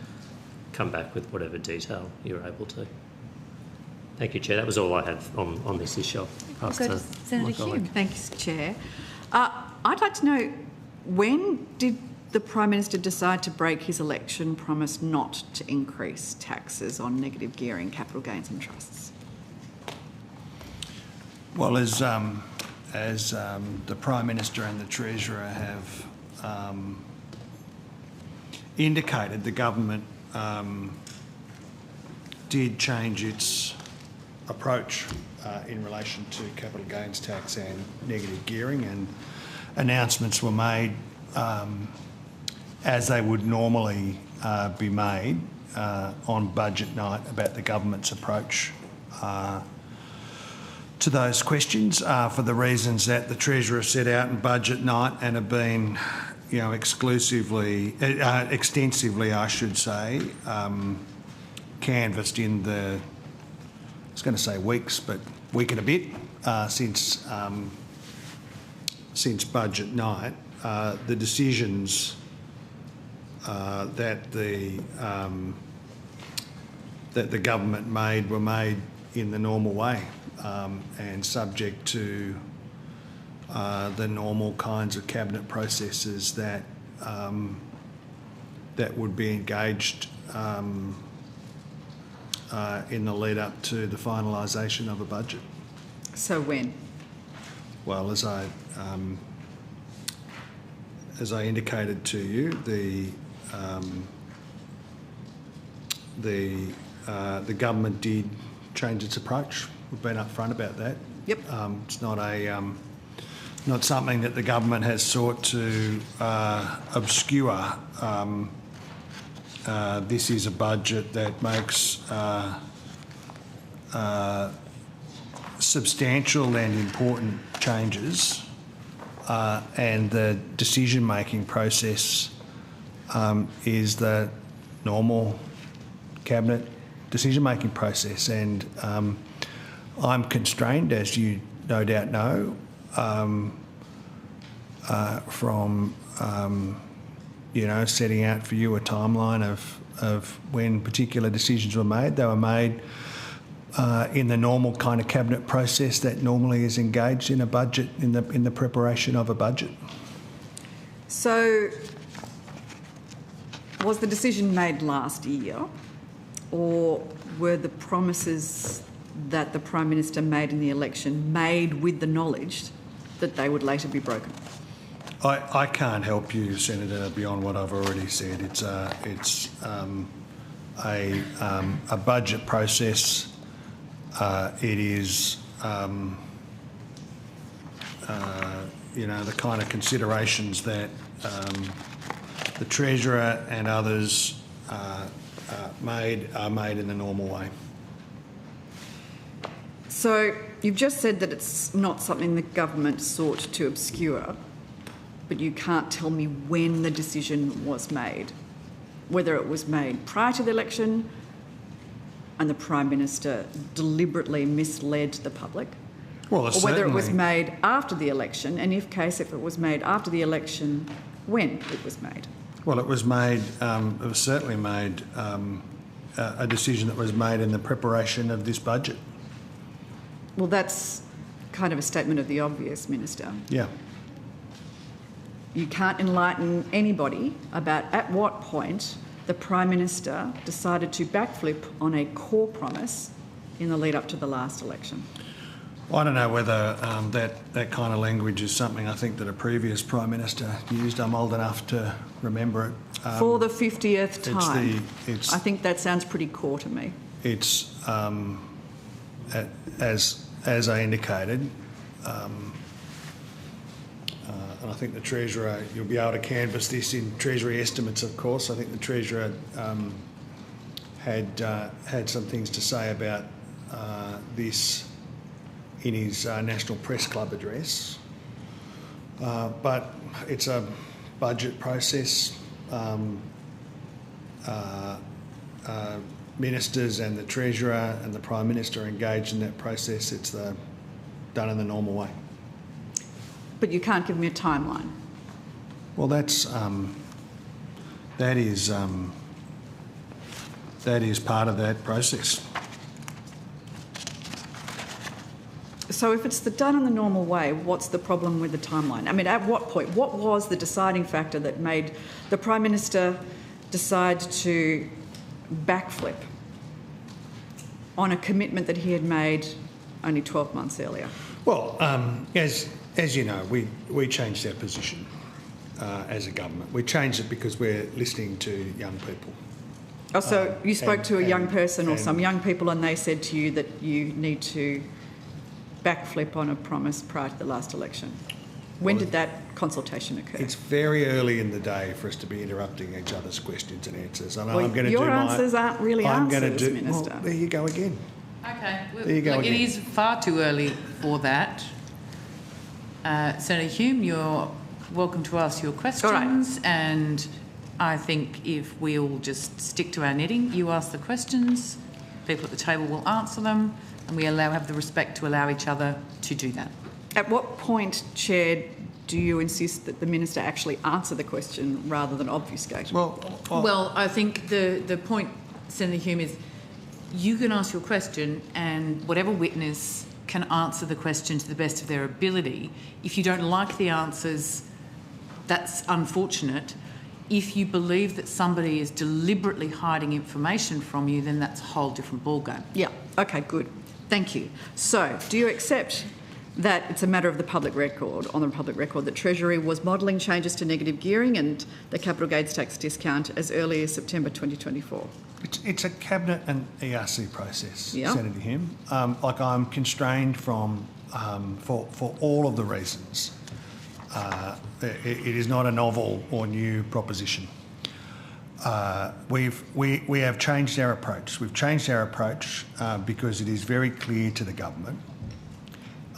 come back with whatever detail you're able to. Thank you, Chair. That was all I had on this issue.
Go to Senator Hume. Thanks, Chair. I'd like to know, when did the Prime Minister decide to break his election promise not to increase taxes on negative gearing, capital gains and trusts?
Well, as the Prime Minister and the Treasurer have indicated, the government did change its approach in relation to capital gains tax and negative gearing, and announcements were made as they would normally be made on budget night about the government's approach to those questions for the reasons that the Treasurer set out in budget night and have been, extensively, I should say, canvassed in the, I was going to say weeks, but week and a bit since budget night. The decisions that the government made were made in the normal way and subject to the normal kinds of cabinet processes that that would be engaged in the lead up to the finalisation of a budget.
So when?
Well, as I indicated to you, the government did change its approach. We've been upfront about that.
Yep.
It's not not something that the government has sought to obscure. This is a budget that makes substantial and important changes, and the decision-making process is the normal cabinet decision-making process, and I'm constrained, as you no doubt know, from setting out for you a timeline of when particular decisions were made. They were made in the normal kind of cabinet process that normally is engaged in a budget, in the preparation of a budget.
So, was the decision made last year, or were the promises that the Prime Minister made in the election made with the knowledge that they would later be broken?
I can't help you, Senator, beyond what I've already said. It's a budget process. It is the kind of considerations that the Treasurer and others are made in the normal way.
So you've just said that it's not something the government sought to obscure, but you can't tell me when the decision was made, whether it was made prior to the election and the Prime Minister deliberately misled the public,
or
whether it was made after the election, and if it was made after the election, when it was made.
Well, it was made. It was certainly made a decision that was made in the preparation of this budget.
Well, that's kind of a statement of the obvious, Minister.
Yeah.
You can't enlighten anybody about at what point the Prime Minister decided to backflip on a core promise in the lead up to the last election.
I don't know whether that kind of language is something I think that a previous Prime Minister used. I'm old enough to remember it.
For the 50th time.
I
think that sounds pretty core to me.
It's, as I indicated, and I think the Treasurer, you'll be able to canvass this in Treasury estimates, of course. I think the Treasurer had some things to say about this in his National Press Club address. But it's a budget process. Ministers and the Treasurer and the Prime Minister are engaged in that process. It's done in the normal way.
But you can't give me a timeline.
Well, that is part of that process.
So if it's done in the normal way, what's the problem with the timeline? I mean, at what point? What was the deciding factor that made the Prime Minister decide to backflip on a commitment that he had made only 12 months earlier?
Well, as you know, we changed our position as a government. We changed it because we're listening to young people.
Oh, so you spoke to a young person or some young people and they said to you that you need to backflip on a promise prior to the last election. When did that consultation occur?
It's very early in the day for us to be interrupting each other's questions and answers. And
well,
I'm going to
your answers aren't really answers, Minister.
Well, there you go again.
Okay.
There you go again.
It is far too early for that. Senator Hume, you're welcome to ask your questions.
All right.
And I think if we all just stick to our knitting, you ask the questions, people at the table will answer them, and we have the respect to allow each other to do that.
At what point, Chair, do you insist that the Minister actually answer the question rather than obfuscate?
Well, I think the point, Senator Hume, is you can ask your question and whatever witness can answer the question to the best of their ability. If you don't like the answers, that's unfortunate. If you believe that somebody is deliberately hiding information from you, then that's a whole different ballgame.
Yeah, okay, good. Thank you. So, do you accept that it's a matter of the public record, on the public record, that Treasury was modelling changes to negative gearing and the capital gains tax discount as early as September 2024?
It's a Cabinet and ERC process,
yeah.
Senator Hume. I'm constrained for all of the reasons. It is not a novel or new proposition. We have changed our approach. We've changed our approach because it is very clear to the government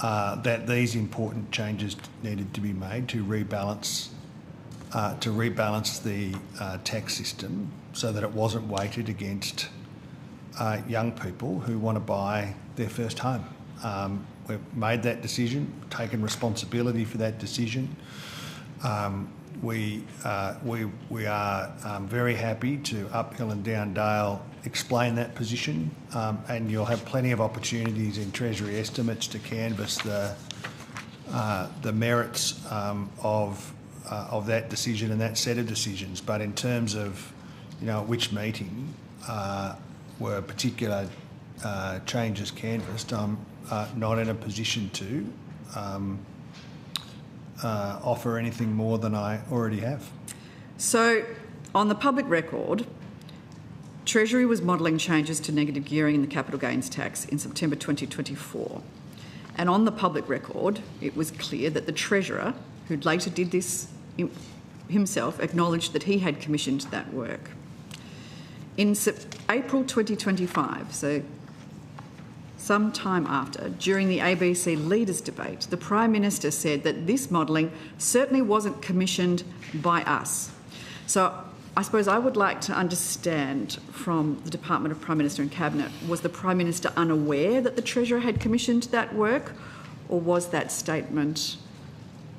that these important changes needed to be made to rebalance the tax system so that it wasn't weighted against young people who want to buy their first home. We've made that decision, taken responsibility for that decision. We are very happy to uphill and down dale explain that position, and you'll have plenty of opportunities in Treasury estimates to canvass the merits of that decision and that set of decisions. But in terms of, which meeting were particular changes canvassed, I'm not in a position to offer anything more than I already have.
So, on the public record, Treasury was modelling changes to negative gearing in the capital gains tax in September 2024. And on the public record, it was clear that the Treasurer, who later did this himself, acknowledged that he had commissioned that work. In April 2025, so some time after, during the ABC Leaders Debate, the Prime Minister said that this modelling certainly wasn't commissioned by us. So I suppose I would like to understand from the Department of Prime Minister and Cabinet, was the Prime Minister unaware that the Treasurer had commissioned that work, or was that statement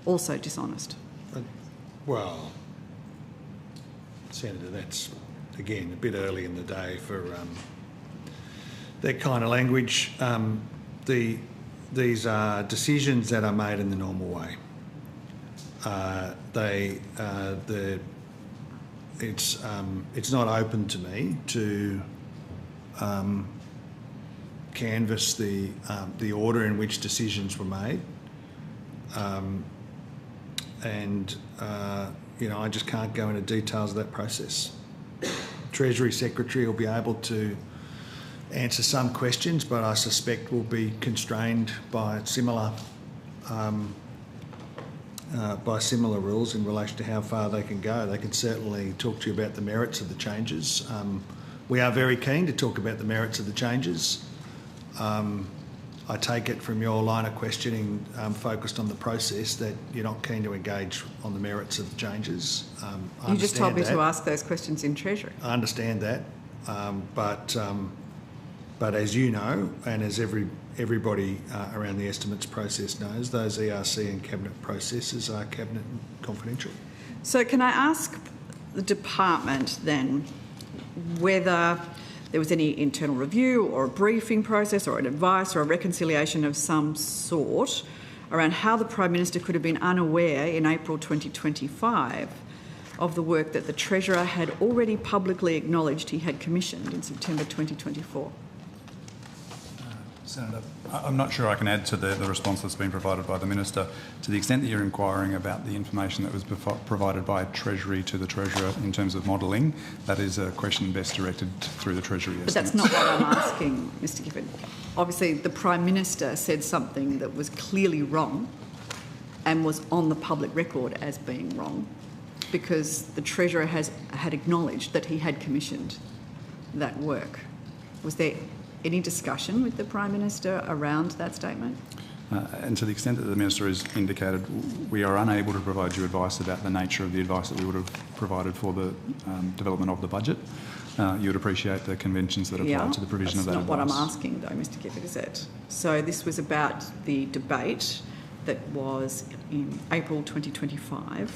also dishonest?
Well, Senator, that's again, a bit early in the day for that kind of language. These are decisions that are made in the normal way. It's not open to me to canvass the order in which decisions were made, I just can't go into details of that process. Treasury Secretary will be able to answer some questions, but I suspect will be constrained by similar rules in relation to how far they can go. They can certainly talk to you about the merits of the changes. We are very keen to talk about the merits of the changes. I take it from your line of questioning focused on the process that you're not keen to engage on the merits of the changes.
You just told me to ask those questions in Treasury.
I understand that, but as you know, and as everybody around the estimates process knows, those ERC and Cabinet processes are Cabinet confidential.
So can I ask the department then whether there was any internal review or a briefing process or an advice or a reconciliation of some sort around how the Prime Minister could have been unaware in April 2025 of the work that the Treasurer had already publicly acknowledged he had commissioned in September 2024?
Senator, I'm not sure I can add to the response that's been provided by the Minister. To the extent that you're inquiring about the information that was provided by Treasury to the Treasurer in terms of modelling, that is a question best directed through the Treasury estimates.
But that's not what I'm asking, Mr Gifford. Obviously, the Prime Minister said something that was clearly wrong and was on the public record as being wrong because the Treasurer had acknowledged that he had commissioned that work. Was there any discussion with the Prime Minister around that statement?
And to the extent that the Minister has indicated, we are unable to provide you advice about the nature of the advice that we would have provided for the development of the budget. You would appreciate the conventions that apply to the provision of that advice.
That's not what I'm asking, though, Mr Gifford, is it? So this was about the debate that was in April 2025,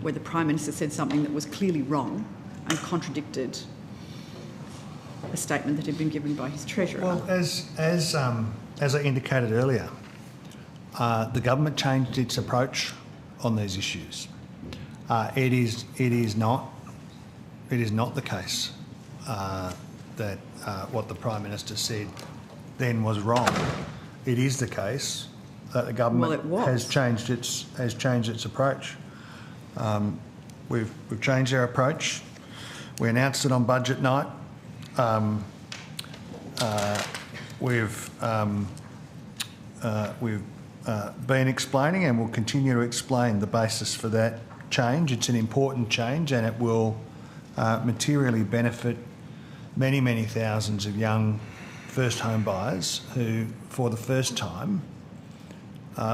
where the Prime Minister said something that was clearly wrong and contradicted a statement that had been given by his Treasurer.
Well, as I indicated earlier, the government changed its approach on these issues. It is not the case that what the Prime Minister said then was wrong. It is the case that the government has changed its approach. We've changed our approach. We announced it on budget night. We've been explaining and will continue to explain the basis for that change. It's an important change and it will materially benefit many, many thousands of young first home buyers who, for the first time,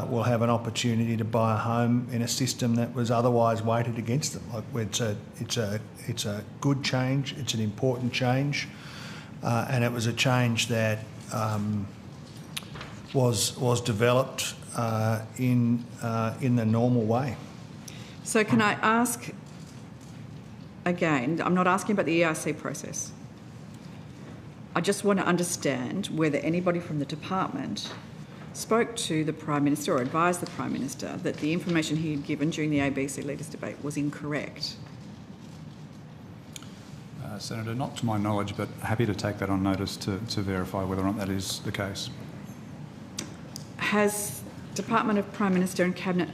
will have an opportunity to buy a home in a system that was otherwise weighted against them. It's a good change. It's an important change, and it was a change that was developed in the normal way.
So can I ask again? I'm not asking about the ERC process. I just want to understand whether anybody from the department spoke to the Prime Minister or advised the Prime Minister that the information he had given during the ABC Leaders debate was incorrect.
Senator, not to my knowledge, but happy to take that on notice to verify whether or not that is the case.
Has Department of Prime Minister and Cabinet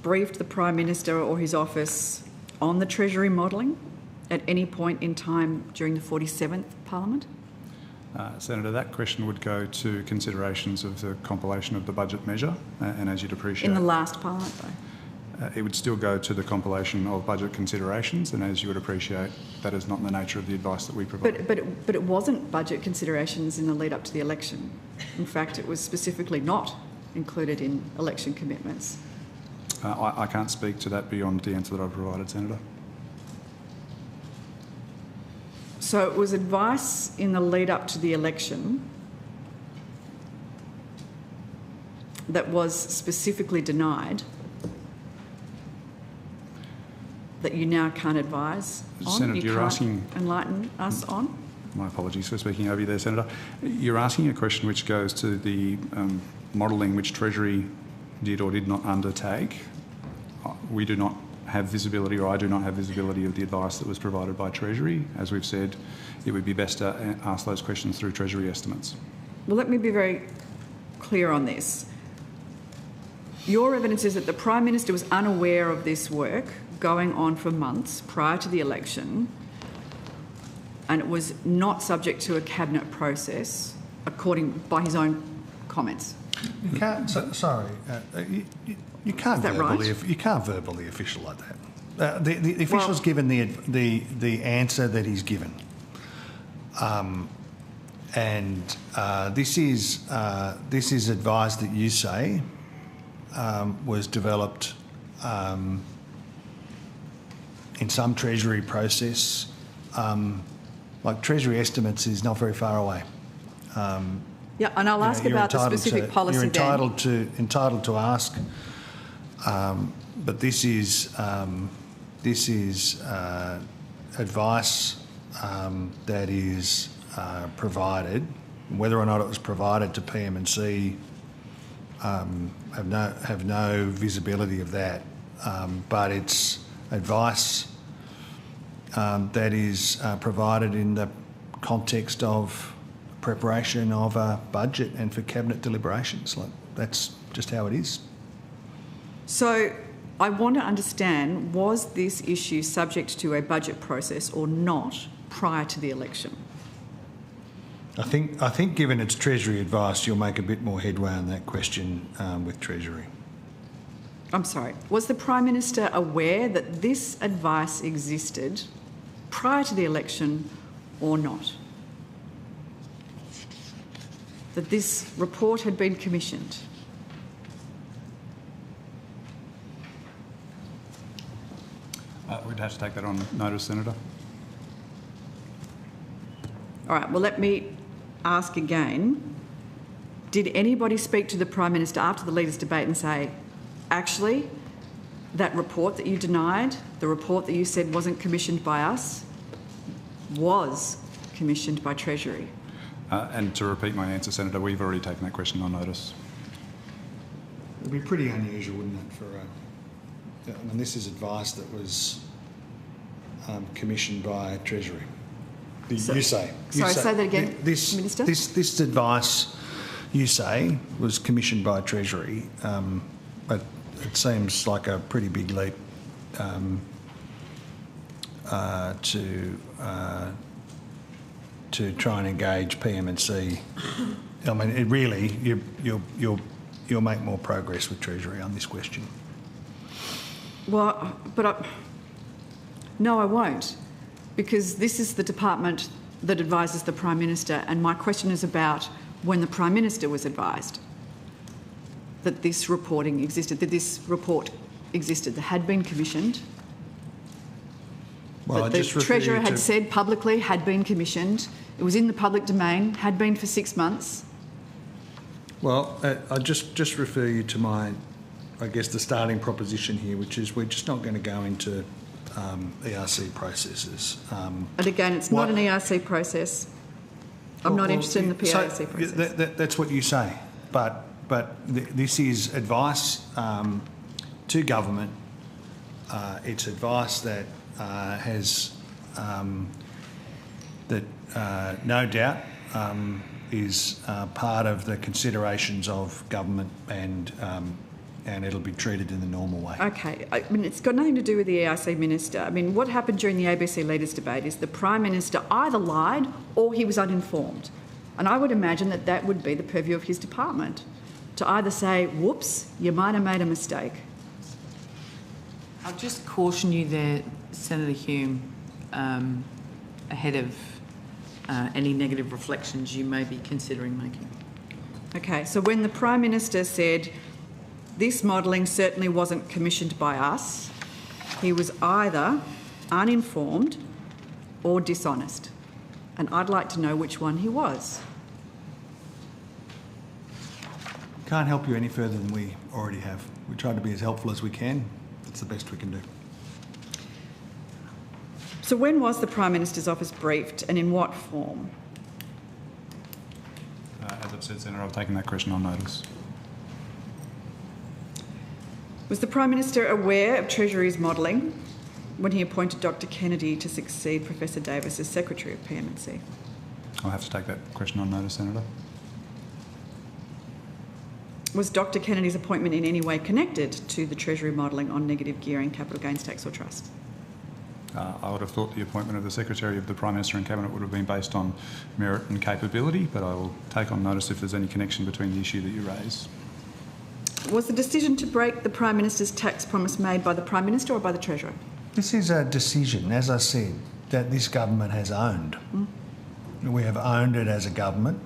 briefed the Prime Minister or his office on the Treasury modelling at any point in time during the 47th Parliament?
Senator, that question would go to considerations of the compilation of the budget measure, and as you'd appreciate...
In the last Parliament, though?
It would still go to the compilation of budget considerations, and as you would appreciate, that is not in the nature of the advice that we provide.
But it wasn't budget considerations in the lead up to the election. In fact, it was specifically not included in election commitments.
I can't speak to that beyond the answer that I've provided, Senator.
So it was advice in the lead up to the election that was specifically denied. that you now can't advise on?
Senator,
you
you're
can't
asking...
enlighten us on?
My apologies for speaking over you there, Senator. You're asking a question which goes to the modelling which Treasury did or did not undertake. We do not have visibility, or I do not have visibility of the advice that was provided by Treasury. As we've said, it would be best to ask those questions through Treasury estimates.
Well, let me be very clear on this. Your evidence is that the Prime Minister was unaware of this work going on for months prior to the election, and it was not subject to a cabinet process, by his own comments.
You can't. You can't verbally.
Right?
You can't verbally official like that. The official's given the answer that he's given, and this is advice that you say was developed in some Treasury process. Like Treasury estimates is not very far away.
Yeah, and I'll ask about the specific policy.
You're entitled to ask, but this is advice that is provided. Whether or not it was provided to PM&C, have no visibility of that. But it's advice that is provided in the context of preparation of a budget and for cabinet deliberations. That's just how it is.
So I want to understand, was this issue subject to a budget process or not prior to the election?
I think given its Treasury advice, you'll make a bit more headway on that question with Treasury.
I'm sorry. Was the Prime Minister aware that this advice existed prior to the election or not? That this report had been commissioned?
We'd have to take that on notice, Senator.
All right, well, let me ask again. Did anybody speak to the Prime Minister after the Leaders' debate and say, actually, that report that you denied, the report that you said wasn't commissioned by us, was commissioned by Treasury?
And to repeat my answer, Senator, we've already taken that question on notice.
It would be pretty unusual, wouldn't it, for this is advice that was commissioned by Treasury. You say.
Sorry, say that again, Minister.
This advice, you say, was commissioned by Treasury, but it seems like a pretty big leap to try and engage PM&C. I mean, it really, you'll make more progress with Treasury on this question.
Well, no, I won't, because this is the department that advises the Prime Minister, and my question is about when the Prime Minister was advised that this reporting existed, that this report existed, that had been commissioned.
Well,
that the Treasurer had said publicly had been commissioned. It was in the public domain, had been for 6 months.
Well, I just refer you to my, I guess, the starting proposition here, which is we're just not going to go into ERC processes.
And again, it's not an ERC process. I'm not interested in the ERC process.
That's what you say, but this is advice to government. It's advice that has no doubt is part of the considerations of government, and it'll be treated in the normal way.
Okay. I mean, it's got nothing to do with the ERC Minister. I mean, what happened during the ABC Leaders' debate is the Prime Minister either lied or he was uninformed. And I would imagine that that would be the purview of his department, to either say, whoops, you might have made a mistake.
I'll just caution you there, Senator Hume, ahead of any negative reflections you may be considering making.
Okay, so when the Prime Minister said this modelling certainly wasn't commissioned by us, he was either uninformed or dishonest. And I'd like to know which one he was.
Can't help you any further than we already have. We try to be as helpful as we can. That's the best we can do.
So when was the Prime Minister's office briefed and in what form?
As I've said, Senator, I've taken that question on notice.
Was the Prime Minister aware of Treasury's modelling when he appointed Dr Kennedy to succeed Professor Davis as Secretary of PMNC?
I'll have to take that question on notice, Senator.
Was Dr Kennedy's appointment in any way connected to the Treasury modelling on negative gearing, capital gains tax or trust?
I would have thought the appointment of the Secretary of the Prime Minister and Cabinet would have been based on merit and capability, but I will take on notice if there's any connection between the issue that you raise.
Was the decision to break the Prime Minister's tax promise made by the Prime Minister or by the Treasurer?
This is a decision, as I said, that this government has owned. We have owned it as a government.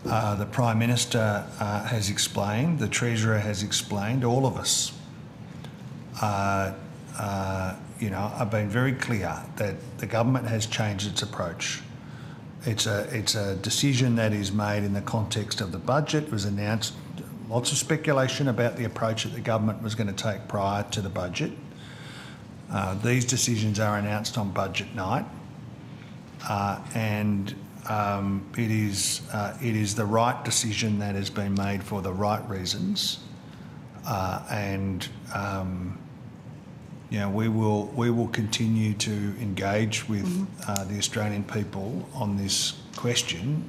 The Prime Minister has explained, the Treasurer has explained, all of us, have been very clear that the government has changed its approach. It's a decision that is made in the context of the budget. It was announced, lots of speculation about the approach that the government was going to take prior to the budget. These decisions are announced on budget night, and it is the right decision that has been made for the right reasons, we will continue to engage with the Australian people on this question,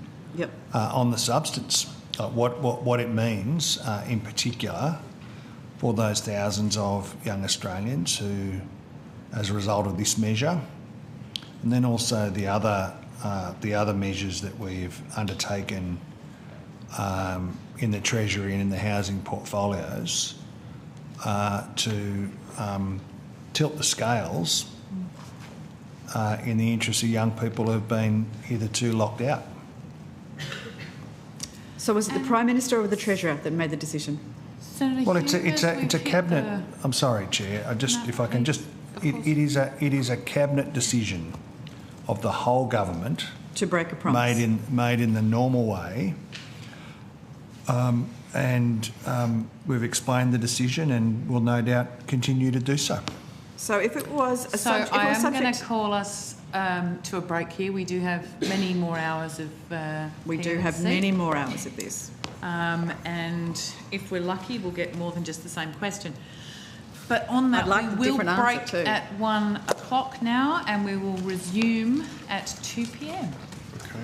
on the substance, what it means in particular for those thousands of young Australians who, as a result of this measure, and then also the other measures that we've undertaken in the Treasury and in the housing portfolios to tilt the scales in the interest of young people who have been hitherto locked out.
So was it the Prime Minister or the Treasurer that made the decision?
Senator
Well, it's a cabinet. I'm sorry, Chair. It is a cabinet decision of the whole government
to break a promise
made in the normal way. We've explained the decision and will no doubt continue to do so.
So if it was a subject...
I am going to call us to a break here. We do have many more hours of
We do have many more hours of this.
And if we're lucky, we'll get more than just the same question. But on that, we will break at 1 o'clock now and we will resume at 2 p.m.
Okay.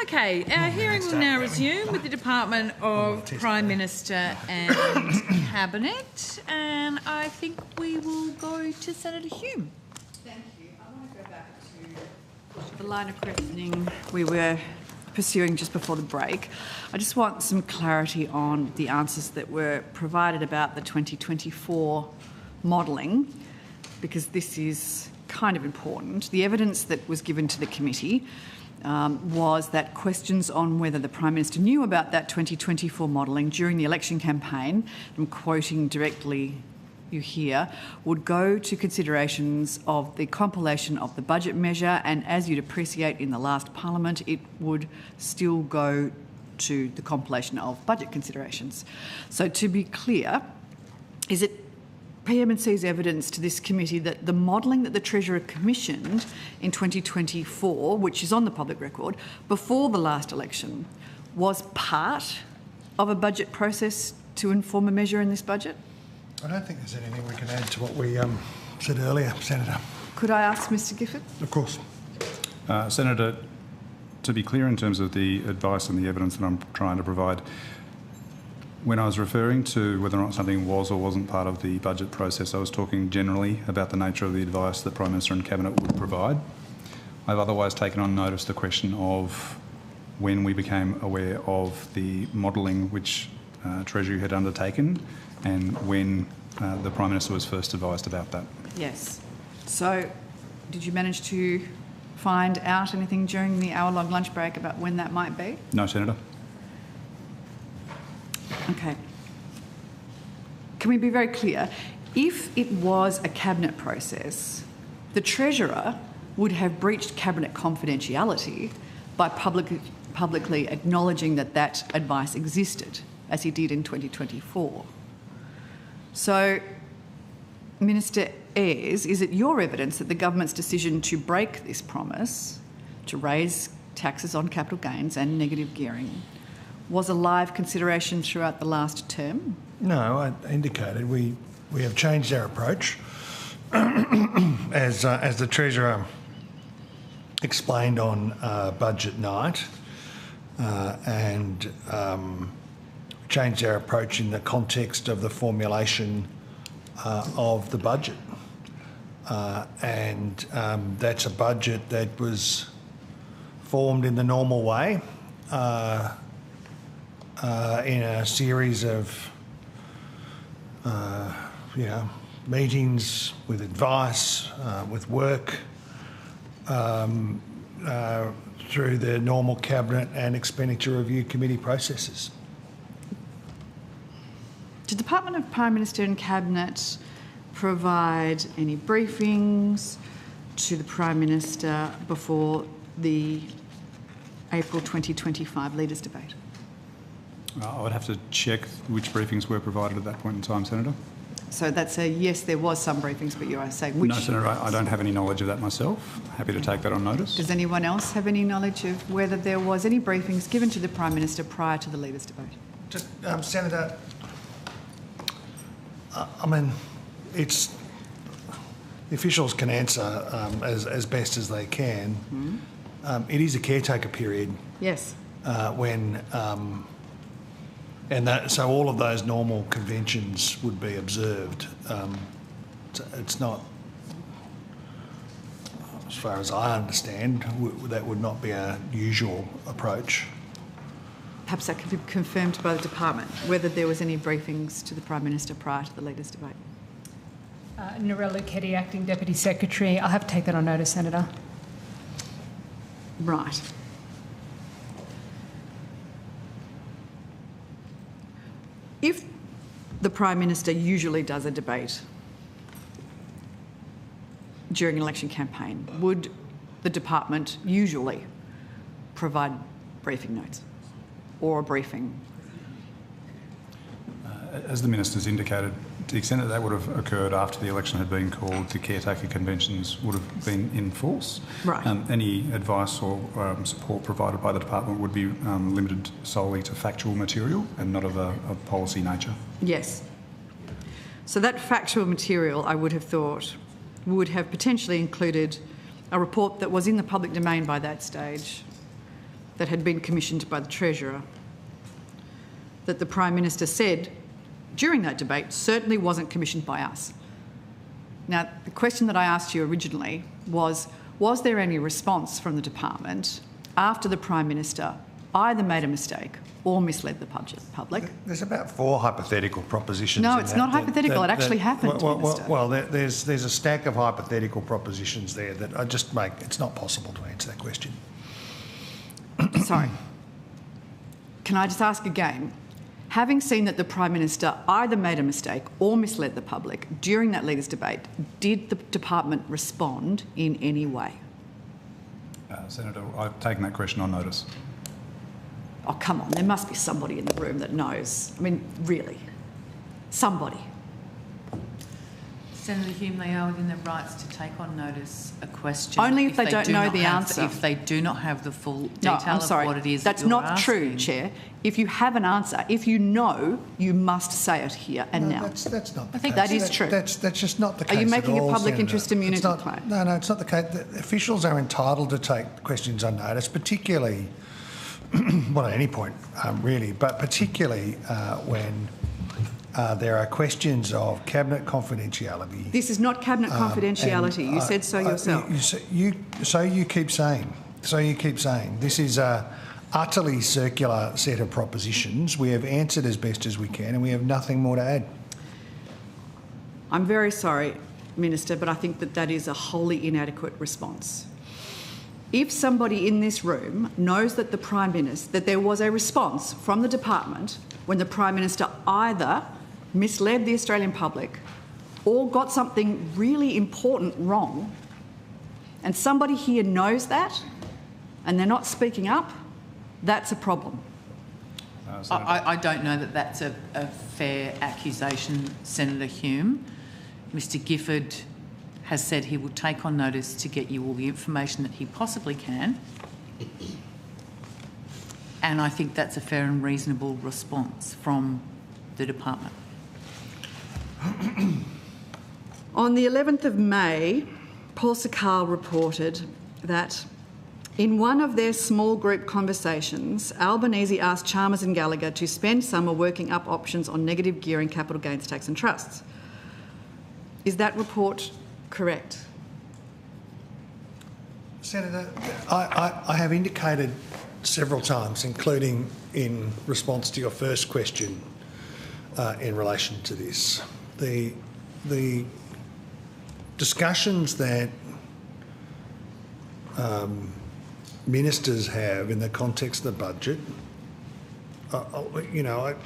Okay, our hearing will now resume with the Department of Prime Minister and Cabinet, and I think we will go to Senator Hume.
Thank you. I want to go back to the line of questioning we were pursuing just before the break. I just want some clarity on the answers that were provided about the 2024 modelling, because this is kind of important. The evidence that was given to the committee was that questions on whether the Prime Minister knew about that 2024 modelling during the election campaign, I'm quoting directly you here, would go to considerations of the compilation of the budget measure, and as you'd appreciate in the last Parliament, it would still go to the compilation of budget considerations. So to be clear, is it PM&C's evidence to this committee that the modelling that the Treasurer commissioned in 2024, which is on the public record, before the last election, was part of a budget process to inform a measure in this budget?
I don't think there's anything we can add to what we said earlier, Senator.
Could I ask Mr Gifford?
Of course.
Senator, to be clear in terms of the advice and the evidence that I'm trying to provide, when I was referring to whether or not something was or wasn't part of the budget process, I was talking generally about the nature of the advice that Prime Minister and Cabinet would provide. I've otherwise taken on notice the question of when we became aware of the modelling which Treasury had undertaken and when the Prime Minister was first advised about that.
Yes. So did you manage to find out anything during the hour-long lunch break about when that might be?
No, Senator.
Okay. Can we be very clear? If it was a cabinet process, the Treasurer would have breached cabinet confidentiality by publicly acknowledging that that advice existed, as he did in 2024. So, Minister Ayres, is it your evidence that the government's decision to break this promise, to raise taxes on capital gains and negative gearing, was a live consideration throughout the last term?
No, I indicated we have changed our approach. As the Treasurer explained on budget night, and changed our approach in the context of the formulation of the budget. And that's a budget that was formed in the normal way, in a series of meetings with advice, with work, through the normal Cabinet and Expenditure Review Committee processes.
Did the Department of Prime Minister and Cabinet provide any briefings to the Prime Minister before the April 2025 Leaders' Debate?
I would have to check which briefings were provided at that point in time, Senator.
So that's a yes, there was some briefings, but you are saying which?
No, Senator, I don't have any knowledge of that myself. Happy to take that on notice.
Does anyone else have any knowledge of whether there was any briefings given to the Prime Minister prior to the Leaders' Debate?
Just, Senator, I mean, it's the officials can answer as best as they can. Mm-hmm. It is a caretaker period.
Yes.
When and that, so all of those normal conventions would be observed. It's not, as far as I understand, that would not be a usual approach.
Perhaps that could be confirmed by the department, whether there was any briefings to the Prime Minister prior to the Leaders' Debate.
Narelle Keddy, Acting Deputy Secretary. I'll have to take that on notice, Senator.
Right. If the Prime Minister usually does a debate during an election campaign, would the department usually provide briefing notes or a briefing?
As the Minister's indicated, to the extent that that would have occurred after the election had been called, the caretaker conventions would have been in force.
Right.
Any advice or support provided by the department would be limited solely to factual material and not of a policy nature.
Yes. So that factual material, I would have thought, would have potentially included a report that was in the public domain by that stage, that had been commissioned by the Treasurer, that the Prime Minister said during that debate certainly wasn't commissioned by us. Now, the question that I asked you originally was there any response from the department after the Prime Minister either made a mistake or misled the public?
There's about 4 hypothetical propositions.
No, it's not hypothetical. It actually happened, Minister.
Well, there's a stack of hypothetical propositions there that I just make. It's not possible to answer that question.
Sorry. Can I just ask again? Having seen that the Prime Minister either made a mistake or misled the public during that leaders' debate, did the department respond in any way?
Senator, I've taken that question on notice.
Oh, come on, there must be somebody in the room that knows. I mean, really, somebody.
Senator Hume, they are within their rights to take on notice a question.
Only if they don't know the answer.
If they do not have the full detail of what it is
that's
that you're
not true, Chair. If you have an answer, if you know, you must say it here and now.
That's not the
I think
case.
that is true.
That's just not the case.
Are you making
at all,
a public
Senator.
interest immunity claim?
No, it's not the case. The officials are entitled to take questions on notice, particularly, well, at any point, really, but particularly when there are questions of cabinet confidentiality.
This is not cabinet confidentiality. You said so yourself.
You keep saying. This is a utterly circular set of propositions. We have answered as best as we can, and we have nothing more to add.
I'm very sorry, Minister, but I think that is a wholly inadequate response. If somebody in this room knows that the Prime Minister, that there was a response from the department when the Prime Minister either misled the Australian public or got something really important wrong, and somebody here knows that and they're not speaking up, that's a problem.
I don't know that that's a fair accusation, Senator Hume. Mr Gifford has said he will take on notice to get you all the information that he possibly can. And I think that's a fair and reasonable response from the department.
On the 11th of May, Paul Sakal reported that in one of their small group conversations, Albanese asked Chalmers and Gallagher to spend summer working up options on negative gearing capital gains tax and trusts. Is that report correct?
Senator, I have indicated several times, including in response to your first question in relation to this, the discussions that ministers have in the context of the budget, are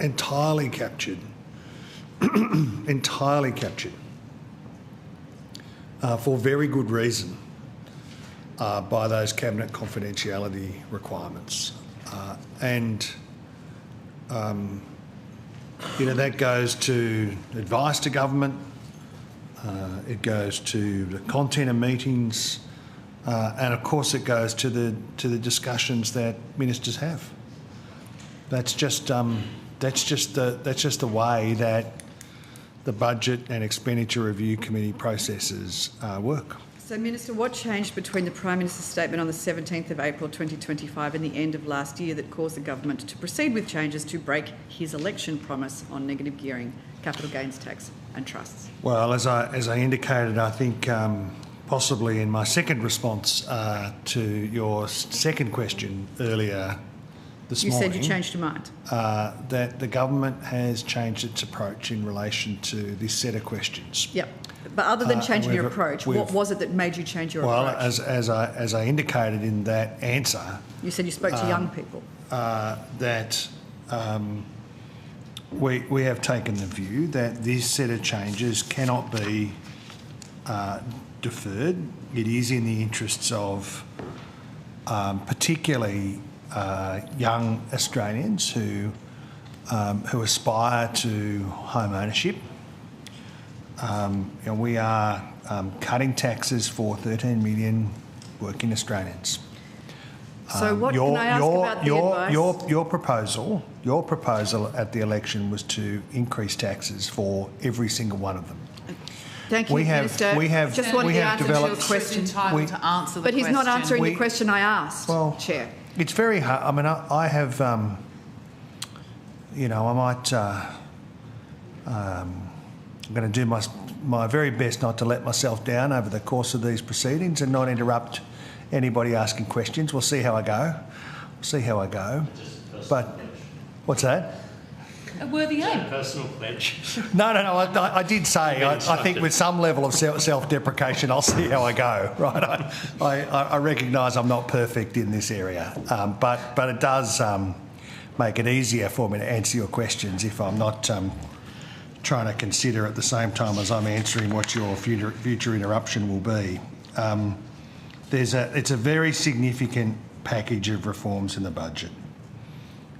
entirely captured, for very good reason by those cabinet confidentiality requirements, that goes to advice to government. It goes to the content of meetings, and of course it goes to the discussions that ministers have. That's just the way that the Budget and Expenditure Review Committee processes work.
So, Minister, what changed between the Prime Minister's statement on the 17th of April 2025 and the end of last year that caused the government to proceed with changes to break his election promise on negative gearing, capital gains tax and trusts?
Well, as I indicated, I think possibly in my second response to your second question earlier this morning...
You said you changed your mind.
That the government has changed its approach in relation to this set of questions.
Yep. But other than changing your approach, what was it that made you change your approach?
Well, as I indicated in that answer...
You said you spoke to young people.
That we have taken the view that this set of changes cannot be deferred. It is in the interests of particularly young Australians who aspire to home ownership. We are cutting taxes for 13 million working Australians.
So what can I ask about the advice?
Your proposal at the election was to increase taxes for every single one of them.
Thank you, Minister. Just wanted the answer to a question.
Entitled to answer the
But he's not answering the question I asked,
Well,
Chair.
It's very hard. I mean, I have, you know, I might, I'm going to do my very best not to let myself down over the course of these proceedings and not interrupt anybody asking questions. We'll see how I go. But what's that?
A worthy aim.
Personal pledge.
No. I did say, I think with some level of self-deprecation, I'll see how I go, right? I recognise I'm not perfect in this area, but it does make it easier for me to answer your questions if I'm not trying to consider at the same time as I'm answering what your future interruption will be. It's a very significant package of reforms in the budget.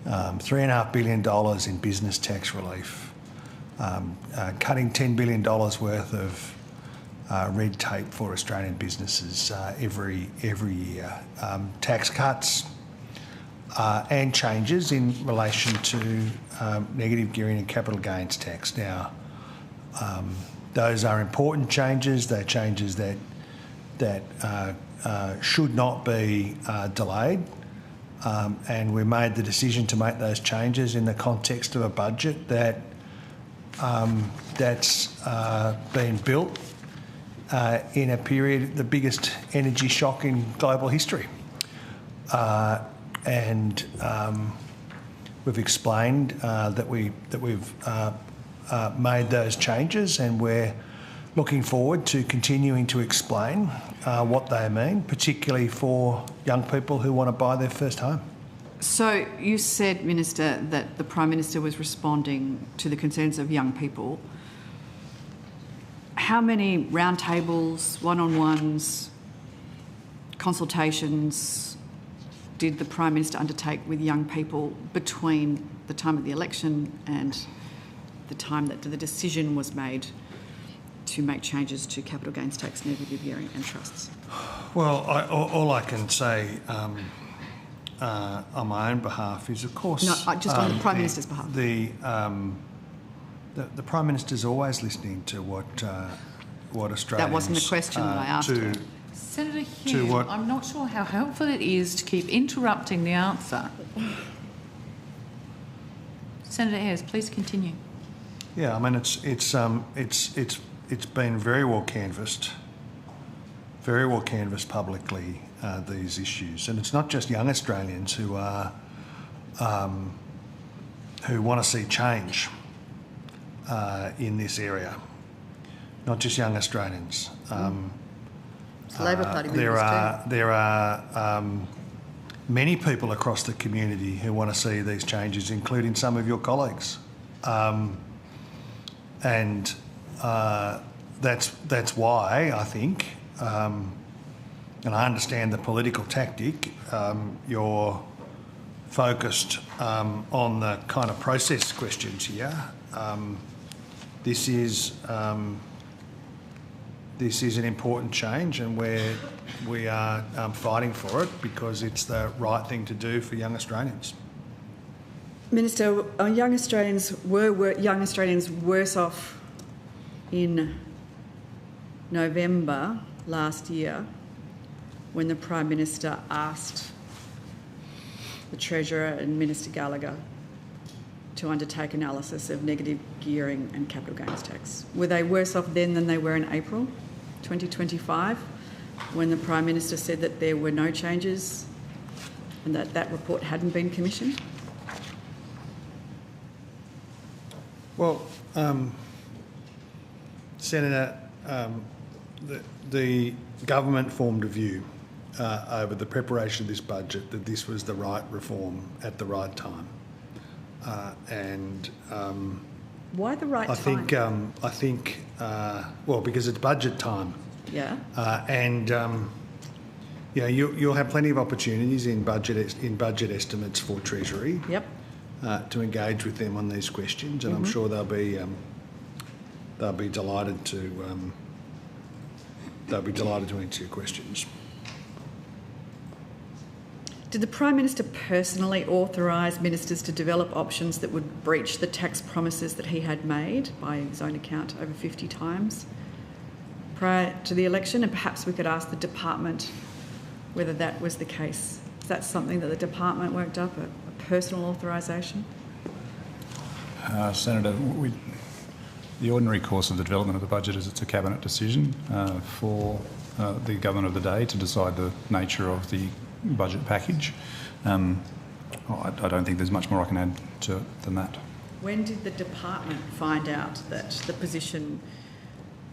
$3.5 billion in business tax relief, cutting $10 billion worth of red tape for Australian businesses every year, tax cuts and changes in relation to negative gearing and capital gains tax. Now, those are important changes. They're changes that should not be delayed. And we made the decision to make those changes in the context of a budget that's been built in a period, the biggest energy shock in global history. And we've explained that we've made those changes, and we're looking forward to continuing to explain what they mean, particularly for young people who want to buy their first home.
So you said, Minister, that the Prime Minister was responding to the concerns of young people. How many roundtables, one-on-ones, consultations did the Prime Minister undertake with young people between the time of the election and the time that the decision was made to make changes to capital gains tax, negative gearing and trusts?
Well, all I can say on my own behalf is, of course...
No, just on the Prime Minister's behalf.
The Prime Minister's always listening to what Australians...
That wasn't the question that I asked her.
Senator Hume, I'm not sure how helpful it is to keep interrupting the answer. Senator Ayres, please continue.
Yeah, I mean, it's been very well canvassed publicly, these issues, and it's not just young Australians who want to see change in this area. Not just young Australians.
Labor Party members
there are many people across the community who want to see these changes, including some of your colleagues, and that's why I think, and I understand the political tactic, you're focused on the kind of process questions here. This is an important change, and we are fighting for it because it's the right thing to do for young Australians.
Minister, are young Australians worse off in November last year when the Prime Minister asked the Treasurer and Minister Gallagher to undertake analysis of negative gearing and capital gains tax? Were they worse off then than they were in April 2025 when the Prime Minister said that there were no changes and that that report hadn't been commissioned?
Well, Senator, the government formed a view over the preparation of this budget that this was the right reform at the right time.
Why the right time?
I think, well, because it's budget time.
Yeah.
You'll have plenty of opportunities in budget estimates for Treasury.
Yep.
To engage with them on these questions, and I'm sure they'll be delighted to answer your questions.
Did the Prime Minister personally authorise ministers to develop options that would breach the tax promises that he had made, by his own account, over 50 times prior to the election, and perhaps we could ask the department whether that was the case. Is that something that the department worked up, a personal authorisation?
Senator, the ordinary course of the development of the budget is it's a cabinet decision for the government of the day to decide the nature of the budget package. I don't think there's much more I can add to it than that.
When did the department find out that the position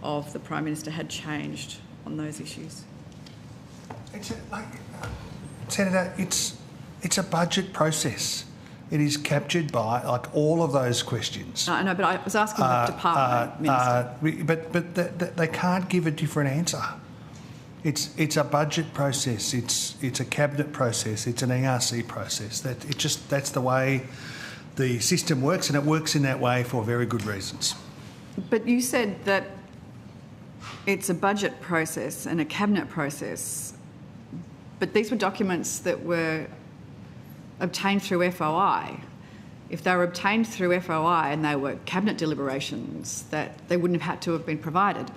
of the Prime Minister had changed on those issues?
Senator, it's a budget process. It is captured by all of those questions.
I know, but I was asking the department minister.
But they can't give a different answer. It's a budget process. It's a cabinet process. It's an ERC process. That's the way the system works, and it works in that way for very good reasons.
But you said that it's a budget process and a cabinet process, but these were documents that were obtained through FOI. If they were obtained through FOI and they were cabinet deliberations, that they wouldn't have had to have been provided.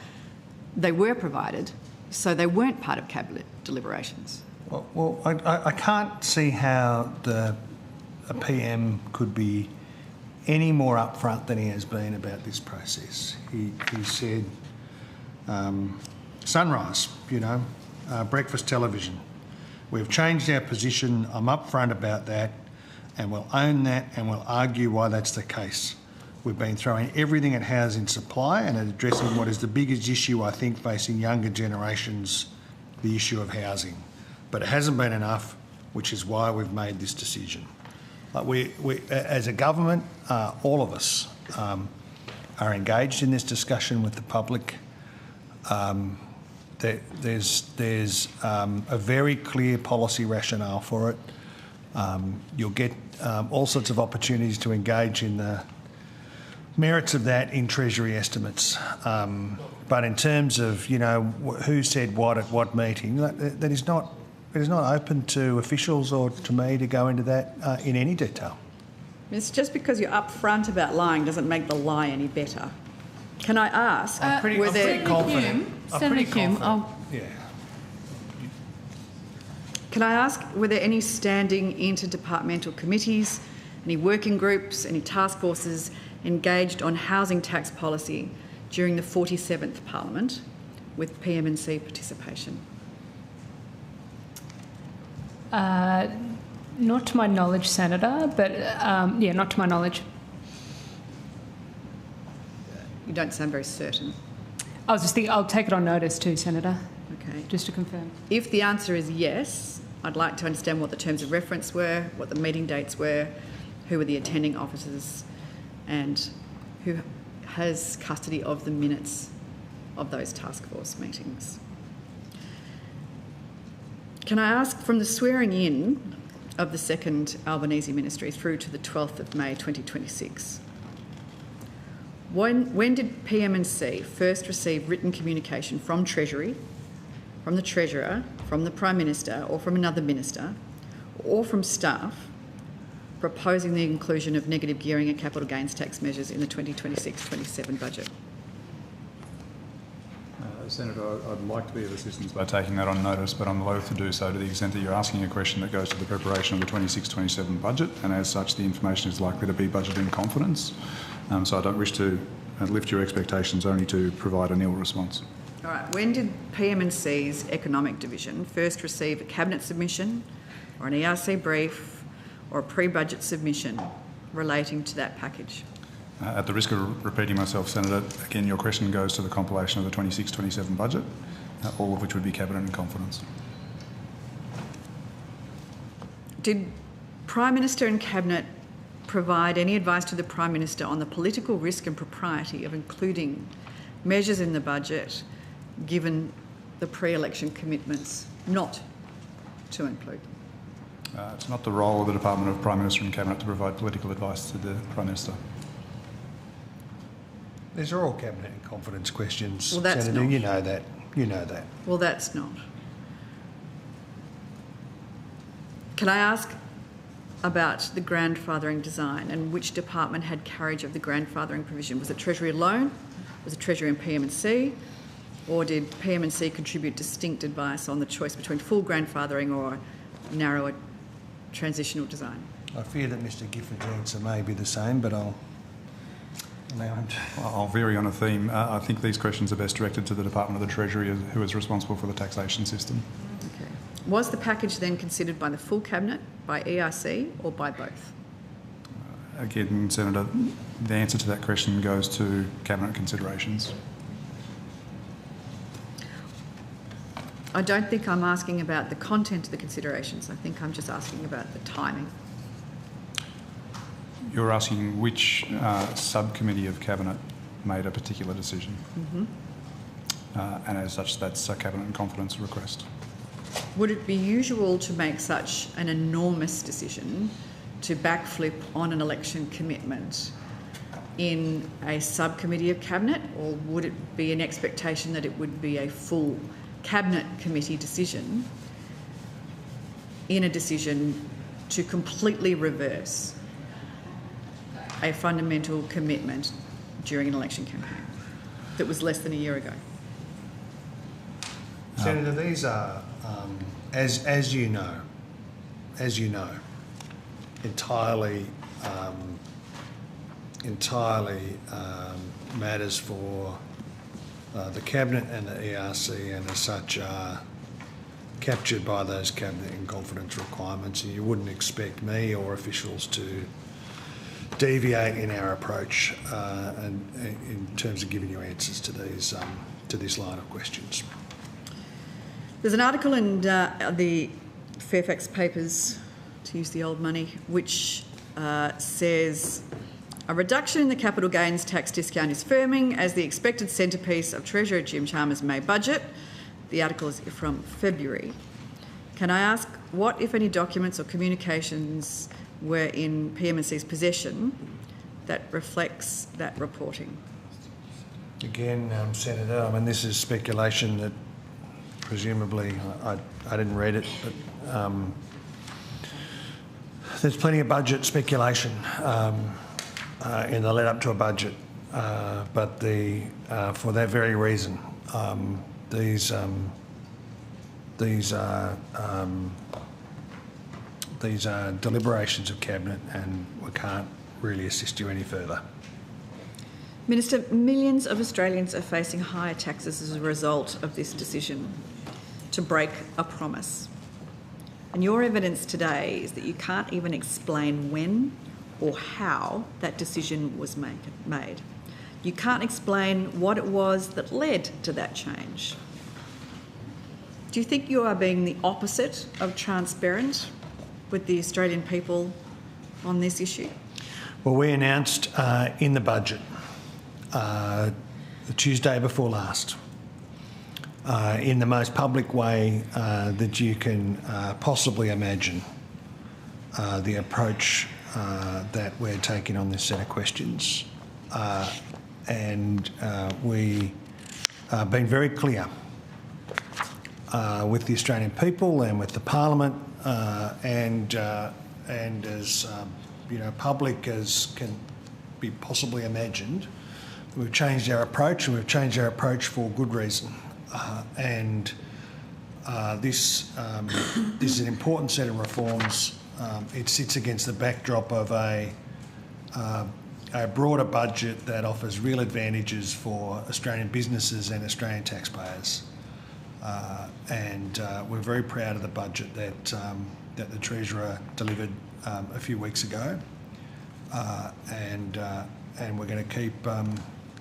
They were provided, so they weren't part of cabinet deliberations.
Well, I can't see how a PM could be any more upfront than he has been about this process. He said, Sunrise, breakfast television. We've changed our position. I'm upfront about that, and we'll own that, and we'll argue why that's the case. We've been throwing everything at housing supply and at addressing what is the biggest issue, I think, facing younger generations, the issue of housing. But it hasn't been enough, which is why we've made this decision. We as a government, all of us are engaged in this discussion with the public. There's a very clear policy rationale for it. You'll get all sorts of opportunities to engage in the merits of that in Treasury estimates. But in terms of who said what at what meeting, that is not open to officials or to me to go into that in any detail.
It's just because you're upfront about lying doesn't make the lie any better. Can I ask?
I'm pretty confident.
Senator Hume,
Can I ask, were there any standing interdepartmental committees, any working groups, any task forces engaged on housing tax policy during the 47th Parliament with PM&C participation?
Not to my knowledge, Senator, but not to my knowledge.
You don't sound very certain.
I was just thinking, I'll take it on notice too, Senator.
Okay.
Just to confirm.
If the answer is yes, I'd like to understand what the terms of reference were, what the meeting dates were, who were the attending officers, and who has custody of the minutes of those task force meetings. Can I ask, from the swearing in of the second Albanese ministry through to the 12th of May 2026, when did PM&C first receive written communication from Treasury, from the Treasurer, from the Prime Minister or from another minister, or from staff proposing the inclusion of negative gearing and capital gains tax measures in the 2026-27 budget?
Senator, I'd like to be of assistance by taking that on notice, but I'm loath to do so to the extent that you're asking a question that goes to the preparation of the 26-27 budget, and as such the information is likely to be budget in confidence. So I don't wish to lift your expectations, only to provide a nil response.
All right. When did PM&C's Economic Division first receive a Cabinet submission or an ERC brief or a pre-budget submission relating to that package?
At the risk of repeating myself, Senator, again, your question goes to the compilation of the 26-27 budget, all of which would be Cabinet in confidence.
Did Prime Minister and Cabinet provide any advice to the Prime Minister on the political risk and propriety of including measures in the budget given the pre-election commitments not to include them?
It's not the role of the Department of Prime Minister and Cabinet to provide political advice to the Prime Minister.
These are all Cabinet in confidence questions,
well, that's
Senator.
Not.
You know that. You know that.
Well, that's not. Can I ask about the grandfathering design and which department had carriage of the grandfathering provision? Was it Treasury alone? Was it Treasury and PM&C? Or did PM&C contribute distinct advice on the choice between full grandfathering or narrower transitional design?
I fear that Mr Gifford's answer may be the same, but I'll allow him to.
I'll vary on a theme. I think these questions are best directed to the Department of the Treasury, who is responsible for the taxation system.
Okay. Was the package then considered by the full Cabinet, by ERC or by both?
Again, Senator, the answer to that question goes to Cabinet considerations.
I don't think I'm asking about the content of the considerations. I think I'm just asking about the timing.
You're asking which subcommittee of Cabinet made a particular decision. And as such, that's a Cabinet and confidence request.
Would it be usual to make such an enormous decision to backflip on an election commitment in a subcommittee of Cabinet, or would it be an expectation that it would be a full Cabinet committee decision in a decision to completely reverse a fundamental commitment during an election campaign that was less than a year ago?
Senator, these are, as you know, entirely matters for the Cabinet and the ERC, and as such are captured by those Cabinet and confidence requirements, and you wouldn't expect me or officials to deviate in our approach and in terms of giving you answers to these to this line of questions.
There's an article in the Fairfax papers, to use the old money, which says a reduction in the capital gains tax discount is firming as the expected centrepiece of Treasurer Jim Chalmers' May budget. The article is from February. Can I ask what, if any, documents or communications were in PM&C's possession that reflects that reporting?
Again, Senator, I mean, this is speculation that presumably, I didn't read it, but there's plenty of budget speculation in the lead up to a budget, but for that very reason, these are deliberations of Cabinet, and we can't really assist you any further.
Minister, millions of Australians are facing higher taxes as a result of this decision to break a promise. And your evidence today is that you can't even explain when or how that decision was made. You can't explain what it was that led to that change. Do you think you are being the opposite of transparent with the Australian people on this issue?
Well, we announced in the budget the Tuesday before last, in the most public way that you can possibly imagine, the approach that we're taking on this set of questions. And we have been very clear with the Australian people and with the Parliament, and as public as can be possibly imagined. We've changed our approach, and we've changed our approach for good reason. This is an important set of reforms. It sits against the backdrop of a broader budget that offers real advantages for Australian businesses and Australian taxpayers. We're very proud of the budget that the Treasurer delivered a few weeks ago, and we're going to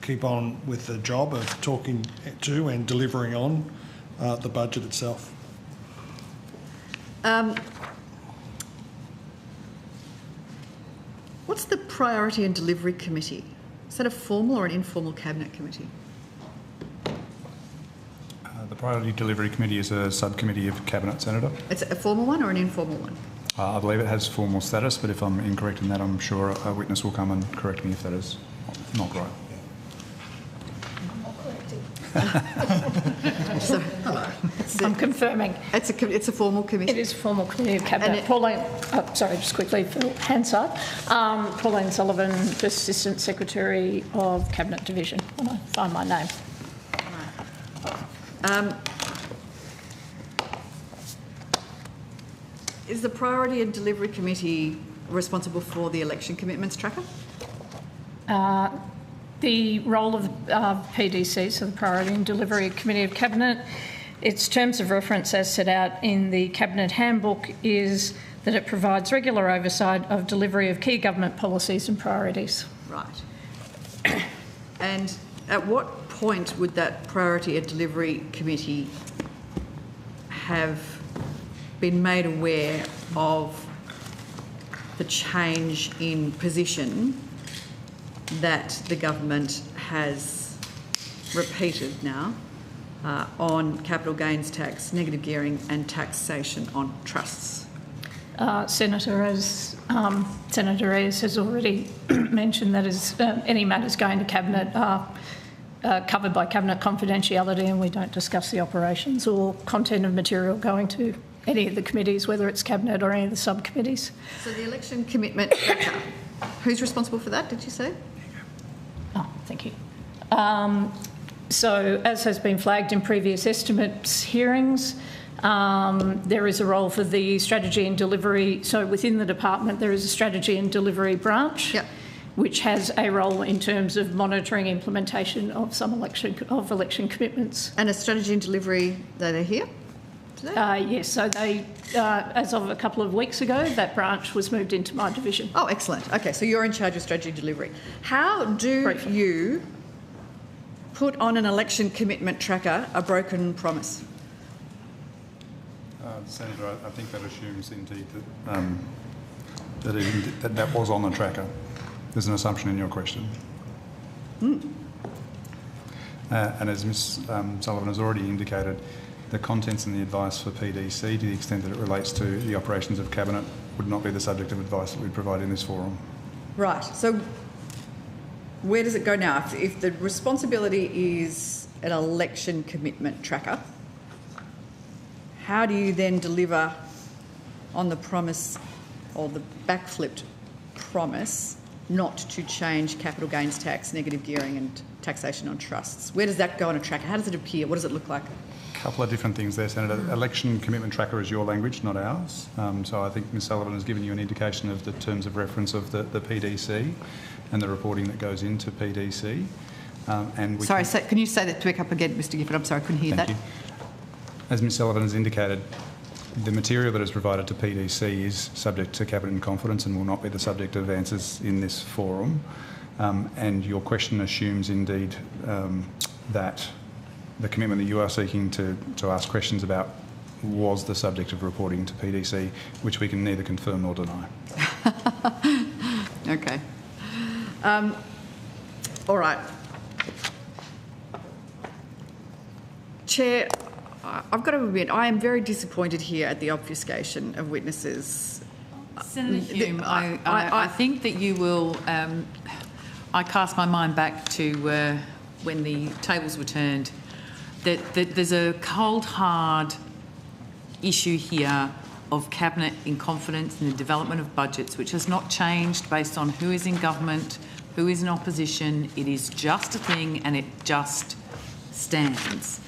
keep on with the job of talking to and delivering on the budget itself.
What's the Priority and Delivery Committee? Is that a formal or an informal Cabinet committee?
The Priority Delivery Committee is a subcommittee of Cabinet, Senator.
It's a formal one or an informal one?
I believe it has formal status, but if I'm incorrect in that, I'm sure a witness will come and correct me if that is not right.
So, hello.
I'm confirming.
It's a formal committee.
It is a formal committee of Cabinet. Pauline, just quickly for Hansard. Pauline Sullivan, First Assistant Secretary of Cabinet Division. When I find my name.
Is the Priority and Delivery Committee responsible for the election commitments tracker?
The role of PDC, so the Priority and Delivery Committee of Cabinet, its terms of reference as set out in the Cabinet Handbook is that it provides regular oversight of delivery of key government policies and priorities.
Right. And at what point would that Priority and Delivery Committee have been made aware of the change in position that the government has repeated now on capital gains tax, negative gearing and taxation on trusts?
Senator, as Senator Ayres has already mentioned, that is any matters going to Cabinet are covered by Cabinet confidentiality, and we don't discuss the operations or content of material going to any of the committees, whether it's Cabinet or any of the subcommittees.
So the election commitment tracker, who's responsible for that, did you say?
Oh, thank you. So, as has been flagged in previous estimates hearings, there is a role for the strategy and delivery. So, within the department, there is a strategy and delivery branch, which has a role in terms of monitoring implementation of some election commitments.
And a strategy and delivery, they're here today?
Yes. So they, as of a couple of weeks ago, that branch was moved into my division.
Oh, excellent. Okay, so you're in charge of strategy and delivery. How do you put on an election commitment tracker a broken promise?
Senator, I think that assumes indeed that that was on the tracker. There's an assumption in your question. And as Ms Sullivan has already indicated, the contents and the advice for PDC, to the extent that it relates to the operations of Cabinet, would not be the subject of advice that we provide in this forum.
Right. So where does it go now? If the responsibility is an election commitment tracker, how do you then deliver on the promise or the backflipped promise not to change capital gains tax, negative gearing and taxation on trusts? Where does that go on a tracker? How does it appear? What does it look like?
A couple of different things there, Senator. Election commitment tracker is your language, not ours. So I think Ms Sullivan has given you an indication of the terms of reference of the PDC and the reporting that goes into PDC.
Sorry, can you say that back up again, Mr Gifford? I'm sorry, I couldn't hear that.
Thank you. As Ms Sullivan has indicated, the material that is provided to PDC is subject to Cabinet in confidence and will not be the subject of answers in this forum. And your question assumes indeed that the commitment that you are seeking to ask questions about was the subject of reporting to PDC, which we can neither confirm nor deny.
Okay. All right. Chair, I've got to admit, I am very disappointed here at the obfuscation of witnesses.
Senator Hume, I think that you will... I cast my mind back to when the tables were turned, that there's a cold, hard issue here of Cabinet in confidence in the development of budgets, which has not changed based on who is in government, who is in opposition. It is just a thing and it just stands.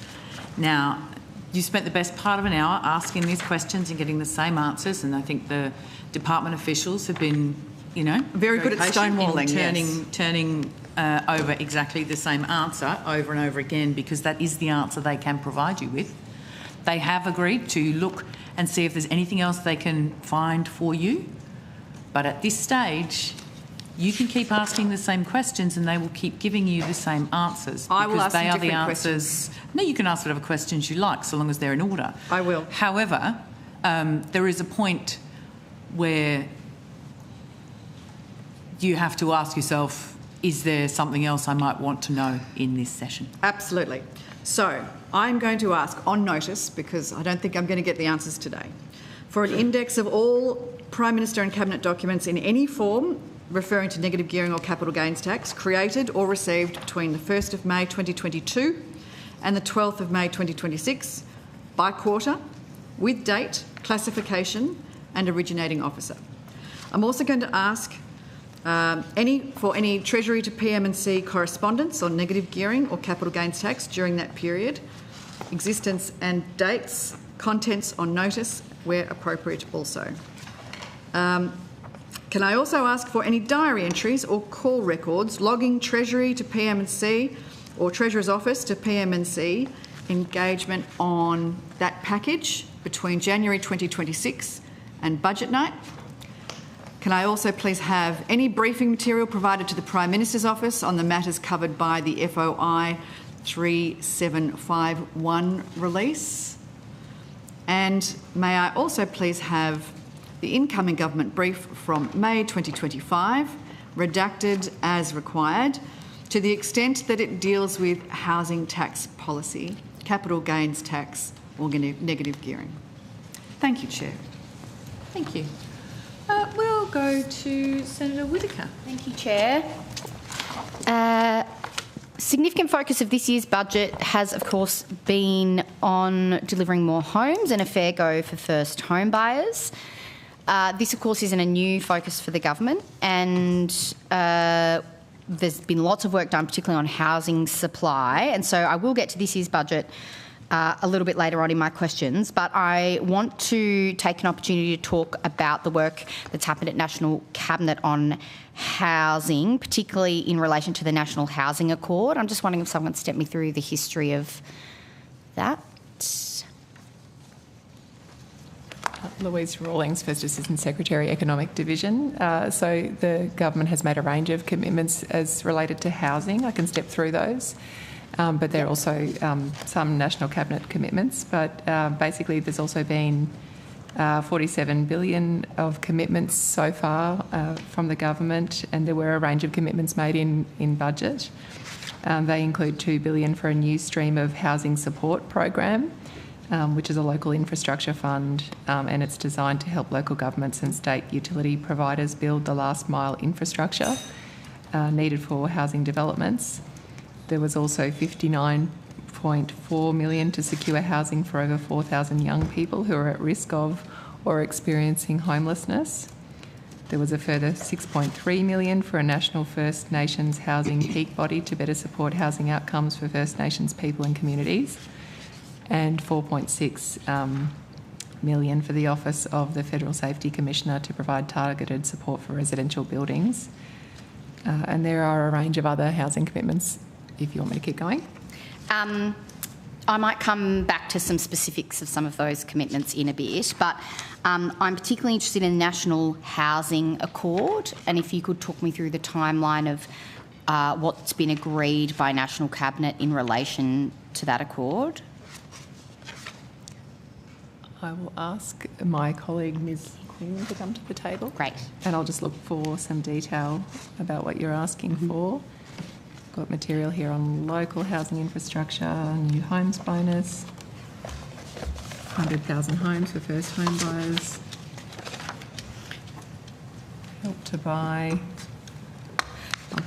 Now, you spent the best part of an hour asking these questions and getting the same answers, and I think the department officials have been, you know,
very good at stonewalling,
turning over exactly the same answer over and over again, because that is the answer they can provide you with. They have agreed to look and see if there's anything else they can find for you, but at this stage, you can keep asking the same questions and they will keep giving you the same answers.
I will ask
they are the
different
answers.
questions.
No, you can ask whatever questions you like, so long as they're in order.
I will.
However, there is a point where you have to ask yourself, is there something else I might want to know in this session?
Absolutely. So I'm going to ask on notice, because I don't think I'm going to get the answers today, for an index of all Prime Minister and Cabinet documents in any form referring to negative gearing or capital gains tax created or received between the 1st of May 2022 and the 12th of May 2026 by quarter, with date, classification and originating officer. I'm also going to ask for any Treasury to PM&C correspondence on negative gearing or capital gains tax during that period, existence and dates, contents on notice where appropriate also. Can I also ask for any diary entries or call records logging Treasury to PM&C or Treasurer's Office to PM&C engagement on that package between January 2026 and budget night? Can I also please have any briefing material provided to the Prime Minister's Office on the matters covered by the FOI 3751 release? And may I also please have the incoming government brief from May 2025, redacted as required, to the extent that it deals with housing tax policy, capital gains tax or negative gearing. Thank you, Chair.
Thank you. We'll go to Senator Whittaker.
Thank you, Chair. Significant focus of this year's budget has, of course, been on delivering more homes and a fair go for first home buyers. This, of course, isn't a new focus for the government, and there's been lots of work done, particularly on housing supply, and so I will get to this year's budget a little bit later on in my questions, but I want to take an opportunity to talk about the work that's happened at National Cabinet on housing, particularly in relation to the National Housing Accord. I'm just wondering if someone could step me through the history of that.
Louise Rawlings, First Assistant Secretary, Economic Division. So the government has made a range of commitments as related to housing. I can step through those. But there are also some National Cabinet commitments. But basically there's also been 47 billion of commitments so far from the government, and there were a range of commitments made in budget. They include 2 billion for a new stream of housing support program, which is a local infrastructure fund, and it's designed to help local governments and state utility providers build the last mile infrastructure needed for housing developments. There was also 59.4 million to secure housing for over 4,000 young people who are at risk of or experiencing homelessness. There was a further 6.3 million for a national First Nations housing peak body to better support housing outcomes for First Nations people and communities, and 4.6 million for the Office of the Federal Safety Commissioner to provide targeted support for residential buildings. And there are a range of other housing commitments if you want me to keep going.
I might come back to some specifics of some of those commitments in a bit, but I'm particularly interested in the National Housing Accord, and if you could talk me through the timeline of what's been agreed by National Cabinet in relation to that accord.
I will ask my colleague Ms Quinn to come to the table.
Great.
And I'll just look for some detail about what you're asking for. Got material here on local housing infrastructure, new homes bonus, 100,000 homes for first home buyers, help to buy.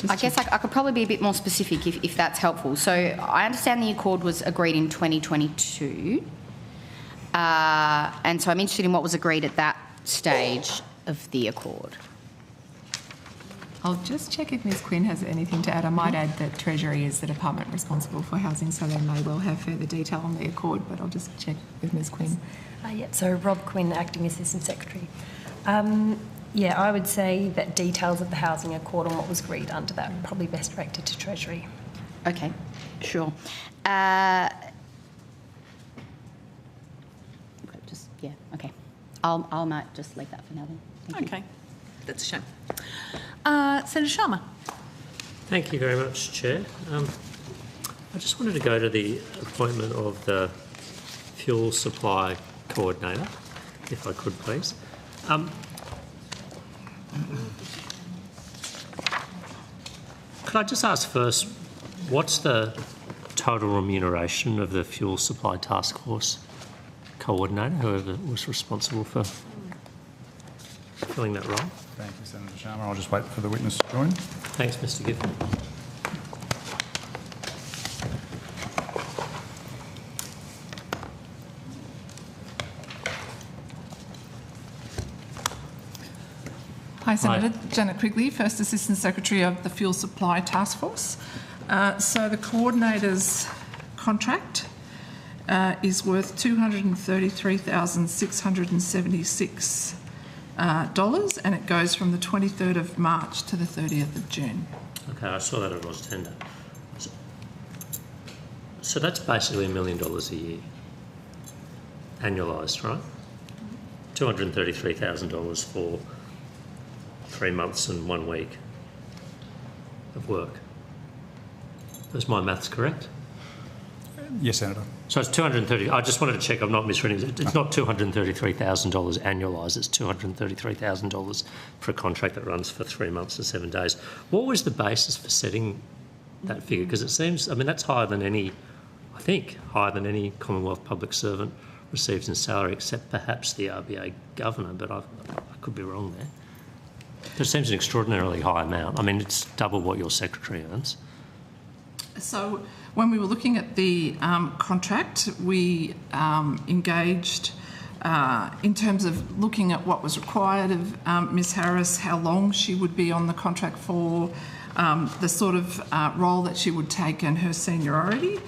I guess I could probably be a bit more specific if that's helpful. So I understand the accord was agreed in 2022, and so I'm interested in what was agreed at that stage of the accord.
I'll just check if Ms Quinn has anything to add. I might add that Treasury is the department responsible for housing, so they may well have further detail on the accord, but I'll just check with Ms Quinn.
So Rob Quinn, Acting Assistant Secretary. Yeah, I would say that details of the housing accord and what was agreed under that are probably best directed to Treasury.
Okay, sure. Okay. I might just leave that for now then. Thank you.
That's a shame. Senator Sharma.
Thank you very much, Chair. I just wanted to go to the appointment of the fuel supply coordinator, if I could, please. Could I just ask first, what's the total remuneration of the fuel supply task force coordinator, whoever was responsible for filling that role?
Thank you, Senator Sharma. I'll just wait for the witness to join.
Thanks, Mr Gifford.
Hi, Senator. Hi. Janet Quigley, First Assistant Secretary of the Fuel Supply Task Force. So the coordinator's contract is worth $233,676, and it goes from the 23rd of March to the 30th of June.
Okay, I saw that it was tender. So that's basically $1 million a year, annualised, right? $233,000 for 3 months and 1 week of work. Is my maths correct?
Yes, Senator.
So it's 230. I just wanted to check I'm not misreading it. It's not $233,000 annualised. It's $233,000 for a contract that runs for 3 months and 7 days. What was the basis for setting that figure? Because it seems, I mean, that's higher than any, I think, higher than any Commonwealth public servant receives in salary, except perhaps the RBA governor, but I could be wrong there. It seems an extraordinarily high amount. I mean, it's double what your secretary earns.
So when we were looking at the contract, we engaged in terms of looking at what was required of Ms Harris, how long she would be on the contract for, the sort of role that she would take and her seniority.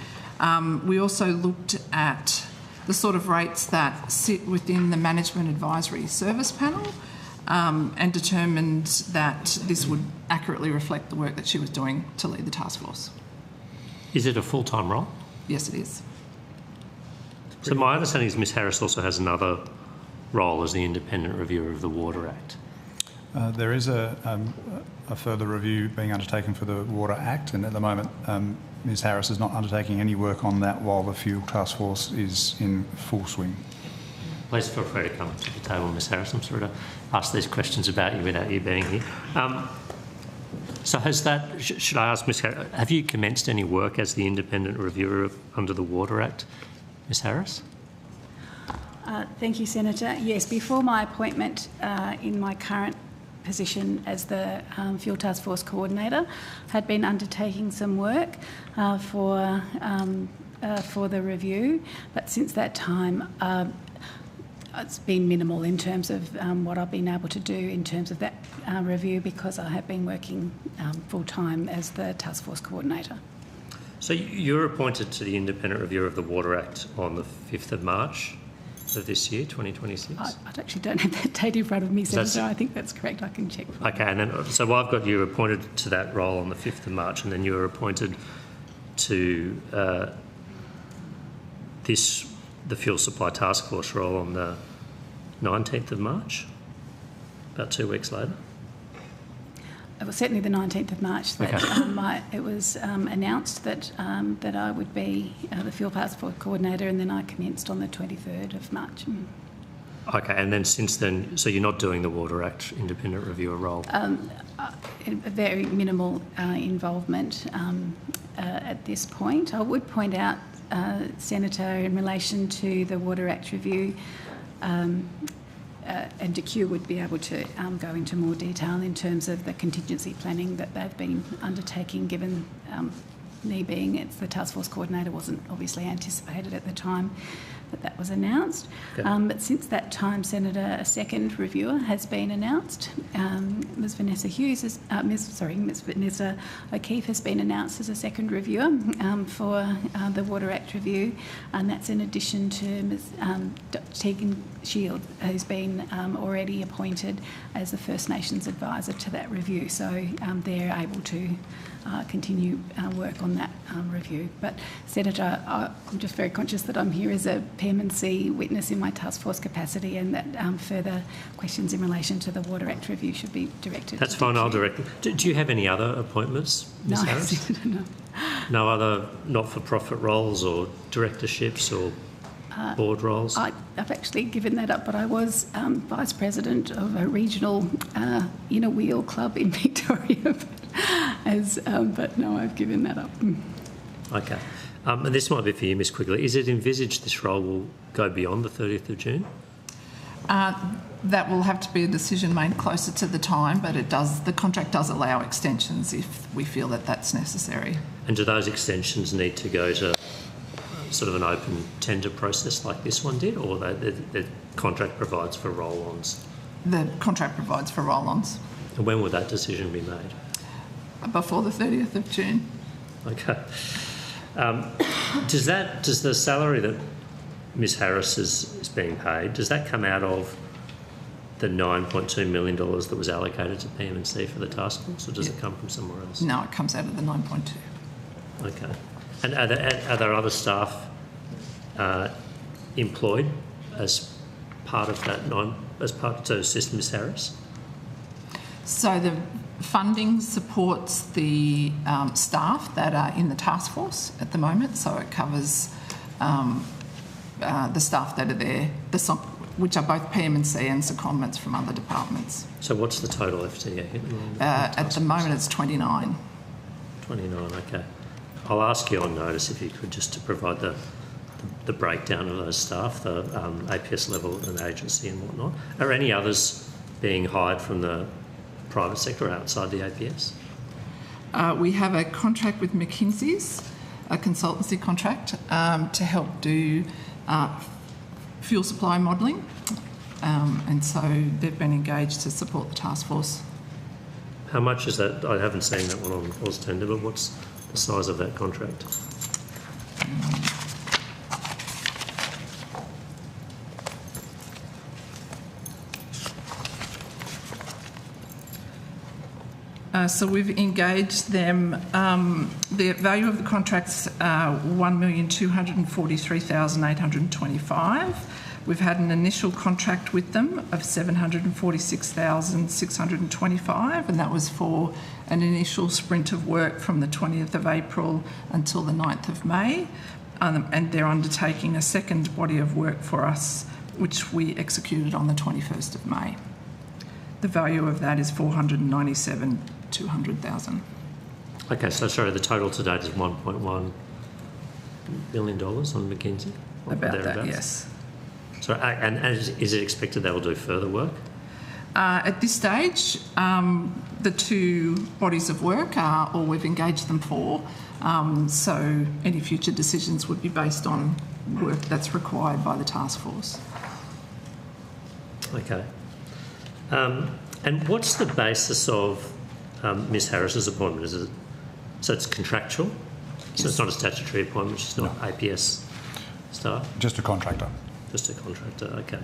We also looked at the sort of rates that sit within the Management Advisory Service Panel, and determined that this would accurately reflect the work that she was doing to lead the task force.
Is it a full-time role?
Yes, it is.
So my understanding is Ms Harris also has another role as the independent reviewer of the Water Act.
There is a further review being undertaken for the Water Act, and at the moment Ms Harris is not undertaking any work on that while the Fuel Task Force is in full swing.
Please feel free to come to the table, Ms Harris. I'm sorry to ask these questions about you without you being here. So has that, should I ask Ms Harris, have you commenced any work as the independent reviewer under the Water Act, Ms Harris?
Thank you, Senator. Yes, before my appointment in my current position as the Fuel Task Force Coordinator, had been undertaking some work for the review, but since that time it's been minimal in terms of what I've been able to do in terms of that review, because I have been working full-time as the Task Force Coordinator.
So you're appointed to the independent reviewer of the Water Act on the 5th of March of this year, 2026?
I actually don't have that date in front of me, Senator. I think that's correct. I can check.
Okay, and then so I've got you appointed to that role on the 5th of March, and then you were appointed to the Fuel Supply Task Force role on the 19th of March, about 2 weeks later.
It was certainly the 19th of March that
Okay.
it was announced that that I would be the Fuel Task Force Coordinator, and then I commenced on the 23rd of March.
Okay, and then since then, so you're not doing the Water Act independent reviewer role?
A very minimal involvement at this point. I would point out, Senator, in relation to the Water Act review, and DQ would be able to go into more detail in terms of the contingency planning that they've been undertaking, given me being the Task Force Coordinator wasn't obviously anticipated at the time that was announced.
Okay.
But since that time, Senator, a second reviewer has been announced. Ms Vanessa O'Keefe has been announced as a second reviewer for the Water Act review, and that's in addition to Ms Tegan Shield, who's been already appointed as the First Nations advisor to that review. So they're able to continue work on that review. But Senator, I'm just very conscious that I'm here as a PM&C witness in my task force capacity, and that further questions in relation to the Water Act review should be directed.
That's fine, I'll direct them. Do you have any other appointments, Ms Harris?
Senator, no.
No other not-for-profit roles or directorships or board roles?
I've actually given that up, but I was Vice President of a regional inner wheel club in Victoria. But no, I've given that up.
Okay. And this might be for you, Ms Quigley. Is it envisaged this role will go beyond the 30th of June?
That will have to be a decision made closer to the time, but the contract does allow extensions if we feel that that's necessary.
And do those extensions need to go to sort of an open tender process like this one did, or the contract provides for roll-ons?
The contract provides for roll-ons.
And when will that decision be made?
Before the 30th of June.
Okay. Does the salary that Ms Harris is being paid, does that come out of the $9.2 million that was allocated to PM&C for the task force, or does it come from somewhere else?
No, it comes out of the 9.2.
Okay. And are there other staff employed as part of that to assist Ms Harris?
So the funding supports the staff that are in the task force at the moment, so it covers the staff that are there, which are both PM&C and secondments from other departments.
So what's the total FTE at the moment?
At the moment it's 29.
29, okay. I'll ask you on notice if you could just to provide the breakdown of those staff, the APS level and agency and whatnot. Are any others being hired from the private sector outside the APS?
We have a contract with McKinsey's, a consultancy contract, to help do fuel supply modelling, and so they've been engaged to support the task force.
How much is that? I haven't seen that one on Oz Tender, but what's the size of that contract?
So we've engaged them. The value of the contract's $1,243,825. We've had an initial contract with them of $746,625, and that was for an initial sprint of work from the 20th of April until the 9th of May. And they're undertaking a second body of work for us, which we executed on the 21st of May. The value of that is $497,200,000.
Okay, so sorry, the total to date is $1.1 million on McKinsey?
About that, yes.
So, and is it expected they will do further work?
At this stage, the two bodies of work are all we've engaged them for, so any future decisions would be based on work that's required by the task force.
Okay. And what's the basis of Ms Harris's appointment? So it's contractual? So it's not a statutory appointment, she's not APS staff?
Just a contractor.
Just a contractor, okay.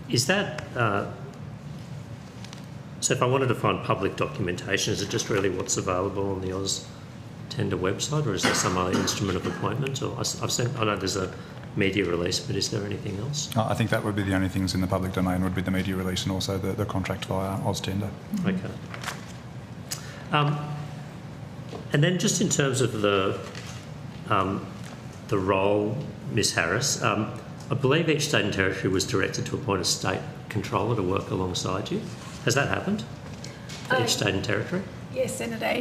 Is that... so if I wanted to find public documentation, is it just really what's available on the Oz Tender website, or is there some other instrument of appointment? Or I know there's a media release, but is there anything else?
I think that would be the only things in the public domain would be the media release and also the contract via Oz Tender.
Okay. And then just in terms of the role, Ms Harris, I believe each state and territory was directed to appoint a state controller to work alongside you. Has that happened for each state and territory?
Yes, Senator.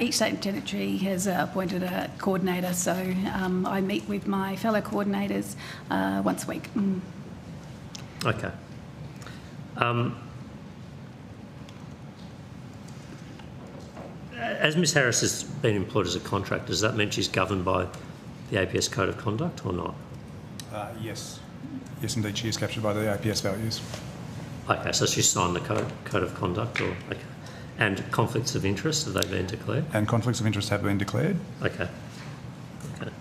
Each state and territory has appointed a coordinator, so I meet with my fellow coordinators once a week.
Okay. As Ms Harris has been employed as a contractor, does that mean she's governed by the APS Code of Conduct or not?
Yes. Yes, indeed, she is captured by the APS values.
Okay, so she's signed the Code of Conduct, or okay. And conflicts of interest, have they been declared?
And conflicts of interest have been declared.
Okay. Okay.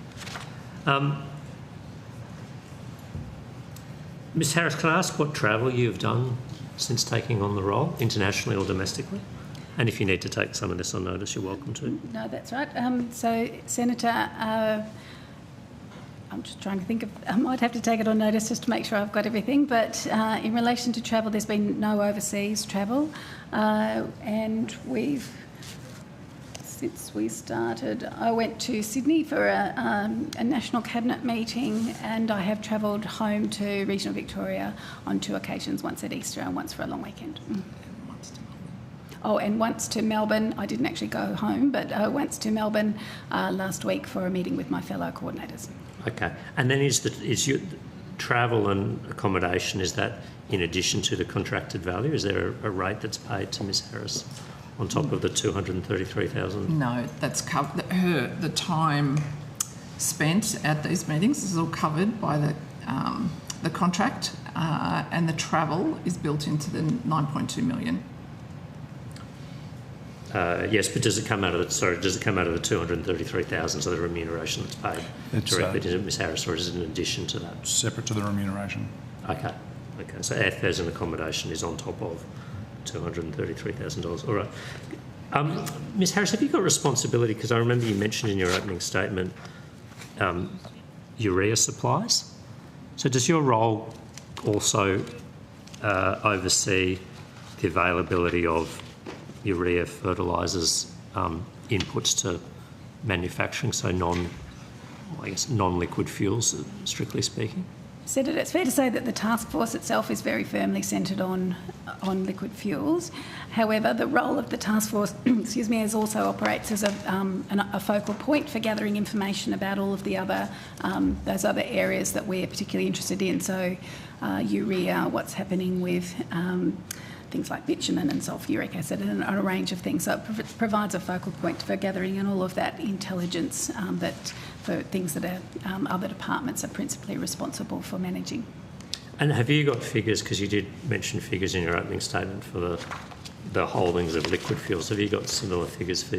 Ms Harris, can I ask what travel you've done since taking on the role, internationally or domestically? And if you need to take some of this on notice, you're welcome to.
No, that's right. So, Senator, I'm just trying to think of, I might have to take it on notice just to make sure I've got everything, but in relation to travel, there's been no overseas travel, and since we started, I went to Sydney for a National Cabinet meeting, and I have travelled home to regional Victoria on 2 occasions, once at Easter and once for a long weekend. Oh, and once to Melbourne. I didn't actually go home, but once to Melbourne last week for a meeting with my fellow coordinators.
Okay. And then is your travel and accommodation, is that in addition to the contracted value? Is there a rate that's paid to Ms Harris on top of the $233,000?
No, that's covered. The time spent at these meetings is all covered by the contract, and the travel is built into the $9.2 million.
Yes, but does it come out of the 233,000, so the remuneration that's paid directly to Ms Harris, or is it in addition to that?
Separate to the remuneration.
Okay. So airfares and accommodation is on top of $233,000. All right. Ms Harris, have you got responsibility? Because I remember you mentioned in your opening statement urea supplies. So does your role also oversee the availability of urea fertilisers inputs to manufacturing, so non-liquid fuels, strictly speaking?
Senator, it's fair to say that the task force itself is very firmly centred on liquid fuels. However, the role of the task force, is also operates as a focal point for gathering information about all of the other those other areas that we're particularly interested in. So, urea, what's happening with things like bitumen and sulfuric acid, and a range of things. So it provides a focal point for gathering and all of that intelligence for things that other departments are principally responsible for managing.
And have you got figures, because you did mention figures in your opening statement for the holdings of liquid fuels, have you got similar figures for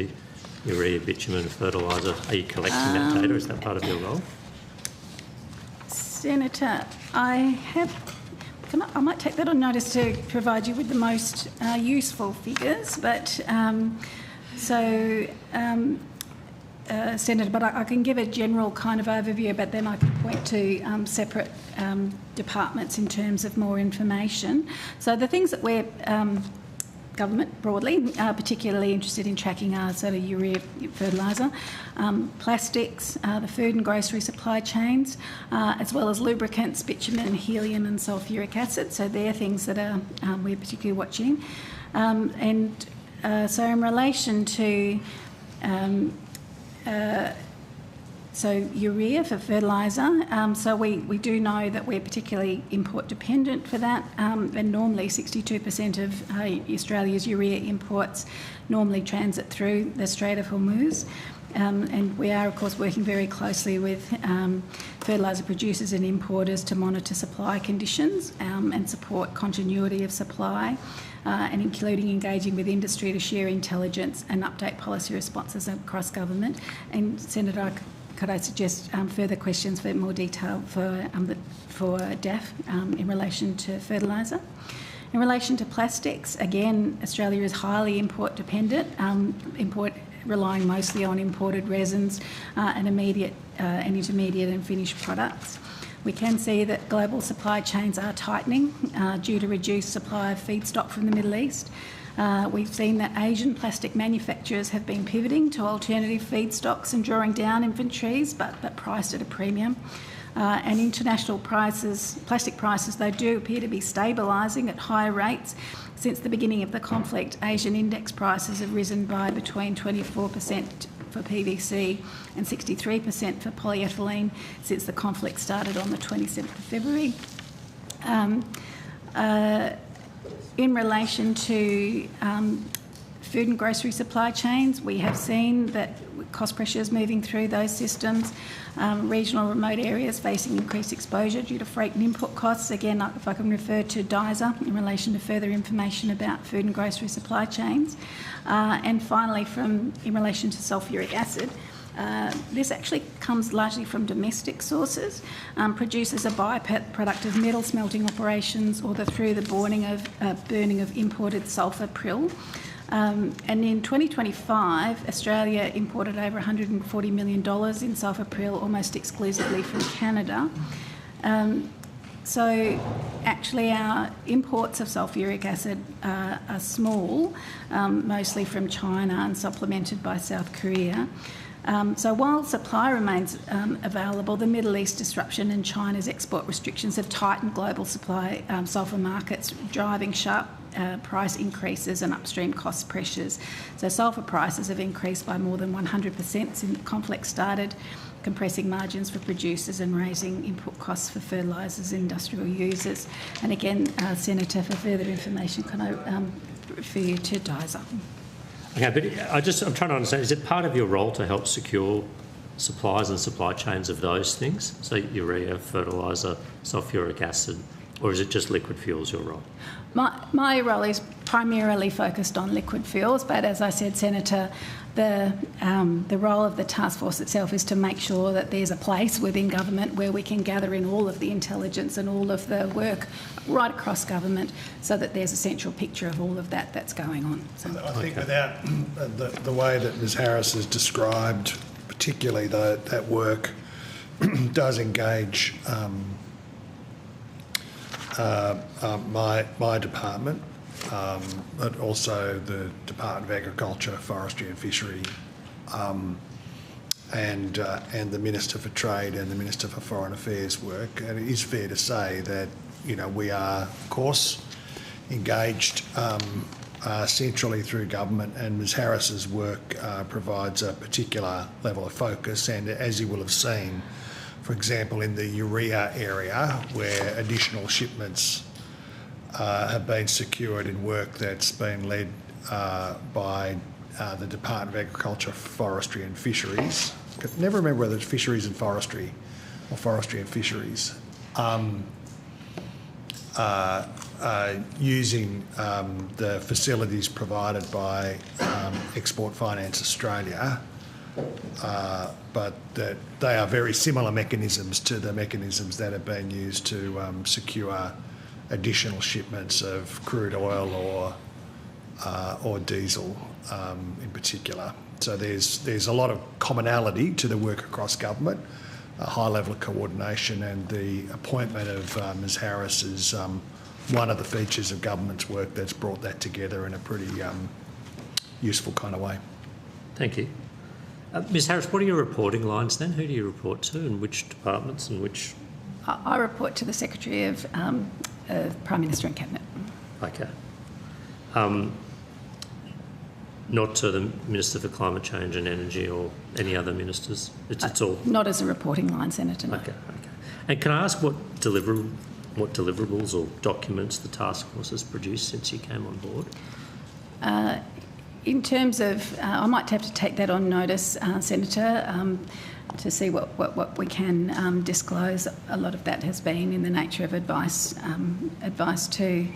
urea, bitumen, fertiliser? Are you collecting that data? Is that part of your role?
Senator, I might take that on notice to provide you with the most useful figures, but Senator, but I can give a general kind of overview, but then I can point to separate departments in terms of more information. So the things that we're government broadly particularly interested in tracking are sort of urea fertiliser, plastics, the food and grocery supply chains, as well as lubricants, bitumen, helium and sulfuric acid. So they're things that we're particularly watching. So in relation to urea for fertiliser, so we do know that we're particularly import dependent for that, and normally 62% of Australia's urea imports normally transit through the Strait of Hormuz. And we are, of course, working very closely with fertiliser producers and importers to monitor supply conditions and support continuity of supply, and including engaging with industry to share intelligence and update policy responses across government. And Senator, could I suggest further questions for more detail for DAF in relation to fertiliser? In relation to plastics, again, Australia is highly import dependent, relying mostly on imported resins and intermediate and finished products. We can see that global supply chains are tightening due to reduced supply of feedstock from the Middle East. We've seen that Asian plastic manufacturers have been pivoting to alternative feedstocks and drawing down inventories, but priced at a premium. And international plastic prices, they do appear to be stabilising at higher rates. Since the beginning of the conflict, Asian index prices have risen by between 24% for PVC and 63% for polyethylene since the conflict started on the 27th of February. In relation to food and grocery supply chains, we have seen that cost pressures moving through those systems, regional remote areas facing increased exposure due to freight and input costs. Again, if I can refer to DISA in relation to further information about food and grocery supply chains. And finally, in relation to sulfuric acid, this actually comes largely from domestic sources. Producers are byproduct of metal smelting operations or through the burning of imported sulphur prill. And in 2025, Australia imported over $140 million in sulphur prill, almost exclusively from Canada. So actually our imports of sulfuric acid are small, mostly from China and supplemented by South Korea. So while supply remains available, the Middle East disruption and China's export restrictions have tightened global supply sulphur markets, driving sharp price increases and upstream cost pressures. So sulphur prices have increased by more than 100% since the conflict started, compressing margins for producers and raising input costs for fertilisers and industrial users. And again, Senator, for further information, can I refer you to DISA?
Okay, but I'm trying to understand, is it part of your role to help secure supplies and supply chains of those things? So urea, fertiliser, sulfuric acid, or is it just liquid fuels, your role?
My role is primarily focused on liquid fuels, but as I said, Senator, the role of the task force itself is to make sure that there's a place within government where we can gather in all of the intelligence and all of the work right across government so that there's a central picture of all of that that's going on. So.
I think without the way that Ms Harris has described, particularly that work does engage my department, but also the Department of Agriculture, Forestry and Fishery, and the Minister for Trade and the Minister for Foreign Affairs work. And it is fair to say that, you know, we are, of course, engaged centrally through government, and Ms Harris's work provides a particular level of focus. And as you will have seen, for example, in the urea area, where additional shipments have been secured in work that's been led by the Department of Agriculture, Forestry and Fisheries. I can never remember whether it's Fisheries and Forestry or Forestry and Fisheries. Using the facilities provided by Export Finance Australia, but that they are very similar mechanisms to the mechanisms that have been used to secure additional shipments of crude oil or diesel in particular. So there's a lot of commonality to the work across government, a high level of coordination, and the appointment of Ms Harris is one of the features of government's work that's brought that together in a pretty useful kind of way.
Thank you. Ms Harris, what are your reporting lines then? Who do you report to, and which departments and which?
I report to the Secretary of Prime Minister and Cabinet.
Okay. Not to the Minister for Climate Change and Energy or any other ministers? It's all...
Not as a reporting line, Senator, no.
Okay. And can I ask what deliverables or documents the task force has produced since you came on board?
In terms of, I might have to take that on notice, Senator, to see what we can disclose. A lot of that has been in the nature of advice to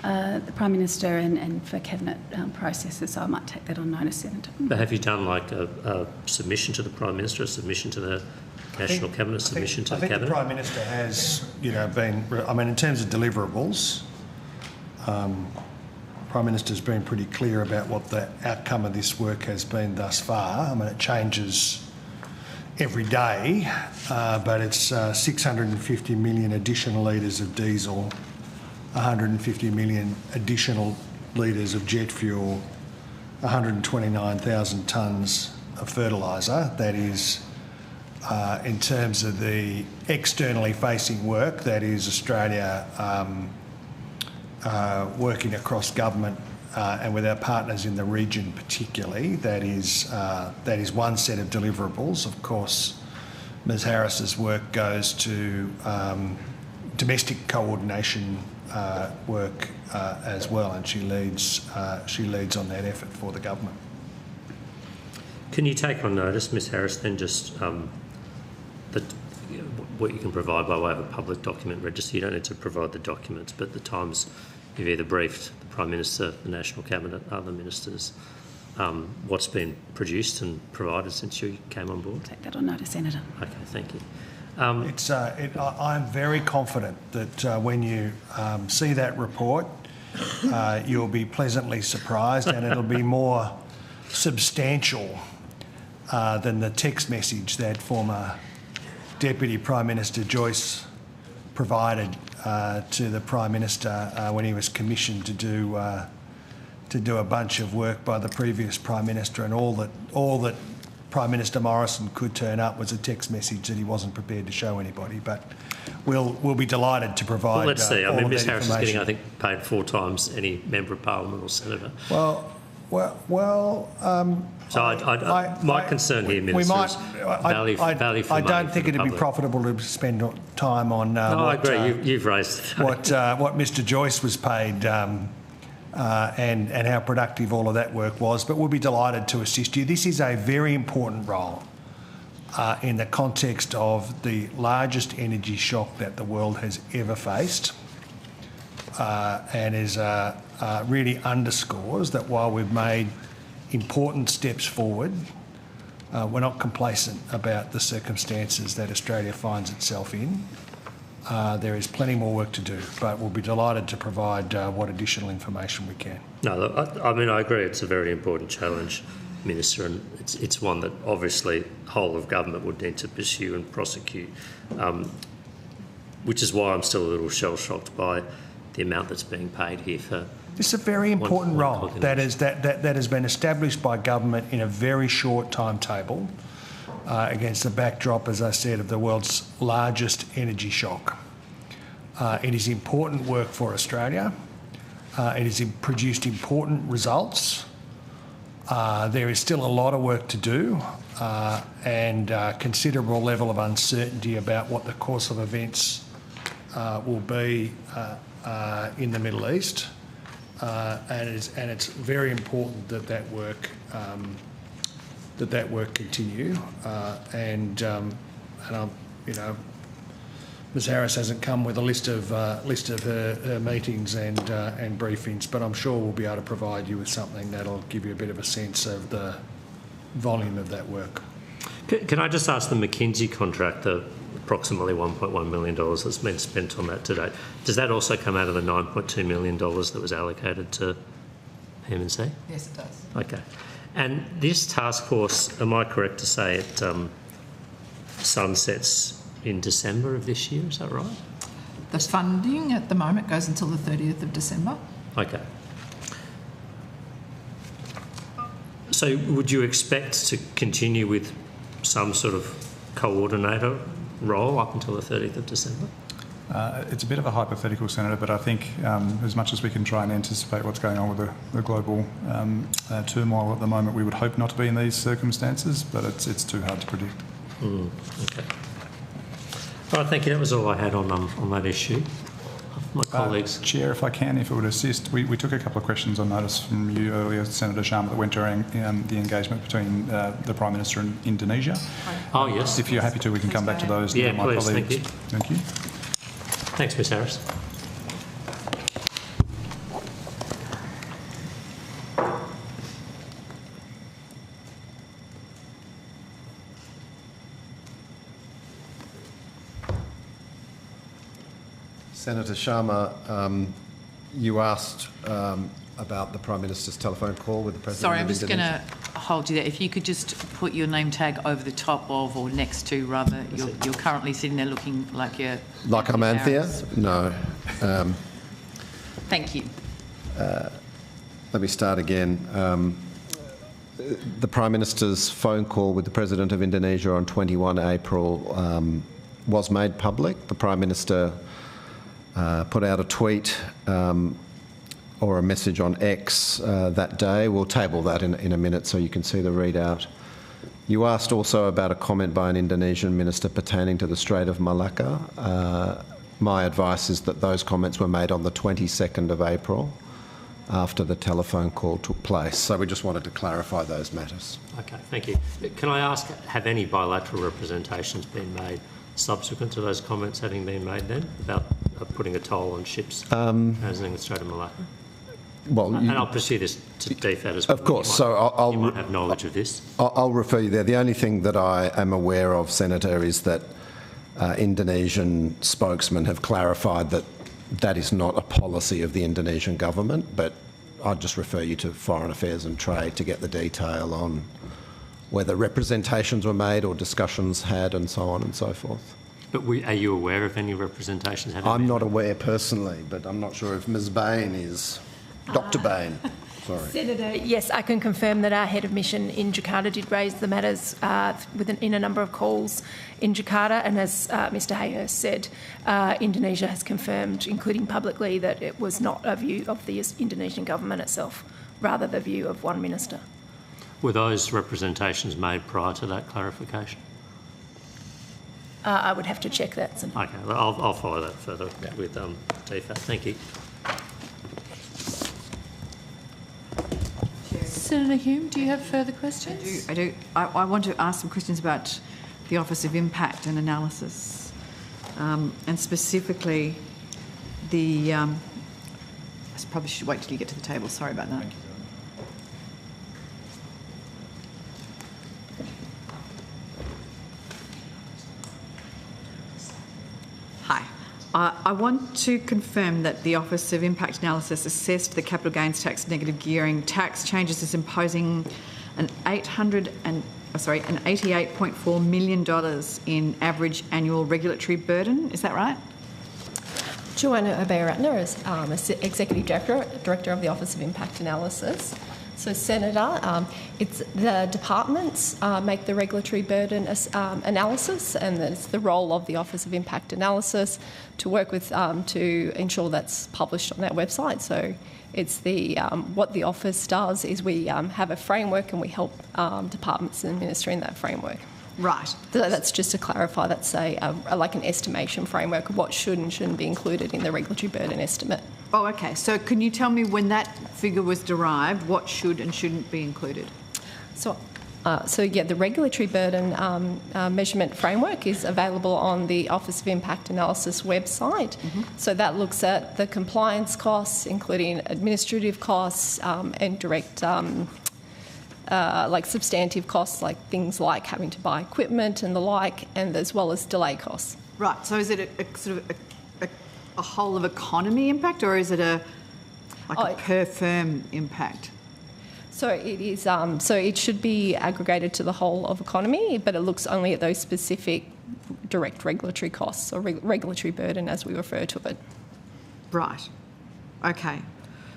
the Prime Minister and for Cabinet processes, so I might take that on notice, Senator.
But have you done like a submission to the Prime Minister, a submission to the National Cabinet, submission to the Cabinet?
I think the Prime Minister has, been, in terms of deliverables, Prime Minister's been pretty clear about what the outcome of this work has been thus far. It changes every day, but it's 650 million additional litres of diesel, 150 million additional litres of jet fuel, 129,000 tonnes of fertiliser. That is, in terms of the externally facing work, that is Australia working across government and with our partners in the region particularly. That is one set of deliverables. Of course, Ms Harris's work goes to domestic coordination work as well, and she leads on that effort for the government.
Can you take on notice, Ms Harris, then just that what you can provide by way of a public document register? You don't need to provide the documents, but the times you've either briefed the Prime Minister, the National Cabinet, other ministers, what's been produced and provided since you came on board?
Take that on notice, Senator.
Okay, thank you.
I'm very confident that when you see that report, you'll be pleasantly surprised, and it'll be more substantial than the text message that former Deputy Prime Minister Joyce provided to the Prime Minister when he was commissioned to do a bunch of work by the previous Prime Minister, and all that Prime Minister Morrison could turn up was a text message that he wasn't prepared to show anybody. But we'll be delighted to provide.
Well, let's see. Ms Harris is getting, I think, paid 4 times any member of Parliament or senator. So my concern here, Minister, is value for money.
I don't think it'd be profitable to spend time on.
I agree. You've raised
what Mr Joyce was paid. And how productive all of that work was, but we'll be delighted to assist you. This is a very important role in the context of the largest energy shock that the world has ever faced, and is really underscores that while we've made important steps forward, we're not complacent about the circumstances that Australia finds itself in. There is plenty more work to do, but we'll be delighted to provide what additional information we can.
No, look, I mean, I agree it's a very important challenge, Minister, and it's one that obviously the whole of government would need to pursue and prosecute, which is why I'm still a little shell-shocked by the amount that's being paid here for...
This is a very important role that has been established by government in a very short timetable against the backdrop, as I said, of the world's largest energy shock. It is important work for Australia. It has produced important results. There is still a lot of work to do and a considerable level of uncertainty about what the course of events will be in the Middle East. And it's very important that work continue. And Ms Harris hasn't come with a list of her meetings and briefings, but I'm sure we'll be able to provide you with something that'll give you a bit of a sense of the volume of that work.
Can I just ask the McKinsey contract, the approximately $1.1 million that's been spent on that today, does that also come out of the $9.2 million that was allocated to PMC?
Yes, it does.
Okay. And this task force, am I correct to say it sunsets in December of this year, is that right?
The funding at the moment goes until the 30th of December.
Okay. So would you expect to continue with some sort of coordinator role up until the 30th of December?
It's a bit of a hypothetical, Senator, but I think as much as we can try and anticipate what's going on with the global turmoil at the moment, we would hope not to be in these circumstances, but it's too hard to predict.
Okay. All right, thank you. That was all I had on that issue. My colleagues.
Chair, if I can, if it would assist, we took a couple of questions on notice from you earlier, Senator Sharma, that went around the engagement between the Prime Minister and Indonesia.
Oh, yes.
If you're happy to, we can come back to those.
Yeah,
my
please,
colleagues.
thank you. Thanks, Ms Harris.
Senator Sharma, you asked about the Prime Minister's telephone call with the President.
Sorry, I'm just going to hold you there. If you could just put your name tag over the top of, or next to rather, you're currently sitting there looking like you're...
Like I'm Anthea? No.
Thank you.
Let me start again. The Prime Minister's phone call with the President of Indonesia on 21 April was made public. The Prime Minister put out a tweet or a message on X that day. We'll table that in a minute so you can see the readout. You asked also about a comment by an Indonesian minister pertaining to the Strait of Malacca. My advice is that those comments were made on the 22nd of April after the telephone call took place. So we just wanted to clarify those matters.
Okay, thank you. Can I ask, have any bilateral representations been made subsequent to those comments having been made then about putting a toll on ships passing the Strait of Malacca?
Well,
and I'll pursue this to DFAT as well.
Of course,
you might have knowledge of this.
I'll refer you there. The only thing that I am aware of, Senator, is that Indonesian spokesmen have clarified that that is not a policy of the Indonesian government, but I'd just refer you to Foreign Affairs and Trade to get the detail on whether representations were made or discussions had and so on and so forth.
But are you aware of any representations having
I'm
been?
not aware personally, but I'm not sure if Ms Bain is. Dr Bain, sorry.
Senator, yes, I can confirm that our head of mission in Jakarta did raise the matters in a number of calls in Jakarta, and as Mr Hayhurst said, Indonesia has confirmed, including publicly, that it was not a view of the Indonesian government itself, rather the view of one minister.
Were those representations made prior to that clarification?
I would have to check that.
Okay, I'll follow that further with DFAT. Thank you.
Senator Hume, do you have further questions?
I do. I want to ask some questions about the Office of Impact and Analysis, and specifically the probably should wait till you get to the table. Sorry about that. Hi. I want to confirm that the Office of Impact Analysis assessed the capital gains tax negative gearing tax changes as imposing an $88.4 million in average annual regulatory burden. Is that right?
Joanna Obey-Ratner is Executive Director of the Office of Impact Analysis. So, Senator, it's the departments make the regulatory burden analysis, and it's the role of the Office of Impact Analysis to work with to ensure that's published on our website. So, it's the what the office does is we have a framework and we help departments administer in that framework.
Right.
So that's just to clarify. That's like an estimation framework of what should and shouldn't be included in the regulatory burden estimate.
Oh, okay. So can you tell me when that figure was derived, what should and shouldn't be included?
So the regulatory burden measurement framework is available on the Office of Impact Analysis website. Mm-hmm. So that looks at the compliance costs, including administrative costs and direct, like substantive costs, like things like having to buy equipment and the like, and as well as delay costs.
Right. So is it a sort of a whole of economy impact, or is it a per firm impact?
So it is. So it should be aggregated to the whole of economy, but it looks only at those specific direct regulatory costs or regulatory burden, as we refer to it.
Right. Okay.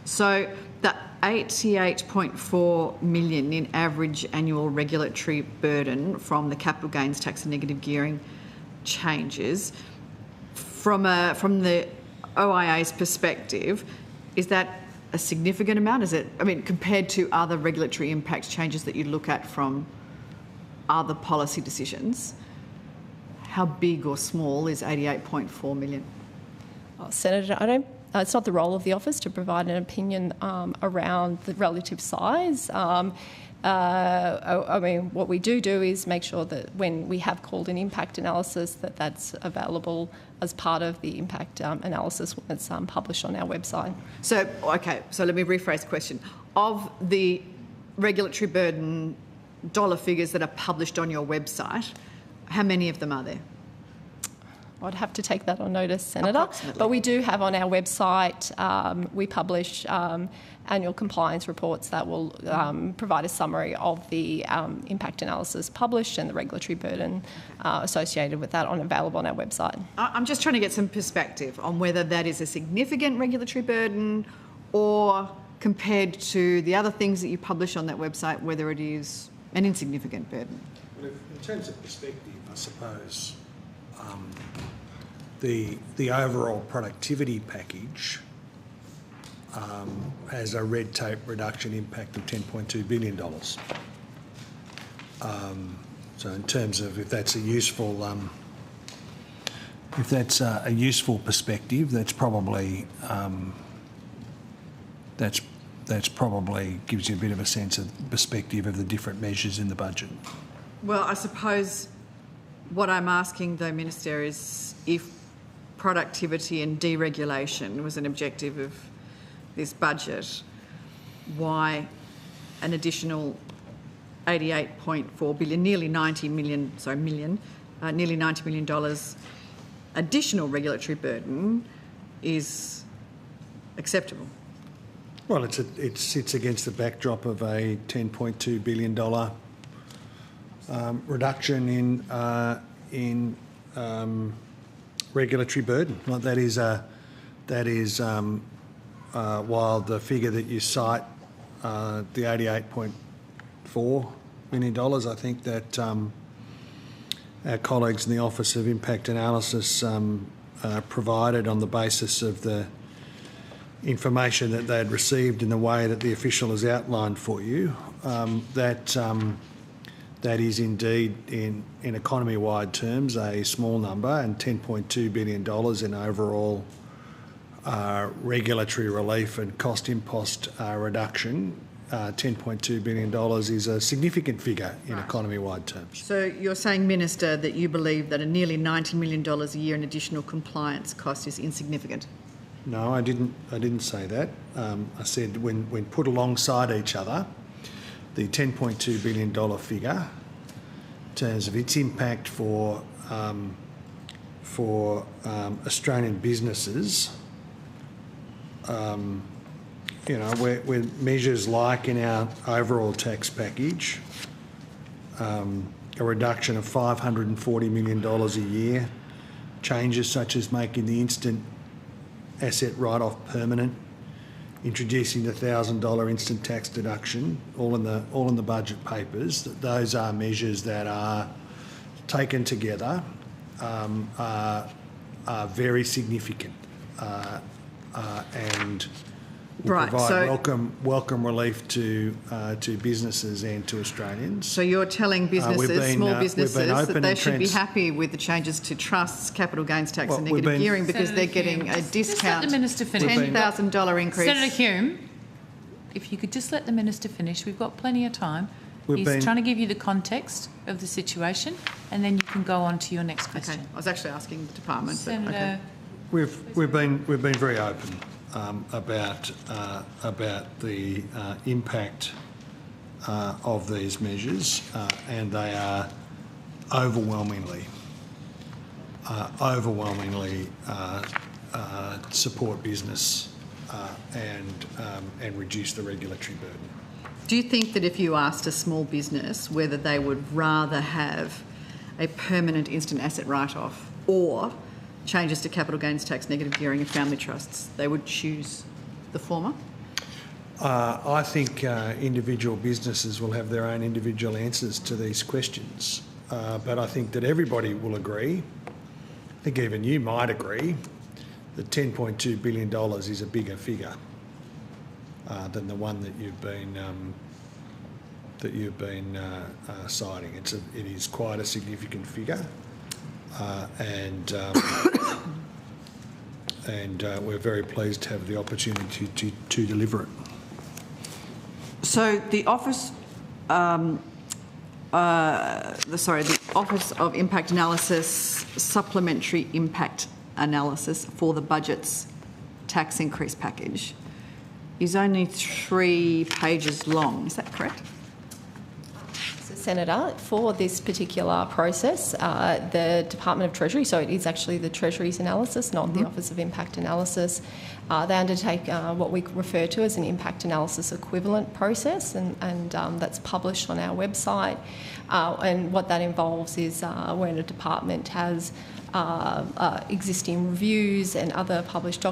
So the $88.4 million in average annual regulatory burden from the capital gains tax and negative gearing changes, from the OIA's perspective, is that a significant amount? Is it, I mean, compared to other regulatory impact changes that you look at from other policy decisions, how big or small is $88.4 million?
Senator, it's not the role of the office to provide an opinion around the relative size. I mean, what we do is make sure that when we have called an impact analysis, that's available as part of the impact analysis when it's published on our website.
So, okay, so let me rephrase the question. Of the regulatory burden dollar figures that are published on your website, how many of them are there?
I'd have to take that on notice, Senator. But we do have on our website, we publish annual compliance reports that will provide a summary of the impact analysis published and the regulatory burden associated with that available on our website.
I'm just trying to get some perspective on whether that is a significant regulatory burden or, compared to the other things that you publish on that website, whether it is an insignificant burden.
Well, in terms of perspective, I suppose the overall productivity package has a red tape reduction impact of $10.2 billion. So in terms of if that's a useful perspective, that's probably gives you a bit of a sense of perspective of the different measures in the budget.
Well, I suppose what I'm asking, though, Minister, is if productivity and deregulation was an objective of this budget, why an additional $88.4 billion, nearly $90 million additional regulatory burden is acceptable?
Well, it sits against the backdrop of a $10.2 billion reduction in regulatory burden. Like that is while the figure that you cite, the $88.4 million, I think that our colleagues in the Office of Impact Analysis provided on the basis of the information that they had received in the way that the official has outlined for you, that is indeed, in economy-wide terms, a small number, and $10.2 billion in overall regulatory relief and cost impost reduction. $10.2 billion is a significant figure in economy-wide terms.
So you're saying, Minister, that you believe that a nearly $90 million a year in additional compliance cost is insignificant?
No, I didn't say that. I said when put alongside each other, the $10.2 billion figure, in terms of its impact for Australian businesses, where measures like in our overall tax package, a reduction of $540 million a year, changes such as making the instant asset write-off permanent, introducing the $1,000 instant tax deduction, all in the budget papers. Those are measures that are taken together, are very significant, and will provide welcome relief to businesses and to Australians.
So you're telling businesses, small businesses, that they should be happy with the changes to trusts, capital gains tax and negative gearing because they're getting a discount.
Just let the Minister finish.
$10,000 increase.
Senator Hume, if you could just let the Minister finish, we've got plenty of time. He's trying to give you the context of the situation and then you can go on to your next question.
Okay, I was actually asking the department.
Senator...
Okay.
We've been very open about the impact of these measures, and they are overwhelmingly support business and reduce the regulatory burden.
Do you think that if you asked a small business whether they would rather have a permanent instant asset write-off or changes to capital gains tax, negative gearing and family trusts, they would choose the former?
I think individual businesses will have their own individual answers to these questions, but I think that everybody will agree, I think even you might agree, that $10.2 billion is a bigger figure than the one that you've been citing. It is quite a significant figure. And we're very pleased to have the opportunity to deliver it.
So the Office, the Office of Impact Analysis Supplementary Impact Analysis for the budget's tax increase package is only 3 pages long. Is that correct?
Senator, for this particular process, the Department of Treasury, so it is actually the Treasury's analysis, not the Office of Impact Analysis, they undertake what we refer to as an impact analysis equivalent process, and that's published on our website. And what that involves is when a department has existing reviews and other published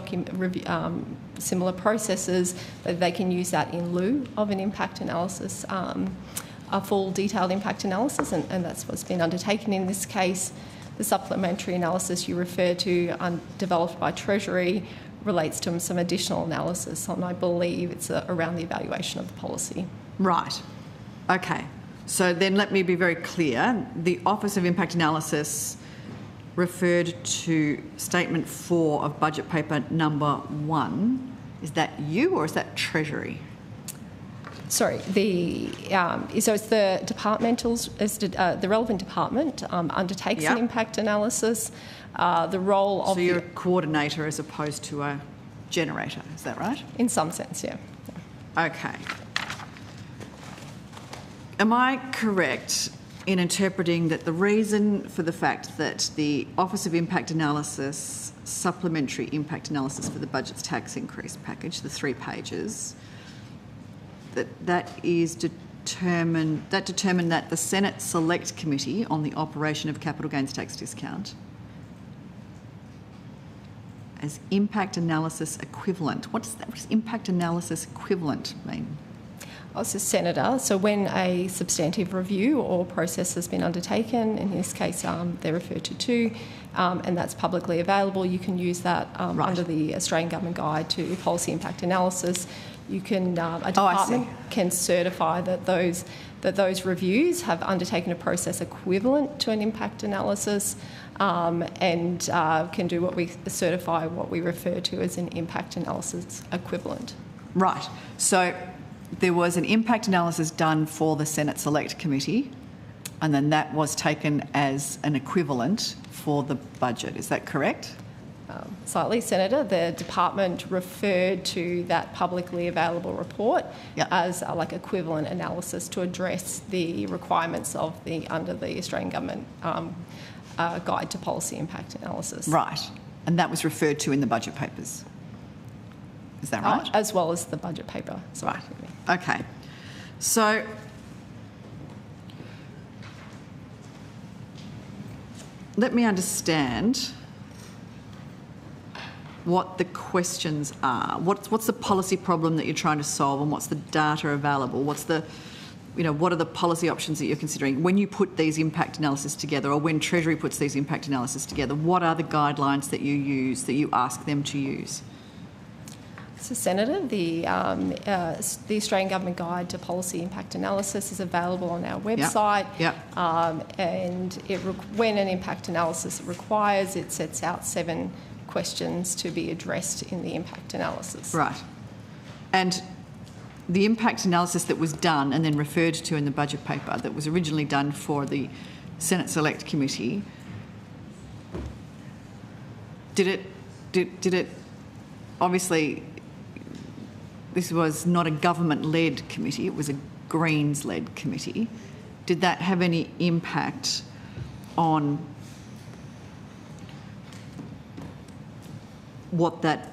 similar processes, they can use that in lieu of an impact analysis, a full detailed impact analysis, and that's what's been undertaken in this case. The supplementary analysis you refer to, developed by Treasury, relates to some additional analysis, and I believe it's around the evaluation of the policy.
Right. Okay. So then let me be very clear. The Office of Impact Analysis referred to Statement 4 of Budget Paper number 1. Is that you or is that Treasury?
Sorry, so it's the the relevant department undertakes an impact analysis. The role of...
So you're a coordinator as opposed to a generator, is that right?
In some sense, yeah.
Okay. Am I correct in interpreting that the reason for the fact that the Office of Impact Analysis, Supplementary Impact Analysis for the budget's tax increase package, the 3 pages, that determined that the Senate Select Committee on the operation of capital gains tax discount as impact analysis equivalent. What does impact analysis equivalent mean?
So, Senator, so when a substantive review or process has been undertaken, in this case they're referred to 2, and that's publicly available, you can use that under the Australian Government Guide to Policy Impact Analysis. You can, a department can certify that those reviews have undertaken a process equivalent to an impact analysis, and can do what we refer to as an impact analysis equivalent.
Right. So there was an impact analysis done for the Senate Select Committee, and then that was taken as an equivalent for the budget. Is that correct?
slightly, Senator. The department referred to that publicly available report as like equivalent analysis to address the requirements of under the Australian Government Guide to Policy Impact Analysis.
Right. And that was referred to in the budget papers. Is that right?
As well as the budget paper.
Right. Okay. So let me understand what the questions are. What's the policy problem that you're trying to solve, and what's the data available? What are the policy options that you're considering? When you put these impact analysis together, or when Treasury puts these impact analysis together, what are the guidelines that you use, that you ask them to use?
So, Senator, the Australian Government Guide to Policy Impact Analysis is available on our website. And when an impact analysis requires, it sets out 7 questions to be addressed in the impact analysis.
Right. And the impact analysis that was done and then referred to in the budget paper, that was originally done for the Senate Select Committee, did it obviously, this was not a government-led committee, it was a Greens-led committee. Did that have any impact on what that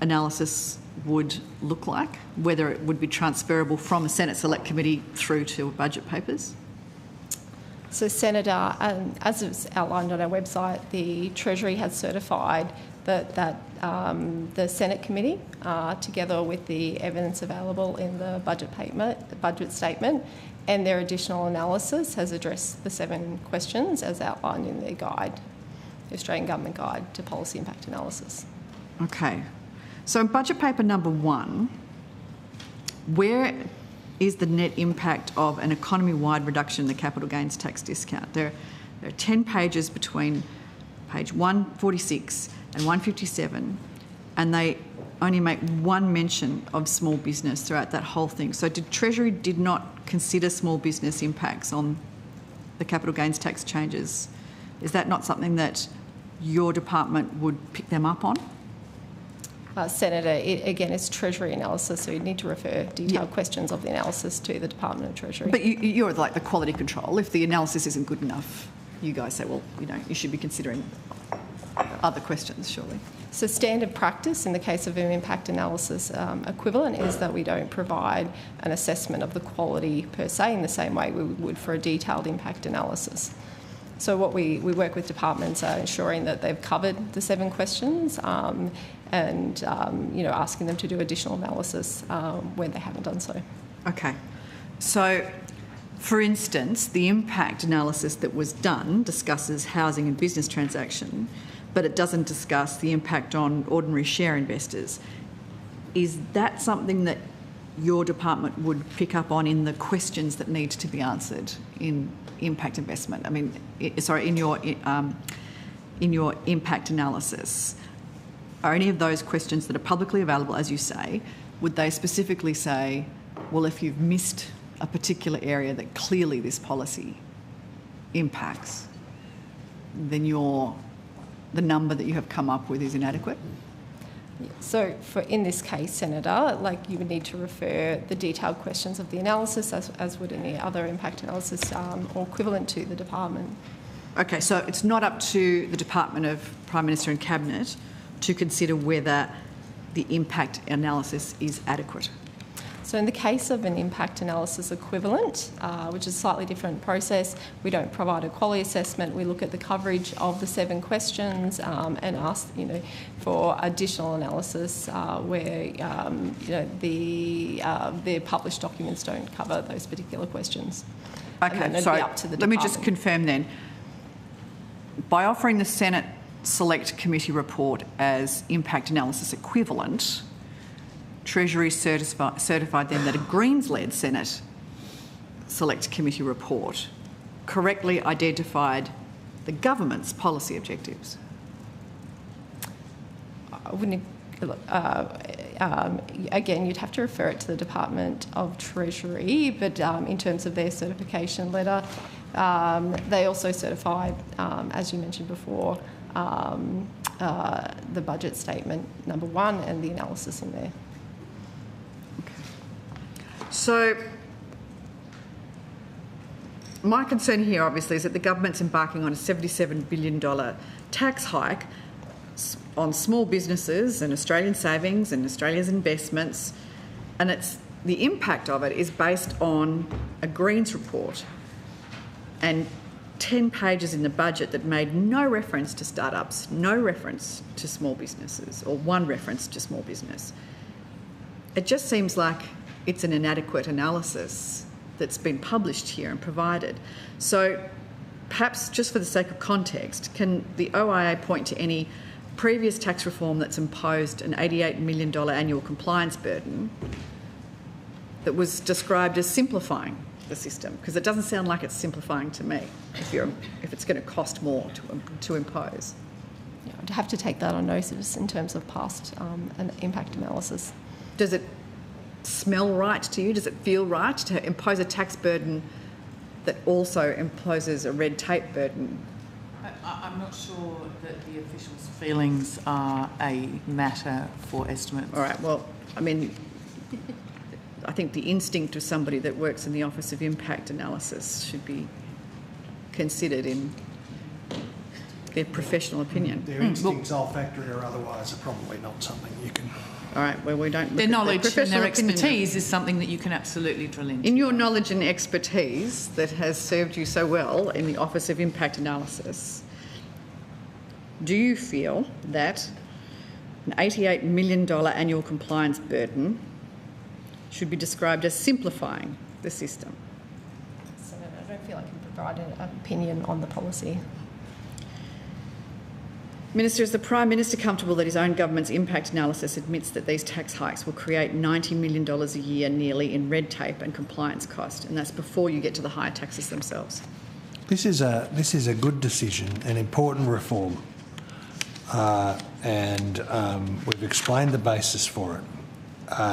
analysis would look like, whether it would be transferable from a Senate Select Committee through to budget papers?
So, Senator, as it's outlined on our website, the Treasury has certified that the Senate Committee, together with the evidence available in the budget statement, and their additional analysis, has addressed the 7 questions as outlined in their guide, the Australian Government Guide to Policy Impact Analysis.
Okay. So in budget paper number 1, where is the net impact of an economy-wide reduction in the capital gains tax discount? There are 10 pages between page 146 and 157, and they only make one mention of small business throughout that whole thing. So Treasury did not consider small business impacts on the capital gains tax changes. Is that not something that your department would pick them up on?
Senator, again, it's Treasury analysis, so you need to refer detailed questions of the analysis to the Department of Treasury.
But you're like the quality control. If the analysis isn't good enough, you guys say, well, you should be considering other questions, surely.
So standard practice in the case of an impact analysis equivalent is that we don't provide an assessment of the quality per se in the same way we would for a detailed impact analysis. So what we work with departments are ensuring that they've covered the 7 questions and asking them to do additional analysis when they haven't done so.
Okay. So, for instance, the impact analysis that was done discusses housing and business transaction, but it doesn't discuss the impact on ordinary share investors. Is that something that your department would pick up on in the questions that need to be answered in impact investment? In your impact analysis, are any of those questions that are publicly available, as you say, would they specifically say, well, if you've missed a particular area that clearly this policy impacts, then the number that you have come up with is inadequate?
So in this case, Senator, you would need to refer the detailed questions of the analysis as would any other impact analysis or equivalent to the department.
Okay, so it's not up to the Department of Prime Minister and Cabinet to consider whether the impact analysis is adequate?
So in the case of an impact analysis equivalent, which is a slightly different process, we don't provide a quality assessment. We look at the coverage of the 7 questions and ask, for additional analysis where, the published documents don't cover those particular questions.
Okay, so let me just confirm then. By offering the Senate Select Committee report as impact analysis equivalent, Treasury certified then that a Greens-led Senate Select Committee report correctly identified the government's policy objectives.
I wouldn't. Again, you'd have to refer it to the Department of Treasury, but in terms of their certification letter, they also certified, as you mentioned before, the budget statement number 1 and the analysis in there.
So my concern here, obviously, is that the government's embarking on a $77 billion tax hike on small businesses and Australian savings and Australia's investments, and the impact of it is based on a Greens report and 10 pages in the budget that made no reference to startups, no reference to small businesses, or 1 reference to small business. It just seems like it's an inadequate analysis that's been published here and provided. So perhaps just for the sake of context, can the OIA point to any previous tax reform that's imposed an $88 million annual compliance burden that was described as simplifying the system? Because it doesn't sound like it's simplifying to me if it's going to cost more to impose.
Yeah, I'd have to take that on notice in terms of past impact analysis.
Does it smell right to you? Does it feel right to impose a tax burden that also imposes a red tape burden?
I'm not sure that the officials' feelings are a matter for estimates.
All right, well, I mean, I think the instinct of somebody that works in the Office of Impact Analysis should be considered in their professional opinion.
Their instincts, olfactory or otherwise, are probably not something you can...
All right, well, we don't...
Their knowledge and their expertise
opinion.
is something that you can absolutely drill into.
In your knowledge and expertise that has served you so well in the Office of Impact Analysis, do you feel that an $88 million annual compliance burden should be described as simplifying the system?
Senator, I don't feel I can provide an opinion on the policy.
Minister, is the Prime Minister comfortable that his own government's impact analysis admits that these tax hikes will create $90 million a year nearly in red tape and compliance cost, and that's before you get to the higher taxes themselves?
This is a good decision, an important reform, and we've explained the basis for it.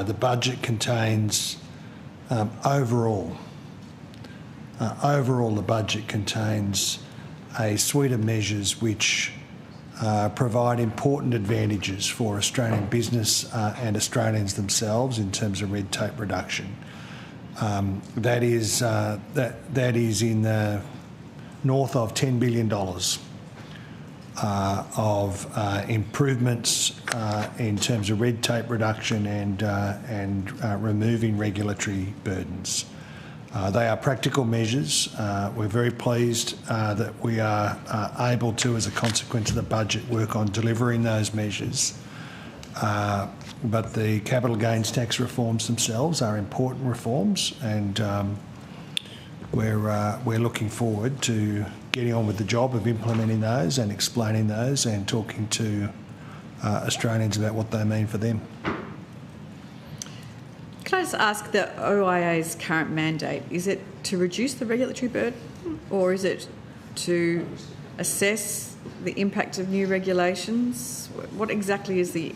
The budget contains overall the budget contains a suite of measures which provide important advantages for Australian business and Australians themselves in terms of red tape reduction. That is in the north of $10 billion of improvements in terms of red tape reduction and removing regulatory burdens. They are practical measures. We're very pleased that we are able to, as a consequence of the budget, work on delivering those measures. But the capital gains tax reforms themselves are important reforms, and we're looking forward to getting on with the job of implementing those and explaining those and talking to Australians about what they mean for them.
Can I just ask, the OIA's current mandate, is it to reduce the regulatory burden, or is it to assess the impact of new regulations? What exactly is the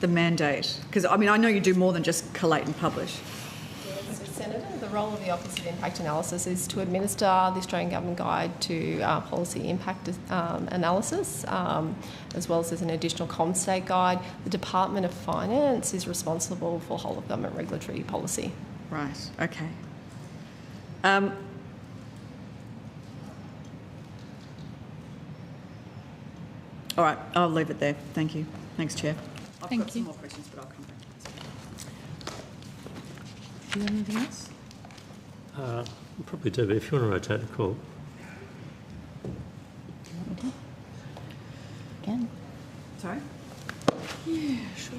mandate? Because, I mean, I know you do more than just collate and publish.
So, Senator, the role of the Office of Impact Analysis is to administer the Australian Government Guide to policy impact analysis, as well as an additional ComState guide. The Department of Finance is responsible for whole of government regulatory policy.
Right, okay. All right, I'll leave it there. Thank you. Thanks, Chair. I've got some more questions, but I'll come back.
Do you have anything else?
Probably do, but if you want to rotate the call.
Again?
Sorry?
Yeah, sure.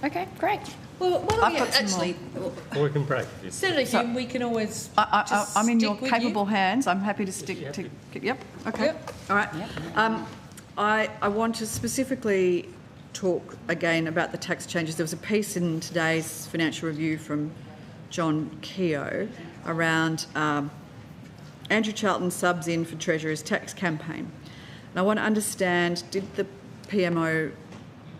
Okay, great.
Well, what
I've got some
actually?
Or we can break.
Senator Hume, we can always.
I'm in your
stick with
capable
you.
hands. I'm happy to stick to... Yep, okay.
Yep.
All right. I want to specifically talk again about the tax changes. There was a piece in today's Financial Review from John Keogh around Andrew Charlton subs in for Treasurer's tax campaign. And I want to understand, did the PMO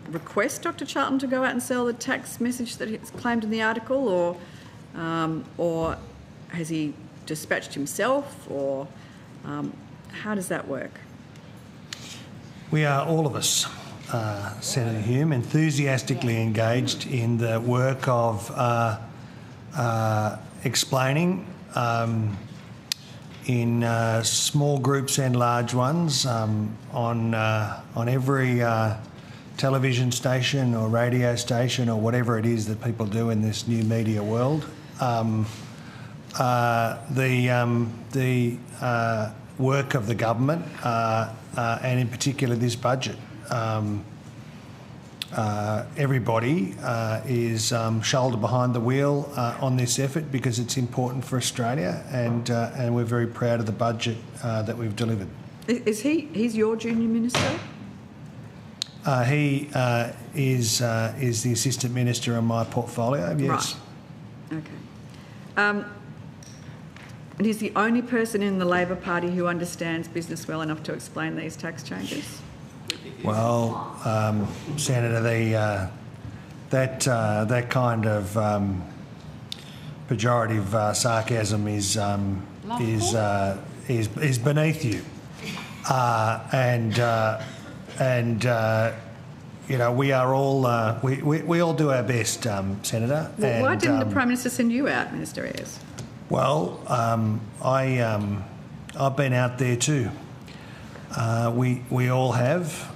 request Dr Charlton to go out and sell the tax message that it's claimed in the article, or has he dispatched himself, or how does that work?
We are, all of us, Senator Hume, enthusiastically engaged in the work of explaining in small groups and large ones on every television station or radio station or whatever it is that people do in this new media world. The work of the government and in particular this budget. Everybody is shoulder behind the wheel on this effort because it's important for Australia, and we're very proud of the budget that we've delivered.
He's your junior minister?
He is the assistant minister in my portfolio. Yes.
Right. Okay. And he's the only person in the Labor Party who understands business well enough to explain these tax changes?
Well, Senator, that kind of pejorative sarcasm is beneath you, you know, we are all we all do our best, Senator.
Well, why didn't the Prime Minister send you out, Minister Ayres?
Well, I've been out there too. We all have,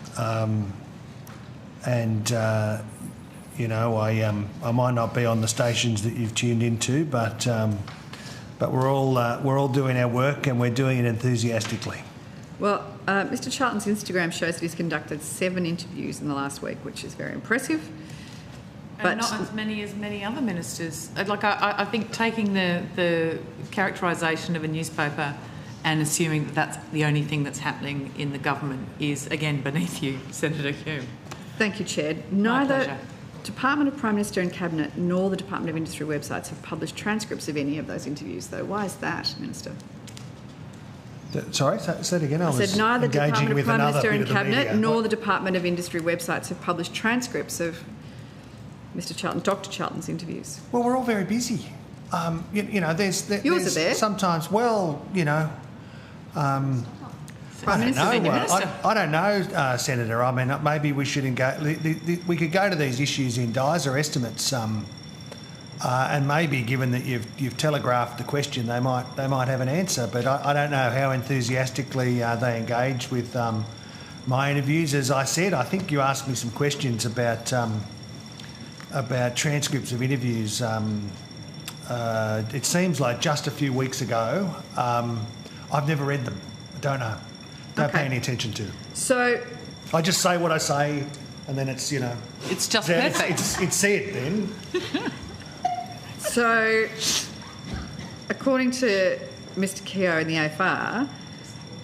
you know, I might not be on the stations that you've tuned into, but we're all doing our work and we're doing it enthusiastically.
Well, Mr. Charlton's Instagram shows that he's conducted 7 interviews in the last week, which is very impressive.
And not as many other ministers. Like I think taking the characterisation of a newspaper and assuming that that's the only thing that's happening in the government is, again, beneath you, Senator Hume.
Thank you, Chair. Neither Department of Prime Minister and Cabinet nor the Department of Industry websites have published transcripts of any of those interviews, though. Why is that, Minister?
Sorry, say it again.
I said neither Department of Prime Minister and Cabinet nor
the
the Department of Industry websites have published transcripts of Mr. Charlton, Dr. Charlton's interviews.
Well, we're all very busy. You know, there's
yours are there
sometimes. Well, you know, I don't know. I don't know, Senator. I mean, maybe we should engage. We could go to these issues in DISA estimates, and maybe, given that you've telegraphed the question, they might have an answer. But I don't know how enthusiastically they engage with my interviews. As I said, I think you asked me some questions about transcripts of interviews. It seems like just a few weeks ago. I've never read them. I don't know. Don't pay any attention to them.
So
I just say what I say, and then it's, you know,
it's just perfect.
It's said then.
So, according to Mr. Keogh in the AFR,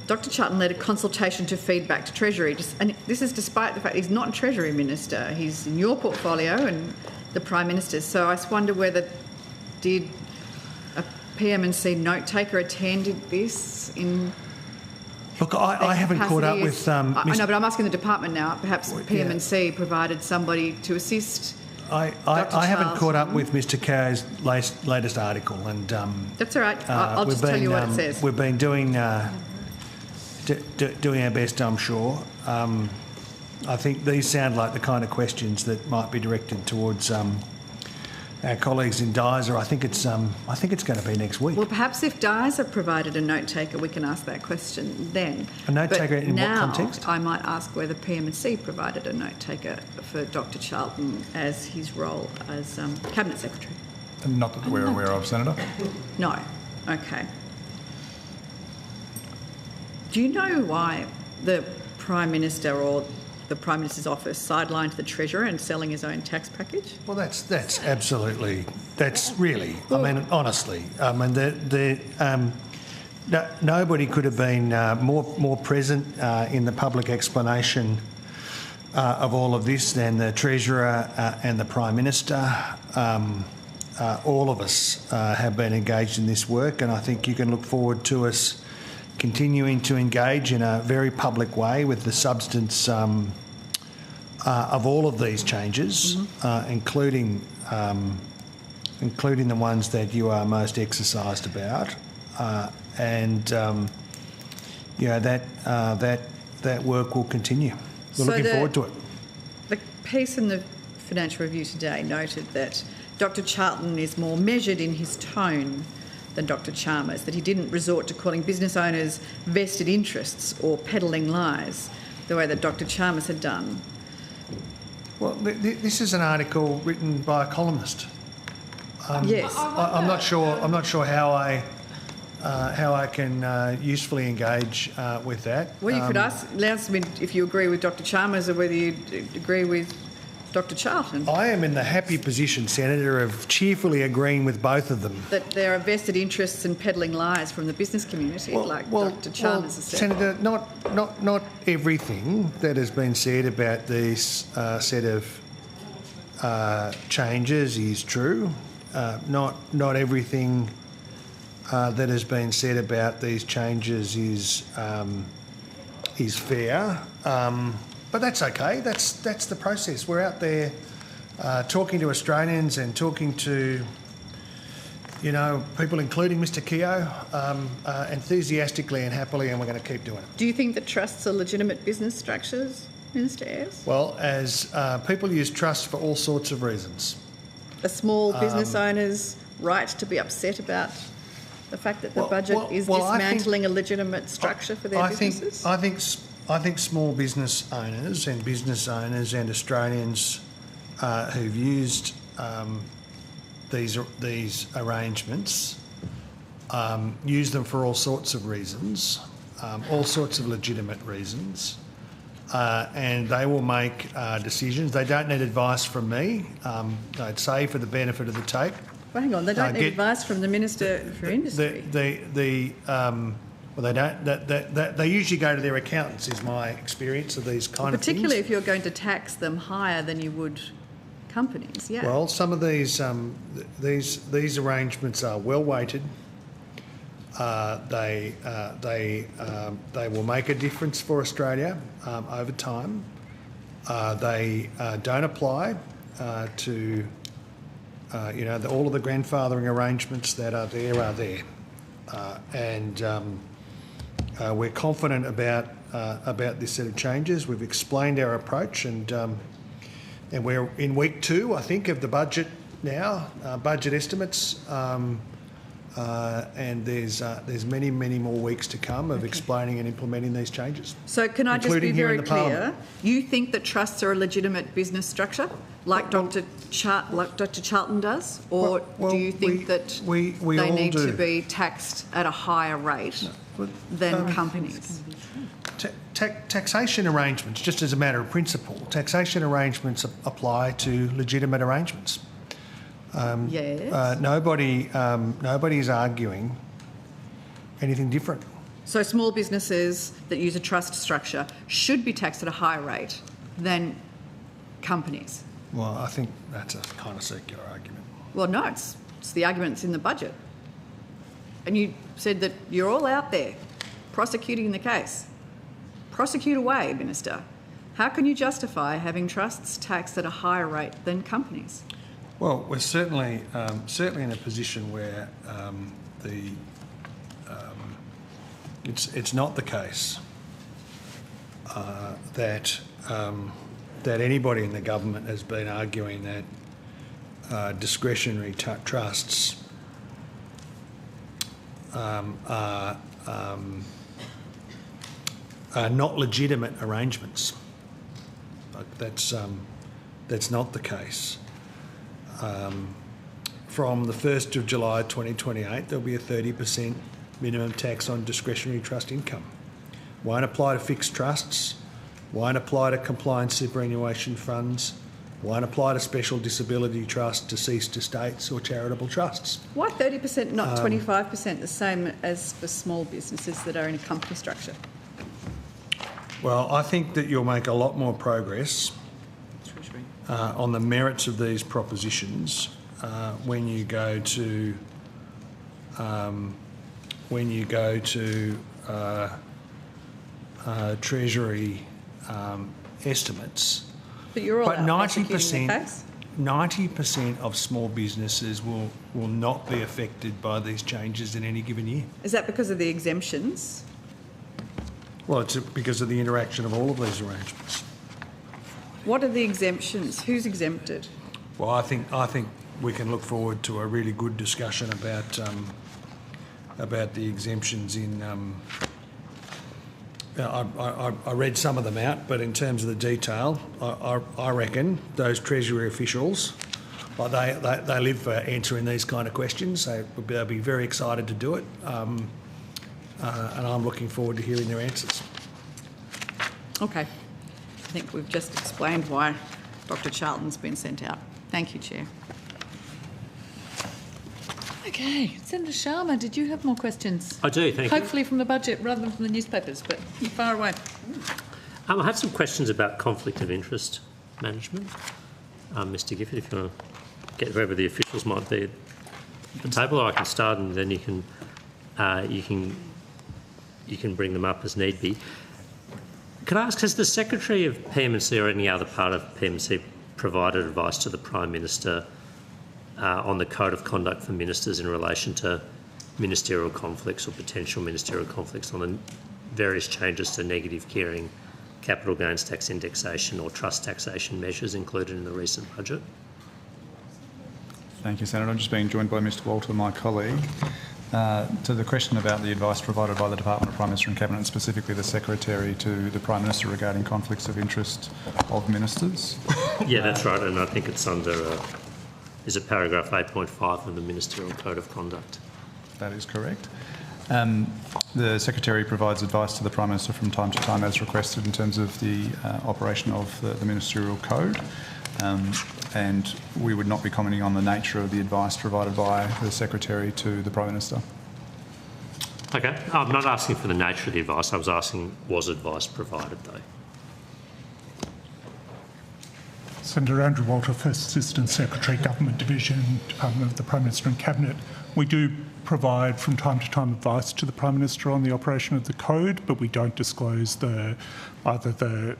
Dr. Charlton led a consultation to feedback to Treasury, and this is despite the fact he's not a Treasury Minister. He's in your portfolio and the Prime Minister's. So I just wonder whether did a PM&C note taker attend this in...
Look, I haven't caught up with...
I know, but I'm asking the department now. Perhaps PM&C provided somebody to assist
I haven't caught up with Mr. Keogh's latest article, and
that's all right. I'll just tell you what it says.
We've been doing doing our best, I'm sure. I think these sound like the kind of questions that might be directed towards our colleagues in DISA. I think it's going to be next week.
Well, perhaps if DISA provided a note taker, we can ask that question then.
A note taker in what context?
I might ask whether PM&C provided a note taker for Dr. Charlton as his role as Cabinet Secretary.
Not that we're aware of, Senator.
No. Okay. Do you know why the Prime Minister or the Prime Minister's office sidelined the Treasurer and selling his own tax package?
Well, that's absolutely, that's really, I mean, honestly, I mean, nobody could have been more present in the public explanation of all of this than the Treasurer and the Prime Minister. All of us have been engaged in this work, and I think you can look forward to us continuing to engage in a very public way with the substance of all of these changes, including the ones that you are most exercised about, and you know that that work will continue. We're
So
looking forward to it.
The piece in the Financial Review today noted that Dr Charlton is more measured in his tone than Dr Chalmers, that he didn't resort to calling business owners vested interests or peddling lies the way that Dr Chalmers had done.
Well, this is an article written by a columnist.
Yes.
I'm not sure how I can usefully engage with that.
Well, you could ask me if you agree with Dr Chalmers or whether you agree with Dr Charlton.
I am in the happy position, Senator, of cheerfully agreeing with both of them.
That there are vested interests in peddling lies from the business community, Dr Chalmers has said.
Senator, not everything that has been said about these set of changes is true. Not everything that has been said about these changes is fair. But that's okay. That's the process. We're out there talking to Australians and talking to, people, including Mr Keogh, enthusiastically and happily, and we're going to keep doing it.
Do you think that trusts are legitimate business structures, Minister Ayres?
Well, as people use trusts for all sorts of reasons.
Are small business owners right to be upset about the fact that the budget is dismantling a legitimate structure for their businesses?
I think small business owners and Australians who've used these arrangements use them for all sorts of reasons, all sorts of legitimate reasons, and they will make decisions. They don't need advice from me. I'd say, for the benefit of the tape.
Well, hang on, they don't need advice from the Minister for Industry. Well, they don't. They usually go to their accountants, is my experience of these kind of things. Particularly if you're going to tax them higher than you would companies, yeah.
Well, some of these arrangements are well weighted. They will make a difference for Australia over time. They don't apply to all of the grandfathering arrangements that are there, and we're confident about this set of changes. We've explained our approach, and we're in week 2, I think, of the budget now, budget estimates, and there's many more weeks to come of explaining and implementing these changes.
So can I just be very clear? You think that trusts are a legitimate business structure, like Dr. Charlton does, or do you think that they need to be taxed at a higher rate than companies?
Taxation arrangements, just as a matter of principle, taxation arrangements apply to legitimate arrangements.
Yes.
Nobody's arguing anything different.
So small businesses that use a trust structure should be taxed at a higher rate than companies.
Well, I think that's a kind of circular argument.
Well, no, it's the arguments in the budget. And you said that you're all out there prosecuting the case. Prosecute away, Minister. How can you justify having trusts taxed at a higher rate than companies?
Well, we're certainly in a position where it's not the case that anybody in the government has been arguing that discretionary trusts are not legitimate arrangements. That's not the case. From the 1st of July 2028, there'll be a 30% minimum tax on discretionary trust income. Won't apply to fixed trusts, won't apply to compliance superannuation funds, won't apply to special disability trusts, deceased estates or charitable trusts.
Why 30%, not 25%, the same as for small businesses that are in a company structure?
Well, I think that you'll make a lot more progress on the merits of these propositions when you go to Treasury estimates.
But you're all out prosecuting the case?
90% of small businesses will not be affected by these changes in any given year.
Is that because of the exemptions?
Well, it's because of the interaction of all of these arrangements.
What are the exemptions? Who's exempted?
Well, I think we can look forward to a really good discussion about the exemptions in. I read some of them out, but in terms of the detail, I reckon those Treasury officials, well, they live for answering these kind of questions. They'll be very excited to do it, and I'm looking forward to hearing their answers.
Okay. I think we've just explained why Dr. Charlton's been sent out. Thank you, Chair.
Okay, Senator Sharma, did you have more questions?
I do, thank you.
Hopefully from the budget rather than from the newspapers, but you're far away.
I have some questions about conflict of interest management. Mr Gifford, if you want to get wherever the officials might be at the table, or I can start and then you can bring them up as need be. Can I ask, has the Secretary of PMC or any other part of PMC provided advice to the Prime Minister on the Code of Conduct for Ministers in relation to ministerial conflicts or potential ministerial conflicts on the various changes to negative gearing, capital gains tax indexation or trust taxation measures included in the recent budget?
Thank you, Senator. I'm just being joined by Mr Walter, my colleague. To the question about the advice provided by the Department of Prime Minister and Cabinet, and specifically the Secretary to the Prime Minister regarding conflicts of interest of ministers.
Yeah, that's right, and I think it's under, is it paragraph 8.5 of the Ministerial Code of Conduct?
That is correct. The Secretary provides advice to the Prime Minister from time to time as requested in terms of the operation of the Ministerial Code. And we would not be commenting on the nature of the advice provided by the Secretary to the Prime Minister.
Okay, I'm not asking for the nature of the advice, I was asking was advice provided though?
Senator Andrew Walter, First Assistant Secretary, Government Division, Department of the Prime Minister and Cabinet. We do provide from time to time advice to the Prime Minister on the operation of the code, but we don't disclose either the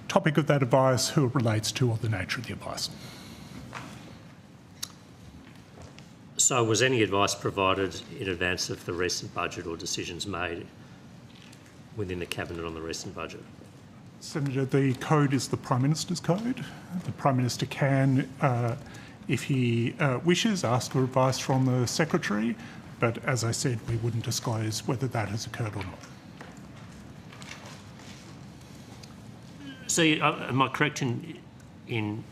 topic of that advice, who it relates to, or the nature of the advice.
So was any advice provided in advance of the recent budget or decisions made within the Cabinet on the recent budget?
Senator, the code is the Prime Minister's code. The Prime Minister can, if he wishes, ask for advice from the Secretary, but as I said, we wouldn't disclose whether that has occurred or not.
So am I correct in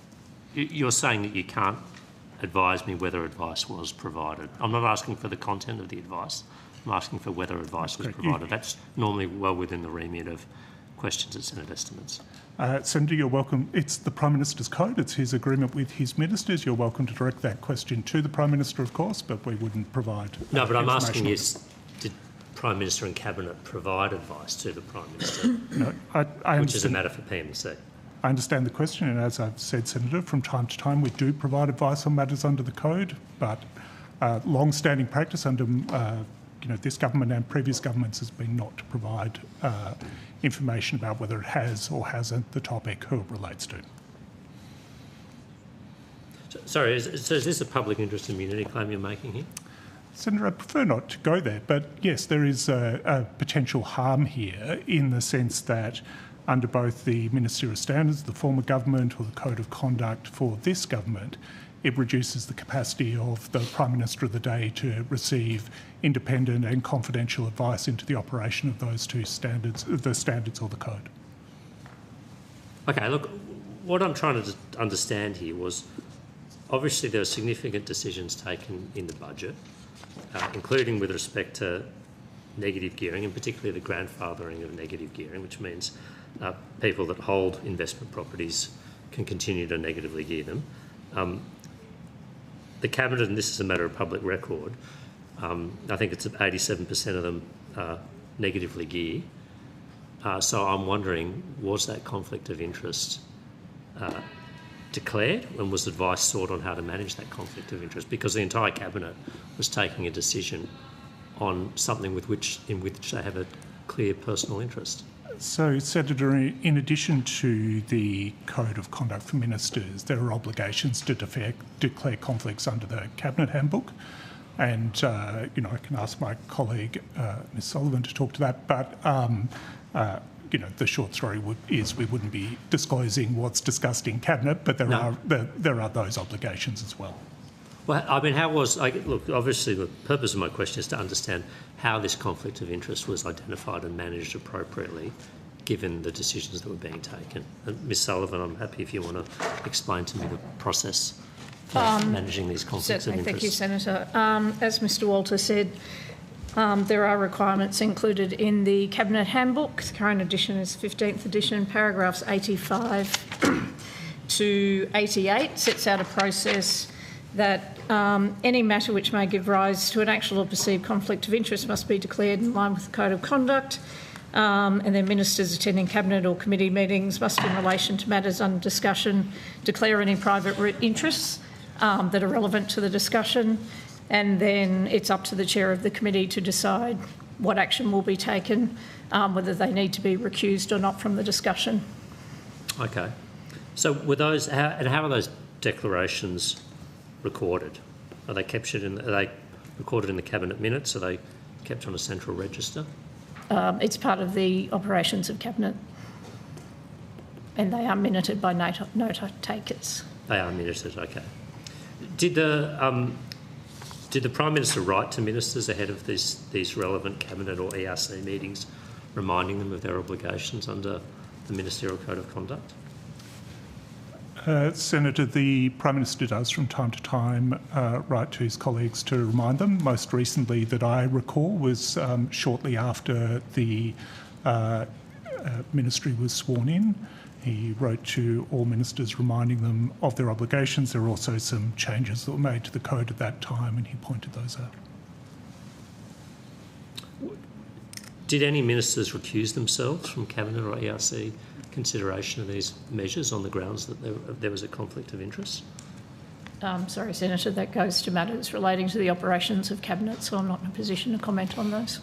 you're saying that you can't advise me whether advice was provided? I'm not asking for the content of the advice, I'm asking for whether advice was provided. That's normally well within the remit of questions at Senate estimates.
Senator, you're welcome. It's the Prime Minister's code. It's his agreement with his ministers. You're welcome to direct that question to the Prime Minister, of course, but we wouldn't provide
No, but I'm asking you, did Prime Minister and Cabinet provide advice to the Prime Minister?
No,
which is a matter for PMC.
I understand the question, and as I've said, Senator, from time to time we do provide advice on matters under the code, but long-standing practice under this government and previous governments has been not to provide information about whether it has or hasn't the topic who it relates to.
Sorry, so is this a public interest immunity claim you're making here?
Senator, I prefer not to go there, but yes, there is a potential harm here in the sense that under both the ministerial standards, the former government, or the code of conduct for this government, it reduces the capacity of the Prime Minister of the day to receive independent and confidential advice into the operation of those two standards, the standards or the code.
Okay, look, what I'm trying to understand here was obviously there are significant decisions taken in the budget, including with respect to negative gearing, and particularly the grandfathering of negative gearing, which means people that hold investment properties can continue to negatively gear them. The Cabinet, and this is a matter of public record, I think it's 87% of them negatively gear. So I'm wondering, was that conflict of interest declared, and was advice sought on how to manage that conflict of interest? Because the entire Cabinet was taking a decision on something in which they have a clear personal interest.
So, Senator, in addition to the Code of Conduct for Ministers, there are obligations to declare conflicts under the Cabinet Handbook. And, you know, I can ask my colleague, Ms Sullivan, to talk to that, but, you know, the short story is we wouldn't be disclosing what's discussed in Cabinet, but there are those obligations as well.
Well, I mean, look, obviously the purpose of my question is to understand how this conflict of interest was identified and managed appropriately, given the decisions that were being taken. Ms Sullivan, I'm happy if you want to explain to me the process for managing these conflicts of interest.
Thank you, Senator. As Mr Walter said, there are requirements included in the Cabinet Handbook. The current edition is 15th edition, paragraphs 85 to 88 sets out a process that any matter which may give rise to an actual or perceived conflict of interest must be declared in line with the Code of Conduct, and then ministers attending Cabinet or committee meetings must, in relation to matters under discussion, declare any private interests that are relevant to the discussion, and then it's up to the chair of the committee to decide what action will be taken, whether they need to be recused or not from the discussion.
Okay. So were those, how are those declarations recorded? Are they recorded in the Cabinet minutes? Are they kept on a central register?
It's part of the operations of Cabinet, and they are minuted by note takers.
They are minuted, okay. Did the Prime Minister write to ministers ahead of these relevant Cabinet or ERC meetings, reminding them of their obligations under the Ministerial Code of Conduct?
Senator, the Prime Minister does from time to time write to his colleagues to remind them. Most recently that I recall was shortly after the Ministry was sworn in. He wrote to all ministers reminding them of their obligations. There were also some changes that were made to the code at that time, and he pointed those out.
Did any ministers recuse themselves from Cabinet or ERC consideration of these measures on the grounds that there was a conflict of interest?
Sorry, Senator, that goes to matters relating to the operations of Cabinet, so I'm not in a position to comment on those.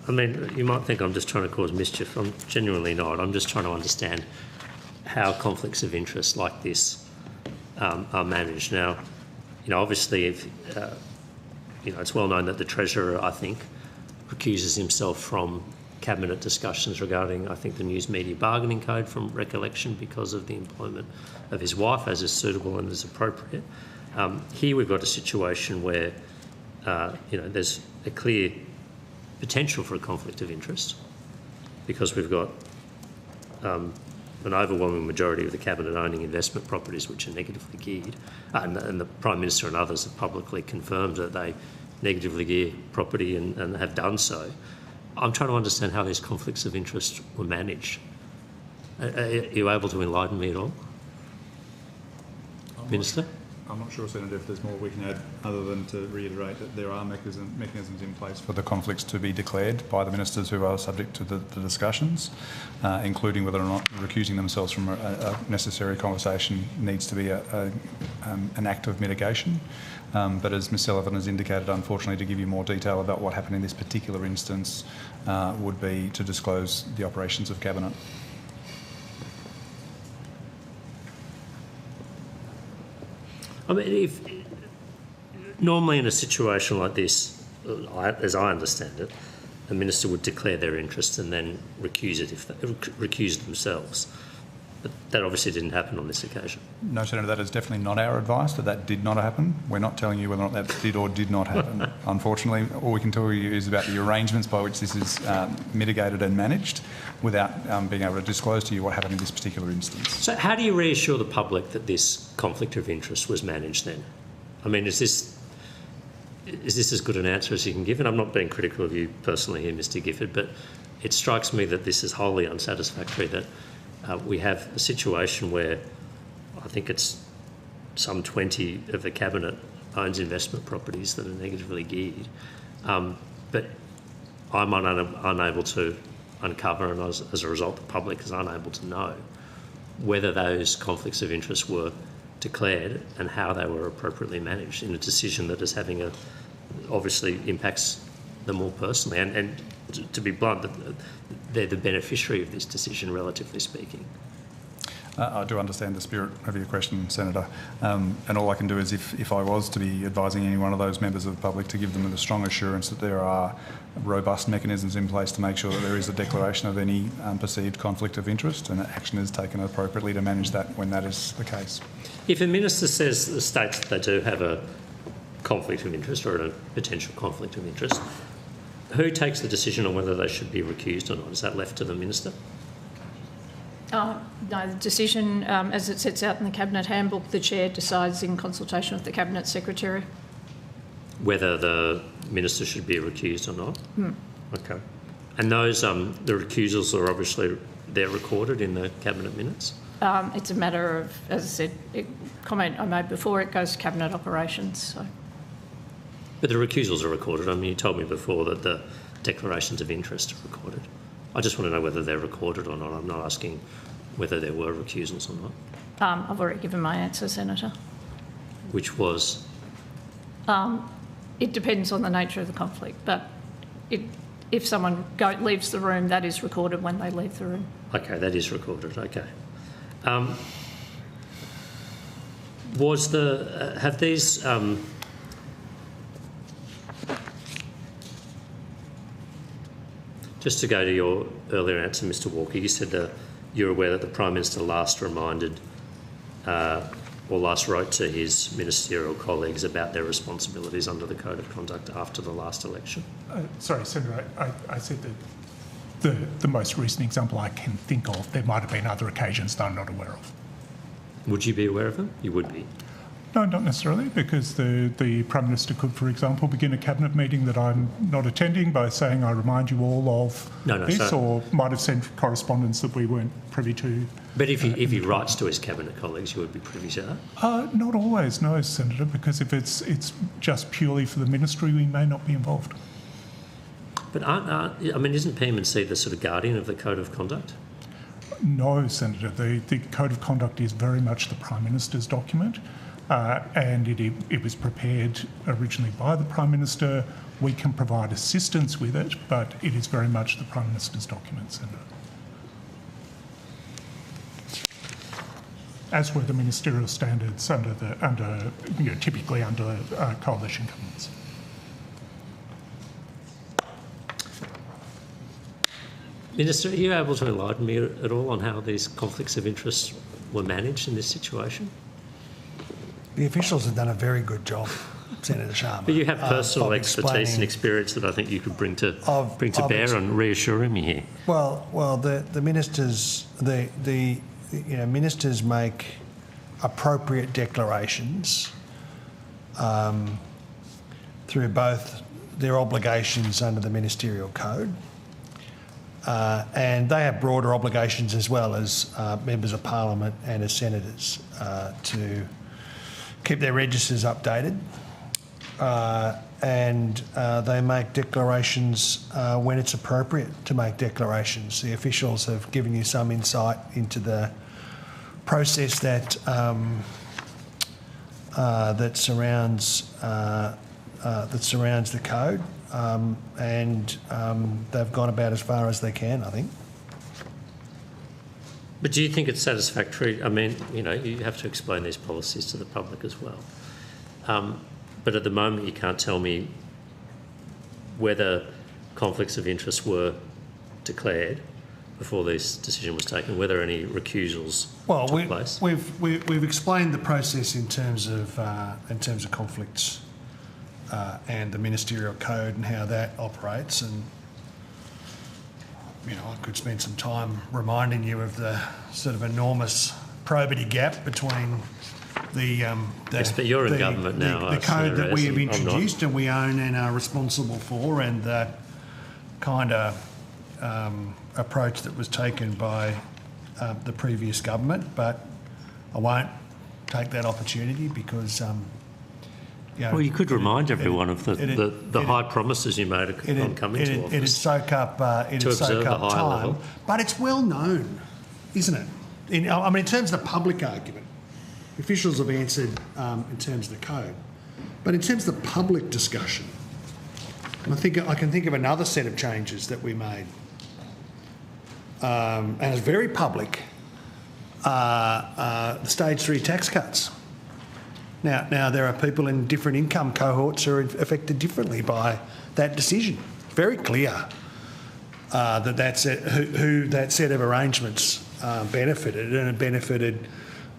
I mean, you might think I'm just trying to cause mischief. I'm genuinely not. I'm just trying to understand how conflicts of interest like this are managed. Now, you know, obviously, if, you know, it's well known that the Treasurer, I think, recuses himself from Cabinet discussions regarding, I think, the News Media Bargaining Code from recollection because of the employment of his wife, as is suitable and as appropriate. Here we've got a situation where, you know, there's a clear potential for a conflict of interest because we've got an overwhelming majority of the Cabinet owning investment properties which are negatively geared, and the Prime Minister and others have publicly confirmed that they negatively gear property and have done so. I'm trying to understand how these conflicts of interest were managed. Are you able to enlighten me at all? Minister?
I'm not sure, Senator, if there's more we can add other than to reiterate that there are mechanisms in place for the conflicts to be declared by the ministers who are subject to the discussions, including whether or not recusing themselves from a necessary conversation needs to be an act of mitigation. But as Ms Sullivan has indicated, unfortunately, to give you more detail about what happened in this particular instance would be to disclose the operations of Cabinet.
I mean, normally in a situation like this, as I understand it, a minister would declare their interest and then recuse themselves. But that obviously didn't happen on this occasion.
No, Senator, that is definitely not our advice, that did not happen. We're not telling you whether or not that did or did not happen. Unfortunately, all we can tell you is about the arrangements by which this is mitigated and managed without being able to disclose to you what happened in this particular instance.
So how do you reassure the public that this conflict of interest was managed then? I mean, is this as good an answer as you can give? And I'm not being critical of you personally here, Mr Gifford, but it strikes me that this is wholly unsatisfactory, that we have a situation where I think it's some 20 of the Cabinet owns investment properties that are negatively geared, but I'm unable to uncover, and as a result the public is unable to know whether those conflicts of interest were declared and how they were appropriately managed in a decision that is having obviously impacts them all personally. And to be blunt, they're the beneficiary of this decision, relatively speaking.
I do understand the spirit of your question, Senator, and all I can do is, if I was to be advising any one of those members of the public, to give them the strong assurance that there are robust mechanisms in place to make sure that there is a declaration of any perceived conflict of interest and that action is taken appropriately to manage that when that is the case.
If a minister states that they do have a conflict of interest or a potential conflict of interest, who takes the decision on whether they should be recused or not? Is that left to the minister?
No, the decision, as it sets out in the Cabinet Handbook, the Chair decides in consultation with the Cabinet Secretary.
Whether the minister should be recused or not? Okay. And those, the recusals are obviously, they're recorded in the Cabinet minutes?
It's a matter of, as I said, comment I made before, it goes to Cabinet Operations. So.
But the recusals are recorded. I mean, you told me before that the declarations of interest are recorded. I just want to know whether they're recorded or not. I'm not asking whether there were recusals or not.
I've already given my answer, Senator.
Which was?
It depends on the nature of the conflict, but if someone leaves the room, that is recorded when they leave the room.
Okay, that is recorded, okay. Have these... Just to go to your earlier answer, Mr Walker, you said that you're aware that the Prime Minister last reminded or last wrote to his ministerial colleagues about their responsibilities under the Code of Conduct after the last election.
Sorry, Senator, I said that the most recent example I can think of, there might have been other occasions that I'm not aware of.
Would you be aware of them? You would be.
No, not necessarily, because the Prime Minister could, for example, begin a Cabinet meeting that I'm not attending by saying, I remind you all of this, or might have sent correspondence that we weren't privy to.
But if he writes to his Cabinet colleagues, you would be privy to that?
Not always, no, Senator, because if it's just purely for the Ministry, we may not be involved.
But I mean, isn't PM&C the sort of guardian of the Code of Conduct?
No, Senator. The Code of Conduct is very much the Prime Minister's document. And it was prepared originally by the Prime Minister. We can provide assistance with it, but it is very much the Prime Minister's document, Senator. As were the ministerial standards typically under coalition governments.
Minister, are you able to enlighten me at all on how these conflicts of interest were managed in this situation?
The officials have done a very good job, Senator Sharma.
But you have personal expertise and experience that I think you could bring to bear on reassuring me here.
Well, the ministers, ministers make appropriate declarations through both their obligations under the Ministerial Code, and they have broader obligations as well as members of Parliament and as senators to keep their registers updated, and they make declarations when it's appropriate to make declarations. The officials have given you some insight into the process that surrounds the code, and they've gone about as far as they can, I think.
But do you think it's satisfactory? I mean, you have to explain these policies to the public as well. But at the moment, you can't tell me whether conflicts of interest were declared before this decision was taken, whether any recusals took place.
We've explained the process in terms of conflicts and the ministerial code and how that operates, and I could spend some time reminding you of the sort of enormous probity gap between
yes, but you're in government now,
the code that we have introduced and we own and are responsible for, and the kind of approach that was taken by the previous government. But I won't take that opportunity because
well, you could remind everyone of the high promises you made on coming to office.
It'd soak up time, but it's well known, isn't it? In terms of the public argument, officials have answered in terms of the code. But in terms of the public discussion, I can think of another set of changes that we made, and it's very public, the stage 3 tax cuts. Now there are people in different income cohorts who are affected differently by that decision. Very clear who that set of arrangements benefited, and it benefited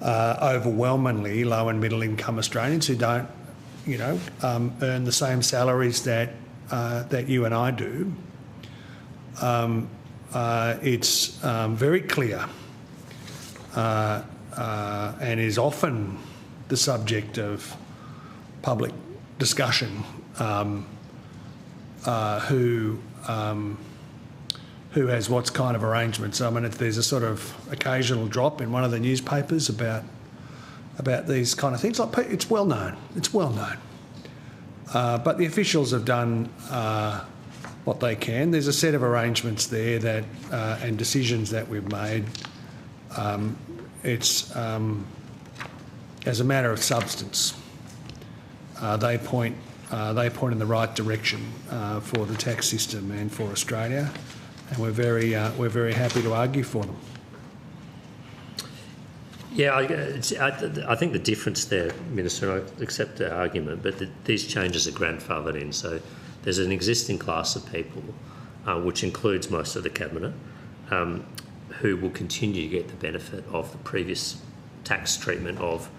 overwhelmingly low and middle income Australians who don't, earn the same salaries that you and I do. It's very clear and is often the subject of public discussion who has what kind of arrangements. I mean, if there's a sort of occasional drop in one of the newspapers about these kind of things, it's well known. It's well known. But the officials have done what they can. There's a set of arrangements there that and decisions that we've made. It's as a matter of substance. They point in the right direction for the tax system and for Australia, and we're very happy to argue for them.
Yeah, I think the difference there, Minister, and I accept the argument, but these changes are grandfathered in. So there's an existing class of people, which includes most of the Cabinet, who will continue to get the benefit of the previous tax treatment of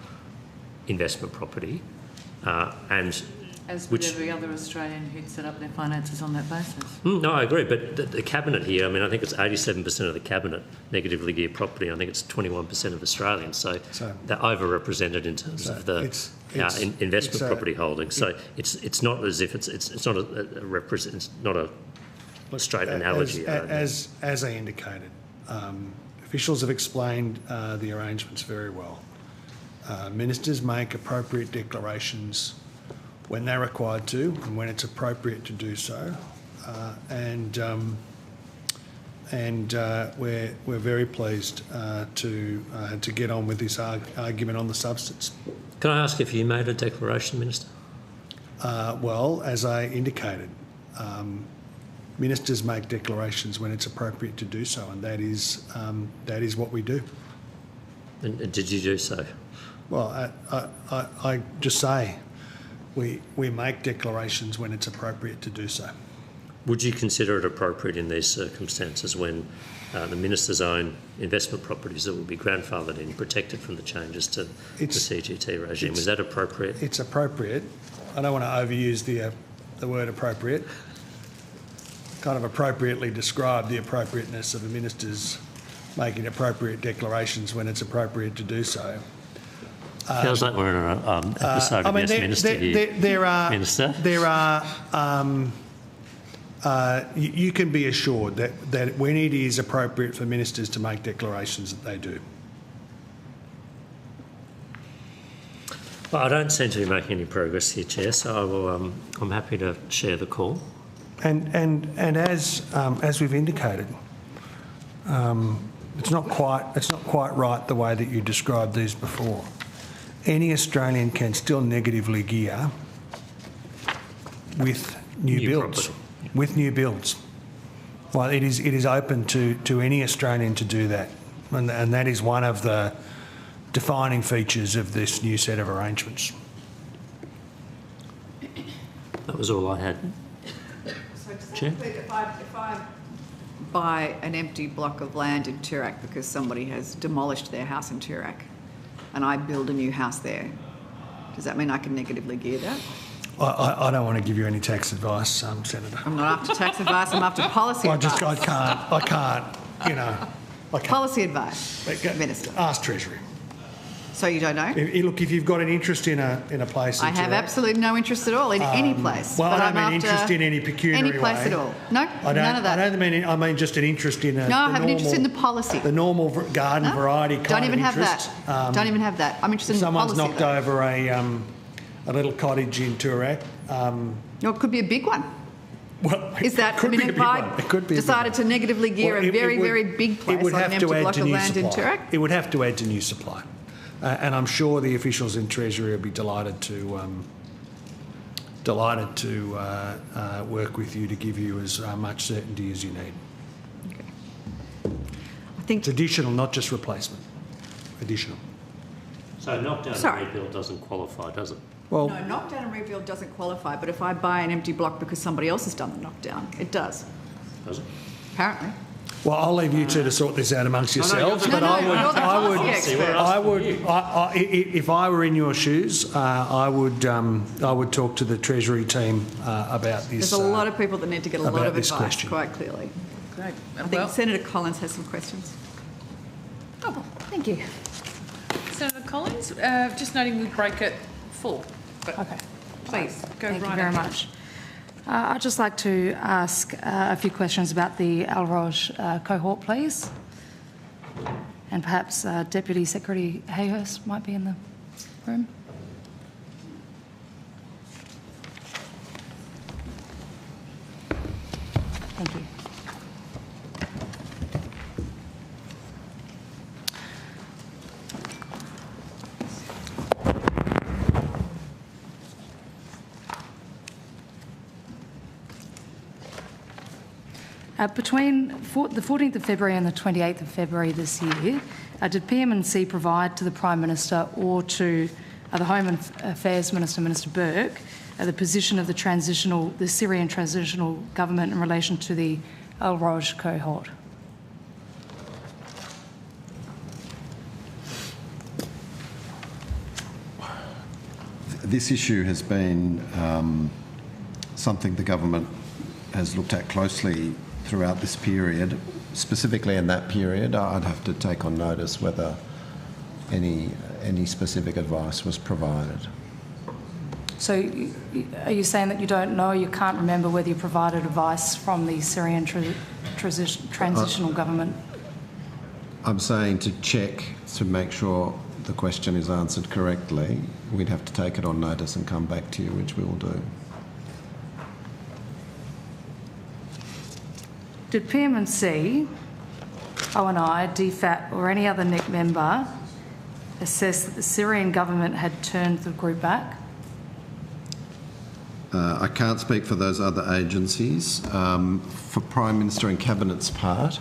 investment property, and
as with every other Australian who'd set up their finances on that basis.
No, I agree, but the Cabinet here, I mean, I think it's 87% of the Cabinet negatively geared property. I think it's 21% of Australians, so they're overrepresented in terms of the investment property holdings. So it's not as if it's not a straight analogy.
As I indicated, officials have explained the arrangements very well. Ministers make appropriate declarations when they're required to and when it's appropriate to do so, and we're very pleased to get on with this argument on the substance.
Can I ask if you made a declaration, Minister?
Well, as I indicated, ministers make declarations when it's appropriate to do so, and that is what we do.
And did you do so?
Well, I just say we make declarations when it's appropriate to do so.
Would you consider it appropriate in these circumstances when the Minister's own investment properties that will be grandfathered in, protected from the changes to the CGT regime? Is that appropriate?
It's appropriate. I don't want to overuse the word appropriate. Kind of appropriately describe the appropriateness of the ministers making appropriate declarations when it's appropriate to do so.
Feels like we're in an episode of Yes Minister here. Minister?
There are. You can be assured that when it is appropriate for ministers to make declarations, that they do.
Well, I don't seem to be making any progress here, Chair. So I will. I'm happy to share the call.
And as we've indicated, it's not quite right the way that you described these before. Any Australian can still negatively gear with new builds.
Property.
With new builds. Well, it is open to any Australian to do that, and that is one of the defining features of this new set of arrangements.
That was all I had.
So if I buy an empty block of land in Toorak because somebody has demolished their house in Toorak, and I build a new house there, does that mean I can negatively gear that?
I don't want to give you any tax advice, Senator.
I'm not after tax advice, I'm after policy advice.
I can't, I can't.
Policy advice, Minister.
Ask Treasury.
So you don't know?
Look, if you've got an interest in a place in
I have
Toorak,
absolutely no interest at all in any place.
Well,
but
I don't mean interest in any pecuniary
any place
way.
at all. No, none of that.
I mean just an interest in
No, I have an interest in the policy.
The normal garden variety kind of interest.
Don't even have that. I'm interested in the policy.
Someone's knocked over a little cottage in Toorak.
No, it could be a big one.
Well,
is that,
could
I mean,
be a
if
big
I
one. It could be
decided to negatively gear a very, very big place on an empty block of land in Toorak?
It would have to add to new supply. and I'm sure the officials in Treasury will be delighted to work with you to give you as much certainty as you need.
I think
it's additional, not just replacement. Additional.
So knockdown and rebuild doesn't qualify, does it?
Well,
no, knockdown and rebuild doesn't qualify, but if I buy an empty block because somebody else has done the knockdown, it does.
Does it?
Apparently.
Well, I'll leave you two to sort this out amongst yourselves. But if I were in your shoes, I would talk to the Treasury team about this.
There's a lot of people that need to get a lot of advice,
question.
quite clearly. Great. I think Senator Collins has some questions.
Oh, thank you. Senator Collins, just noting we break at 4. But okay. Please, go
Thank
right
you very
ahead.
much. I'd just like to ask a few questions about the Al Roj cohort, please. And perhaps Deputy Secretary Hayhurst might be in the room. Thank you. Between the 14th of February and the 28th of February this year, did PM&C provide to the Prime Minister or to the Home Affairs Minister, Minister Burke, the position of the Syrian transitional government in relation to the Al Roj cohort?
This issue has been something the government has looked at closely throughout this period. Specifically in that period, I'd have to take on notice whether any specific advice was provided.
So are you saying that you don't know, you can't remember whether you provided advice from the Syrian transitional government?
I'm saying to check to make sure the question is answered correctly. We'd have to take it on notice and come back to you, which we will do.
Did PM&C, ONI, DFAT or any other NIC member assess that the Syrian government had turned the group back?
I can't speak for those other agencies. For Prime Minister and Cabinet's part,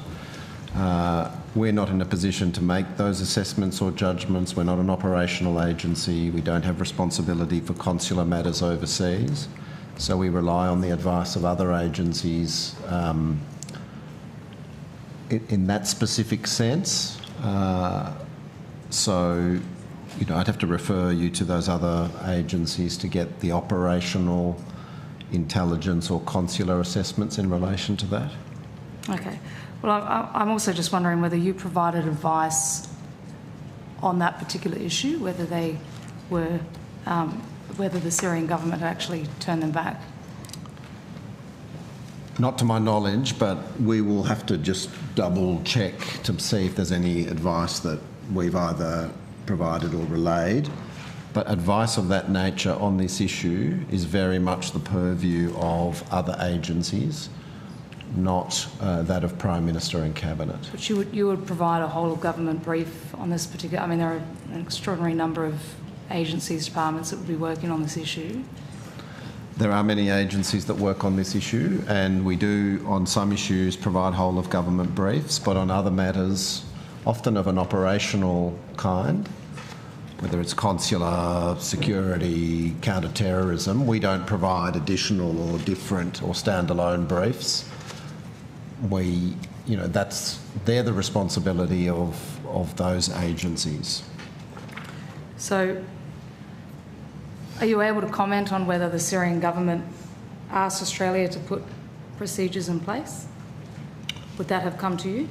we're not in a position to make those assessments or judgments. We're not an operational agency. We don't have responsibility for consular matters overseas. So we rely on the advice of other agencies in that specific sense. So, you know, I'd have to refer you to those other agencies to get the operational intelligence or consular assessments in relation to that.
Okay. Well, I'm also just wondering whether you provided advice on that particular issue, whether they were, whether the Syrian government had actually turned them back.
Not to my knowledge, but we will have to just double check to see if there's any advice that we've either provided or relayed. But advice of that nature on this issue is very much the purview of other agencies, not that of Prime Minister and Cabinet.
But you would provide a whole of government brief on this particular... I mean, there are an extraordinary number of agencies, departments that would be working on this issue.
There are many agencies that work on this issue, and we do, on some issues, provide whole of government briefs, but on other matters, often of an operational kind, whether it's consular, security, counter-terrorism, we don't provide additional or different or standalone briefs. We, you know, they're the responsibility of those agencies.
So, are you able to comment on whether the Syrian government asked Australia to put procedures in place? Would that have come to you?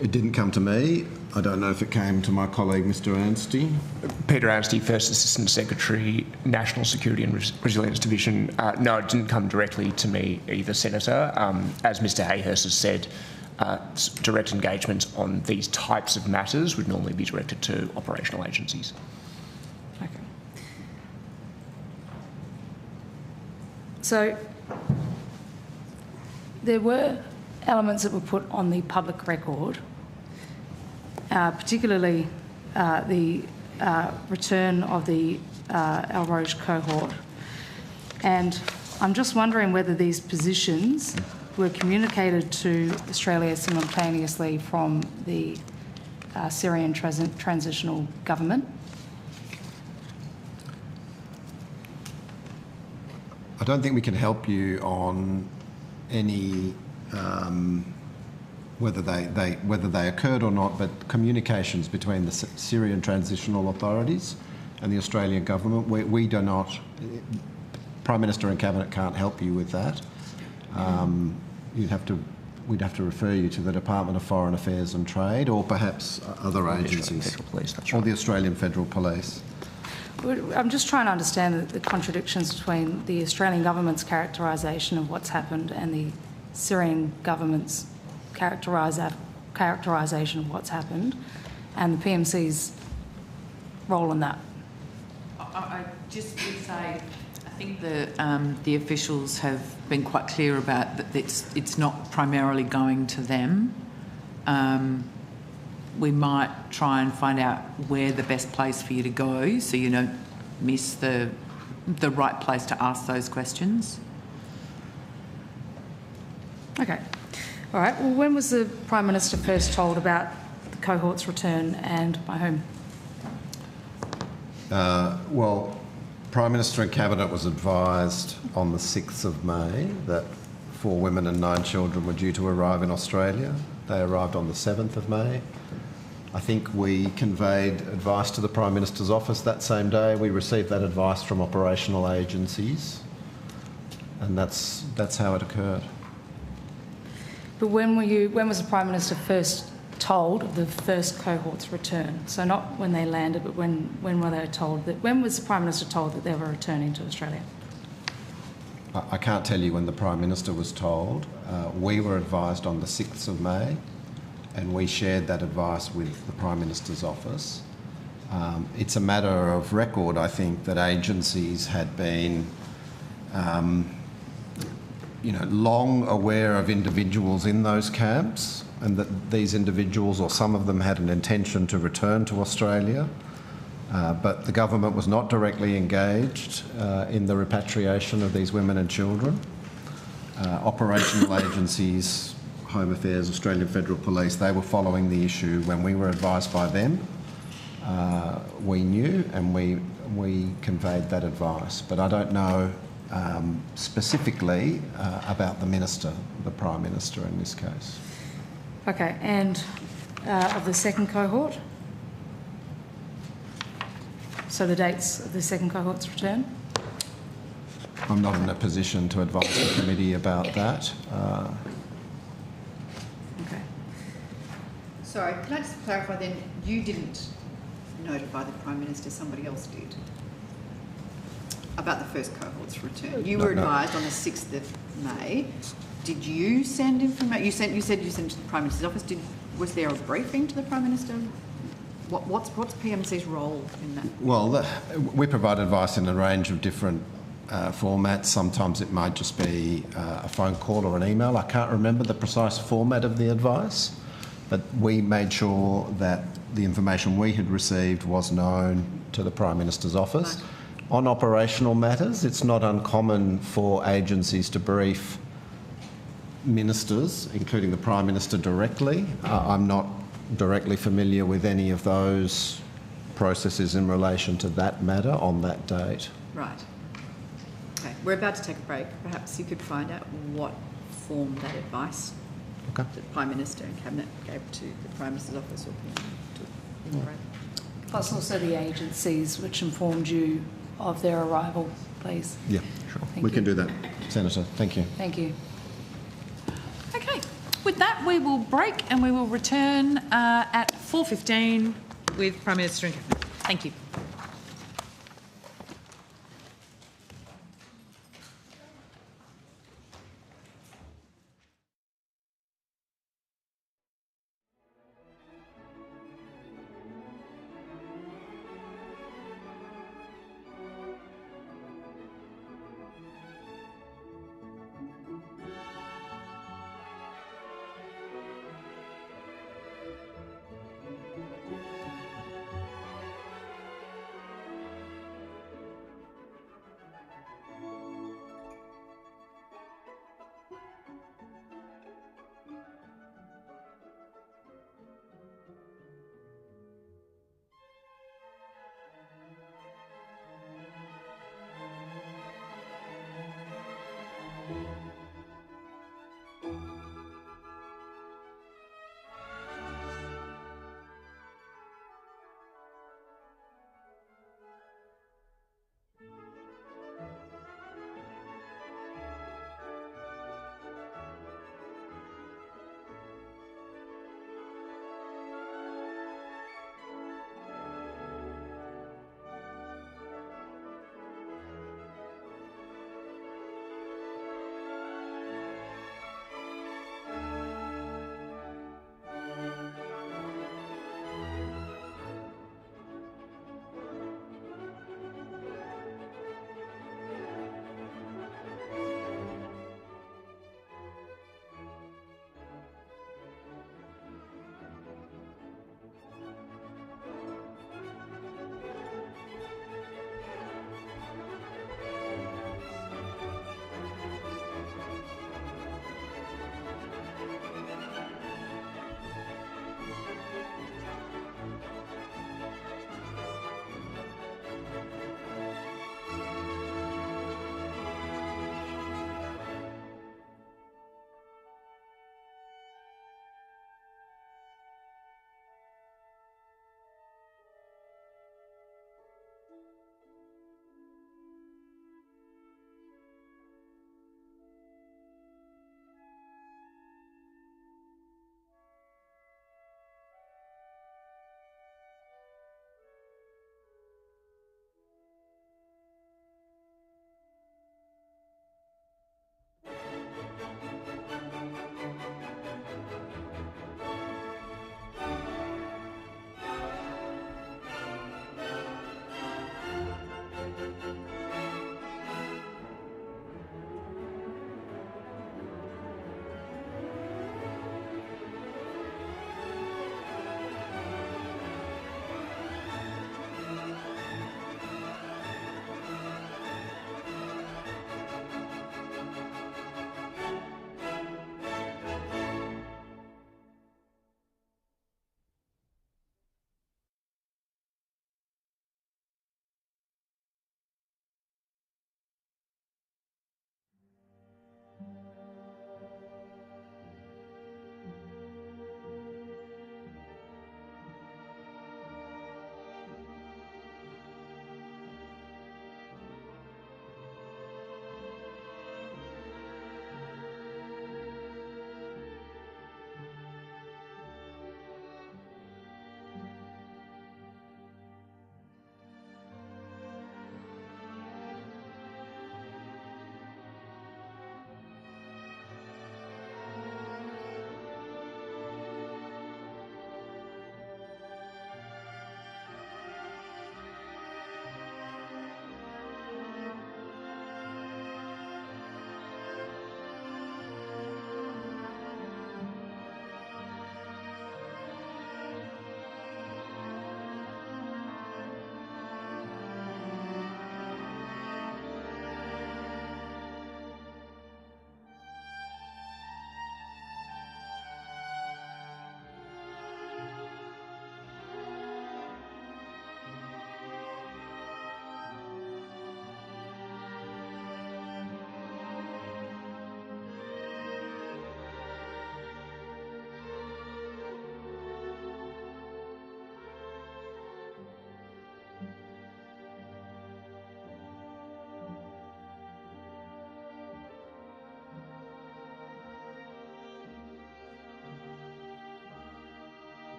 It didn't come to me. I don't know if it came to my colleague, Mr. Anstey.
Peter Anstey, First Assistant Secretary, National Security and Resilience Division. No, it didn't come directly to me either, Senator. As Mr. Hayhurst has said, direct engagement on these types of matters would normally be directed to operational agencies.
Okay. So, there were elements that were put on the public record, particularly the return of the El Rouge cohort. And I'm just wondering whether these positions were communicated to Australia simultaneously from the Syrian transitional government.
I don't think we can help you on any whether they occurred or not, but communications between the Syrian transitional authorities and the Australian government, we do not. Prime Minister and Cabinet can't help you with that. We'd have to refer you to the Department of Foreign Affairs and Trade, or perhaps other agencies, or the Australian Federal Police.
I'm just trying to understand the contradictions between the Australian government's characterisation of what's happened and the Syrian government's characterisation of what's happened, and the PMC's role in that.
I just would say, I think the officials have been quite clear about that it's not primarily going to them. We might try and find out where the best place for you to go so you don't miss the right place to ask those questions.
Okay. All right. Well, when was the Prime Minister first told about the cohort's return and by whom?
Well, Prime Minister and Cabinet was advised on the 6th of May that 4 women and 9 children were due to arrive in Australia. They arrived on the 7th of May. I think we conveyed advice to the Prime Minister's office that same day. We received that advice from operational agencies, and that's how it occurred.
But when was the Prime Minister first told of the first cohort's return? So not when they landed, but when were they told that? When was the Prime Minister told that they were returning to Australia?
I can't tell you when the Prime Minister was told. We were advised on the 6th of May, and we shared that advice with the Prime Minister's office. It's a matter of record, I think, that agencies had been long aware of individuals in those camps, and that these individuals, or some of them, had an intention to return to Australia. But the government was not directly engaged in the repatriation of these women and children. Operational agencies, Home Affairs, Australian Federal Police, they were following the issue when we were advised by them. We knew, and we conveyed that advice. But I don't know specifically about the Minister, the Prime Minister in this case.
Okay, and of the second cohort? So the dates of the second cohort's return?
I'm not in a position to advise the committee about that.
Okay.
Sorry, can I just clarify then, you didn't notify the Prime Minister, somebody else did, about the first cohort's return? You were advised on the 6th of May. Did you send information? You said you sent it to the Prime Minister's office. Was there a briefing to the Prime Minister? What's PMC's role in that? Well,
we provide advice in a range of different formats. Sometimes it might just be a phone call or an email. I can't remember the precise format of the advice, but we made sure that the information we had received was known to the Prime Minister's office. Right. On operational matters, it's not uncommon for agencies to brief ministers, including the Prime Minister, directly. I'm not directly familiar with any of those processes in relation to that matter on that date.
Right. Okay, we're about to take a break. Perhaps you could find out what form that advice the Prime Minister and Cabinet gave to the Prime Minister's office or to
Plus also the agencies which informed you of their arrival, please.
Yeah, sure. We can do that, Senator. Thank you.
Thank you.
Okay, with that we will break and we will return at 4:15 with Prime Minister and Cabinet. Thank you.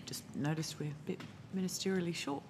Just noticed we're a bit ministerially short.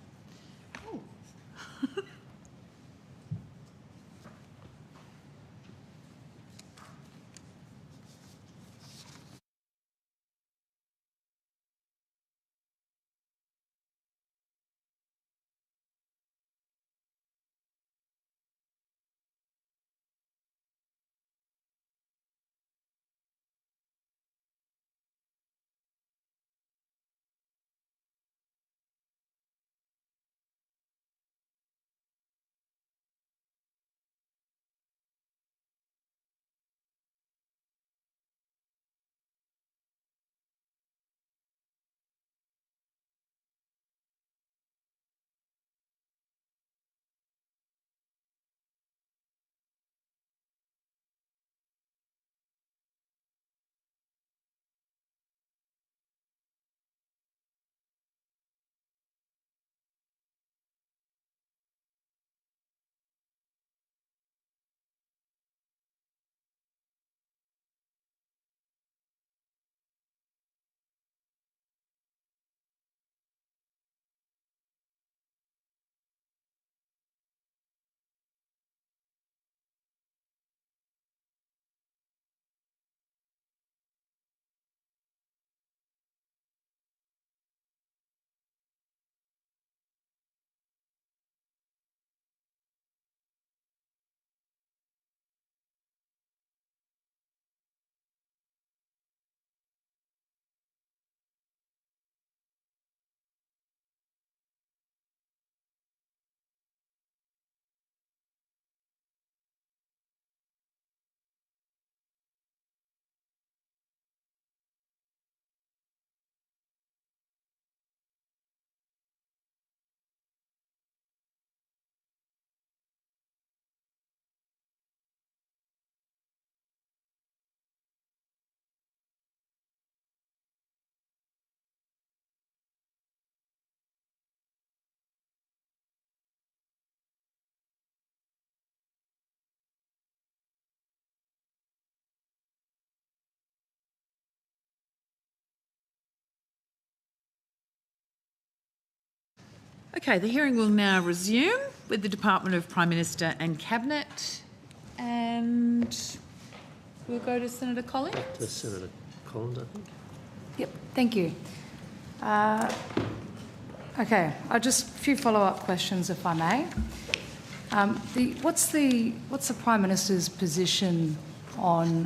Okay, the hearing will now resume with the Department of Prime Minister and Cabinet, and we'll go to Senator Collins.
To Senator Collins, I think.
Yep, thank you. Okay, just a few follow-up questions, if I may. What's the Prime Minister's position on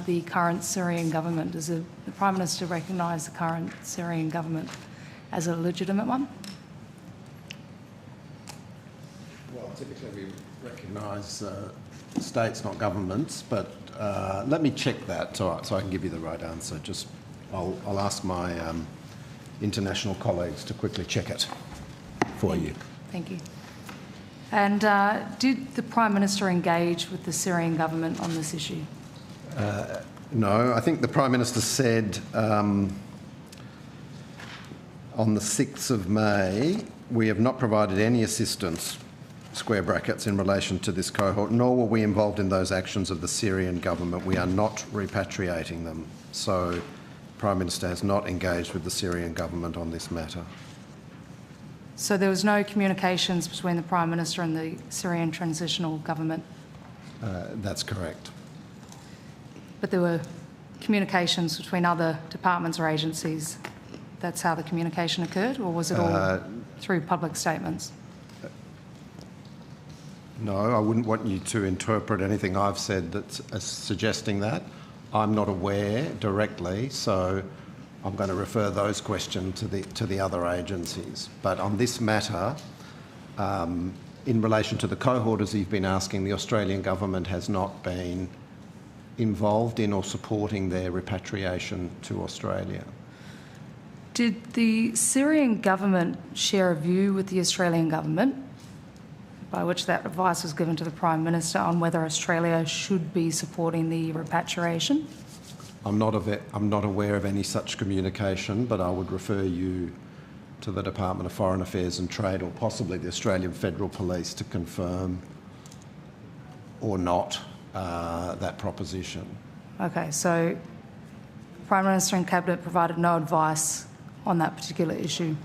the current Syrian government? Does the Prime Minister recognise the current Syrian government as a legitimate one?
Well, typically we recognise states, not governments, but let me check that so I can give you the right answer. I'll ask my international colleagues to quickly check it for you.
Thank you. And did the Prime Minister engage with the Syrian government on this issue?
No, I think the Prime Minister said on the 6th of May, we have not provided any assistance, square brackets, in relation to this cohort, nor were we involved in those actions of the Syrian government. We are not repatriating them. So the Prime Minister has not engaged with the Syrian government on this matter.
So there was no communications between the Prime Minister and the Syrian transitional government?
That's correct.
But there were communications between other departments or agencies? That's how the communication occurred, or was it all through public statements?
No, I wouldn't want you to interpret anything I've said that's suggesting that. I'm not aware directly, so I'm going to refer those questions to the other agencies. But on this matter, in relation to the cohort, as you've been asking, the Australian government has not been involved in or supporting their repatriation to Australia.
Did the Syrian government share a view with the Australian government, by which that advice was given to the Prime Minister on whether Australia should be supporting the repatriation?
I'm not aware of any such communication, but I would refer you to the Department of Foreign Affairs and Trade, or possibly the Australian Federal Police, to confirm or not that proposition.
Okay, so Prime Minister and Cabinet provided no advice on that particular issue?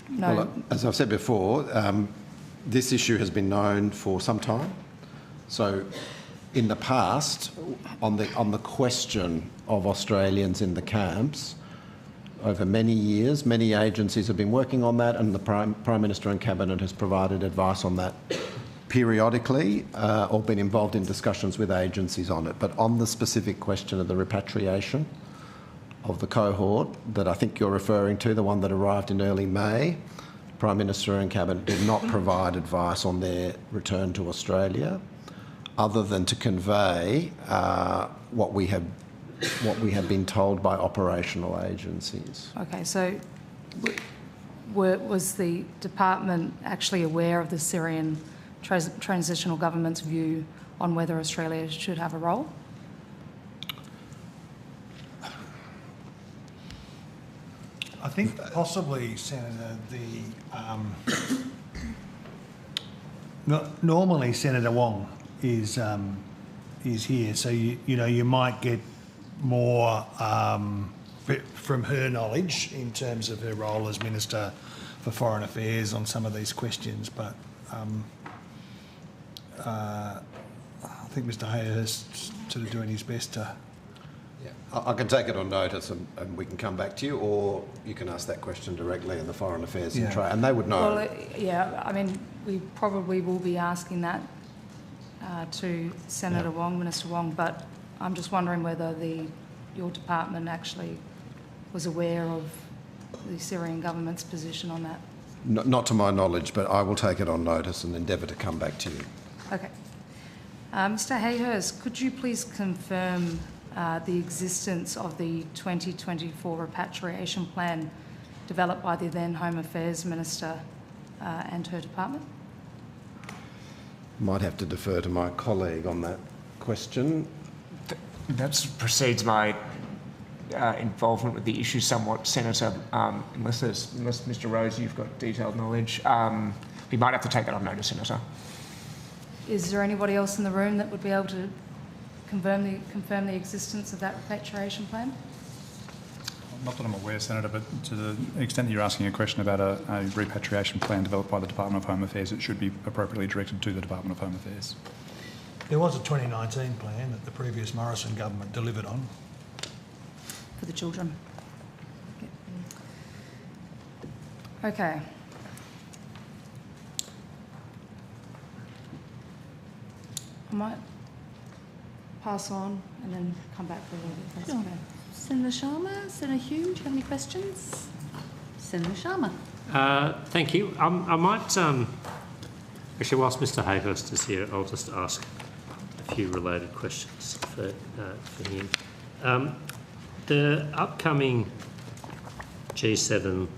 No.
Well, as I've said before, this issue has been known for some time. So in the past, on the question of Australians in the camps, over many years, many agencies have been working on that, and the Prime Minister and Cabinet has provided advice on that periodically, or been involved in discussions with agencies on it. But on the specific question of the repatriation of the cohort that I think you're referring to, the one that arrived in early May, Prime Minister and Cabinet did not provide advice on their return to Australia, other than to convey what we have been told by operational agencies.
Okay, so was the department actually aware of the Syrian transitional government's view on whether Australia should have a role?
I think possibly, Senator, normally Senator Wong is here, so you might get more from her knowledge in terms of her role as Minister for Foreign Affairs on some of these questions, but I think Mr Hayhurst sort of doing his best to...
I can take it on notice and we can come back to you, or you can ask that question directly in the Foreign Affairs and Trade, and they would know.
Well, yeah, I mean, we probably will be asking that to Senator Wong, Minister Wong, but I'm just wondering whether your department actually was aware of the Syrian government's position on that.
Not to my knowledge, but I will take it on notice and endeavour to come back to you.
Okay. Mr Hayhurst, could you please confirm the existence of the 2024 repatriation plan developed by the then Home Affairs Minister and her department?
Might have to defer to my colleague on that question.
That precedes my involvement with the issue somewhat, Senator, unless Mr Rose, you've got detailed knowledge. We might have to take that on notice, Senator.
Is there anybody else in the room that would be able to confirm the existence of that repatriation plan?
Not that I'm aware, Senator, but to the extent that you're asking a question about a repatriation plan developed by the Department of Home Affairs, it should be appropriately directed to the Department of Home Affairs.
There was a 2019 plan that the previous Morrison government delivered on.
For the children. Yep. Okay. I might pass on and then come back for a little bit.
Sure. Okay. Senator Sharma, Senator Hume, do you have any questions? Senator Sharma.
Thank you. I might, actually, whilst Mr Hayhurst is here, I'll just ask a few related questions for him. The upcoming G7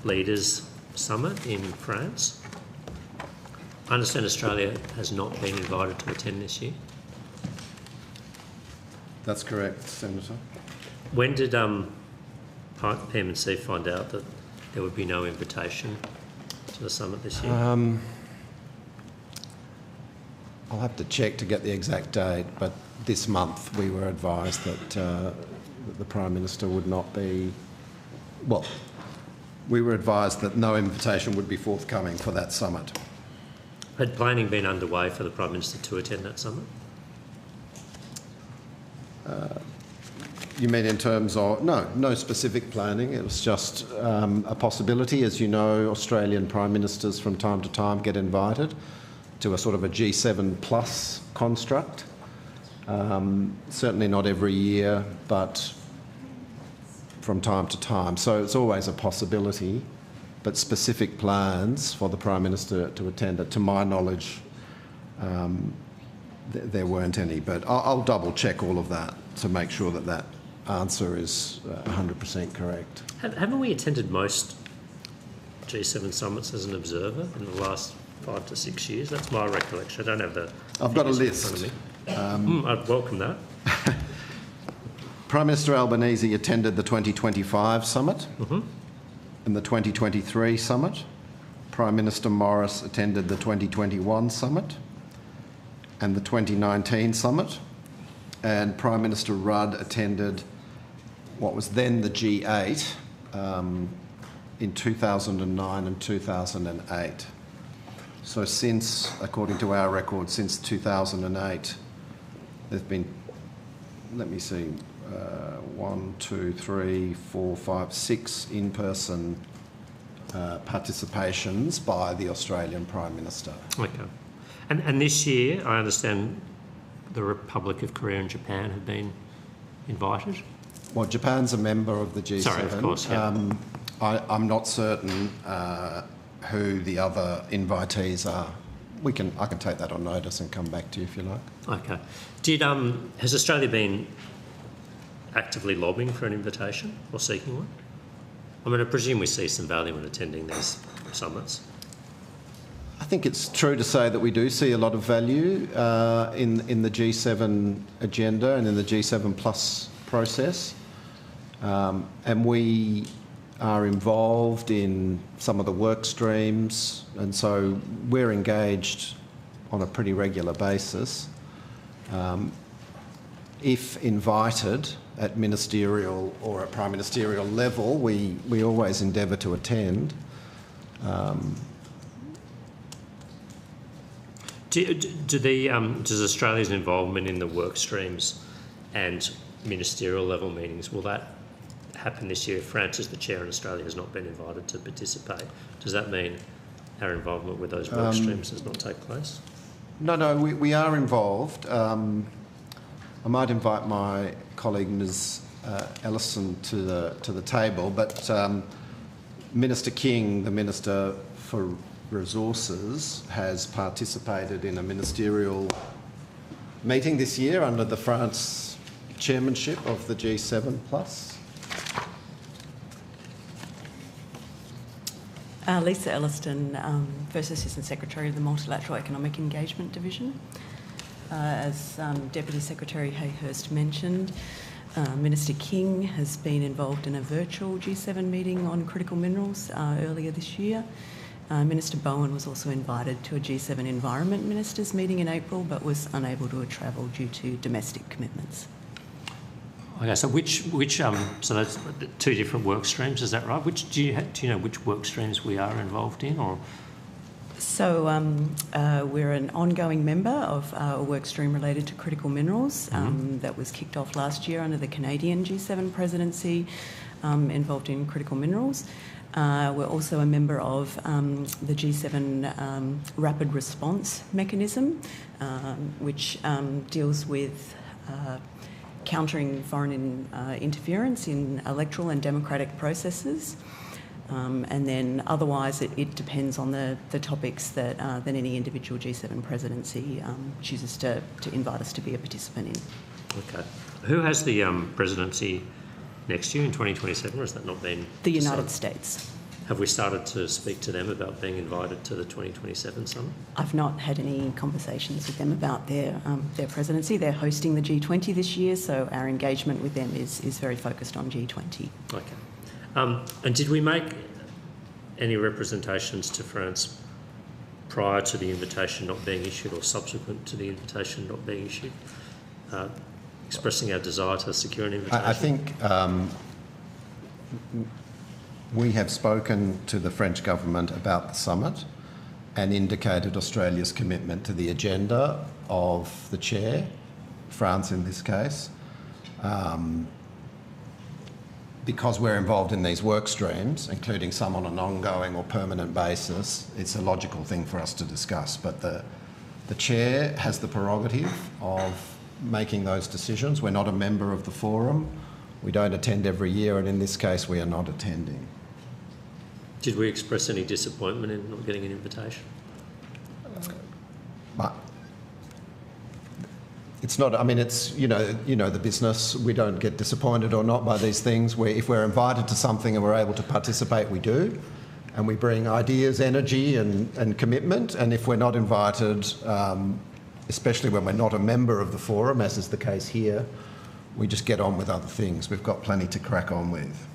Leaders Summit in France, I understand Australia has not been invited to attend this year.
That's correct, Senator.
When did PMC find out that there would be no invitation to the summit this year?
I'll have to check to get the exact date, but this month we were advised that the Prime Minister would not be... Well, we were advised that no invitation would be forthcoming for that summit.
Had planning been underway for the Prime Minister to attend that summit?
You mean in terms of... No specific planning. It was just a possibility. As you know, Australian Prime Ministers from time to time get invited to a sort of a G7 plus construct. Certainly not every year, but from time to time. So it's always a possibility, but specific plans for the Prime Minister to attend it, to my knowledge, there weren't any. But I'll double check all of that to make sure that that answer is 100% correct.
Haven't we attended most G7 summits as an observer in the last 5 to 6 years? That's my recollection. I don't have the...
I've got a
list
list.
in front of me. I'd welcome that.
Prime Minister Albanese attended the 2025 summit and the 2023 summit. Prime Minister Morris attended the 2021 summit and the 2019 summit. And Prime Minister Rudd attended what was then the G8 in 2009 and 2008. So since, according to our record, since 2008, there's been, let me see, 1, 2, 3, 4, 5, 6 in-person participations by the Australian Prime Minister.
Okay. And this year, I understand the Republic of Korea and Japan have been invited?
Well, Japan's a member of the G7.
Sorry, of course, yeah.
I'm not certain who the other invitees are. I can take that on notice and come back to you if you like.
Okay. Has Australia been actively lobbying for an invitation or seeking one? I mean, I presume we see some value in attending these summits.
I think it's true to say that we do see a lot of value in the G7 agenda and in the G7 Plus process. And we are involved in some of the work streams, and so we're engaged on a pretty regular basis. If invited at ministerial or at prime ministerial level, we always endeavour to attend.
Does Australia's involvement in the work streams and ministerial level meetings, will that happen this year? If France is the chair and Australia has not been invited to participate, does that mean our involvement with those work streams does not take place?
No, we are involved. I might invite my colleague Ms Ellison to the table, but Minister King, the Minister for Resources, has participated in a ministerial meeting this year under the France chairmanship of the G7 Plus.
Lisa Elliston, First Assistant Secretary of the Multilateral Economic Engagement Division. As Deputy Secretary Hayhurst mentioned, Minister King has been involved in a virtual G7 meeting on critical minerals earlier this year. Minister Bowen was also invited to a G7 Environment Ministers meeting in April, but was unable to travel due to domestic commitments.
Okay, so so that's two different work streams, is that right? Do you know which work streams we are involved in, or?
So we're an ongoing member of a work stream related to critical minerals that was kicked off last year under the Canadian G7 presidency, involved in critical minerals. We're also a member of the G7 Rapid Response Mechanism, which deals with countering foreign interference in electoral and democratic processes. And then otherwise it depends on the topics that any individual G7 presidency chooses to invite us to be a participant in.
Okay. Who has the presidency next year in 2027, or has that not been
The United
decided?
States.
Have we started to speak to them about being invited to the 2027 summit?
I've not had any conversations with them about their presidency. They're hosting the G20 this year, so our engagement with them is very focused on G20.
Okay. And did we make any representations to France prior to the invitation not being issued or subsequent to the invitation not being issued, expressing our desire to secure an invitation?
I think we have spoken to the French government about the summit and indicated Australia's commitment to the agenda of the chair, France in this case. Because we're involved in these work streams, including some on an ongoing or permanent basis, it's a logical thing for us to discuss. But the chair has the prerogative of making those decisions. We're not a member of the forum. We don't attend every year, and in this case, we are not attending.
Did we express any disappointment in not getting an invitation?
But it's not, I mean, it's, you know the business. We don't get disappointed or not by these things. If we're invited to something and we're able to participate, we do. And we bring ideas, energy and commitment. And if we're not invited, especially when we're not a member of the forum, as is the case here, we just get on with other things. We've got plenty to crack on with.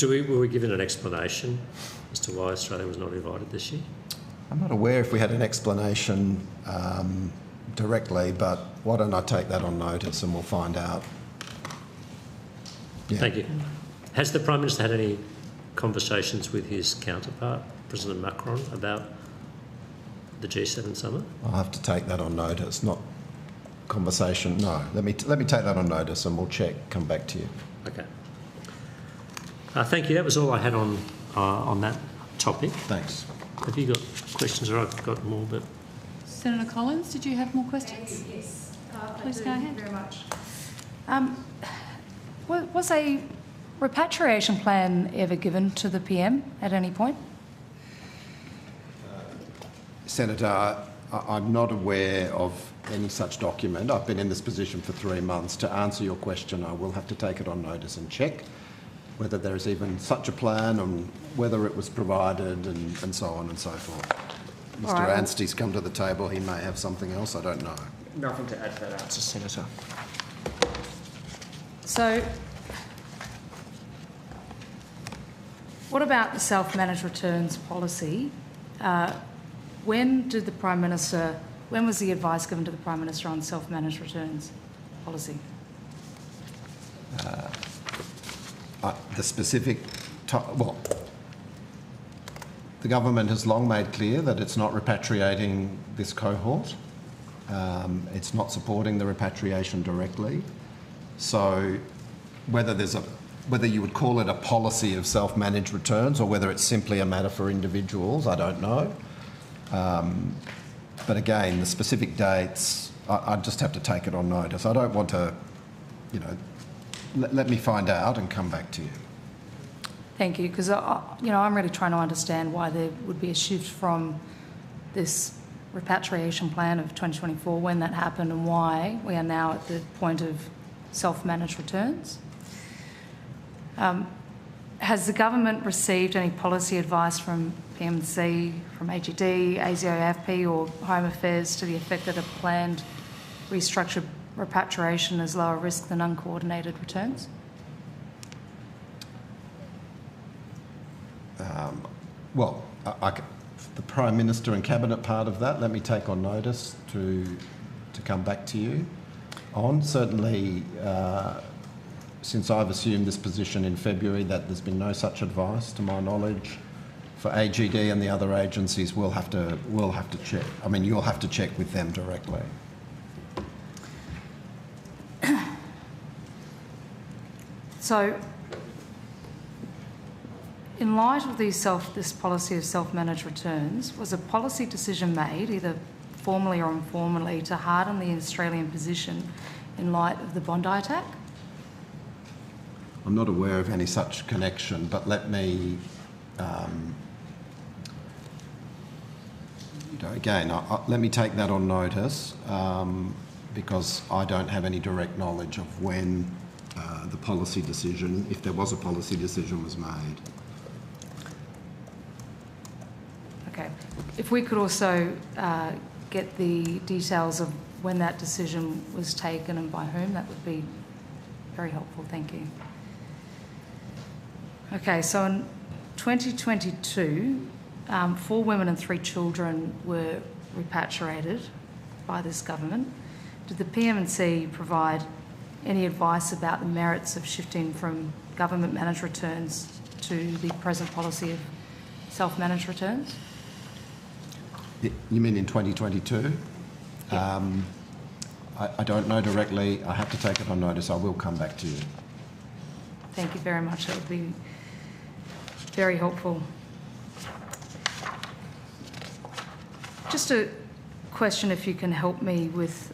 Were we given an explanation as to why Australia was not invited this year?
I'm not aware if we had an explanation directly, but why don't I take that on notice and we'll find out. Yeah.
Thank you. Has the Prime Minister had any conversations with his counterpart, President Macron, about the G7 summit?
I'll have to take that on notice, not conversation. No, let me take that on notice and we'll check, come back to you.
Okay. Thank you. That was all I had on that topic.
Thanks.
Have you got questions, or I've got more? But
Senator Collins, did you have more questions?
Yes.
Please go ahead.
Very much. Was a repatriation plan ever given to the PM at any point?
Senator, I'm not aware of any such document. I've been in this position for 3 months. To answer your question, I will have to take it on notice and check whether there is even such a plan and whether it was provided and so on and so forth. Mr.
Right.
Anstey's come to the table. He may have something else. I don't know.
Nothing to add to that answer, Senator.
So, what about the self-managed returns policy? When was the advice given to the Prime Minister on self-managed returns policy?
The specific... Well, the government has long made clear that it's not repatriating this cohort. It's not supporting the repatriation directly. So whether you would call it a policy of self-managed returns or whether it's simply a matter for individuals, I don't know. But again, the specific dates, I just have to take it on notice. I don't want to, let me find out and come back to you.
Thank you, because I'm really trying to understand why there would be a shift from this repatriation plan of 2024, when that happened, and why we are now at the point of self-managed returns. Has the government received any policy advice from PMC, from AGD, ASIO-AFP or Home Affairs to the effect that a planned restructured repatriation is lower risk than uncoordinated returns?
Well, the Prime Minister and Cabinet part of that, let me take on notice to come back to you on. Certainly, since I've assumed this position in February, that there's been no such advice to my knowledge. For AGD and the other agencies, we'll have to check. I mean, you'll have to check with them directly.
So, in light of this policy of self-managed returns, was a policy decision made, either formally or informally, to harden the Australian position in light of the Bondi attack?
I'm not aware of any such connection, but let me, let me take that on notice because I don't have any direct knowledge of when the policy decision, if there was a policy decision, was made.
Okay. If we could also get the details of when that decision was taken and by whom, that would be very helpful. Thank you. Okay, so in 2022, 4 women and 3 children were repatriated by this government. Did the PM&C provide any advice about the merits of shifting from government managed returns to the present policy of self-managed returns?
You mean in 2022? Yeah. I don't know directly. I have to take it on notice. I will come back to you.
Thank you very much. That would be very helpful. Just a question, if you can help me with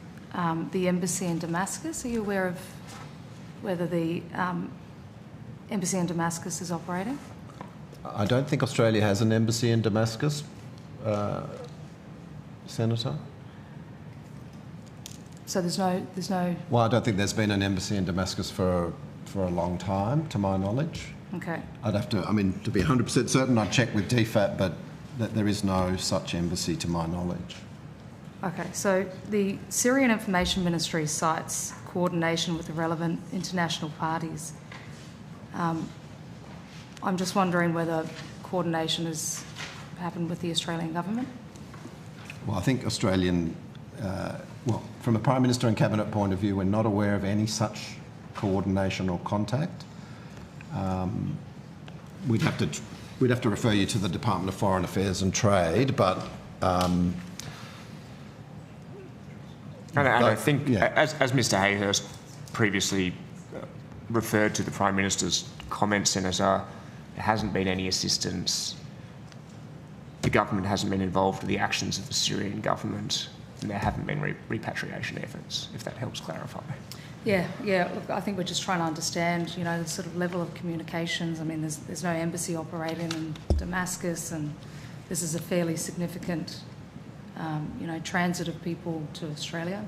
the embassy in Damascus. Are you aware of whether the embassy in Damascus is operating?
I don't think Australia has an embassy in Damascus, Senator.
So there's no...
Well, I don't think there's been an embassy in Damascus for a long time, to my knowledge.
Okay.
I'd have to, I mean, to be 100% certain, I'd check with DFAT, but there is no such embassy to my knowledge.
Okay, so the Syrian Information Ministry cites coordination with the relevant international parties. I'm just wondering whether coordination has happened with the Australian government?
Well, I think Australian, from a Prime Minister and Cabinet point of view, we're not aware of any such coordination or contact. we'd have to refer you to the Department of Foreign Affairs and Trade, but.
And I think, as Mr Hayhurst previously referred to the Prime Minister's comment, Senator, there hasn't been any assistance. The government hasn't been involved with the actions of the Syrian government, and there haven't been repatriation efforts, if that helps clarify.
Yeah. Look, I think we're just trying to understand, the sort of level of communications. I mean, there's no embassy operating in Damascus, and this is a fairly significant, transit of people to Australia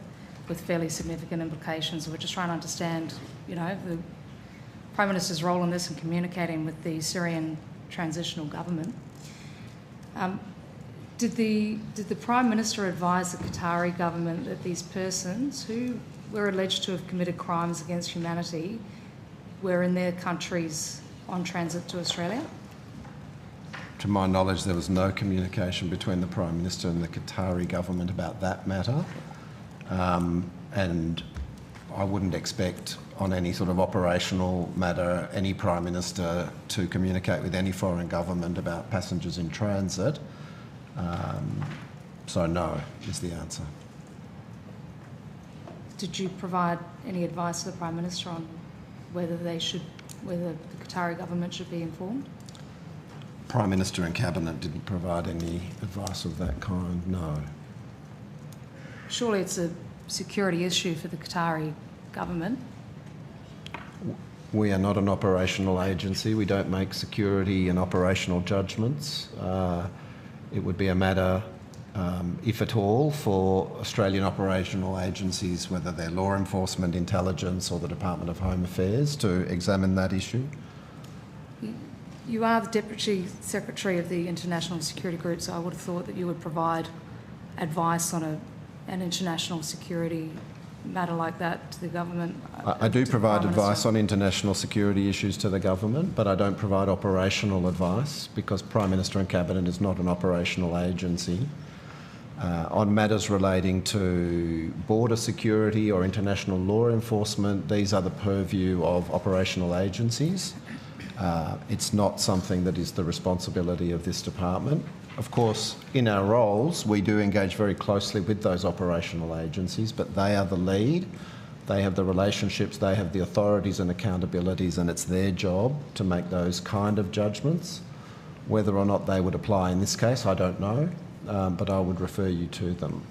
with fairly significant implications. So we're just trying to understand, the Prime Minister's role in this and communicating with the Syrian transitional government. Did the Prime Minister advise the Qatari government that these persons who were alleged to have committed crimes against humanity were in their countries on transit to Australia?
To my knowledge, there was no communication between the Prime Minister and the Qatari government about that matter. And I wouldn't expect on any sort of operational matter any Prime Minister to communicate with any foreign government about passengers in transit. So no is the answer.
Did you provide any advice to the Prime Minister on whether the Qatari government should be informed?
Prime Minister and Cabinet didn't provide any advice of that kind, no.
Surely it's a security issue for the Qatari government.
We are not an operational agency. We don't make security and operational judgments. It would be a matter, if at all, for Australian operational agencies, whether they're law enforcement, intelligence or the Department of Home Affairs, to examine that issue.
You are the Deputy Secretary of the International Security Group, so I would have thought that you would provide advice on an international security matter like that to the government.
I do provide advice on international security issues to the government, but I don't provide operational advice because Prime Minister and Cabinet is not an operational agency. On matters relating to border security or international law enforcement, these are the purview of operational agencies. It's not something that is the responsibility of this department. Of course, in our roles, we do engage very closely with those operational agencies, but they are the lead. They have the relationships, they have the authorities and accountabilities, and it's their job to make those kind of judgments. Whether or not they would apply in this case, I don't know, but I would refer you to them.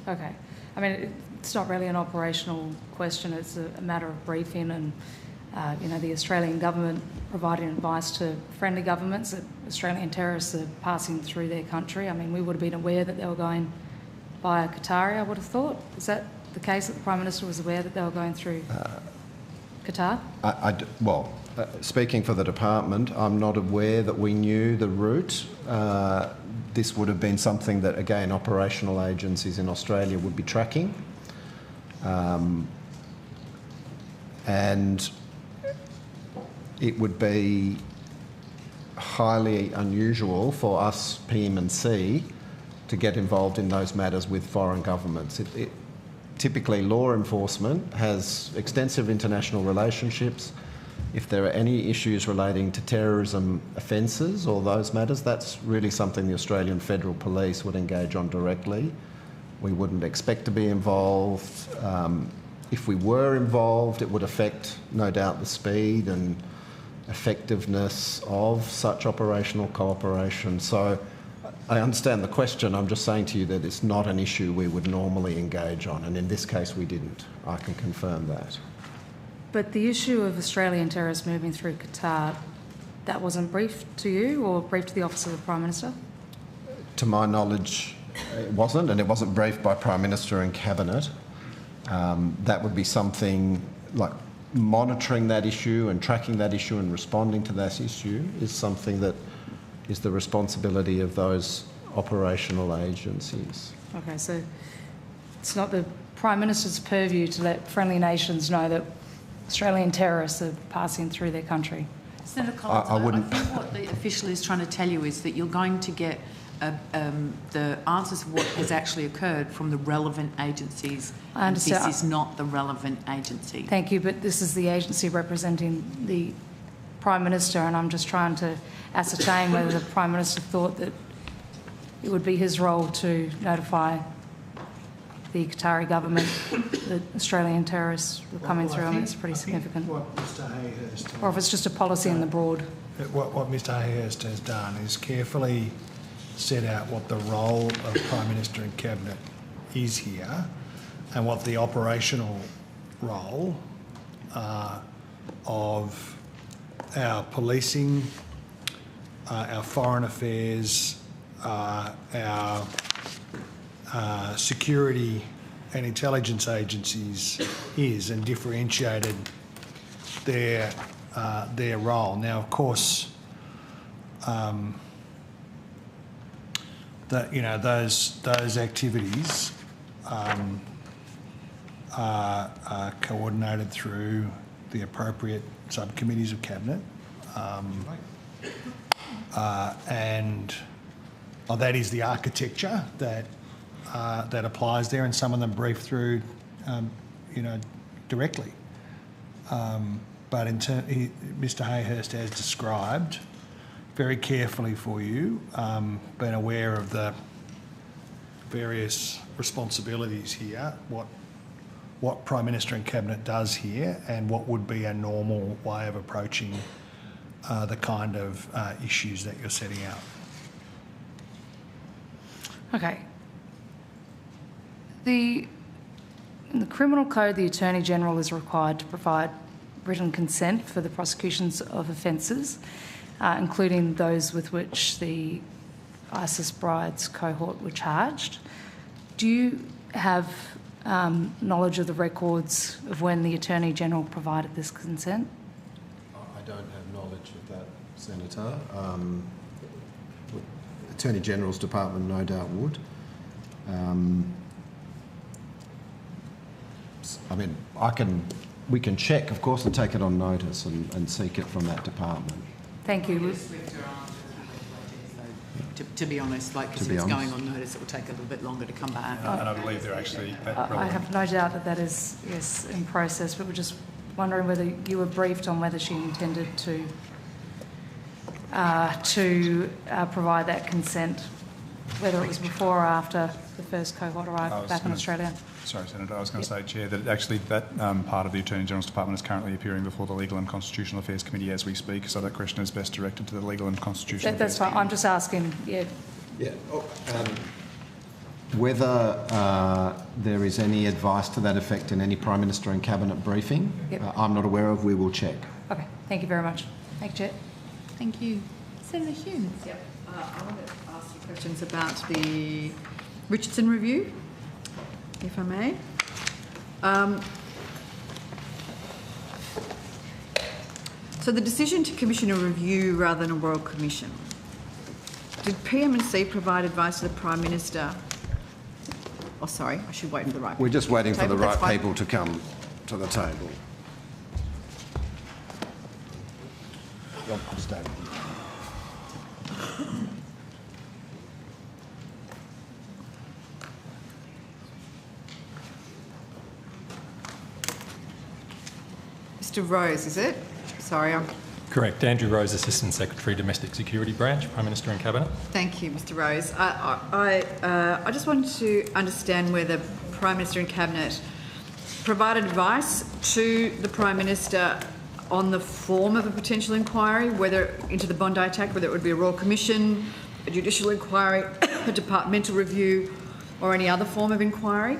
Okay. I mean, it's not really an operational question, it's a matter of briefing and the Australian government providing advice to friendly governments that Australian terrorists are passing through their country. I mean, we would have been aware that they were going via Qatar, I would have thought. Is that the case, that the Prime Minister was aware that they were going through Qatar?
Speaking for the department, I'm not aware that we knew the route. This would have been something that, again, operational agencies in Australia would be tracking. And it would be highly unusual for us, PM&C, to get involved in those matters with foreign governments. Typically, law enforcement has extensive international relationships. If there are any issues relating to terrorism offences or those matters, that's really something the Australian Federal Police would engage on directly. We wouldn't expect to be involved. If we were involved, it would affect, no doubt, the speed and effectiveness of such operational cooperation. So I understand the question. I'm just saying to you that it's not an issue we would normally engage on, and in this case we didn't. I can confirm that.
But the issue of Australian terrorists moving through Qatar, that wasn't briefed to you or briefed to the Office of the Prime Minister?
To my knowledge, it wasn't, and it wasn't briefed by Prime Minister and Cabinet. That would be something like monitoring that issue and tracking that issue and responding to that issue is something that is the responsibility of those operational agencies.
Okay, so it's not the Prime Minister's purview to let friendly nations know that Australian terrorists are passing through their country?
Senator Collins, I think what the official is trying to tell you is that you're going to get the answers of what has actually occurred from the relevant agencies.
I understand.
This is not the relevant agency.
Thank you, but this is the agency representing the Prime Minister, and I'm just trying to ascertain whether the Prime Minister thought that it would be his role to notify the Qatari government that Australian terrorists were coming through. I mean, it's pretty significant.
What Mr Hayhurst...
Or if it's just a policy in the broad.
What Mr Hayhurst has done is carefully set out what the role of Prime Minister and Cabinet is here and what the operational role of our policing, our foreign affairs, our security and intelligence agencies is, and differentiated their role. Now, of course, that those activities are coordinated through the appropriate subcommittees of Cabinet, and that is the architecture that applies there, and some of them brief through, directly. But Mr Hayhurst has described very carefully for you, been aware of the various responsibilities here, what Prime Minister and Cabinet does here, and what would be a normal way of approaching the kind of issues that you're setting out.
Okay. In the Criminal Code, the Attorney General is required to provide written consent for the prosecutions of offences, including those with which the ISIS brides cohort were charged. Do you have knowledge of the records of when the Attorney General provided this consent?
I don't have knowledge of that, Senator. Attorney General's Department no doubt would. I mean, we can check, of course, and take it on notice and seek it from that department.
Thank you.
To be honest, because if it's going on notice, it will take a little bit longer to come back.
And I believe they're actually that relevant.
I have no doubt that is, yes, in process, but we're just wondering whether you were briefed on whether she intended to provide that consent, whether it was before or after the first cohort arrived back in Australia.
Sorry, Senator, I was going to say, Chair, that actually that part of the Attorney General's Department is currently appearing before the Legal and Constitutional Affairs Committee as we speak, so that question is best directed to the Legal and Constitutional Affairs
That's fine. I'm just asking, yeah.
Yeah. Whether there is any advice to that effect in any Prime Minister and Cabinet briefing, I'm not aware of. We will check.
Okay. Thank you very much. Thank you, Chair.
Thank you. Senator Humes.
Yep. I want to ask you questions about the Richardson review, if I may. So the decision to commission a review rather than a royal commission. Did PM&C provide advice to the Prime Minister? Oh, sorry, I should wait for the right people.
We're just waiting for the right
That's
people to come to the table.
Mr Rose, is it? Sorry,
Correct. Andrew Rose, Assistant Secretary, Domestic Security Branch, Prime Minister and Cabinet.
Thank you, Mr Rose. I just wanted to understand whether Prime Minister and Cabinet provided advice to the Prime Minister on the form of a potential inquiry, whether into the Bondi attack, whether it would be a Royal Commission, a judicial inquiry, a departmental review, or any other form of inquiry?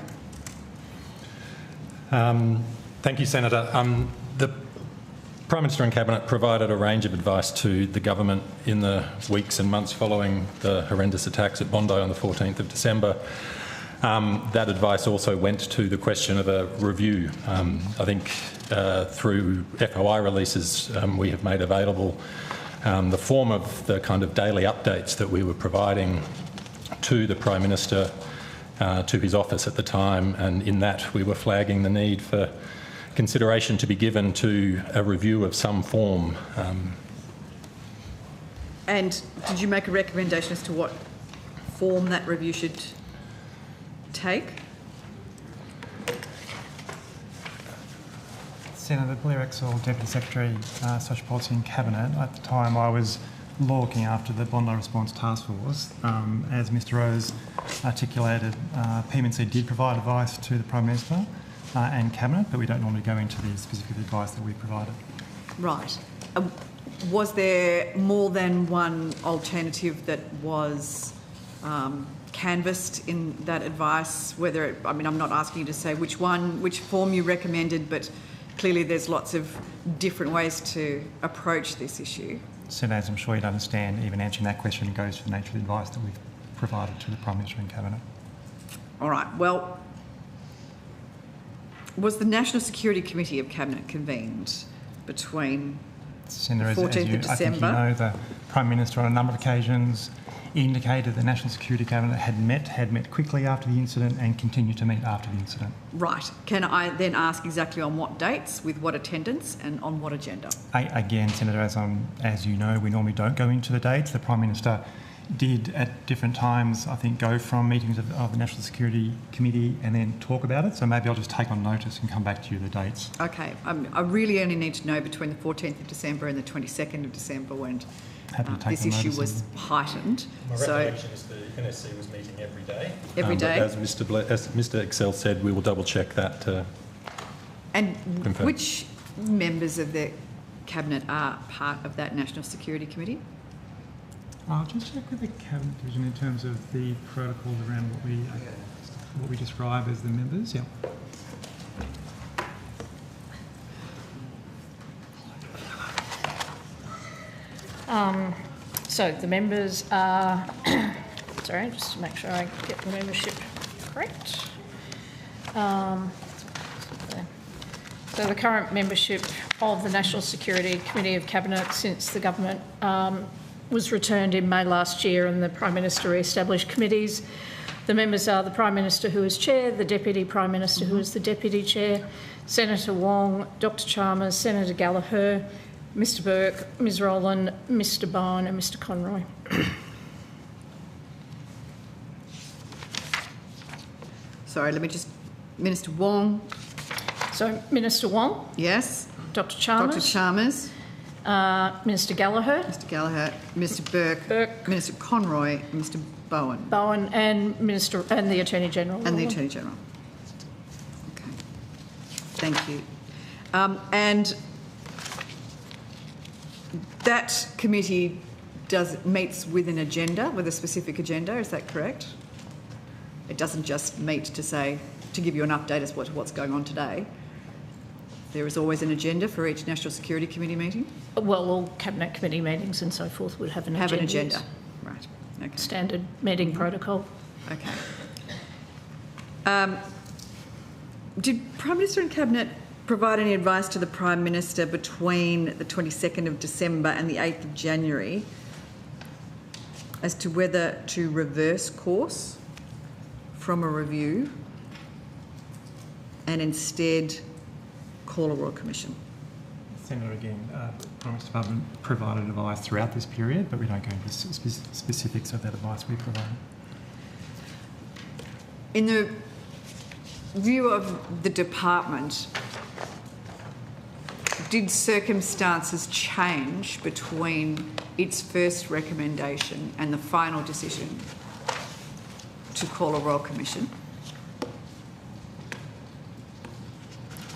Thank you, Senator. The Prime Minister and Cabinet provided a range of advice to the government in the weeks and months following the horrendous attacks at Bondi on the 14th of December. That advice also went to the question of a review. I think through FOI releases we have made available the form of the kind of daily updates that we were providing to the Prime Minister, to his office at the time, and in that we were flagging the need for consideration to be given to a review of some form.
And did you make a recommendation as to what form that review should take?
Senator Blair Exall, Deputy Secretary, Social Policy and Cabinet. At the time, I was looking after the Bondi Response Task Force. As Mr Rose articulated, PMC did provide advice to the Prime Minister and Cabinet, but we don't normally go into the specific advice that we provided.
Right. Was there more than one alternative that was canvassed in that advice? Whether it, I mean, I'm not asking you to say which form you recommended, but clearly there's lots of different ways to approach this issue.
Senator, as I'm sure you'd understand, even answering that question goes to the nature of the advice that we've provided to the Prime Minister and Cabinet.
All right. Well, was the National Security Committee of Cabinet convened between
Senator,
the 14th of December?
I think you know, the Prime Minister on a number of occasions indicated the National Security Cabinet had met quickly after the incident and continued to meet after the incident.
Right. Can I then ask exactly on what dates, with what attendance and on what agenda?
Again, Senator, as you know, we normally don't go into the dates. The Prime Minister did at different times, I think, go from meetings of the National Security Committee and then talk about it. So maybe I'll just take on notice and come back to you with the dates.
Okay. I really only need to know between the 14th of December and the 22nd of December when this issue was heightened.
My recollection is the NSC was meeting every day.
Every day?
As Mr Excel said, we will double check that to
And
confirm.
which members of the Cabinet are part of that National Security Committee?
I'll just check with the Cabinet Division in terms of the protocols around what we describe as the members. Yeah.
So the members are, sorry, just to make sure I get the membership correct. So the current membership of the National Security Committee of Cabinet since the government was returned in May last year and the Prime Minister re-established committees. The members are the Prime Minister, who is Chair, the Deputy Prime Minister, who is the Deputy Chair, Senator Wong, Dr Chalmers, Senator Gallagher, Mr Burke, Ms Rowland, Mr Bowen and Mr Conroy.
Sorry, let me just... Minister Wong.
So, Minister Wong?
Yes.
Dr Chalmers?
Dr Chalmers.
Minister Gallagher?
Mr Gallagher. Mr Burke. Minister Conroy. Mr Bowen.
Bowen and the Attorney General.
And the Attorney General. Okay. Thank you. And that committee meets with an agenda, with a specific agenda, is that correct? It doesn't just meet to give you an update as to what's going on today. There is always an agenda for each National Security Committee meeting?
Well, all Cabinet Committee meetings and so forth would have an agenda.
Have an agenda, right. Okay.
Standard meeting protocol.
Okay. Did Prime Minister and Cabinet provide any advice to the Prime Minister between the 22nd of December and the 8th of January as to whether to reverse course from a review and instead call a Royal Commission?
Senator, again, Prime Minister Department provided advice throughout this period, but we don't go into specifics of that advice we provided.
In the view of the department, did circumstances change between its first recommendation and the final decision to call a Royal Commission?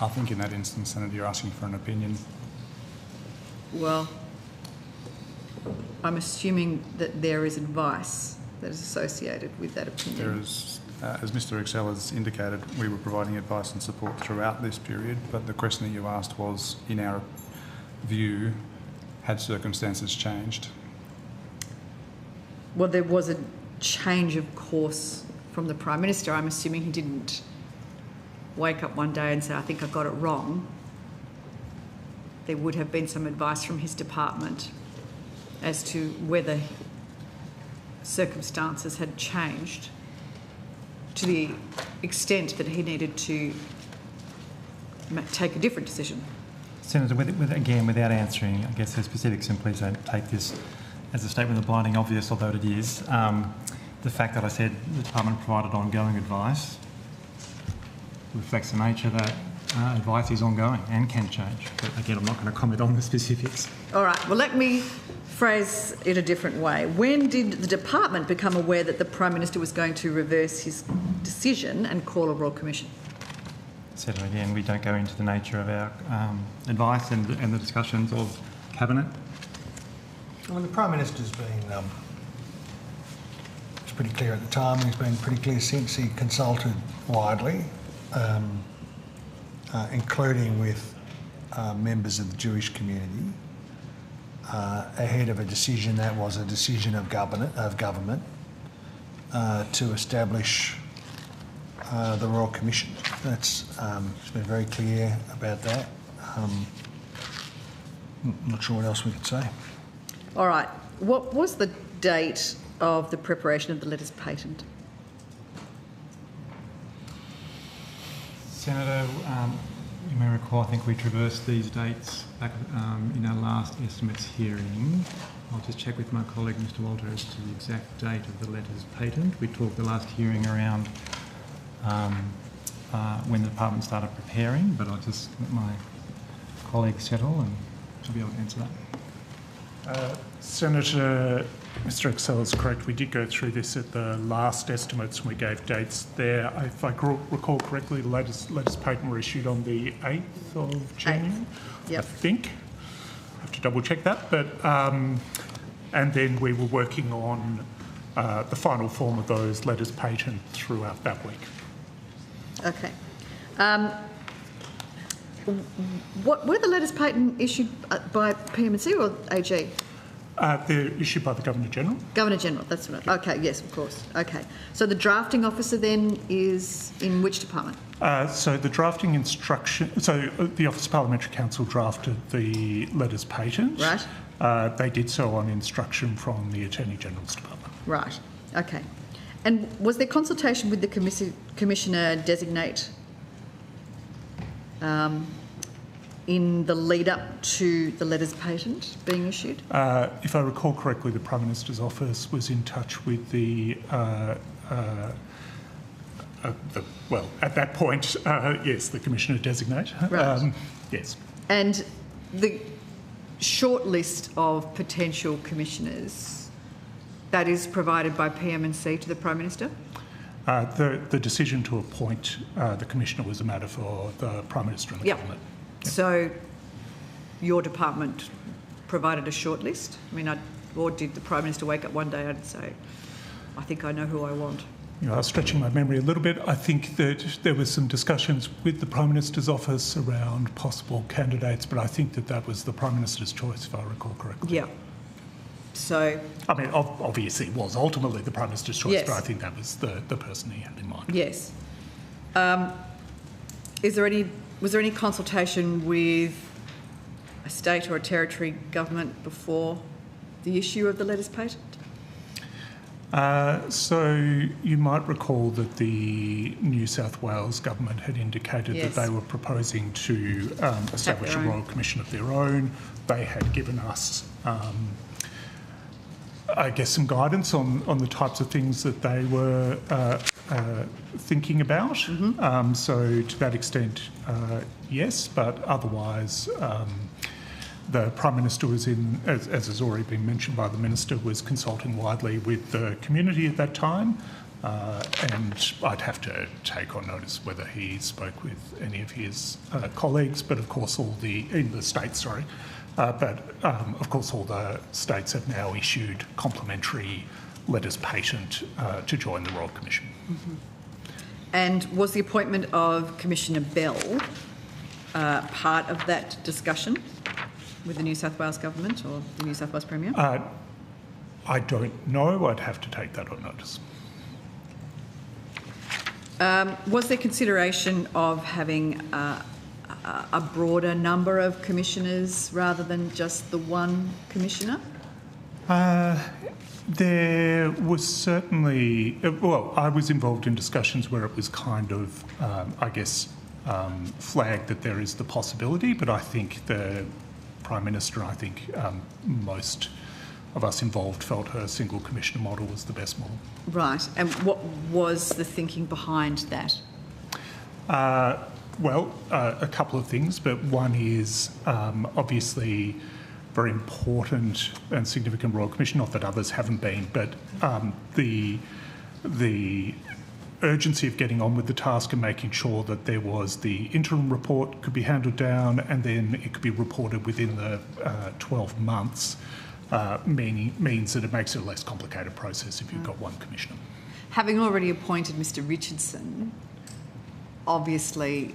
I think in that instance, Senator, you're asking for an opinion.
Well, I'm assuming that there is advice that is associated with that opinion.
There is, as Mr Excel has indicated, we were providing advice and support throughout this period, but the question that you asked was, in our view, had circumstances changed?
Well, there was a change of course from the Prime Minister. I'm assuming he didn't wake up one day and say, I think I got it wrong. There would have been some advice from his department as to whether circumstances had changed to the extent that he needed to take a different decision.
Senator, again, without answering, I guess, the specifics, and please don't take this as a statement of blinding obvious, although it is, the fact that I said the department provided ongoing advice reflects the nature that advice is ongoing and can change. But again, I'm not going to comment on the specifics.
All right, well, let me phrase it a different way. When did the department become aware that the Prime Minister was going to reverse his decision and call a Royal Commission?
So again, we don't go into the nature of our advice and the discussions of Cabinet.
Well, the Prime Minister's been it's pretty clear at the time, and he's been pretty clear since. He consulted widely, including with members of the Jewish community, ahead of a decision that was a decision of government to establish the Royal Commission. It's been very clear about that. I'm not sure what else we could say.
All right. What was the date of the preparation of the letters patent?
Senator, you may recall, I think we traversed these dates back in our last estimates hearing. I'll just check with my colleague, Mr. Walter, as to the exact date of the letters patent. We talked the last hearing around when the department started preparing, but I'll just let my colleague settle and she'll be able to answer that.
Senator, Mr. Excel is correct. We did go through this at the last estimates and we gave dates there. If I recall correctly, the latest patent were issued on the 8th of January,
Yep.
I think. I have to double check that. But and then we were working on the final form of those letters patent throughout that week.
Okay. What were the letters patent issued by PMC or AG?
They're issued by the Governor-General.
Governor-General, that's right. Okay, yes, of course. Okay. So the drafting officer then is in which department?
So the drafting instruction... So the Office of Parliamentary Counsel drafted the letters patent.
Right.
They did so on instruction from the Attorney-General's Department.
Right. Okay. And was there consultation with the Commissioner-designate in the lead-up to the letters patent being issued?
If I recall correctly, the Prime Minister's office was in touch with well, at that point, yes, the Commissioner-designate.
Right.
Yes.
And the short list of potential commissioners, that is provided by PM&C to the Prime Minister?
The decision to appoint the Commissioner was a matter for the Prime Minister and the Government. Yep.
So your department provided a short list? I mean, or did the Prime Minister wake up one day and say, I think I know who I want?
You know, I was stretching my memory a little bit. I think that there was some discussions with the Prime Minister's office around possible candidates, but I think that was the Prime Minister's choice, if I recall correctly.
Yeah. So...
I mean, obviously it was ultimately the Prime Minister's choice,
yes.
But I think that was the person he had in mind.
Yes. Was there any consultation with a state or a territory government before the issue of the letters patent?
So you might recall that the New South Wales government had indicated
yes.
that they were proposing to establish a Royal Commission of their own. They had given us, I guess, some guidance on the types of things that they were thinking about.
Mm-hmm.
So to that extent, yes, but otherwise... the Prime Minister was in, as has already been mentioned by the Minister, was consulting widely with the community at that time, and I'd have to take on notice whether he spoke with any of his colleagues, but of course of course all the states have now issued complementary letters patent to join the Royal Commission.
Mm-hmm. And was the appointment of Commissioner Bell part of that discussion with the New South Wales Government or the New South Wales Premier?
I don't know. I'd have to take that on notice.
Was there consideration of having a broader number of commissioners rather than just the one commissioner?
There was certainly... well, I was involved in discussions where it was kind of, flagged that there is the possibility, but I think the Prime Minister, I think most of us involved felt her single commissioner model was the best model. A couple of things, but one is obviously very important and significant Royal Commission, not that others haven't been, but the urgency of getting on with the task and making sure that there was the interim report could be handed down and then it could be reported within the 12 months means that it makes it a less complicated process if you've got one commissioner.
Having already appointed Mr Richardson, obviously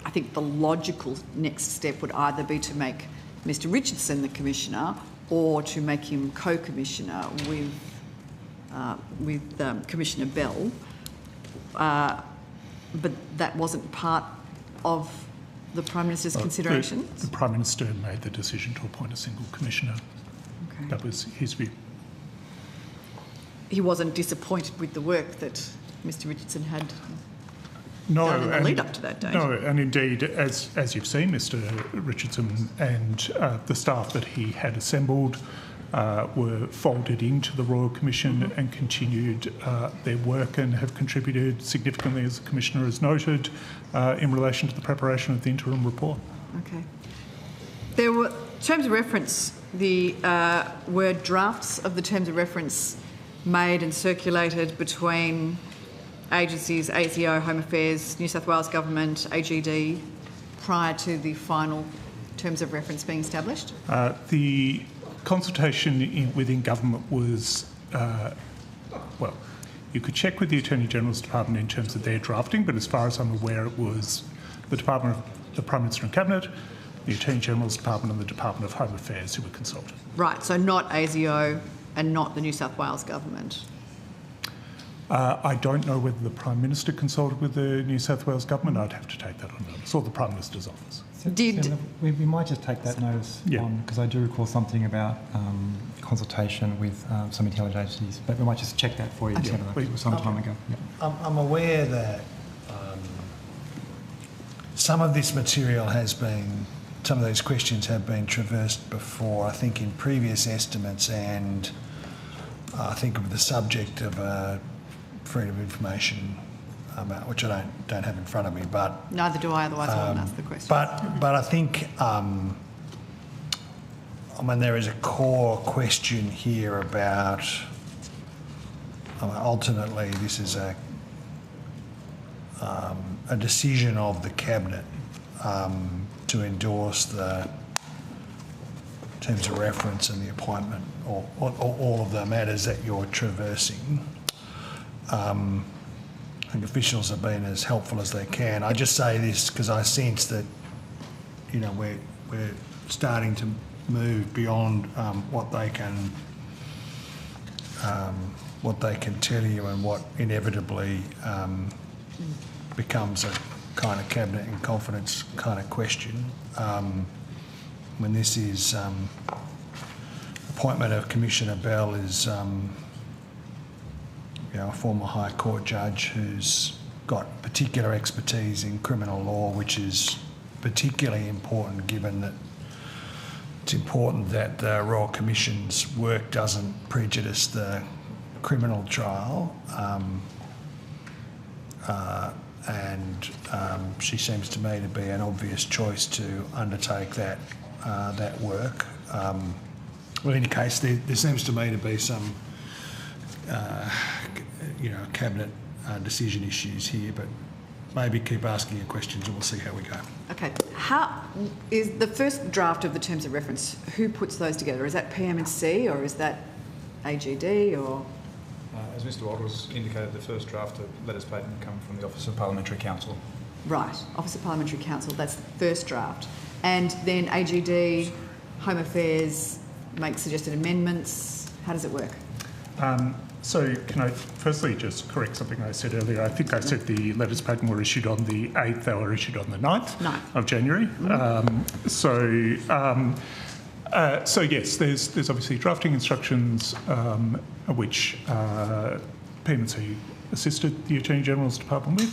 I think the logical next step would either be to make Mr Richardson the commissioner or to make him co-commissioner with Commissioner Bell. But that wasn't part of the Prime Minister's considerations?
The Prime Minister made the decision to appoint a single commissioner. Okay. That was his view.
He wasn't disappointed with the work that Mr Richardson had done in the lead up to that date?
No, and indeed, as you've seen, Mr Richardson and the staff that he had assembled were folded into the Royal Commission and continued their work and have contributed significantly, as the Commissioner has noted, in relation to the preparation of the interim report.
Okay. There were terms of reference, were drafts of the terms of reference made and circulated between agencies, ASIO, Home Affairs, New South Wales Government, AGD, prior to the final terms of reference being established?
The consultation within government was, you could check with the Attorney-General's Department in terms of their drafting, but as far as I'm aware, it was the Department of the Prime Minister and Cabinet, the Attorney-General's Department and the Department of Home Affairs who were consulted.
Right, so not ASIO and not the New South Wales Government?
I don't know whether the Prime Minister consulted with the New South Wales Government. I'd have to take that on notice, or the Prime Minister's office.
We might just take that notice on, because I do recall something about consultation with some intelligence agencies, but we might just check that for you.
Okay.
It was some time ago. Yeah.
I'm aware that some of this material has been, some of these questions have been traversed before, I think in previous estimates, and I think of the subject of freedom of information, which I don't have in front of me, but
neither do I. Otherwise, I wouldn't ask the question.
But I think, there is a core question here about. Ultimately, this is a decision of the cabinet to endorse the terms of reference and the appointment, or all of the matters that you're traversing. I think officials have been as helpful as they can. I just say this because I sense that, we're starting to move beyond what they can tell you, and what inevitably becomes a kind of cabinet in confidence kind of question. When this is appointment of Commissioner Bell is a former High Court judge who's got particular expertise in criminal law, which is particularly important given that it's important that the Royal Commission's work doesn't prejudice the criminal trial. And she seems to me to be an obvious choice to undertake that work. In any case, there seems to me to be some cabinet decision issues here, but maybe keep asking your questions and we'll see how we go.
Okay. How is the first draft of the terms of reference, who puts those together? Is that PM&C or is that AGD or?
As Mr Wattles indicated, the first draft of letters patent come from the Office of Parliamentary Counsel.
Right, Office of Parliamentary Counsel, that's the first draft. And then AGD, Home Affairs, make suggested amendments. How does it work?
So can I firstly just correct something I said earlier? I think I said the letters patent were issued on the 8th, they were issued on the 9th of January. So yes, there's obviously drafting instructions which PM&C assisted the Attorney General's Department with.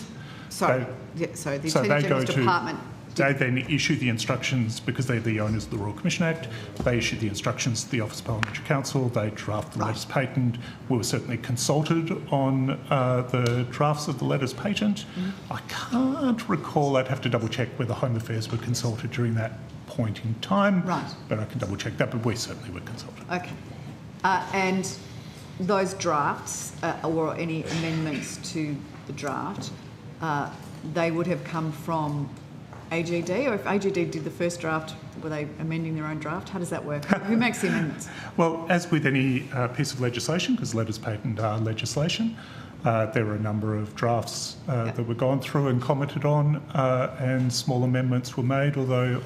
The Attorney General's Department
They then issue the instructions, because they're the owners of the Royal Commission Act, they issue the instructions to the Office of Parliamentary Counsel, they draft the letters patent. We were certainly consulted on the drafts of the letters patent. I can't recall, I'd have to double check whether Home Affairs were consulted during that point in time, but I can double check that, but we certainly were consulted.
Okay. And those drafts or any amendments to the draft, they would have come from AGD, or if AGD did the first draft, were they amending their own draft? How does that work? Who makes the amendments?
Well, as with any piece of legislation, because letters patent are legislation, there were a number of drafts that were gone through and commented on, and small amendments were made, although,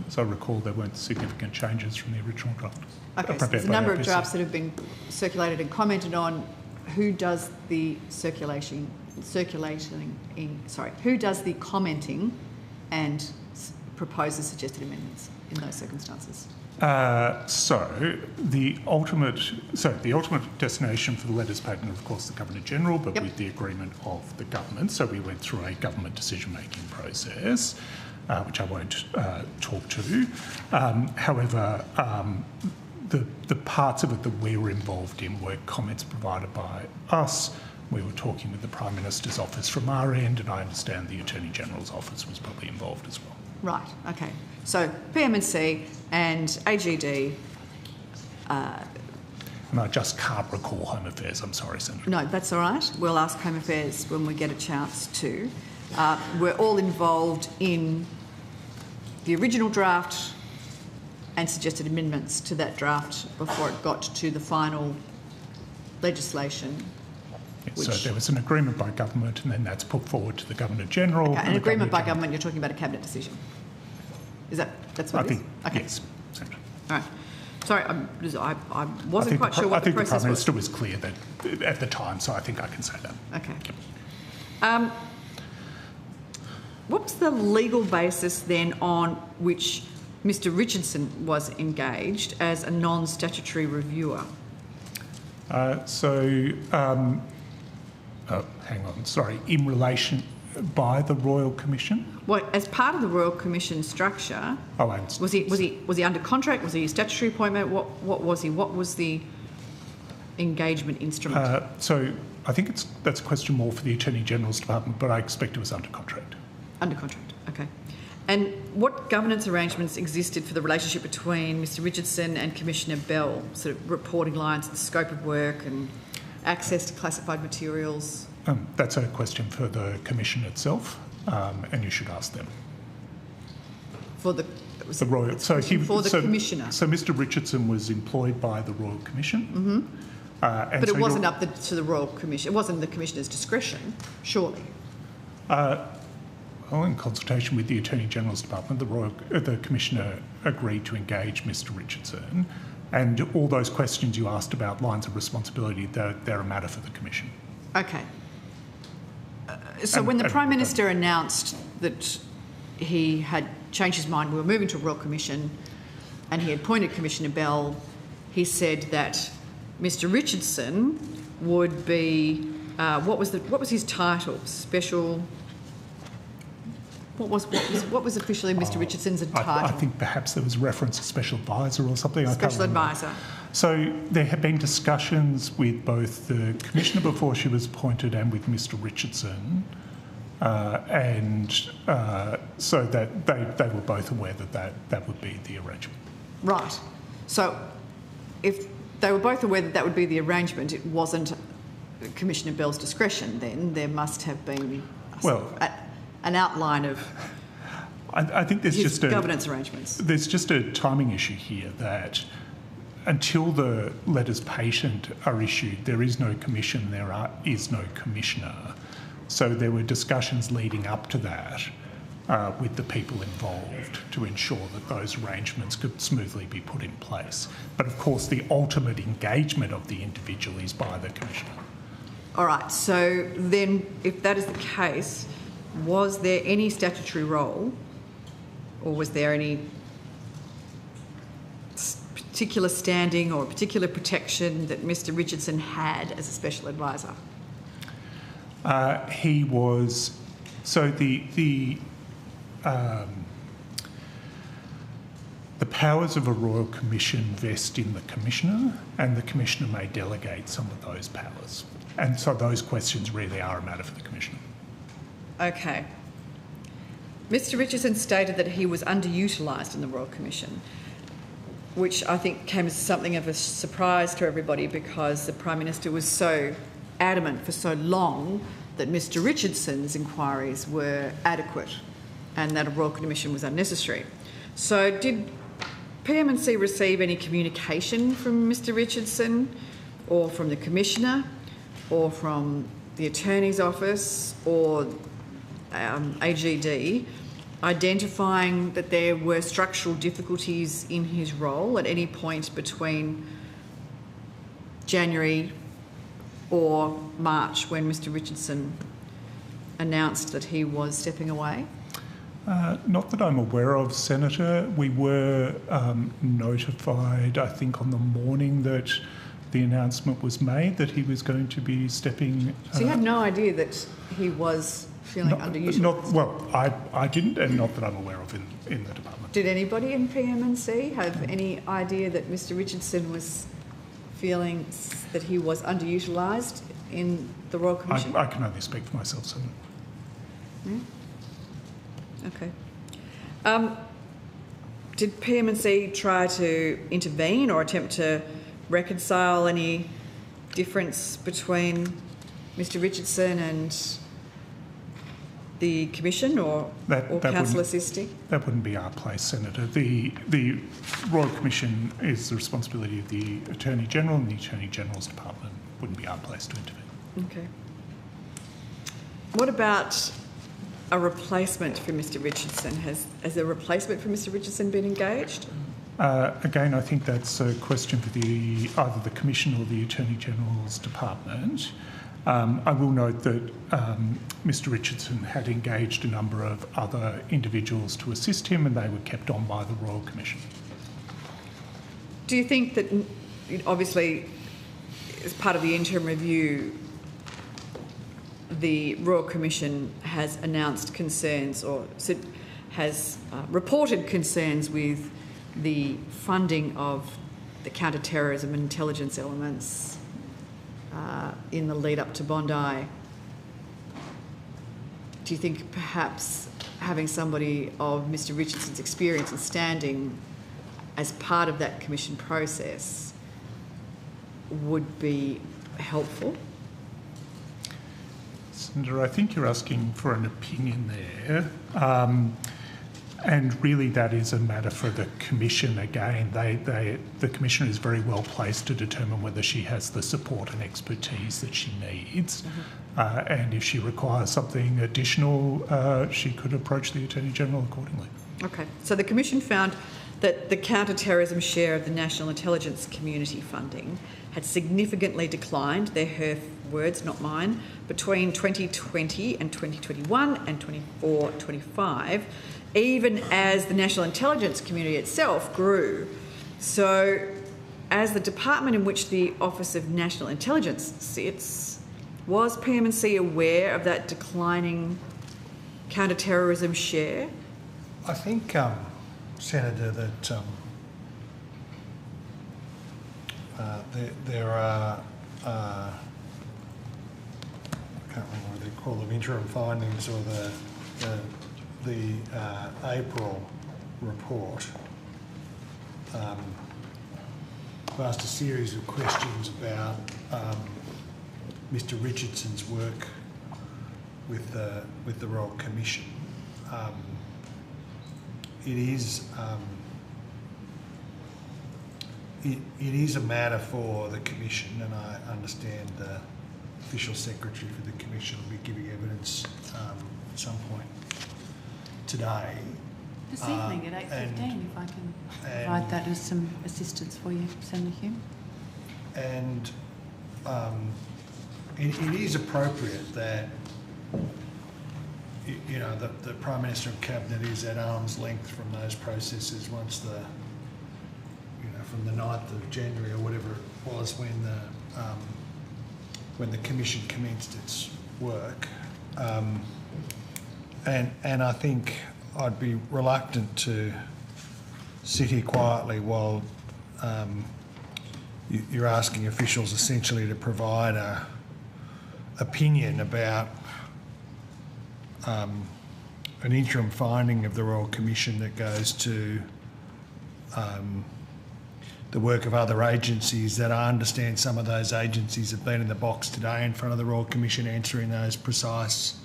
as I recall, there weren't significant changes from the original draft.
Okay, so there's a number of drafts that have been circulated and commented on. Who does the who does the commenting and proposes suggested amendments in those circumstances?
So the ultimate destination for the letters patent, of course, the Governor-General, but with the agreement of the government. So we went through a government decision-making process, which I won't talk to. However, the parts of it that we were involved in were comments provided by us. We were talking with the Prime Minister's office from our end, and I understand the Attorney-General's office was probably involved as well.
Right, okay. So PM&C and AGD...
and I just can't recall Home Affairs, I'm sorry, Senator.
No, that's all right. We'll ask Home Affairs when we get a chance to. We're all involved in the original draft and suggested amendments to that draft before it got to the final legislation.
So there was an agreement by government, and then that's put forward to the Governor-General.
Okay, an agreement by government, you're talking about a cabinet decision. That's what it is? Okay.
Yes, Senator.
All right. Sorry, I wasn't quite sure what the process was.
I think the Prime Minister was clear that at the time, so I think I can say that.
Okay. What was the legal basis then on which Mr Richardson was engaged as a non-statutory reviewer?
Hang on, sorry, in relation by the Royal Commission?
Well, as part of the Royal Commission structure, was he under contract? Was he a statutory appointment? What was he? What was the engagement instrument?
So I think that's a question more for the Attorney-General's Department, but I expect it was under contract.
Under contract, okay. And what governance arrangements existed for the relationship between Mr Richardson and Commissioner Bell, sort of reporting lines, the scope of work and access to classified materials?
That's a question for the Commission itself, and you should ask them.
For the
Royal,
Commissioner?
So Mr Richardson was employed by the Royal Commission.
Mm-hmm. But it wasn't up to the Royal Commission. It wasn't the Commissioner's discretion, surely?
In consultation with the Attorney-General's Department, the Commissioner agreed to engage Mr Richardson, and all those questions you asked about lines of responsibility, they're a matter for the Commission.
Okay. So when the Prime Minister announced that he had changed his mind, we were moving to a Royal Commission, and he appointed Commissioner Bell, he said that Mr Richardson would be, what was his title? Special... What was officially Mr Richardson's title?
I think perhaps there was reference to special advisor or something.
Special advisor.
So there have been discussions with both the Commissioner before she was appointed and with Mr Richardson, so that they were both aware that would be the arrangement.
Right. So if they were both aware that would be the arrangement, it wasn't Commissioner Bell's discretion then. There must have been an outline of
I think there's just
governance arrangements.
There's just a timing issue here that until the letters patent are issued, there is no commission, is no commissioner. So there were discussions leading up to that with the people involved to ensure that those arrangements could smoothly be put in place. But of course, the ultimate engagement of the individual is by the commissioner.
All right. So then, if that is the case, was there any statutory role, or was there any particular standing or particular protection that Mr Richardson had as a special advisor?
He was... So the the powers of a Royal Commission vest in the Commissioner, and the Commissioner may delegate some of those powers. And so those questions really are a matter for the Commissioner.
Okay. Mr Richardson stated that he was underutilised in the Royal Commission, which I think came as something of a surprise to everybody because the Prime Minister was so adamant for so long that Mr Richardson's inquiries were adequate and that a Royal Commission was unnecessary. So did PMC receive any communication from Mr Richardson or from the Commissioner or from the Attorney's Office or AGD identifying that there were structural difficulties in his role at any point between January or March when Mr Richardson announced that he was stepping away?
Not that I'm aware of, Senator. We were notified, I think, on the morning that the announcement was made that he was going to be stepping...
So you had no idea that he was feeling underutilised?
Well, I didn't, and not that I'm aware of in the department.
Did anybody in PMNC have any idea that Mr Richardson was feeling that he was underutilised in the Royal Commission?
I can only speak for myself, Senator.
Yeah? Okay. Did PMNC try to intervene or attempt to reconcile any difference between Mr Richardson and the Commission or Councillor Sisti?
That wouldn't be our place, Senator. The Royal Commission is the responsibility of the Attorney-General, and the Attorney-General's department wouldn't be our place to intervene.
Okay. What about a replacement for Mr Richardson? Has a replacement for Mr Richardson been engaged?
Again, I think that's a question for either the Commission or the Attorney-General's department. I will note that Mr Richardson had engaged a number of other individuals to assist him, and they were kept on by the Royal Commission.
Do you think that, obviously, as part of the interim review, the Royal Commission has announced concerns or has reported concerns with the funding of the counter-terrorism and intelligence elements in the lead-up to Bondi? Do you think perhaps having somebody of Mr Richardson's experience and standing as part of that commission process would be helpful?
Senator, I think you're asking for an opinion there. And really that is a matter for the Commission again. The Commissioner is very well placed to determine whether she has the support and expertise that she needs. And if she requires something additional, she could approach the Attorney-General accordingly.
Okay. So the Commission found that the counter-terrorism share of the National Intelligence Community funding had significantly declined, they're her words, not mine, between 2020 and 2021 and 24-25, even as the National Intelligence Community itself grew. So, as the department in which the Office of National Intelligence sits, was PMNC aware of that declining counter-terrorism share?
I think, Senator, that there are, I can't remember what they call them, interim findings or the April report asked a series of questions about Mr Richardson's work with the Royal Commission. It is a matter for the Commission, and I understand the Official Secretary for the Commission will be giving evidence at some point today.
This evening at 8:15, if I can provide that as some assistance for you, Senator Hume.
And it is appropriate that the Prime Minister and Cabinet is at arm's length from those processes once from the 9th of January or whatever it was when the Commission commenced its work. And I think I'd be reluctant to sit here quietly while you're asking officials essentially to provide a opinion about an interim finding of the Royal Commission that goes to the work of other agencies, that I understand some of those agencies have been in the box today in front of the Royal Commission answering those precise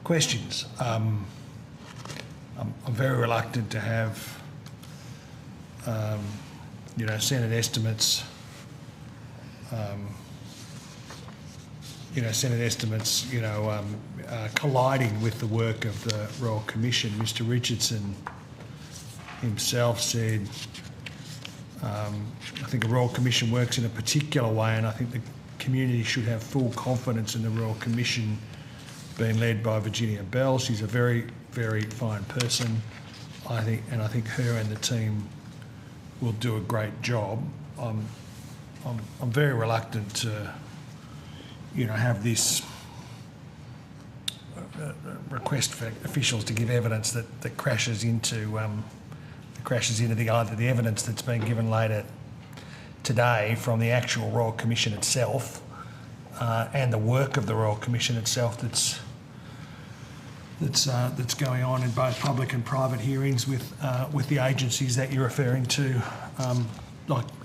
questions. I'm very reluctant to have, Senate estimates, colliding with the work of the Royal Commission. Mr. Richardson himself said, I think a Royal Commission works in a particular way, and I think the community should have full confidence in the Royal Commission being led by Virginia Bell. She's a very, very fine person, I think her and the team will do a great job. I'm very reluctant to, have this request for officials to give evidence that crashes into either the evidence that's been given later today from the actual Royal Commission itself and the work of the Royal Commission itself that's going on in both public and private hearings with the agencies that you're referring to,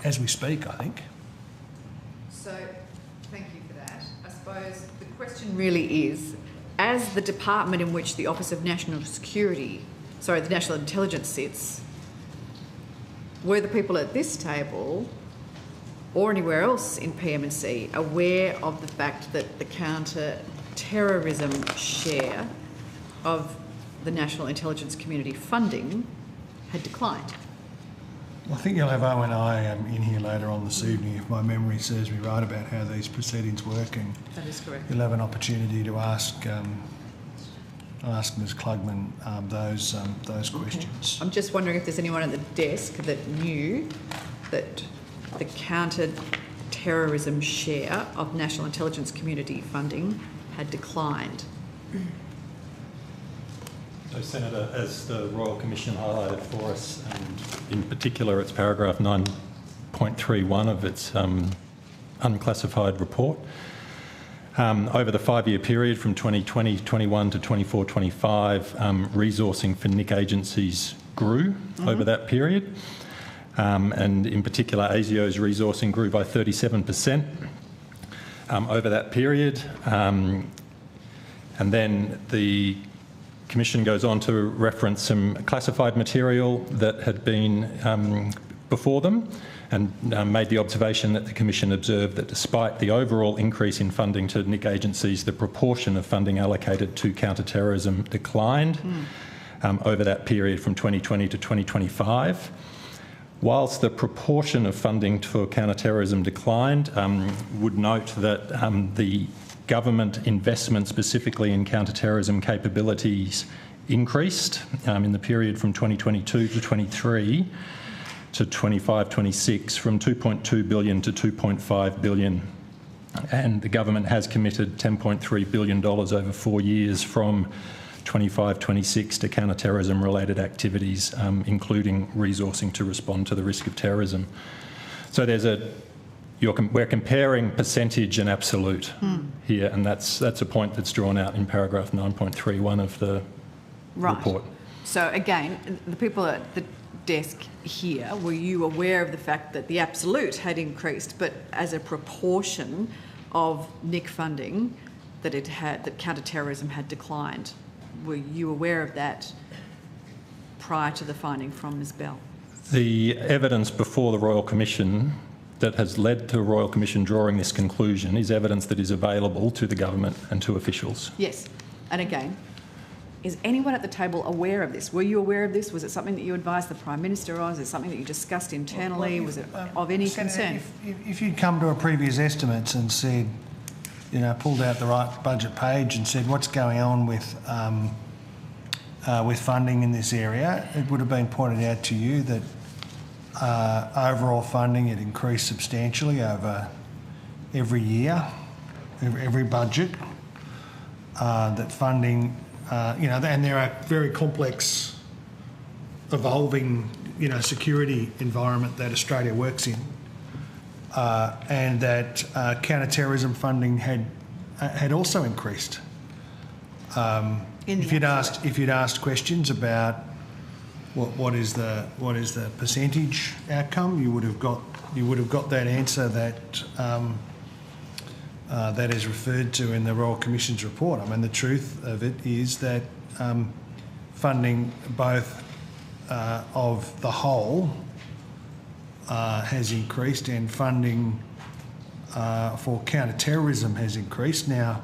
as we speak, I think.
So, thank you for that. I suppose the question really is, as the department in which the Office of National Intelligence sits, were the people at this table or anywhere else in PM&C aware of the fact that the counter-terrorism share of the National Intelligence Community funding had declined?
I think you'll have Owen and I in here later on this evening, if my memory serves me right, about how these proceedings work, and
that is correct.
You'll have an opportunity to ask Ms. Klugman those questions.
I'm just wondering if there's anyone at the desk that knew that the counter-terrorism share of National Intelligence Community funding had declined.
So, Senator, as the Royal Commission highlighted for us, and in particular its paragraph 9.31 of its unclassified report, over the 5-year period from 2020-21 to 24-25, resourcing for NIC agencies grew over that period. And in particular, ASIO's resourcing grew by 37% over that period. And then the Commission goes on to reference some classified material that had been before them, and made the observation that the Commission observed that despite the overall increase in funding to NIC agencies, the proportion of funding allocated to counter-terrorism declined over that period from 2020 to 2025. Whilst the proportion of funding for counter-terrorism declined, would note that the government investment specifically in counter-terrorism capabilities increased in the period from 2022 to 23 to 25-26 from $2.2 billion to $2.5 billion. And the government has committed $10.3 billion over 4 years from 25-26 to counter-terrorism related activities, including resourcing to respond to the risk of terrorism. So we're comparing percentage and absolute here, and that's a point that's drawn out in paragraph 9.31 of the report.
So again, the people at the desk here, were you aware of the fact that the absolute had increased, but as a proportion of NIC funding that counter-terrorism had declined? Were you aware of that prior to the finding from Ms. Bell?
The evidence before the Royal Commission that has led to the Royal Commission drawing this conclusion is evidence that is available to the government and to officials.
Yes, and again, is anyone at the table aware of this? Were you aware of this? Was it something that you advised the Prime Minister on? Was it something that you discussed internally? Was it of any concern?
If you'd come to a previous estimates and said, pulled out the right budget page and said what's going on with funding in this area, it would have been pointed out to you that overall funding had increased substantially over every year, every budget. That funding, and there are very complex, evolving security environment that Australia works in, and that counter-terrorism funding had also increased. If you'd asked questions about what is the percentage outcome, you would have got that answer that that is referred to in the Royal Commission's report. I mean, the truth of it is that funding both of the whole has increased, and funding for counter-terrorism has increased. Now,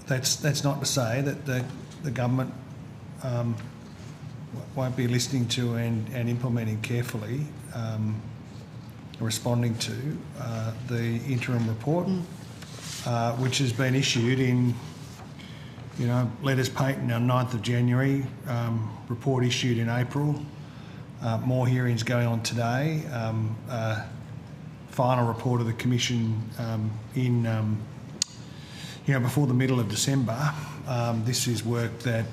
that's not to say that the government won't be listening to and implementing carefully, responding to the interim report, which has been issued in, letters patent on 9th of January, report issued in April, more hearings going on today, final report of the Commission before the middle of December. This is work that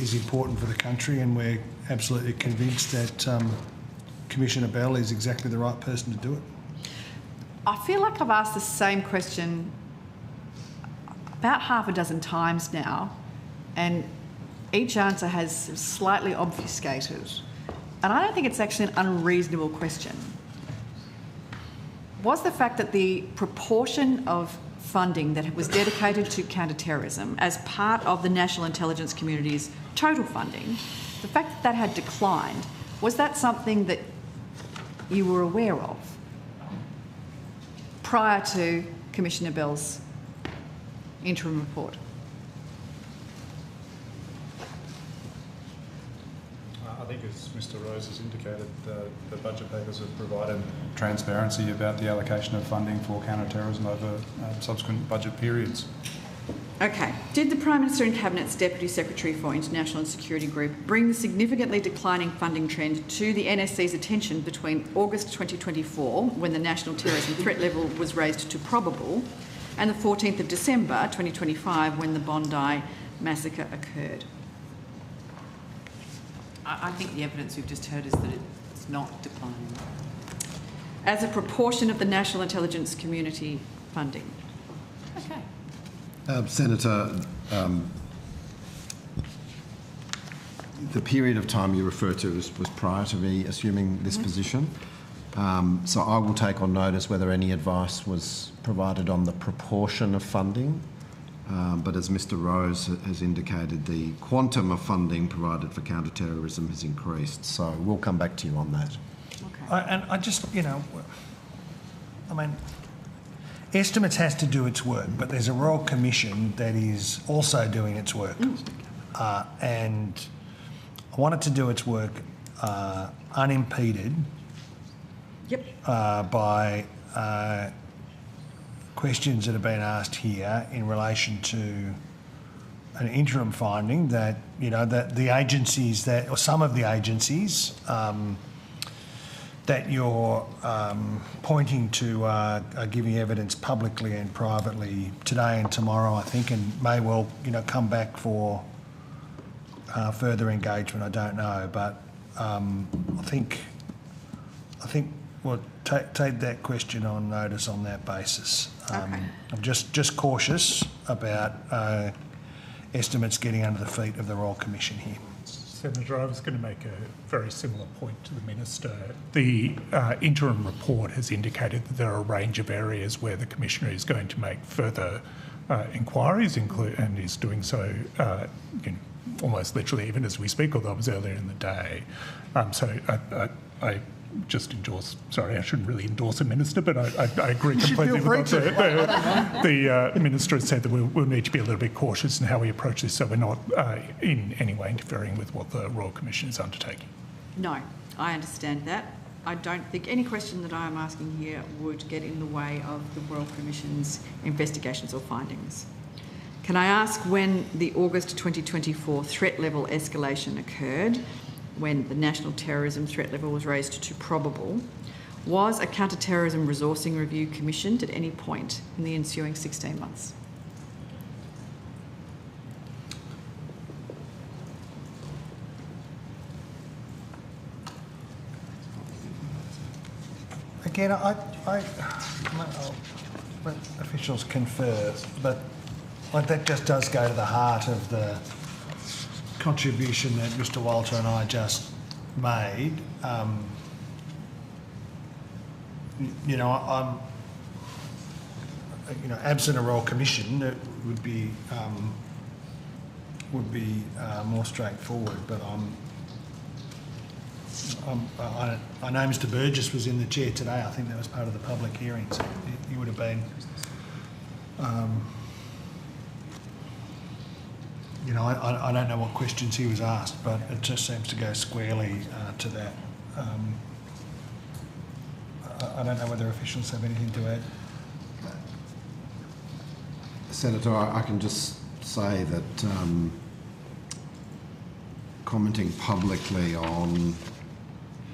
is important for the country, and we're absolutely convinced that Commissioner Bell is exactly the right person to do it.
I feel like I've asked the same question about half a dozen times now, and each answer has slightly obfuscated. And I don't think it's actually an unreasonable question. Was the fact that the proportion of funding that was dedicated to counter-terrorism as part of the national intelligence community's total funding, the fact that that had declined, was that something that you were aware of prior to Commissioner Bell's interim report?
I think, as Mr Rose has indicated, the budget papers have provided transparency about the allocation of funding for counter-terrorism over subsequent budget periods.
Okay. Did the Prime Minister and Cabinet's Deputy Secretary for International and Security Group bring the significantly declining funding trend to the NSC's attention between August 2024, when the national terrorism threat level was raised to probable, and the 14th of December 2025, when the Bondi massacre occurred?
I think the evidence we've just heard is that it's not declining.
As a proportion of the national intelligence community funding?
Okay.
Senator, the period of time you refer to was prior to me assuming this position. So I will take on notice whether any advice was provided on the proportion of funding. But as Mr Rose has indicated, the quantum of funding provided for counter-terrorism has increased. So we'll come back to you on that.
Okay. Estimates has to do its work, but there's a Royal Commission that is also doing its work. And I want it to do its work unimpeded by questions that have been asked here in relation to an interim finding that, that the agencies or some of the agencies that you're pointing to are giving evidence publicly and privately today and tomorrow, I think, and may well, come back for further engagement. I don't know, but I think we'll take that question on notice on that basis. I'm just cautious about estimates getting under the feet of the Royal Commission here.
Senator, I was going to make a very similar point to the Minister. The interim report has indicated that there are a range of areas where the Commissioner is going to make further inquiries, and is doing so almost literally even as we speak, although it was earlier in the day. So I just endorse, sorry, I shouldn't really endorse a minister, but I agree completely with what the Minister has said, that we'll need to be a little bit cautious in how we approach this, so we're not in any way interfering with what the Royal Commission is undertaking.
No, I understand that. I don't think any question that I'm asking here would get in the way of the Royal Commission's investigations or findings. Can I ask when the August 2024 threat level escalation occurred, when the national terrorism threat level was raised to probable, was a counter-terrorism resourcing review commissioned at any point in the ensuing 16 months?
again, I let officials confer, but that just does go to the heart of the contribution that Mr. Walter and I just made. You know, absent a Royal Commission, it would be more straightforward. But I know Mr. Burgess was in the chair today. I think that was part of the public hearing, so he would have been. You know, I don't know what questions he was asked, but it just seems to go squarely to that. I don't know whether officials have anything to add.
Senator, I can just say that commenting publicly on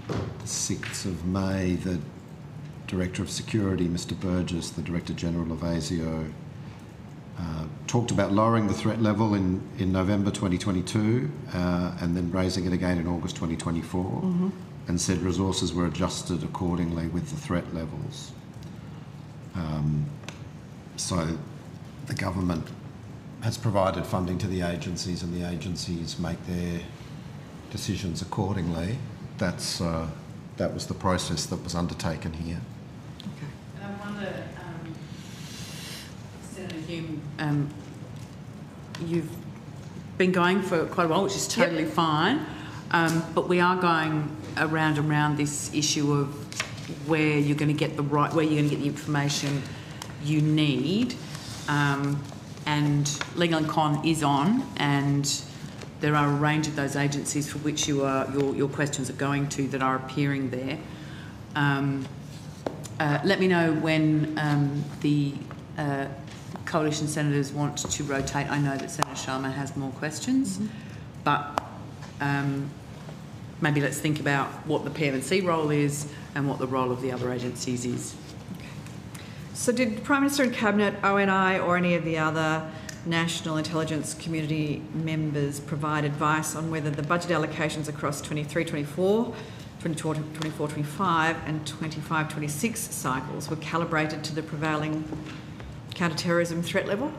the 6th of May, the Director of Security, Mr. Burgess, the Director General of ASIO, talked about lowering the threat level in November 2022 and then raising it again in August 2024, and said resources were adjusted accordingly with the threat levels. So the government has provided funding to the agencies, and the agencies make their decisions accordingly. That was the process that was undertaken here.
Okay. And I wonder, Senator Hume, you've been going for quite a while, which is totally fine, but we are going around this issue of where you're going to get the information you need, and Legal and Con is on, and there are a range of those agencies for which your questions are going to that are appearing there. Let me know when the coalition senators want to rotate. I know that Senator Sharma has more questions, but maybe let's think about what the PM&C role is and what the role of the other agencies is.
So did the Prime Minister and Cabinet, ONI or any of the other National Intelligence Community members provide advice on whether the budget allocations across 23-24, 24-25 and 25-26 cycles were calibrated to the prevailing counter-terrorism threat level?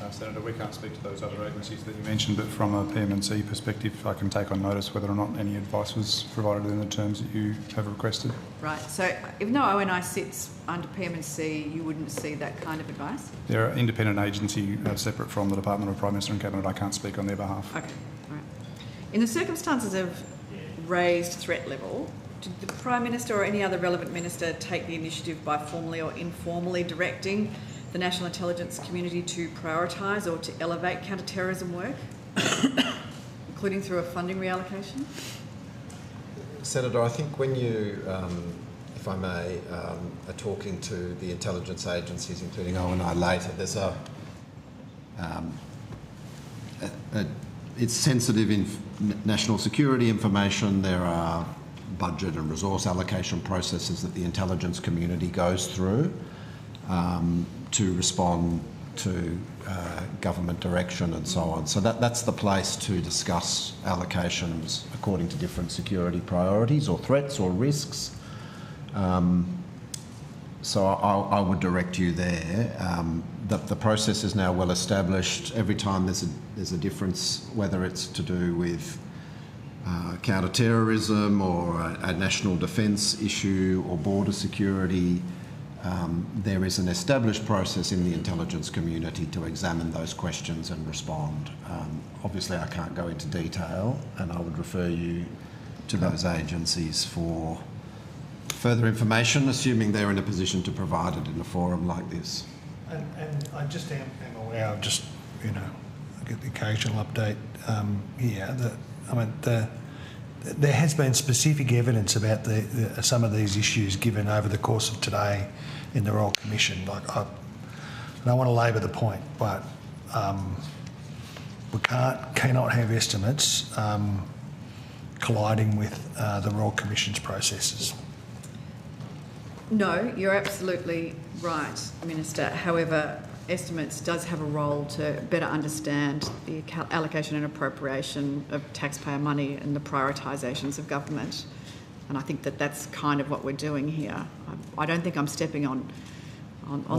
Senator, we can't speak to those other agencies that you mentioned, but from a PM&C perspective, I can take on notice whether or not any advice was provided in the terms that you have requested.
Right, so if no ONI sits under PM&C, you wouldn't see that kind of advice?
They're an independent agency separate from the Department of Prime Minister and Cabinet. I can't speak on their behalf.
Okay, all right. In the circumstances of raised threat level, did the Prime Minister or any other relevant minister take the initiative by formally or informally directing the National Intelligence Community to prioritise or to elevate counter-terrorism work, including through a funding reallocation?
Senator, I think when you, if I may, are talking to the intelligence agencies, including ONI later, there's it's sensitive national security information. There are budget and resource allocation processes that the intelligence community goes through to respond to government direction and so on. So that's the place to discuss allocations according to different security priorities or threats or risks. So I would direct you there. The process is now well established. Every time there's a difference, whether it's to do with counter-terrorism or a national defence issue or border security, there is an established process in the intelligence community to examine those questions and respond. Obviously, I can't go into detail, and I would refer you to those agencies for further information, assuming they're in a position to provide it in a forum like this.
And I just am aware of just, I get the occasional update here that, there has been specific evidence about some of these issues given over the course of today in the Royal Commission. I don't want to labour the point, but we cannot have estimates colliding with the Royal Commission's processes.
No, you're absolutely right, Minister. However, estimates does have a role to better understand the allocation and appropriation of taxpayer money and the prioritisations of government. And I think that that's kind of what we're doing here. I don't think I'm stepping on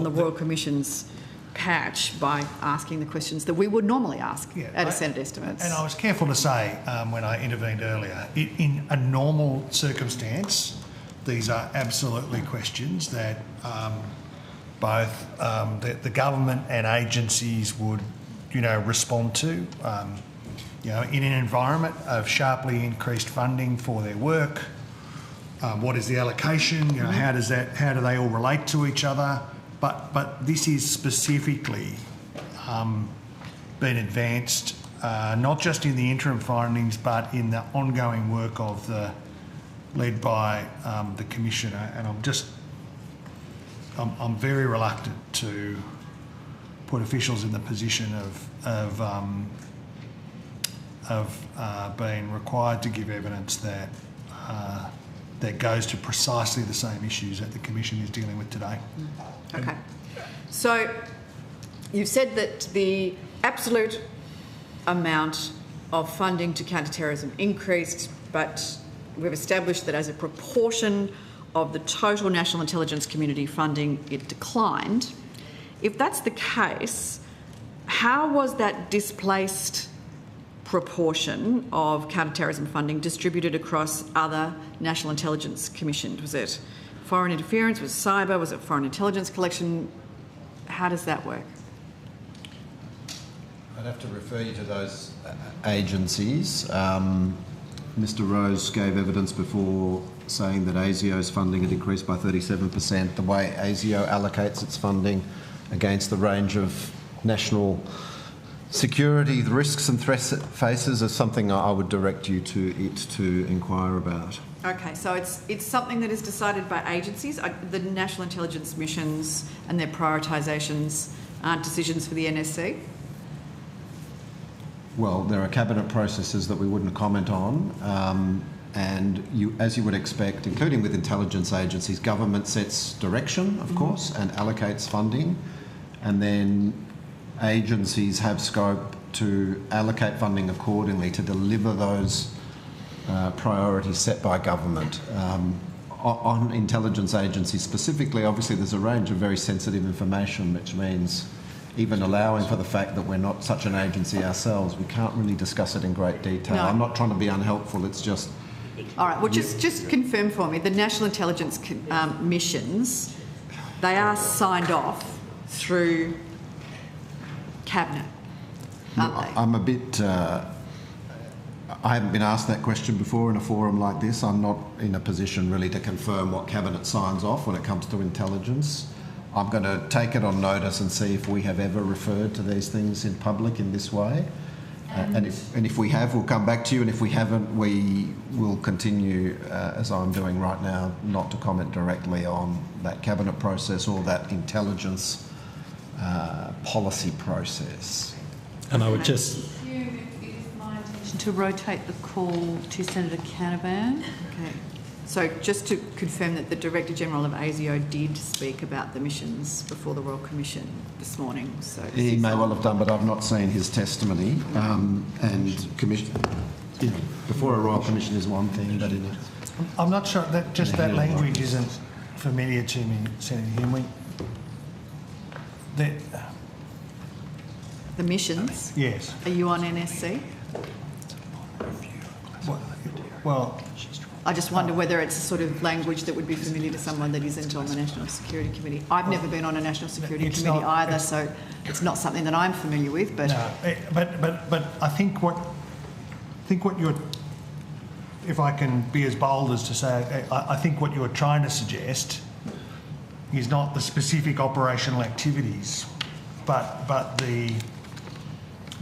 the Royal Commission's patch by asking the questions that we would normally ask at a Senate estimates.
And I was careful to say when I intervened earlier, in a normal circumstance, these are absolutely questions that both the government and agencies would, respond to. In an environment of sharply increased funding for their work, what is the allocation? How do they all relate to each other? But this is specifically been advanced, not just in the interim findings, but in the ongoing work of led by the Commissioner. And I'm very reluctant to put officials in the position of being required to give evidence that goes to precisely the same issues that the Commission is dealing with today.
Okay. So you've said that the absolute amount of funding to counter-terrorism increased, but we've established that as a proportion of the total national intelligence community funding, it declined. If that's the case, how was that displaced proportion of counter-terrorism funding distributed across other national intelligence commissions? Was it foreign interference? Was it cyber? Was it foreign intelligence collection? How does that work?
I'd have to refer you to those agencies. Mr Rose gave evidence before saying that ASIO's funding had increased by 37%. The way ASIO allocates its funding against the range of national security, the risks and threats it faces, is something I would direct you to inquire about.
Okay, so it's something that is decided by agencies. The national intelligence missions and their prioritisations aren't decisions for the NSC?
Well, there are cabinet processes that we wouldn't comment on, and as you would expect, including with intelligence agencies, government sets direction, of course, and allocates funding, and then agencies have scope to allocate funding accordingly to deliver those priorities set by government. On intelligence agencies specifically, obviously there's a range of very sensitive information, which means even allowing for the fact that we're not such an agency ourselves, we can't really discuss it in great detail.
No.
I'm not trying to be unhelpful, it's just...
All right, well, just confirm for me, the national intelligence missions, they are signed off through Cabinet, aren't they?
I'm a bit... I haven't been asked that question before in a forum like this. I'm not in a position really to confirm what Cabinet signs off when it comes to intelligence. I'm going to take it on notice and see if we have ever referred to these things in public in this way. And if we have, we'll come back to you. And if we haven't, we will continue, as I'm doing right now, not to comment directly on that Cabinet process or that intelligence policy process.
And I would just...
To rotate the call to Senator Canavan.
Okay. So just to confirm that the Director General of ASIO did speak about the missions before the Royal Commission this morning. So
he may well have done, but I've not seen his testimony. And commission, before a Royal Commission is one thing, but
I'm not sure that just that language isn't familiar to me, Senator Hume.
the missions.
Yes.
Are you on NSC?
Well,
I just wonder whether it's a sort of language that would be familiar to someone that isn't on the National Security Committee. I've never been on a National Security Committee either, so it's not something that I'm familiar with. But
no, but I think what you're, if I can be as bold as to say, I think what you're trying to suggest is not the specific operational activities, but the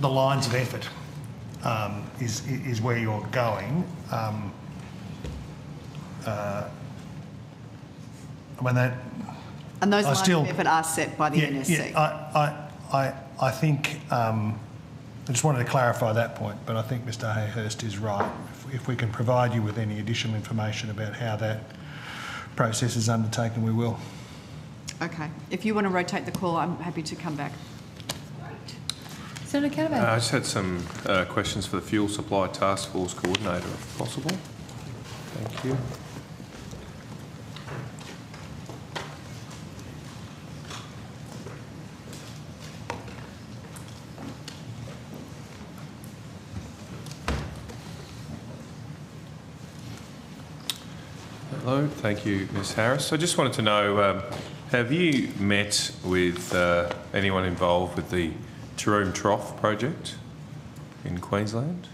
lines of effort is where you're going.
And those lines of effort are set by the NSC.
Yeah, I think I just wanted to clarify that point, but I think Mr Hayhurst is right. If we can provide you with any additional information about how that process is undertaken, we will.
Okay. If you want to rotate the call, I'm happy to come back.
Senator Canavan.
I just had some questions for the Fuel Supply Task Force Coordinator, if possible. Thank you. Hello, thank you, Ms Harris. I just wanted to know, have you met with anyone involved with the Taroom Trough project in Queensland?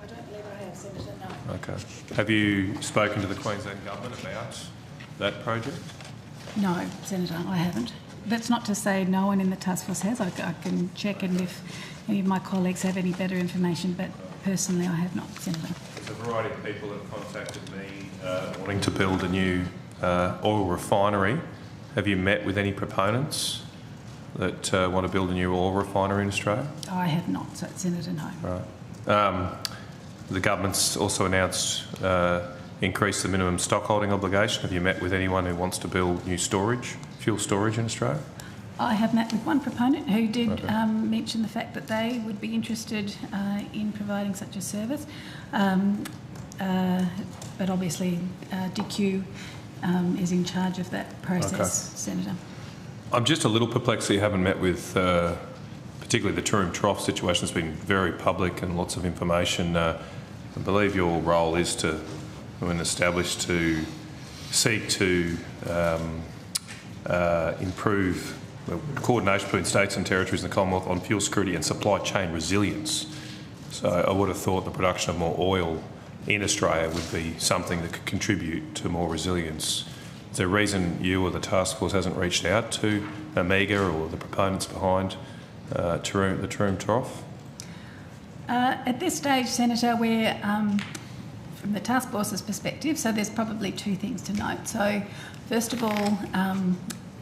I don't believe I have, Senator, no.
Okay. Have you spoken to the Queensland Government about that project?
No, Senator, I haven't. That's not to say no one in the task force has. I can check, and if any of my colleagues have any better information, but personally I have not, Senator.
There's a variety of people that have contacted me wanting to build a new oil refinery. Have you met with any proponents that want to build a new oil refinery in Australia?
I have not, so Senator, no.
Right. The government's also announced increase the minimum stockholding obligation. Have you met with anyone who wants to build new storage, fuel storage in Australia?
I have met with one proponent who did mention the fact that they would be interested in providing such a service, but obviously DQ is in charge of that process, Senator.
I'm just a little perplexed that you haven't met with particularly the Taroom Trough situation. Has been very public and lots of information. I believe your role is to, when established, to seek to improve the coordination between states and territories in the Commonwealth on fuel security and supply chain resilience. So I would have thought the production of more oil in Australia would be something that could contribute to more resilience. Is there a reason you or the task force hasn't reached out to Omega or the proponents behind the Taroom Trough?
At this stage, Senator, we're from the task force's perspective, so there's probably two things to note. So first of all,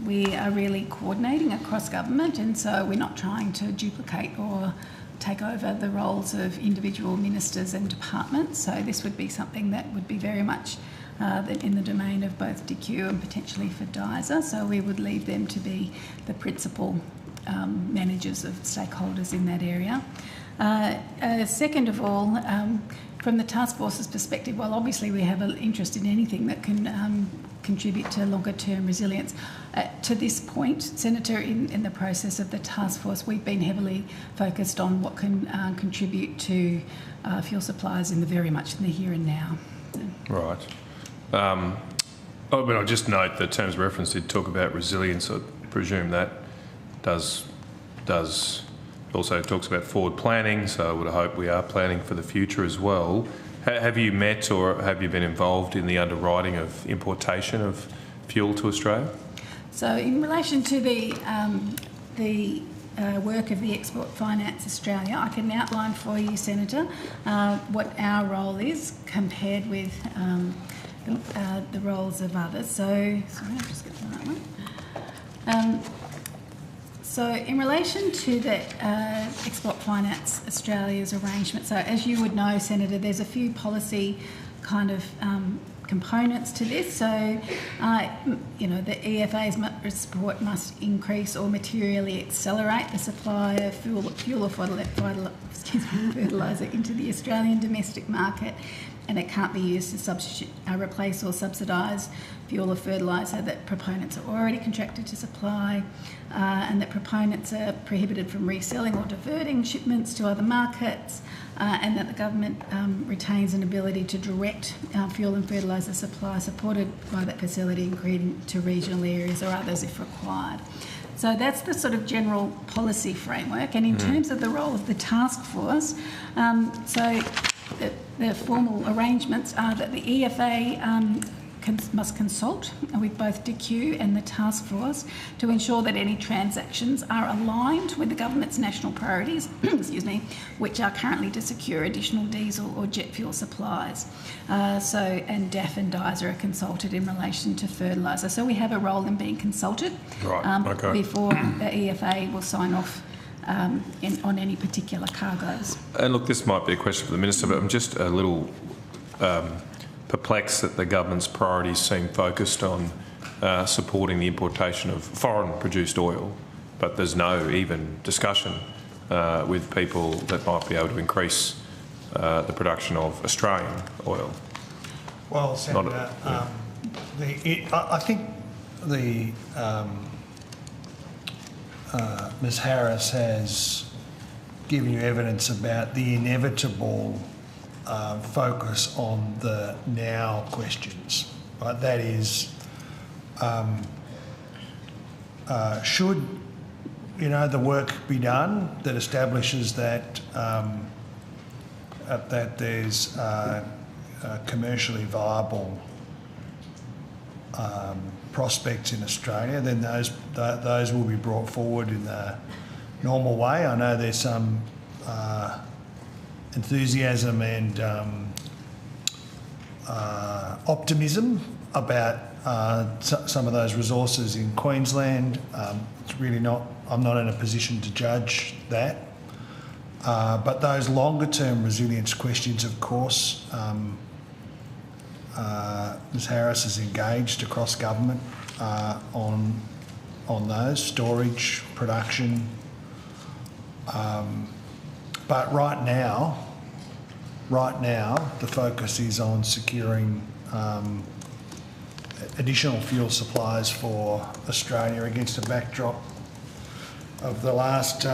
we are really coordinating across government, and so we're not trying to duplicate or take over the roles of individual ministers and departments. So this would be something that would be very much in the domain of both DQ and potentially for DISA. So we would leave them to be the principal managers of stakeholders in that area. Second of all, from the task force's perspective, well, obviously we have an interest in anything that can contribute to longer-term resilience. To this point, Senator, in the process of the task force, we've been heavily focused on what can contribute to fuel supplies very much in the here and now.
Right. But I'll just note that terms of reference did talk about resilience. I presume that does also talks about forward planning, so I would hope we are planning for the future as well. Have you met or have you been involved in the underwriting of importation of fuel to Australia?
So in relation to the work of the Export Finance Australia, I can outline for you, Senator, what our role is compared with the roles of others. So, sorry, I'll just get to that one. So in relation to the Export Finance Australia's arrangement, so as you would know, Senator, there's a few policy kind of components to this. So, the EFA's support must increase or materially accelerate the supply of fuel or fertiliser into the Australian domestic market, and it can't be used to substitute, replace or subsidise fuel or fertiliser that proponents are already contracted to supply, and that proponents are prohibited from reselling or diverting shipments to other markets, and that the government retains an ability to direct fuel and fertiliser supply supported by that facility to regional areas or others if required. So that's the sort of general policy framework. And in terms of the role of the task force, the formal arrangements are that the EFA must consult with both DQ and the task force to ensure that any transactions are aligned with the government's national priorities, which are currently to secure additional diesel or jet fuel supplies. And DAF and DISA are consulted in relation to fertiliser. So we have a role in being consulted before the EFA will sign off on any particular cargoes.
And look, this might be a question for the Minister, but I'm just a little perplexed that the government's priorities seem focused on supporting the importation of foreign-produced oil, but there's no even discussion with people that might be able to increase the production of Australian oil.
Well, Senator, I think Ms Harris has given you evidence about the inevitable focus on the now questions. Right? That is, should the work be done that establishes that that there's commercially viable prospects in Australia, then those will be brought forward in the normal way. I know there's some enthusiasm and optimism about some of those resources in Queensland. It's really not, I'm not in a position to judge that. But those longer term resilience questions, of course, Ms Harris is engaged across government on those, storage, production. But right now, the focus is on securing additional fuel supplies for Australia against a backdrop of the last,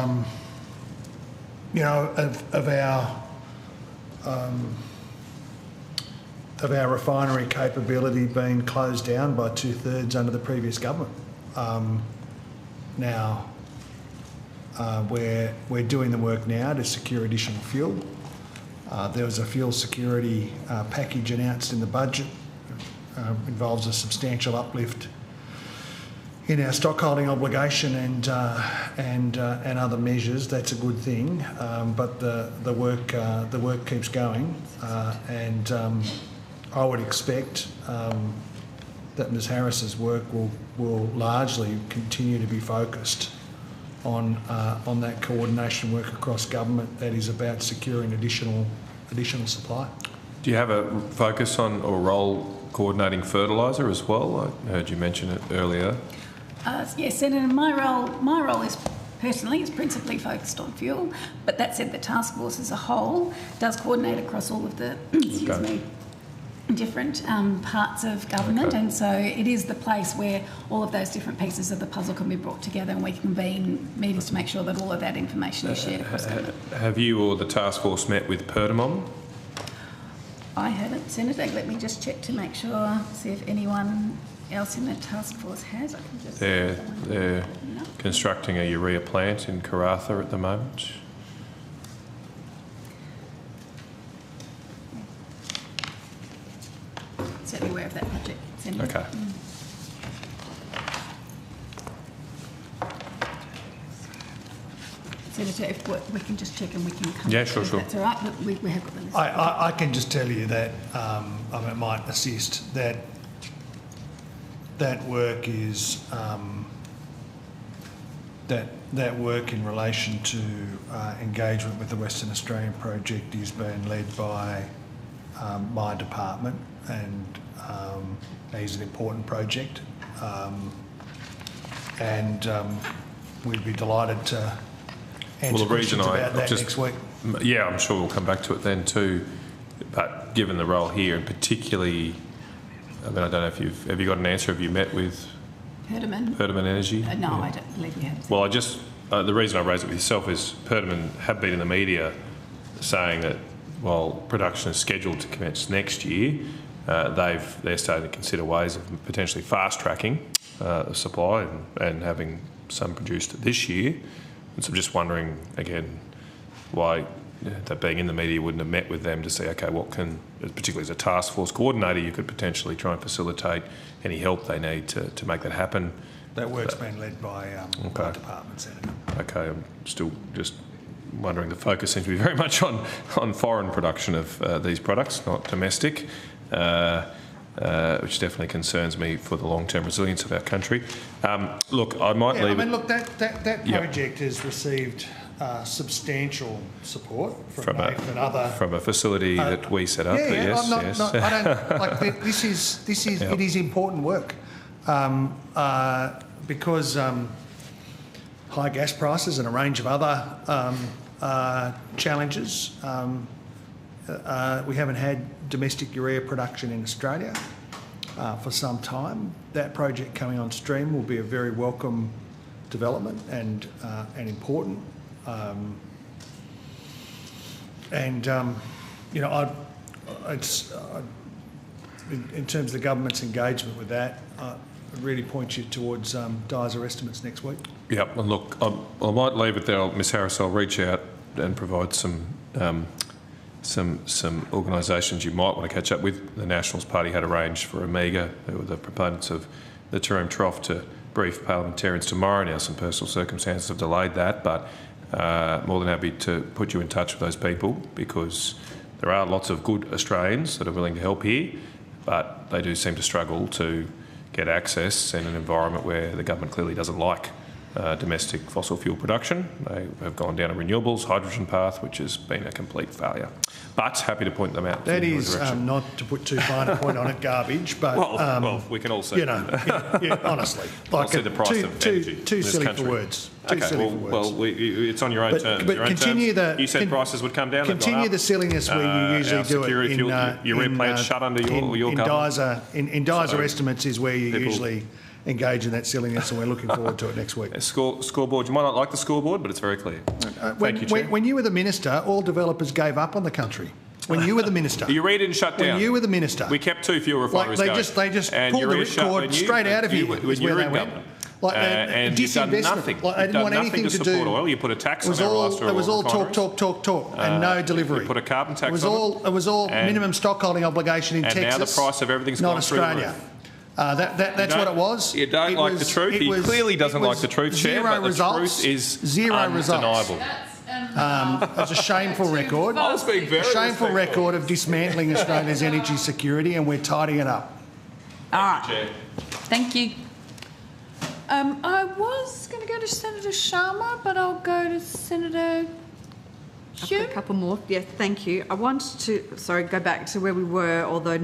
of our refinery capability being closed down by 2/3 under the previous government. Now, we're doing the work now to secure additional fuel. There was a fuel security package announced in the budget. Involves a substantial uplift in our stockholding obligation and other measures. That's a good thing, but the work keeps going, and I would expect that Ms Harris's work will largely continue to be focused on that coordination work across government that is about securing additional supply.
Do you have a focus on or role coordinating fertiliser as well? I heard you mention it earlier.
Yes, Senator, my role is personally is principally focused on fuel, but that said, the task force as a whole does coordinate across all of the different parts of government, and so it is the place where all of those different pieces of the puzzle can be brought together, and we convene meetings to make sure that all of that information is shared across government.
Have you or the task force met with Perdaman?
I haven't, Senator. Let me just check to make sure, see if anyone else in the task force has. I can just
They're constructing a urea plant in Karratha at the moment.
Certainly aware of that project, Senator.
Okay.
Senator, if we can just check and we can come.
Yeah, sure.
That's all right, but we have got the list.
I can just tell you that it might assist that work is that work in relation to engagement with the Western Australian project is being led by my department, and is an important project, and we'd be delighted to answer questions about that next week.
Yeah, I'm sure we'll come back to it then too. But given the role here, and particularly, I mean, I don't know if have you got an answer? Have you met with Perdaman Energy?
No, I don't believe you have.
Well, the reason I raised it with yourself is Perdaman have been in the media saying that while production is scheduled to commence next year, they're starting to consider ways of potentially fast tracking the supply and having some produced this year. And so I'm just wondering again why that being in the media wouldn't have met with them to say, okay, what can, particularly as a task force coordinator, you could potentially try and facilitate any help they need to make that happen.
That work's been led by my department, Senator.
Okay, I'm still just wondering, the focus seems to be very much on foreign production of these products, not domestic, which definitely concerns me for the long-term resilience of our country. Look, I might leave.
I mean, look, that project has received substantial support from NAIF and other
from a facility that we set up. Yes.
I don't like this is it is important work because high gas prices and a range of other challenges. We haven't had domestic urea production in Australia for some time. That project coming on stream will be a very welcome development and important. you know, in terms of the government's engagement with that, I'd really point you towards DISA estimates next week.
Yep, and look, I might leave it there. Ms Harris, I'll reach out and provide some organisations you might want to catch up with. The Nationals Party had arranged for Amiga, who were the proponents of the Taroom Trough, to brief parliamentarians tomorrow. Now some personal circumstances have delayed that, but more than happy to put you in touch with those people, because there are lots of good Australians that are willing to help here, but they do seem to struggle to get access in an environment where the government clearly doesn't like domestic fossil fuel production. They have gone down a renewables, hydrogen path, which has been a complete failure. But happy to point them out.
That is, not to put too fine a point on it, garbage, but...
well, we can all see.
You know, honestly.
Like see the price of energy
too silly for words.
It's on your own terms.
But continue
you said prices would come down.
Continue the silliness where you usually do it in...
Urea plants shut under your government.
In DISA estimates is where you usually engage in that silliness, and we're looking forward to it next week.
Scoreboard. You might not like the scoreboard, but it's very clear. Thank you, Chair.
When you were the minister, all developers gave up on the country. When you were the minister.
Urea didn't shut down.
When you were the minister.
We kept 2 fuel refineries going.
They just pulled the ripcord straight out of here.
When you were in government.
And
you've done nothing.
They didn't want anything to
support oil. You put a tax on our last oil.
It was all talk, and no delivery.
You put a carbon tax
on it. It was all minimum stockholding obligation in Texas.
And now the price of everything's gone through the roof.
Not Australia. That's what it was.
You don't like the truth. He clearly doesn't like the truth, Chair, but the truth is undeniable.
It's a shameful record.
I was being very
shameful record of dismantling Australia's energy security, and we're tidying it up.
All right. Thank you. I was going to go to Senator Sharma, but I'll go to Senator Hugh.
A couple more. Yeah, thank you. I wanted to, go back to where we were, although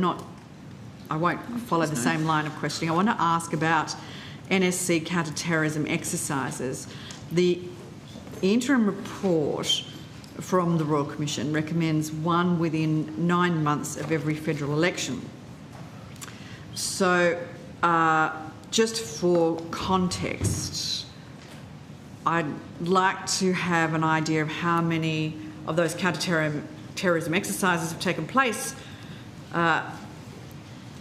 I won't follow the same line of questioning. I want to ask about NSC counter-terrorism exercises. The interim report from the Royal Commission recommends one within 9 months of every federal election. So, just for context, I'd like to have an idea of how many of those counter-terrorism exercises have taken place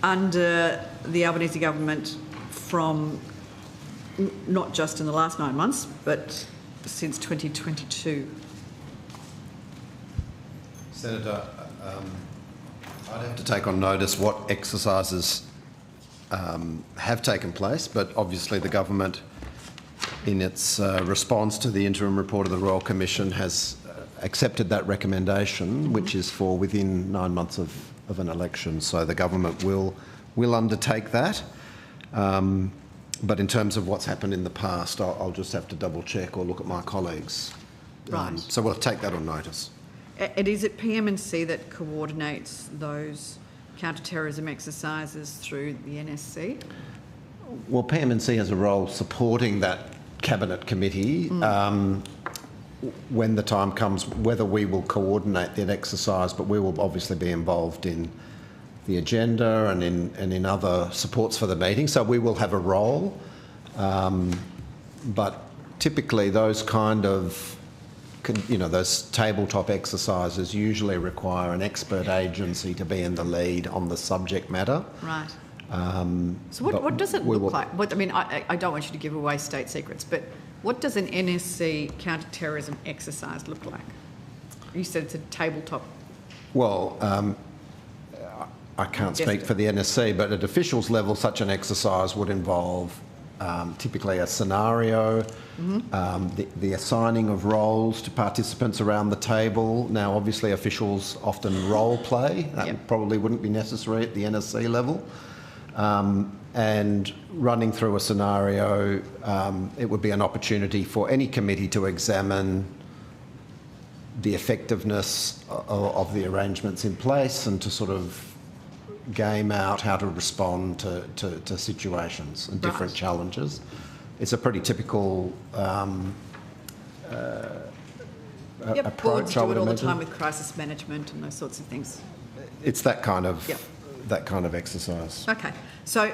under the Albanese government from not just in the last 9 months, but since 2022.
Senator, I'd have to take on notice what exercises have taken place, but obviously the government, in its response to the interim report of the Royal Commission, has accepted that recommendation, which is for within 9 months of an election. So the government will undertake that. But in terms of what's happened in the past, I'll just have to double check or look at my colleagues.
Right.
So we'll take that on notice.
And is it PM&C that coordinates those counter-terrorism exercises through the NSC?
Well, PM&C has a role supporting that Cabinet Committee when the time comes, whether we will coordinate that exercise, but we will obviously be involved in the agenda and in other supports for the meeting. So we will have a role, but typically those kind of, those tabletop exercises usually require an expert agency to be in the lead on the subject matter.
Right. So what does it look like? I don't want you to give away state secrets, but what does an NSC counter-terrorism exercise look like? You said it's a tabletop.
Well, I can't speak for the NSC, but at officials level, such an exercise would involve typically a scenario, the assigning of roles to participants around the table. Now, obviously, officials often role play. That probably wouldn't be necessary at the NSC level. And running through a scenario, it would be an opportunity for any committee to examine the effectiveness of the arrangements in place and to sort of game out how to respond to situations and different challenges. It's a pretty typical approach.
Boards do it all the time with crisis management and those sorts of things.
It's that kind of exercise.
Okay, so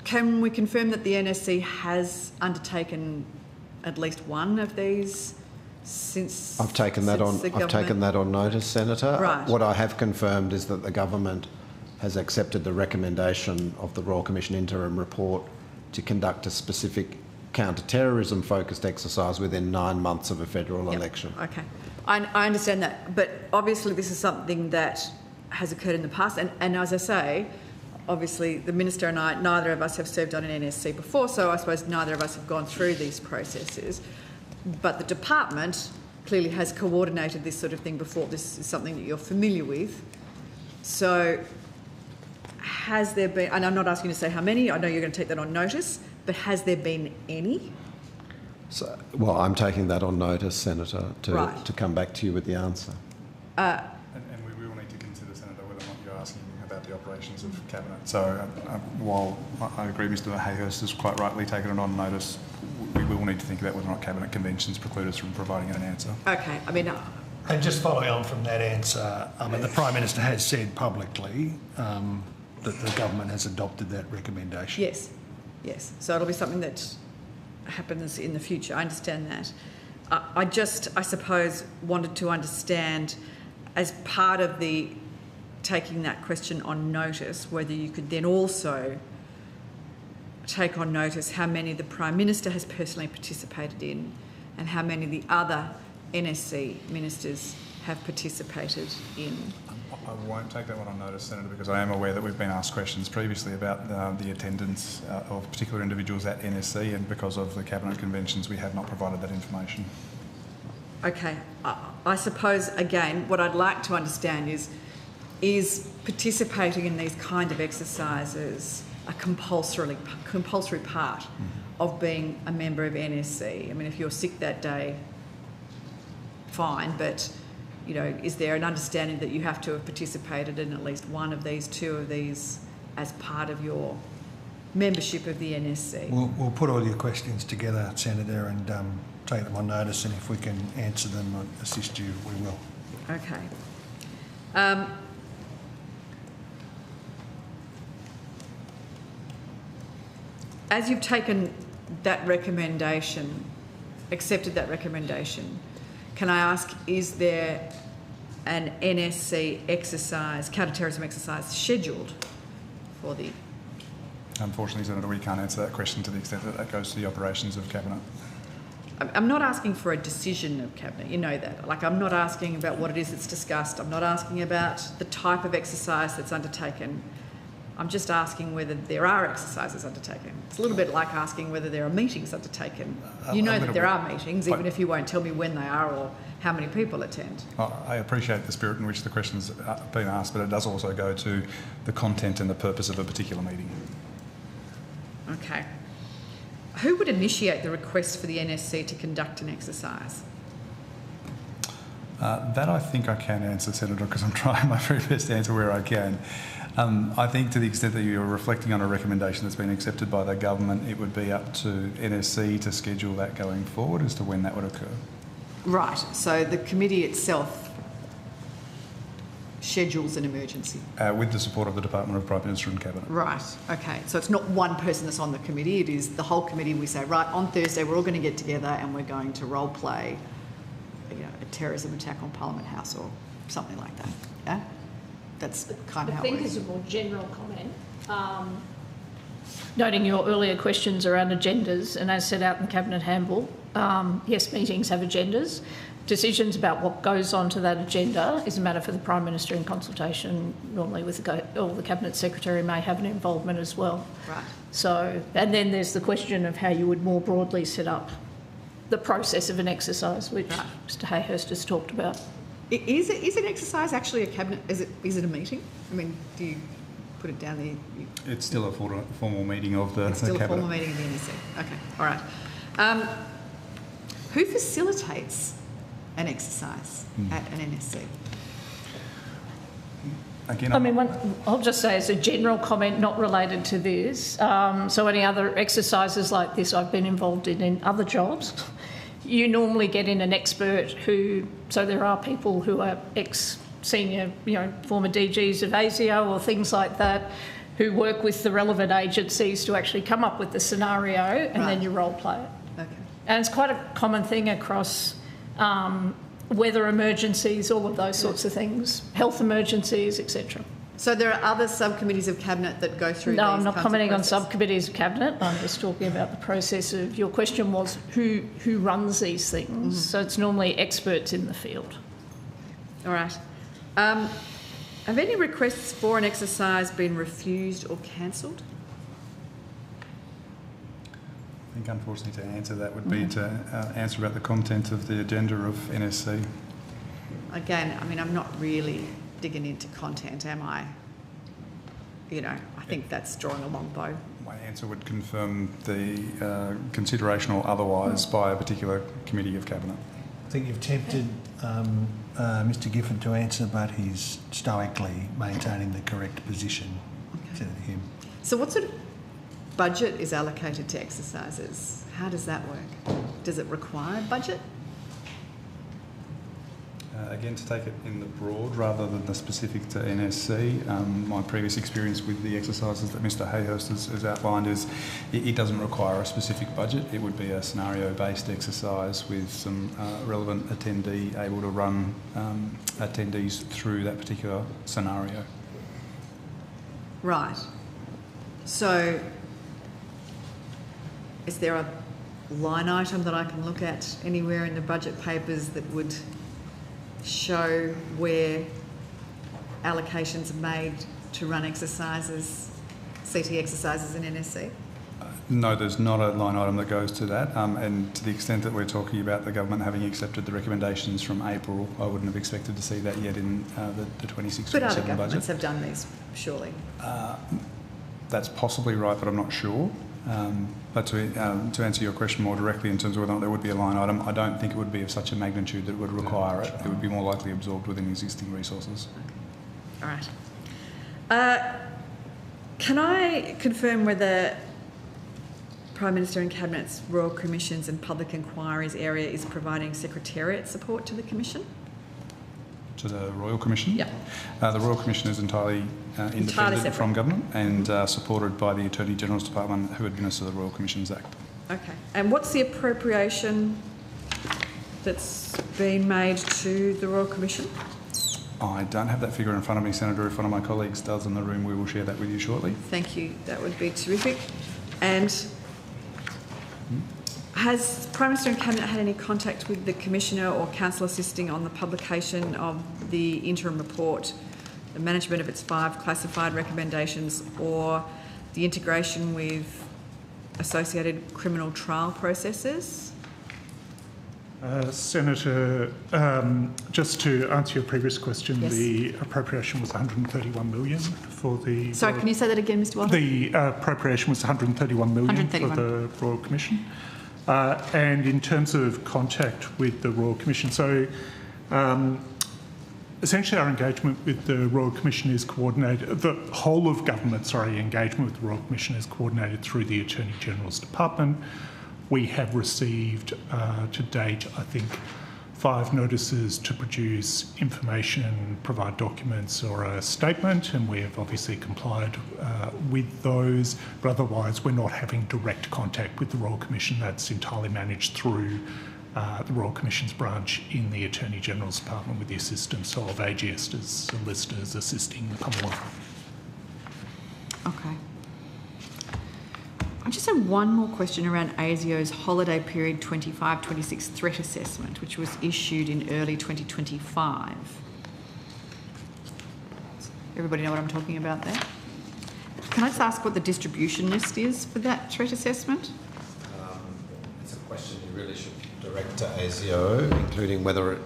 can we confirm that the NSC has undertaken at least one of these since
I've taken that on notice, Senator.
Right.
What I have confirmed is that the government has accepted the recommendation of the Royal Commission interim report to conduct a specific counter-terrorism focused exercise within 9 months of a federal election.
Okay. I understand that, but obviously this is something that has occurred in the past, and as I say, obviously the Minister and I, neither of us have served on an NSC before, so I suppose neither of us have gone through these processes, but the department clearly has coordinated this sort of thing before. This is something that you're familiar with. So has there been, and I'm not asking you to say how many, I know you're going to take that on notice, but has there been any?
So, well, I'm taking that on notice, Senator, to come back to you with the answer.
And we will need to consider, Senator, whether or not you're asking about the operations of Cabinet. So while I agree Mr Hayhurst has quite rightly taken it on notice, we will need to think about whether or not Cabinet conventions preclude us from providing an answer.
Okay, I mean...
And just following on from that answer, the Prime Minister has said publicly that the government has adopted that recommendation.
Yes, yes. So it'll be something that happens in the future. I understand that. I suppose, wanted to understand, as part of the taking that question on notice, whether you could then also take on notice how many the Prime Minister has personally participated in and how many the other NSC ministers have participated in.
I won't take that one on notice, Senator, because I am aware that we've been asked questions previously about the attendance of particular individuals at NSC, and because of the Cabinet conventions we have not provided that information.
Okay. I suppose, again, what I'd like to understand is participating in these kind of exercises a compulsory part of being a member of NSC? I mean, if you're sick that day, fine, but, you know, is there an understanding that you have to have participated in at least one of these, two of these, as part of your membership of the NSC?
We'll put all your questions together, Senator, and take them on notice, and if we can answer them and assist you, we will.
Okay. As you've taken that recommendation, accepted that recommendation, can I ask, is there an NSC exercise, counter-terrorism exercise, scheduled for the...
Unfortunately, Senator, we can't answer that question to the extent that that goes to the operations of Cabinet.
I'm not asking for a decision of Cabinet, you know that. Like, I'm not asking about what it is that's discussed. I'm not asking about the type of exercise that's undertaken. I'm just asking whether there are exercises undertaken. It's a little bit like asking whether there are meetings undertaken. You know that there are meetings, even if you won't tell me when they are or how many people attend.
I appreciate the spirit in which the question's been asked, but it does also go to the content and the purpose of a particular meeting.
Okay. Who would initiate the request for the NSC to conduct an exercise?
That I think I can answer, Senator, because I'm trying my very best to answer where I can. I think to the extent that you're reflecting on a recommendation that's been accepted by the government, it would be up to NSC to schedule that going forward as to when that would occur.
Right, so the committee itself schedules an emergency?
With the support of the Department of Prime Minister and Cabinet.
Right, okay. So it's not one person that's on the committee, it is the whole committee. We say, right, on Thursday we're all going to get together and we're going to role play, you know, a terrorism attack on Parliament House or something like that. Yeah? That's kind of how it works.
I think as a more general comment, noting your earlier questions around agendas, and as set out in the Cabinet Handbook, yes, meetings have agendas. Decisions about what goes onto that agenda is a matter for the Prime Minister in consultation, normally with the Cabinet Secretary may have an involvement as well.
Right.
So, and then there's the question of how you would more broadly set up the process of an exercise, which Mr Hayhurst has talked about.
Is an exercise actually a cabinet? Is it a meeting? I mean, do you put it down there?
It's still a formal meeting of the
It's still
Cabinet.
a formal meeting of the NSC. Okay, all right. Who facilitates an exercise at an NSC?
Again,
I'll just say as a general comment, not related to this. So any other exercises like this I've been involved in other jobs. You normally get in an expert who, so there are people who are ex-senior, you know, former DGs of ASIO or things like that, who work with the relevant agencies to actually come up with the scenario and then you role play it.
Okay.
And it's quite a common thing across weather emergencies, all of those sorts of things, health emergencies, etc.
So there are other subcommittees of Cabinet that go through these
No, I'm not
kinds of
commenting on
processes?
subcommittees of Cabinet. I'm just talking about the process of, your question was who runs these things. So it's normally experts in the field.
All right. Have any requests for an exercise been refused or cancelled?
I think, unfortunately, to answer that would be to answer about the content of the agenda of NSC.
Again, I mean, I'm not really digging into content, am I? You know, I think that's drawing a long bow.
My answer would confirm the consideration or otherwise by a particular committee of Cabinet.
I think you've tempted Mr Gifford to answer, but he's stoically maintaining the correct position. Senator Hume.
So what sort of budget is allocated to exercises? How does that work? Does it require budget?
Again, to take it in the broad rather than the specific to NSC, my previous experience with the exercises that Mr Hayhurst has outlined is it doesn't require a specific budget. It would be a scenario-based exercise with some relevant attendee able to run attendees through that particular scenario.
Right. So is there a line item that I can look at anywhere in the budget papers that would show where allocations are made to run exercises, CT exercises in NSC?
No, there's not a line item that goes to that, and to the extent that we're talking about the government having accepted the recommendations from April, I wouldn't have expected to see that yet in the 26-27
But other
budget.
governments have done these, surely.
That's possibly right, but I'm not sure. But to answer your question more directly in terms of whether or not there would be a line item, I don't think it would be of such a magnitude that it would require it. It would be more likely absorbed within existing resources.
All right. Can I confirm whether Prime Minister and Cabinet's Royal Commissions and Public Inquiries area is providing secretariat support to the Commission?
To the Royal Commission?
Yeah.
The Royal Commission is entirely independent from government and supported by the Attorney General's Department, who administer the Royal Commissions Act.
Okay. And what's the appropriation that's been made to the Royal Commission?
I don't have that figure in front of me, Senator. If one of my colleagues does in the room, we will share that with you shortly.
Thank you. That would be terrific. And has Prime Minister and Cabinet had any contact with the Commissioner or Council assisting on the publication of the interim report, the management of its 5 classified recommendations, or the integration with associated criminal trial processes?
Senator, just to answer your previous question,
Yes.
the appropriation was 131 million for the...
Sorry, can you say that again, Mr Waller?
The appropriation was 131 million for the Royal Commission. And in terms of contact with the Royal Commission, so essentially our engagement with the Royal Commission is coordinated, the whole of government, engagement with the Royal Commission is coordinated through the Attorney General's Department. We have received to date, I think, 5 notices to produce information, provide documents or a statement, and we have obviously complied with those, but otherwise we're not having direct contact with the Royal Commission. That's entirely managed through the Royal Commission's branch in the Attorney General's Department with the assistance of AGS as solicitors assisting the Commonwealth.
Okay. I just have one more question around ASIO's holiday period 25-26 threat assessment, which was issued in early 2025. Everybody know what I'm talking about there? Can I just ask what the distribution list is for that threat assessment?
It's a question you really should direct to ASIO, including whether it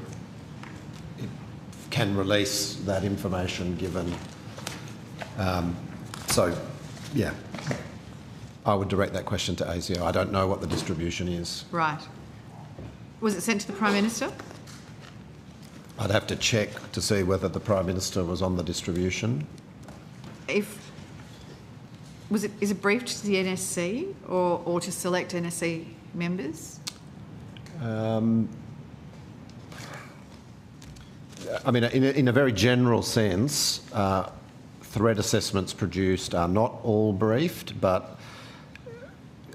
can release that information given. Yeah. I would direct that question to ASIO. I don't know what the distribution is.
Right. Was it sent to the Prime Minister?
I'd have to check to see whether the Prime Minister was on the distribution.
Is it briefed to the NSC or to select NSC members?
I mean, in a very general sense, threat assessments produced are not all briefed, but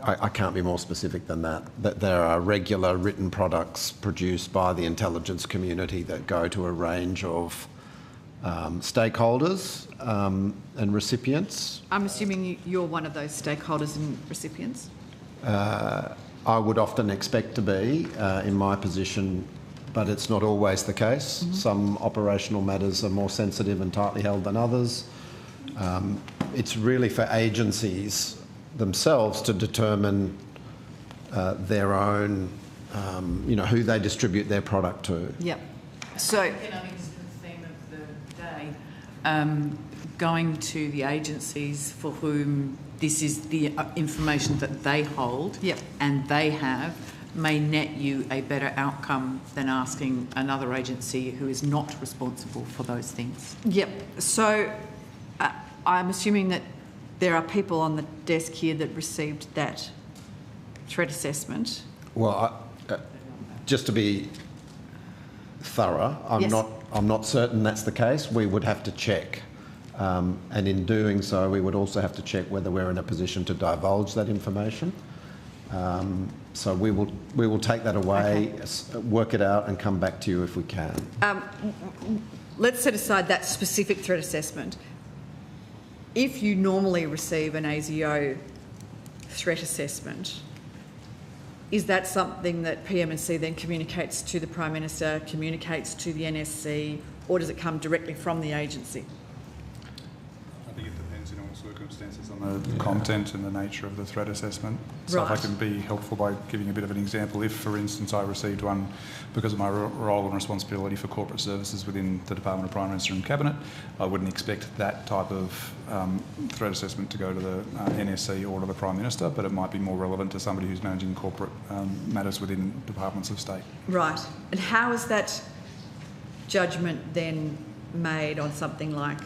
I can't be more specific than that. That there are regular written products produced by the intelligence community that go to a range of stakeholders and recipients.
I'm assuming you're one of those stakeholders and recipients?
I would often expect to be in my position, but it's not always the case.
Mm-hmm.
Some operational matters are more sensitive and tightly held than others. It's really for agencies themselves to determine their own, who they distribute their product to.
Yep. So,
I think this is the theme of the day. Going to the agencies for whom this is the information that they hold and they have may net you a better outcome than asking another agency who is not responsible for those things.
Yep. So I'm assuming that there are people on the desk here that received that threat assessment.
Well, just to be thorough, I'm not certain that's the case. We would have to check. And in doing so, we would also have to check whether we're in a position to divulge that information. So we will take that away, work it out, and come back to you if we can.
Let's set aside that specific threat assessment. If you normally receive an ASIO threat assessment, is that something that PM&C then communicates to the Prime Minister, communicates to the NSC, or does it come directly from the agency?
I think it depends in all circumstances on the content and the nature of the threat assessment. So if I can be helpful by giving a bit of an example, if, for instance, I received one because of my role and responsibility for corporate services within the Department of Prime Minister and Cabinet, I wouldn't expect that type of threat assessment to go to the NSC or to the Prime Minister, but it might be more relevant to somebody who's managing corporate matters within departments of state.
Right. And how is that judgment then made on something like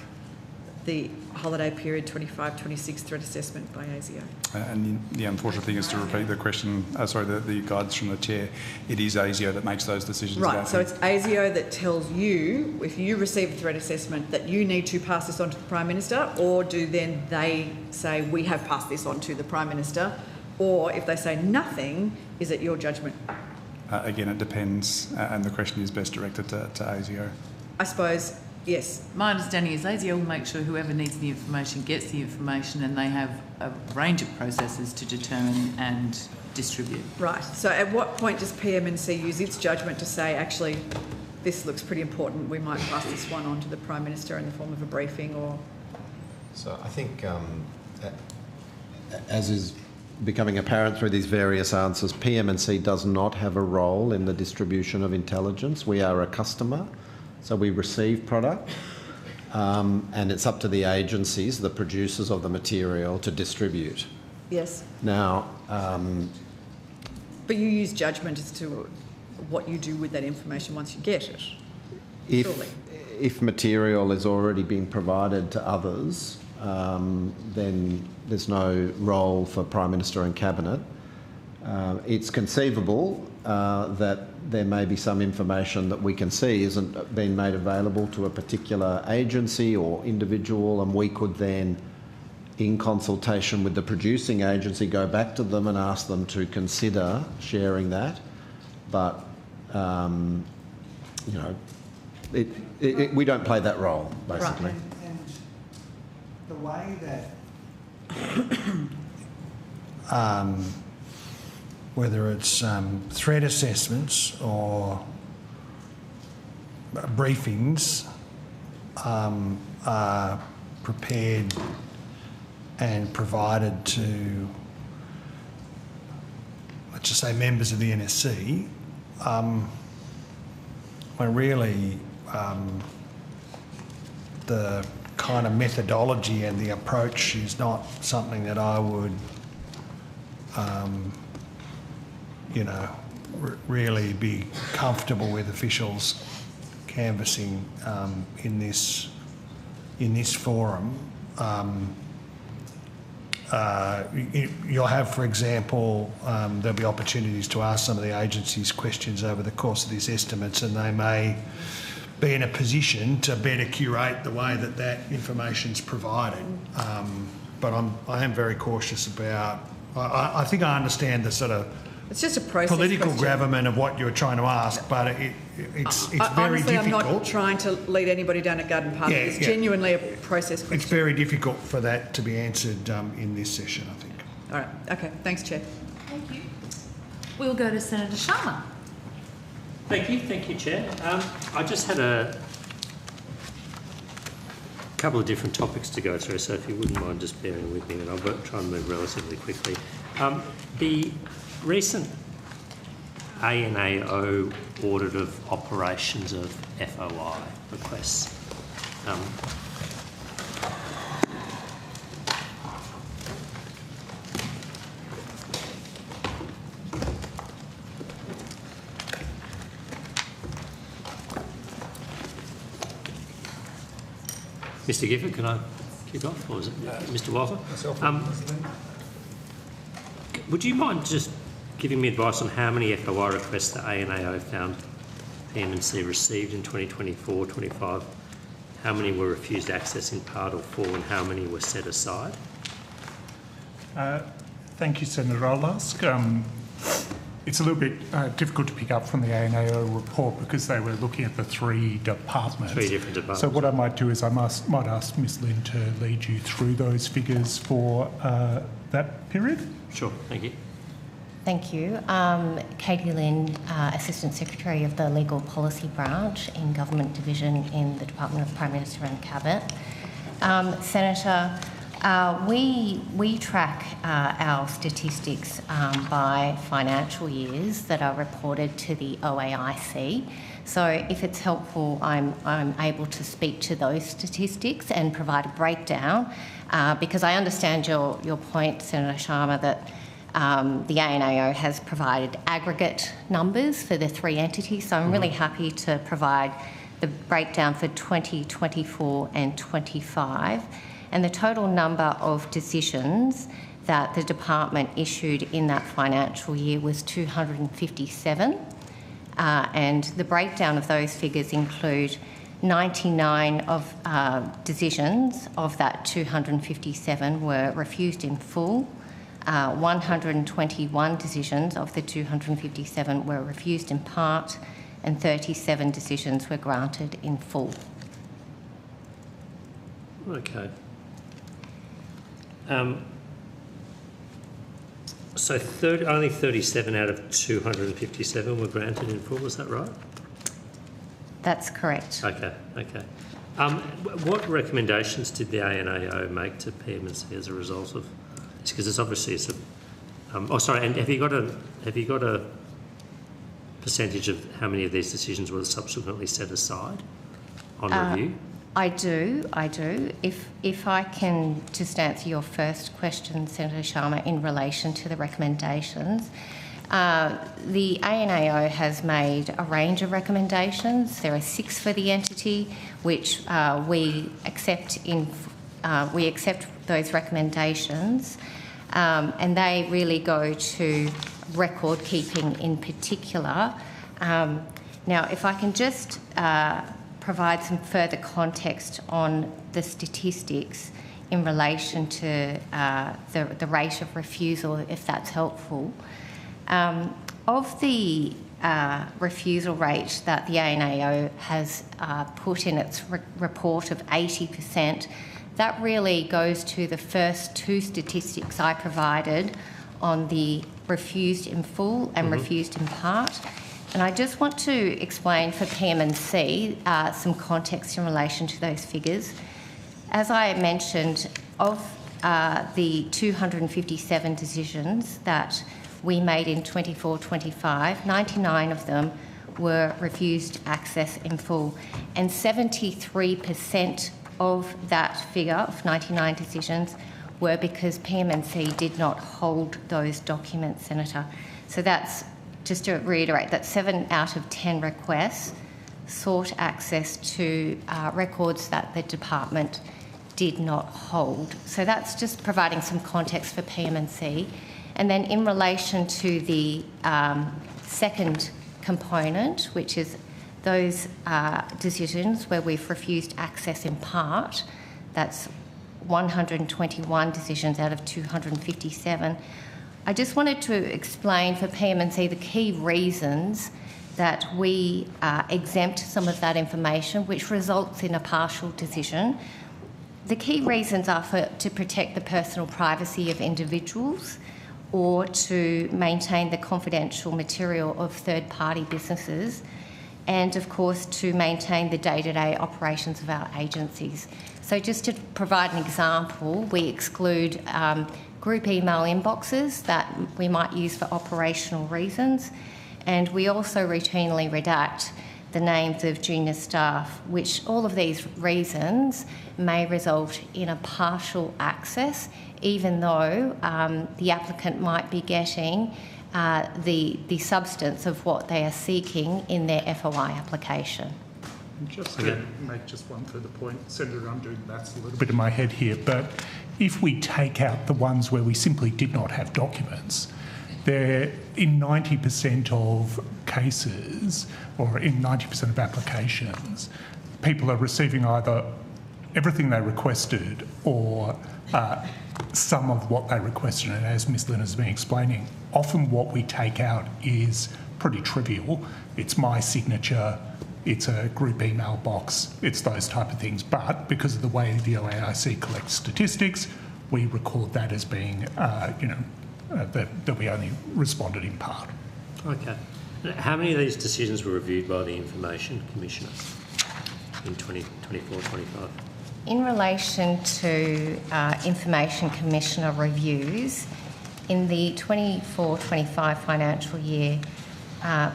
the holiday period 25-26 threat assessment by ASIO?
And the unfortunate thing is, to repeat the question, the guidance from the chair, it is ASIO that makes those decisions.
Right, so it's ASIO that tells you, if you receive a threat assessment, that you need to pass this on to the Prime Minister, or do then they say, we have passed this on to the Prime Minister, or if they say nothing, is it your judgment?
Again, it depends, and the question is best directed to ASIO.
I suppose, yes.
My understanding is ASIO will make sure whoever needs the information gets the information, and they have a range of processes to determine and distribute.
Right. So at what point does PM&C use its judgment to say, actually, this looks pretty important, we might pass this one on to the Prime Minister in the form of a briefing or...
So I think, as is becoming apparent through these various answers, PM&C does not have a role in the distribution of intelligence. We are a customer. So we receive product, and it's up to the agencies, the producers of the material, to distribute.
Yes.
Now...
but you use judgment as to what you do with that information once you get it, surely.
If material is already being provided to others, then there's no role for Prime Minister and Cabinet. It's conceivable that there may be some information that we can see isn't being made available to a particular agency or individual, and we could then, in consultation with the producing agency, go back to them and ask them to consider sharing that. But, we don't play that role, basically.
Right. And the way that whether it's threat assessments or briefings are prepared and provided to, let's just say, members of the NSC, when really the kind of methodology and the approach is not something that I would really be comfortable with officials canvassing in this forum. You'll have, for example, there'll be opportunities to ask some of the agencies questions over the course of these estimates, and they may be in a position to better curate the way that that information's provided. But I am very cautious about I think I understand the sort of
It's just a process
political
question.
gravamen of what you're trying to ask, but it's very
honestly,
difficult.
I'm not trying to lead anybody down a garden path. It's genuinely a process question.
It's very difficult for that to be answered in this session, I think.
All right. Okay. Thanks, Chair.
Thank you. We'll go to Senator Sharma.
Thank you, Chair. I just had a couple of different topics to go through, so if you wouldn't mind just bearing with me, and I'll try and move relatively quickly. The recent ANAO audit of operations of FOI requests. Mr. Gifford, can I kick off, or is it Mr. Walter? Would you mind just giving me advice on how many FOI requests the ANAO found PM&C received in 2024-25? How many were refused access in part or full, and how many were set aside?
Thank you, Senator. I'll ask. It's a little bit difficult to pick up from the ANAO report because they were looking at the three departments.
Three different departments.
So what I might do is I might ask Ms Lynn to lead you through those figures for that period.
Sure, thank you.
Thank you. Katie Lynn, Assistant Secretary of the Legal Policy Branch in Government Division in the Department of Prime Minister and Cabinet. Senator, we track our statistics by financial years that are reported to the OAIC. So if it's helpful, I'm able to speak to those statistics and provide a breakdown because I understand your point, Senator Sharma, that the ANAO has provided aggregate numbers for the three entities. So I'm really happy to provide the breakdown for 2024 and 25. And the total number of decisions that the department issued in that financial year was 257. And the breakdown of those figures include 99 of decisions of that 257 were refused in full. 121 decisions of the 257 were refused in part, and 37 decisions were granted in full.
Okay. So only 37 out of 257 were granted in full, is that right?
That's correct.
Okay. What recommendations did the ANAO make to PM&C as a result of this? Because it's obviously and have you got a percentage of how many of these decisions were subsequently set aside on review?
I do. If I can just answer your first question, Senator Sharma, in relation to the recommendations. The ANAO has made a range of recommendations. There are 6 for the entity, which we accept those recommendations, and they really go to record keeping in particular. Now, if I can just provide some further context on the statistics in relation to the rate of refusal, if that's helpful. Of the refusal rate that the ANAO has put in its report of 80%, that really goes to the first 2 statistics I provided on the refused in full and refused in part. And I just want to explain for PM&C some context in relation to those figures. As I mentioned, of the 257 decisions that we made in 24-25, 99 of them were refused access in full, and 73% of that figure of 99 decisions were because PM&C did not hold those documents, Senator. So that's, just to reiterate, that 7 out of 10 requests sought access to records that the department did not hold. So that's just providing some context for PM&C. And then in relation to the second component, which is those decisions where we've refused access in part, that's 121 decisions out of 257. I just wanted to explain for PM&C the key reasons that we exempt some of that information, which results in a partial decision. The key reasons are to protect the personal privacy of individuals or to maintain the confidential material of third-party businesses, and of course to maintain the day-to-day operations of our agencies. So just to provide an example, we exclude group email inboxes that we might use for operational reasons, and we also routinely redact the names of junior staff, which all of these reasons may result in a partial access, even though the applicant might be getting the substance of what they are seeking in their FOI application.
Just to make just one further point, Senator, I'm doing maths a little bit in my head here, but if we take out the ones where we simply did not have documents, they're in 90% of cases, or in 90% of applications, people are receiving either everything they requested or some of what they requested. And as Ms Lynn has been explaining, often what we take out is pretty trivial. It's my signature, it's a group email box, it's those type of things. But because of the way the OAIC collects statistics, we record that as being, that we only responded in part.
Okay. How many of these decisions were reviewed by the Information Commissioner in 2024-25?
In relation to Information Commissioner reviews, in the 24-25 financial year,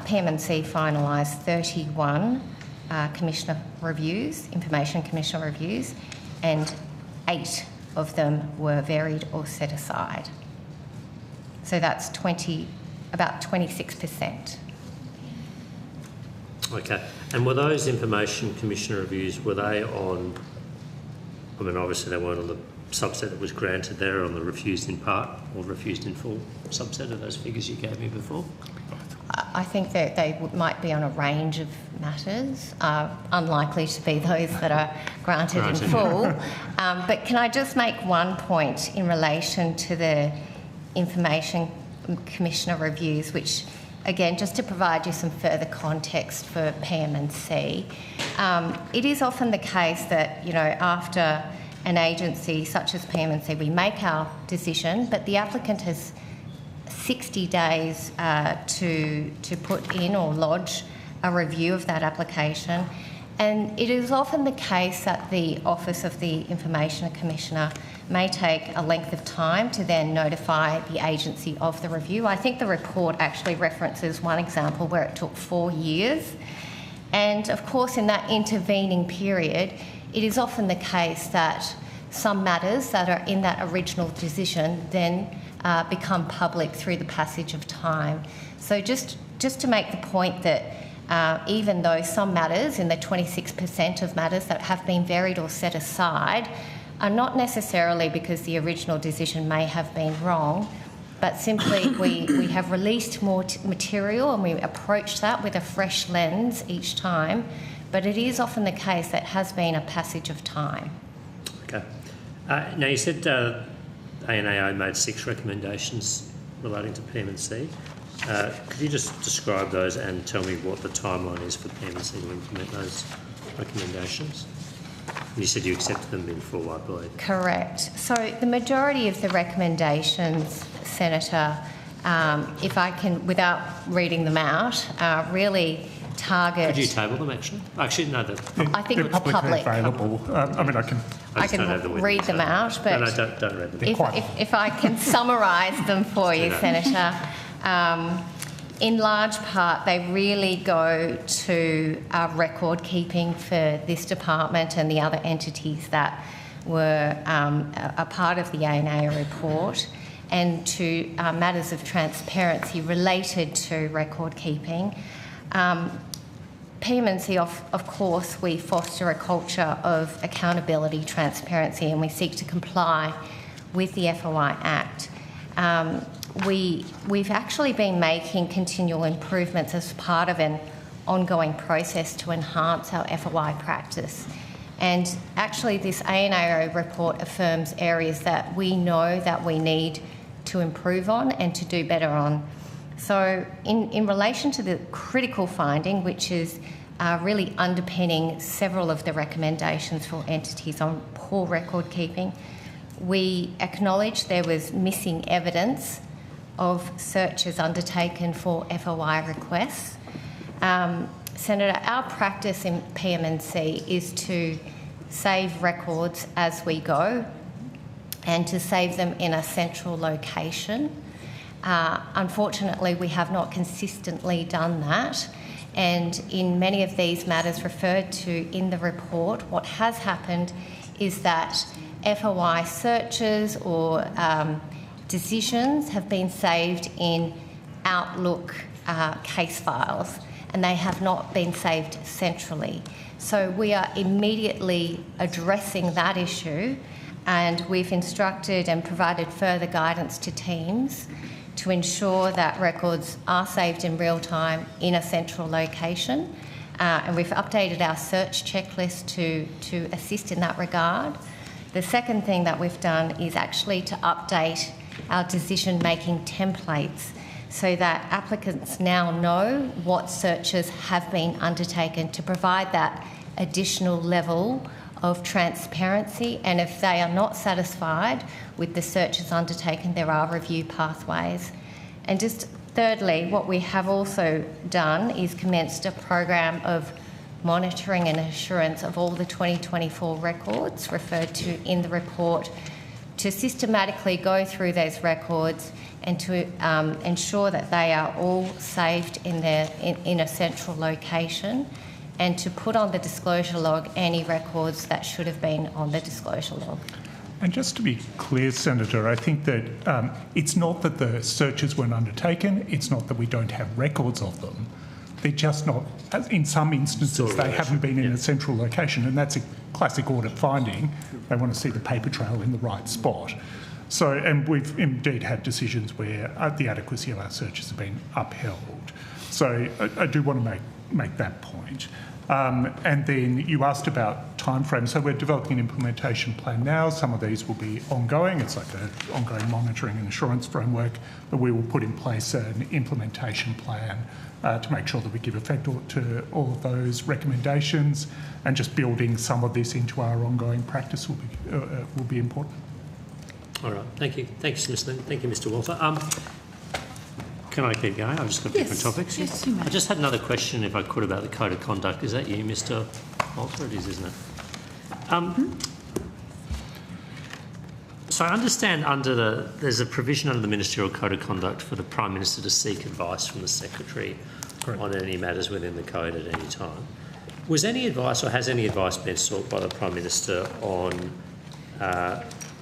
PM&C finalised 31 Commissioner reviews, Information Commissioner reviews, and 8 of them were varied or set aside. So that's about 26%.
Okay. And were those Information Commissioner reviews, were they on, I mean, obviously they weren't on the subset that was granted there, on the refused in part or refused in full subset of those figures you gave me before?
I think that they might be on a range of matters, unlikely to be those that are granted in full. But can I just make one point in relation to the Information Commissioner reviews, which, again, just to provide you some further context for PM&C, it is often the case that, after an agency such as PM&C, we make our decision, but the applicant has 60 days to put in or lodge a review of that application. And it is often the case that the Office of the Information Commissioner may take a length of time to then notify the agency of the review. I think the report actually references one example where it took 4 years. And of course, in that intervening period, it is often the case that some matters that are in that original decision then become public through the passage of time. So just to make the point that even though some matters, in the 26% of matters that have been varied or set aside, are not necessarily because the original decision may have been wrong, but simply we have released more material and we approach that with a fresh lens each time. But it is often the case that has been a passage of time.
Okay. Now, you said ANAO made 6 recommendations relating to PM&C. Could you just describe those and tell me what the timeline is for PM&C to implement those recommendations? You said you accepted them in full, I believe.
Correct. So the majority of the recommendations, Senator, if I can, without reading them out, really target...
Could you table them, actually? Actually, no.
I think it's public.
Available.
I can read them out, but
no, don't read them.
If I can summarise them for you, Senator, in large part they really go to record keeping for this department and the other entities that were a part of the ANAO report, and to matters of transparency related to record keeping. PM&C, of course, we foster a culture of accountability, transparency, and we seek to comply with the FOI Act. We've actually been making continual improvements as part of an ongoing process to enhance our FOI practice. And actually this ANAO report affirms areas that we know that we need to improve on and to do better on. So in relation to the critical finding, which is really underpinning several of the recommendations for entities on poor record keeping, we acknowledge there was missing evidence of searches undertaken for FOI requests. Senator, our practice in PM&C is to save records as we go and to save them in a central location. Unfortunately, we have not consistently done that, and in many of these matters referred to in the report, what has happened is that FOI searches or decisions have been saved in Outlook case files, and they have not been saved centrally. So we are immediately addressing that issue, and we've instructed and provided further guidance to teams to ensure that records are saved in real time in a central location. And we've updated our search checklist to assist in that regard. The second thing that we've done is actually to update our decision-making templates so that applicants now know what searches have been undertaken to provide that additional level of transparency, and if they are not satisfied with the searches undertaken, there are review pathways. And just thirdly, what we have also done is commenced a program of monitoring and assurance of all the 2024 records referred to in the report, to systematically go through those records and to ensure that they are all saved in a central location, and to put on the disclosure log any records that should have been on the disclosure log.
And just to be clear, Senator, I think that it's not that the searches weren't undertaken, it's not that we don't have records of them. They're just not, in some instances, they haven't been in a central location, and that's a classic audit finding. They want to see the paper trail in the right spot. So, and we've indeed had decisions where the adequacy of our searches have been upheld. So I do want to make that point. And then you asked about timeframes. So we're developing an implementation plan now. Some of these will be ongoing. It's like an ongoing monitoring and assurance framework, but we will put in place an implementation plan to make sure that we give effect to all of those recommendations, and just building some of this into our ongoing practice will be important.
All right. Thank you. Thanks, Mr. Walter. Can I keep going? I've just got different topics.
Yes, you may.
I just had another question, if I could, about the Code of Conduct. Is that you, Mr. Walter? It is, isn't it? So I understand there's a provision under the Ministerial Code of Conduct for the Prime Minister to seek advice from the Secretary on any matters within the Code at any time. Was any advice, or has any advice been sought by the Prime Minister on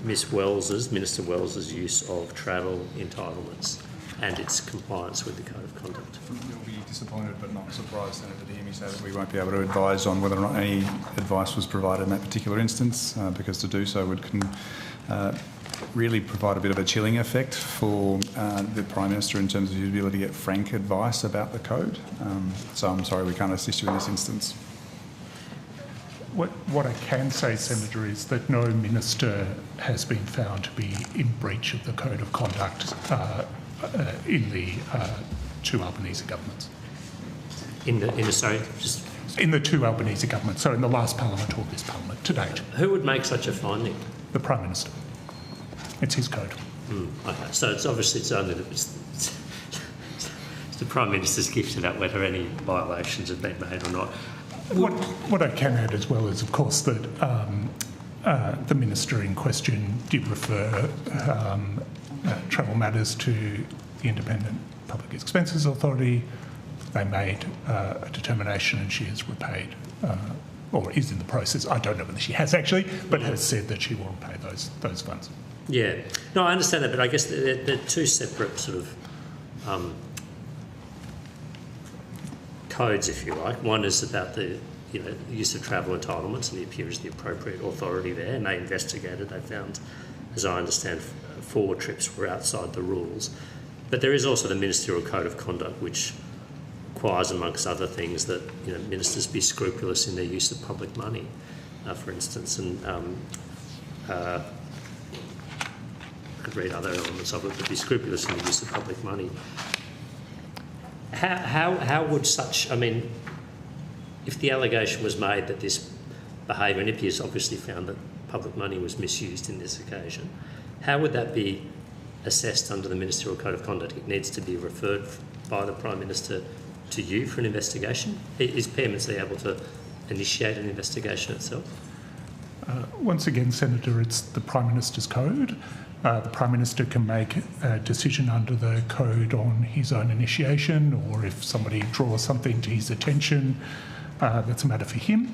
Minister Wells's use of travel entitlements and its compliance with the Code of Conduct?
You'll be disappointed but not surprised, Senator, to hear me say that we won't be able to advise on whether or not any advice was provided in that particular instance, because to do so would really provide a bit of a chilling effect for the Prime Minister in terms of his ability to get frank advice about the Code. So I'm sorry we can't assist you in this instance.
What I can say, Senator, is that no minister has been found to be in breach of the Code of Conduct in the two Albanese governments.
In the
two Albanese governments, so in the last Parliament or this Parliament to date.
Who would make such a finding?
The Prime Minister. It's his code.
Okay, so it's obviously only the Prime Minister's gift to that whether any violations have been made or not.
What I can add as well is, of course, that the Minister in question did refer travel matters to the Independent Public Expenses Authority. They made a determination and she has repaid, or is in the process, I don't know whether she has actually, but has said that she will repay those funds.
Yeah. No, I understand that, but I guess they're two separate sort of codes, if you like. One is about the use of travel entitlements, and the appear is the appropriate authority there, and they investigated. They found, as I understand, 4 trips were outside the rules. But there is also the Ministerial Code of Conduct, which requires, amongst other things, that ministers be scrupulous in their use of public money, for instance, and could read other elements of it, but be scrupulous in the use of public money. How would such, I mean, if the allegation was made that this behaviour, and IPI has obviously found that public money was misused in this occasion, how would that be assessed under the Ministerial Code of Conduct? It needs to be referred by the Prime Minister to you for an investigation. Is PMC able to initiate an investigation itself?
Once again, Senator, it's the Prime Minister's code. The Prime Minister can make a decision under the code on his own initiation, or if somebody draws something to his attention, that's a matter for him.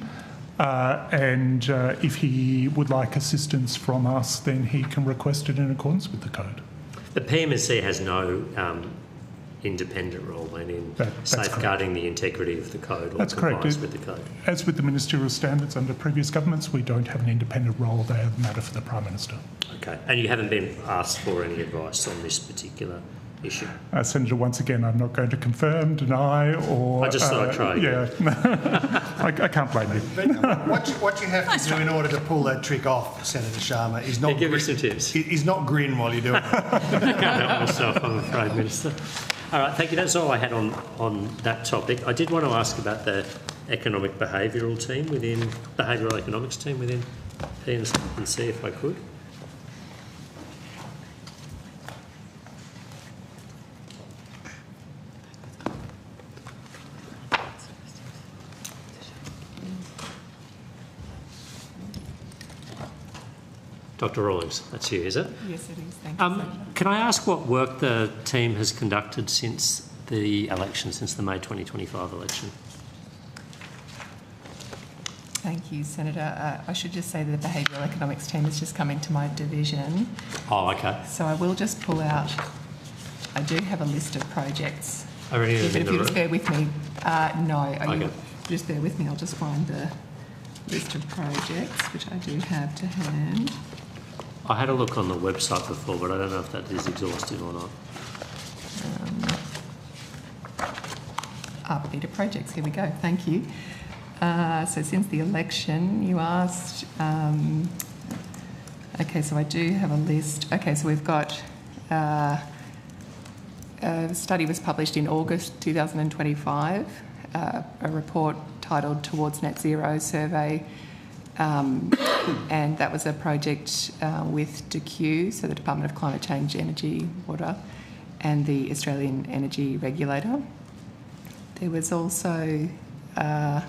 And if he would like assistance from us, then he can request it in accordance with the code.
The PMC has no independent role then in safeguarding the integrity of the code or compliance with the code.
As with the ministerial standards under previous governments, we don't have an independent role. They are a matter for the Prime Minister.
Okay. And you haven't been asked for any advice on this particular issue?
Senator, once again, I'm not going to confirm, deny, or...
I just thought I'd try.
Yeah. I can't blame you.
What you have to do in order to pull that trick off, Senator Sharma, is not...
give me some tips.
Is not grin while you do it.
I can't help myself, I'm afraid, Minister. All right, thank you. That's all I had on that topic. I did want to ask about the economic behavioural economics team within PMC, if I could. Dr. Rawlings, that's you, is it?
Yes, it is. Thank you.
Can I ask what work the team has conducted since the election, since the May 2025 election?
Thank you, Senator. I should just say that the behavioural economics team has just come into my division.
Oh, okay.
So I will just pull out, I do have a list of projects.
Are any of them in the room?
Just bear with me. No,
Okay.
Just bear with me. I'll just find the list of projects, which I do have to hand.
I had a look on the website before, but I don't know if that is exhaustive or not.
Beta projects, here we go. Thank you. So since the election, you asked... okay, so I do have a list. Okay, so we've got... a study was published in August 2025, a report titled Towards Net Zero Survey, and that was a project with DECU, so the Department of Climate Change, Energy, Water, and the Australian Energy Regulator. There was also a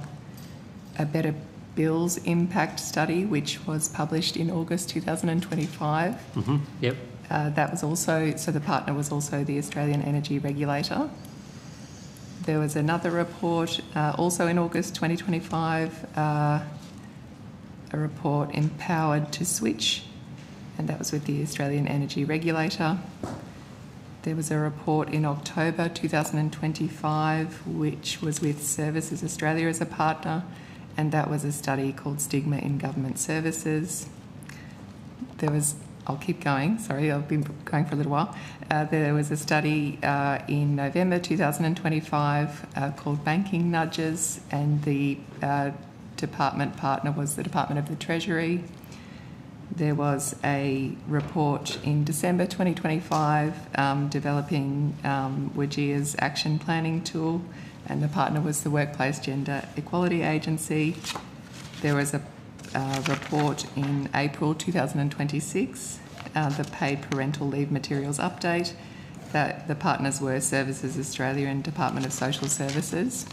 Better Bills Impact Study, which was published in August 2025.
Mm-hmm. Yep.
That was also, so the partner was also the Australian Energy Regulator. There was another report also in August 2025, a report Empowered to Switch, and that was with the Australian Energy Regulator. There was a report in October 2025, which was with Services Australia as a partner, and that was a study called Stigma in Government Services. There was, I'll keep going, sorry, I've been going for a little while. There was a study in November 2025 called Banking Nudges, and the department partner was the Department of the Treasury. There was a report in December 2025 developing WGEA's action planning tool, and the partner was the Workplace Gender Equality Agency. There was a report in April 2026, the Paid Parental Leave Materials Update, that the partners were Services Australia and Department of Social Services.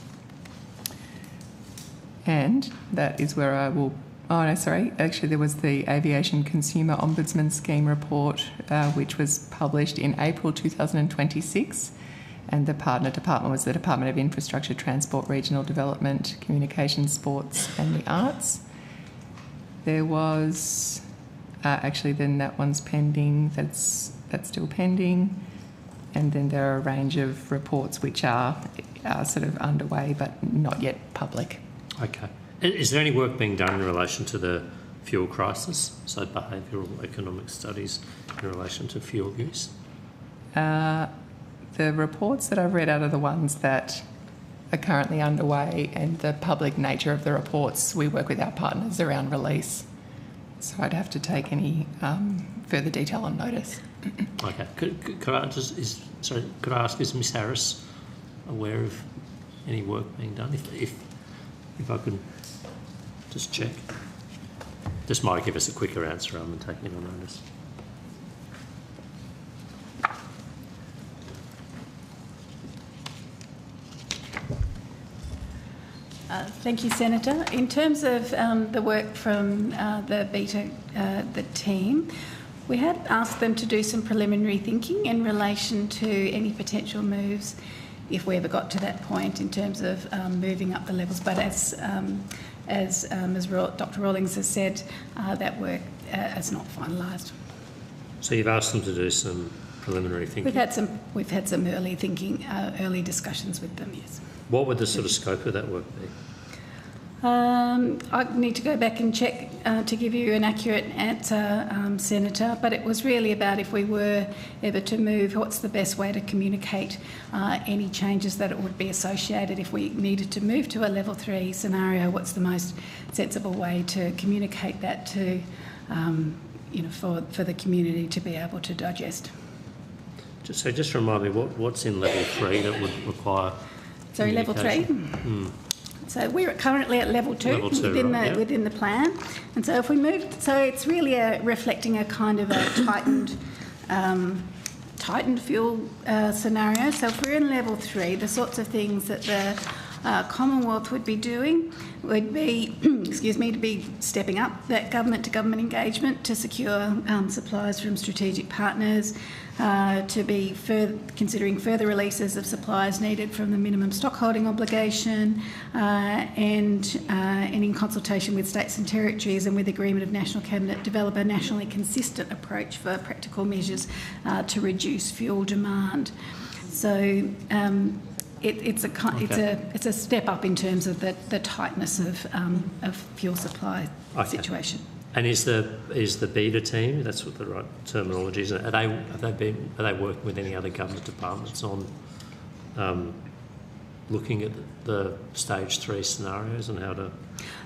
And that is where I will... Oh, no, sorry. Actually, there was the Aviation Consumer Ombudsman Scheme report, which was published in April 2026. And the partner department was the Department of Infrastructure, Transport, Regional Development, Communications, Sports and the Arts. There was... actually, then that one's pending. That's still pending. And then there are a range of reports which are sort of underway but not yet public.
Okay. Is there any work being done in relation to the fuel crisis, so behavioural economic studies in relation to fuel use?
The reports that I've read out are the ones that are currently underway, and the public nature of the reports, we work with our partners around release. So I'd have to take any further detail on notice.
Okay. Could I ask, is Ms Harris aware of any work being done? If I could just check. This might give us a quicker answer rather than taking it on notice.
Thank you, Senator. In terms of the work from the BETA, the team, we had asked them to do some preliminary thinking in relation to any potential moves if we ever got to that point in terms of moving up the levels. But as Dr. Rawlings has said, that work is not finalised.
So you've asked them to do some preliminary thinking?
We've had some early thinking, early discussions with them, yes.
What would the sort of scope of that work be?
I need to go back and check to give you an accurate answer, Senator, but it was really about if we were ever to move, what's the best way to communicate any changes that it would be associated if we needed to move to a level 3 scenario, what's the most sensible way to communicate that to, for the community to be able to digest.
So just remind me, what's in level 3 that would require
Sorry, level 3? So we're currently at level 2, within the plan. And so if we moved, so it's really reflecting a kind of a tightened fuel scenario. So if we're in level 3, the sorts of things that the Commonwealth would be doing would be, to be stepping up that government-to-government engagement to secure supplies from strategic partners, to be considering further releases of supplies needed from the minimum stockholding obligation, and in consultation with states and territories and with agreement of National Cabinet, develop a nationally consistent approach for practical measures to reduce fuel demand. So it's a step up in terms of the tightness of fuel supply situation.
And is the BETA team, that's what the right terminology is, are they working with any other government departments on looking at the stage 3 scenarios and how to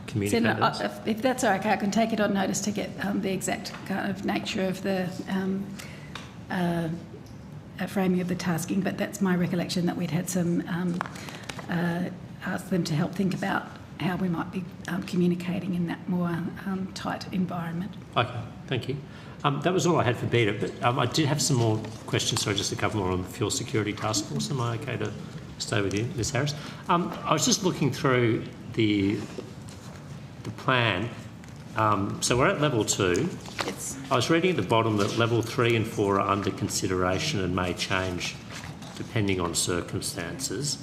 communicate those?
If that's okay, I can take it on notice to get the exact kind of nature of the framing of the tasking, but that's my recollection that we'd had some asked them to help think about how we might be communicating in that more tight environment.
Okay, thank you. That was all I had for BETA, but I did have some more questions, so just a couple more on the Fuel Security Task Force. Am I okay to stay with you, Ms Harris? I was just looking through the plan. So we're at level 2. I was reading at the bottom that level 3 and 4 are under consideration and may change depending on circumstances.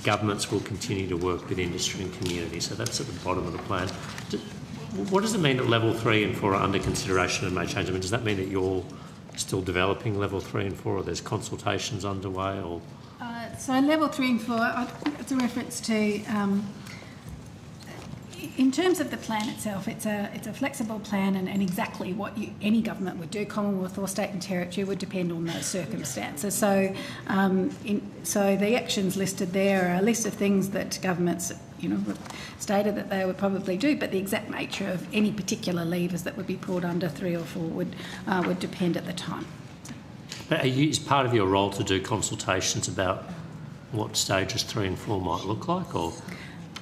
Governments will continue to work with industry and community. So that's at the bottom of the plan. What does it mean that level 3 and 4 are under consideration and may change? I mean, does that mean that you're still developing level 3 and 4, or there's consultations underway? Or
so level 3 and 4, it's a reference to. In terms of the plan itself, it's a flexible plan, and exactly what any government would do, Commonwealth or state and territory, would depend on those circumstances. So, so the actions listed there are a list of things that governments, stated that they would probably do, but the exact nature of any particular levers that would be pulled under 3 or 4 would depend at the time.
But is part of your role to do consultations about what stages 3 and 4 might look like, or?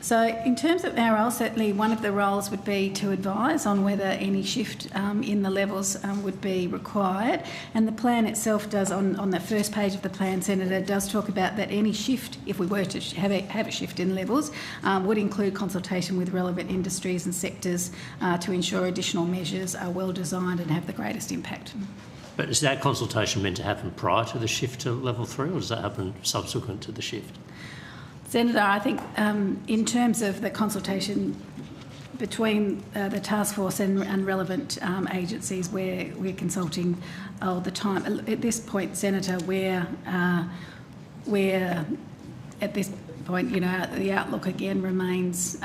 So in terms of our role, certainly one of the roles would be to advise on whether any shift in the levels would be required. And the plan itself does, on the first page of the plan, Senator, does talk about that any shift, if we were to have a shift in levels, would include consultation with relevant industries and sectors to ensure additional measures are well designed and have the greatest impact.
But is that consultation meant to happen prior to the shift to level 3, or does that happen subsequent to the shift?
Senator, I think in terms of the consultation between the task force and relevant agencies, we're consulting all the time. At this point, Senator, we're at this point, the outlook again remains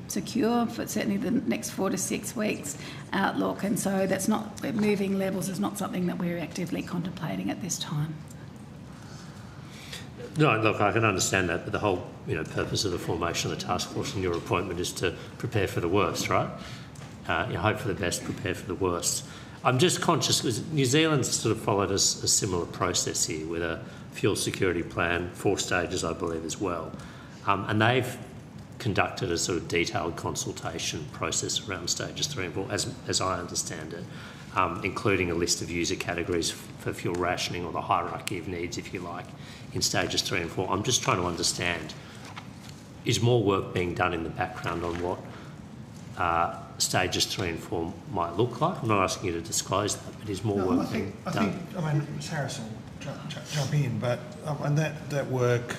secure for certainly the next 4 to 6 weeks outlook, and so that's not, moving levels is not something that we're actively contemplating at this time.
No, look, I can understand that, but the whole purpose of the formation of the task force and your appointment is to prepare for the worst, right? Hope for the best, prepare for the worst. I'm just conscious because New Zealand's sort of followed a similar process here with a fuel security plan, 4 stages, I believe, as well. And they've conducted a sort of detailed consultation process around stages 3 and 4, as I understand it, including a list of user categories for fuel rationing, or the hierarchy of needs, if you like, in stages 3 and 4. I'm just trying to understand, is more work being done in the background on what stages 3 and 4 might look like? I'm not asking you to disclose that, but is more work being done?
I mean, Ms Harris will jump in, but and that work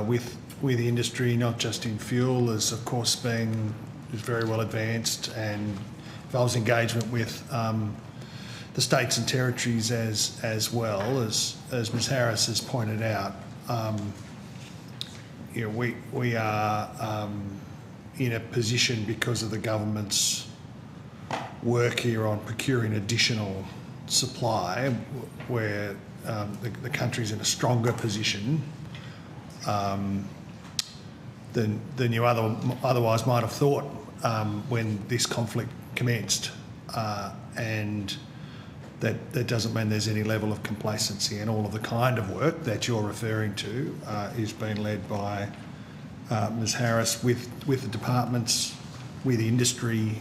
with the industry, not just in fuel, is of course is very well advanced and involves engagement with the states and territories as well as Ms Harris has pointed out. We are in a position, because of the government's work here on procuring additional supply, where the country's in a stronger position than you otherwise might have thought when this conflict commenced, and that doesn't mean there's any level of complacency, and all of the kind of work that you're referring to is being led by Ms Harris with the departments, with industry,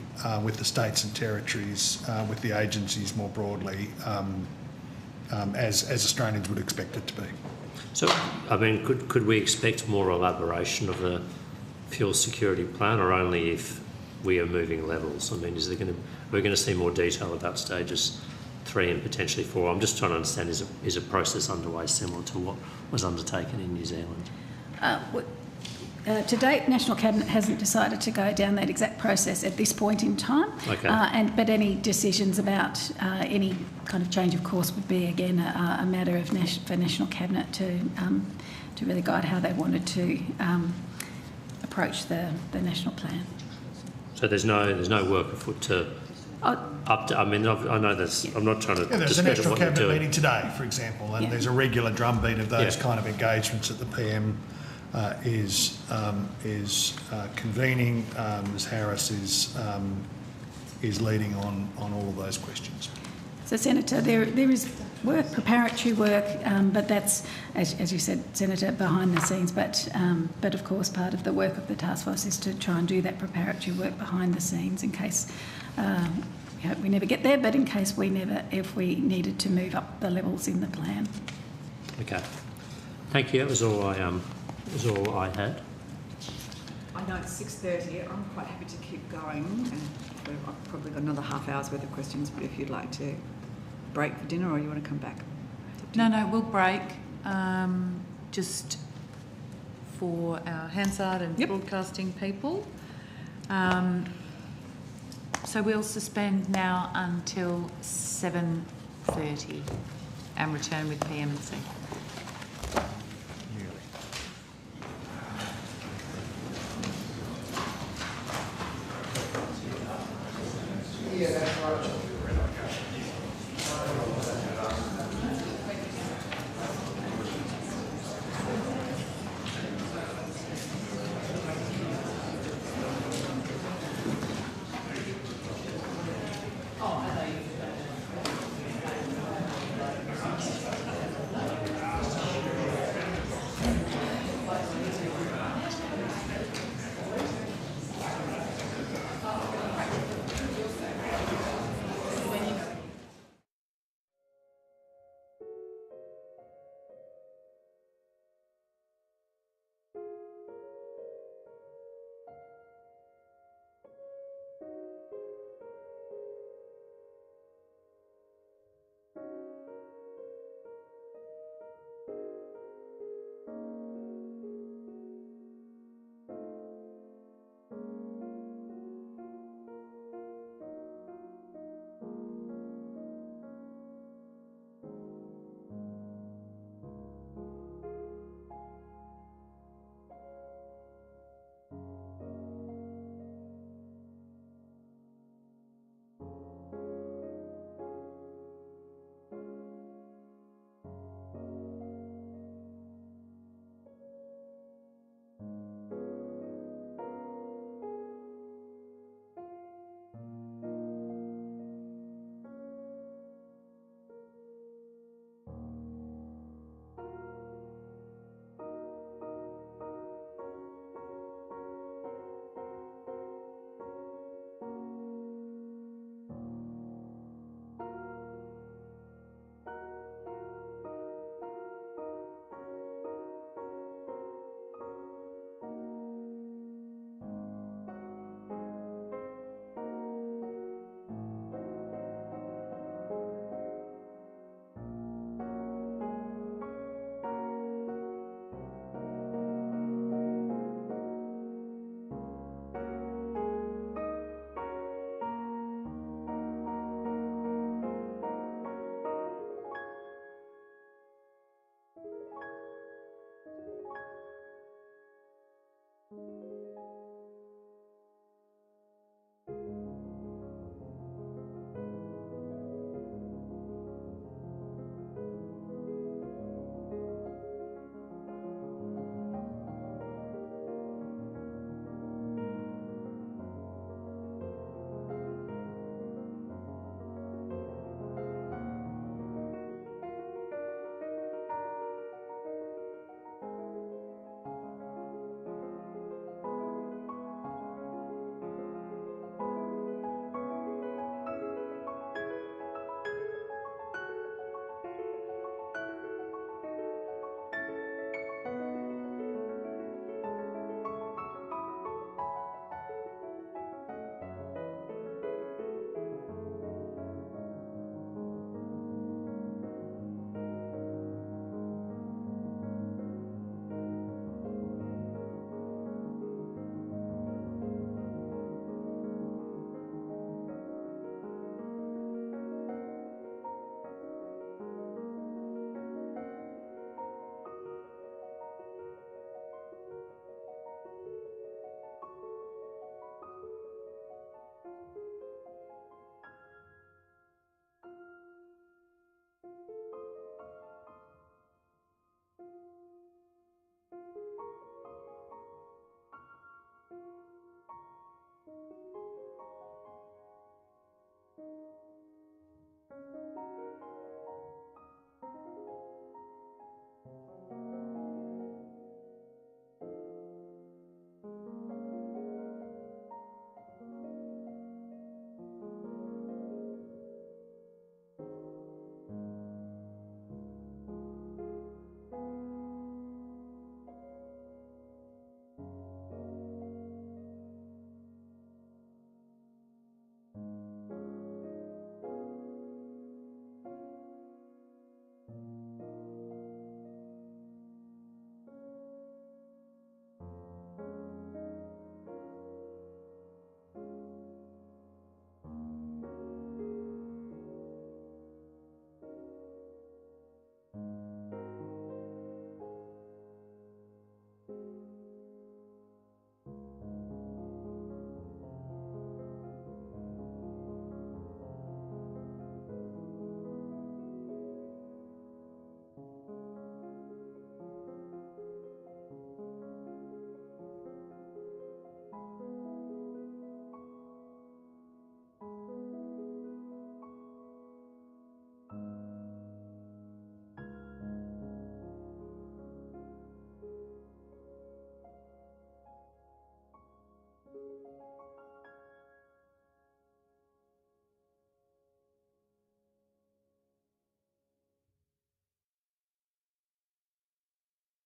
with the states and territories, with the agencies more broadly, as Australians would expect it to be.
So, I mean, could we expect more elaboration of the fuel security plan, or only if we are moving levels? I mean, we're going to see more detail about stages 3 and potentially 4? I'm just trying to understand, is a process underway similar to what was undertaken in New Zealand?
To date, National Cabinet hasn't decided to go down that exact process at this point in time.
Okay.
But any decisions about any kind of change of course would be, again, a matter of for National Cabinet to really guide how they wanted to approach the national plan.
So there's no work afoot to up to. I mean, I know there's. I'm not trying to.
Yeah, there's a National Cabinet meeting today, for example, and there's a regular drumbeat of those kind of engagements that the PM is convening. Ms Harris is leading on all of those questions.
So, Senator, there is work, preparatory work, but that's, as you said, Senator, behind the scenes. But of course, part of the work of the task force is to try and do that preparatory work behind the scenes in case we hope we never get there, but in case if we needed to move up the levels in the plan.
Okay, thank you. That was all I had.
I know it's 6:30. I'm quite happy to keep going, and I've probably got another half hour's worth of questions. But if you'd like to break for dinner, or you want to come back?
No, we'll break just for our Hansard and broadcasting people. So we'll suspend now until 7:30 and return with PM&C.
Yeah, that's right.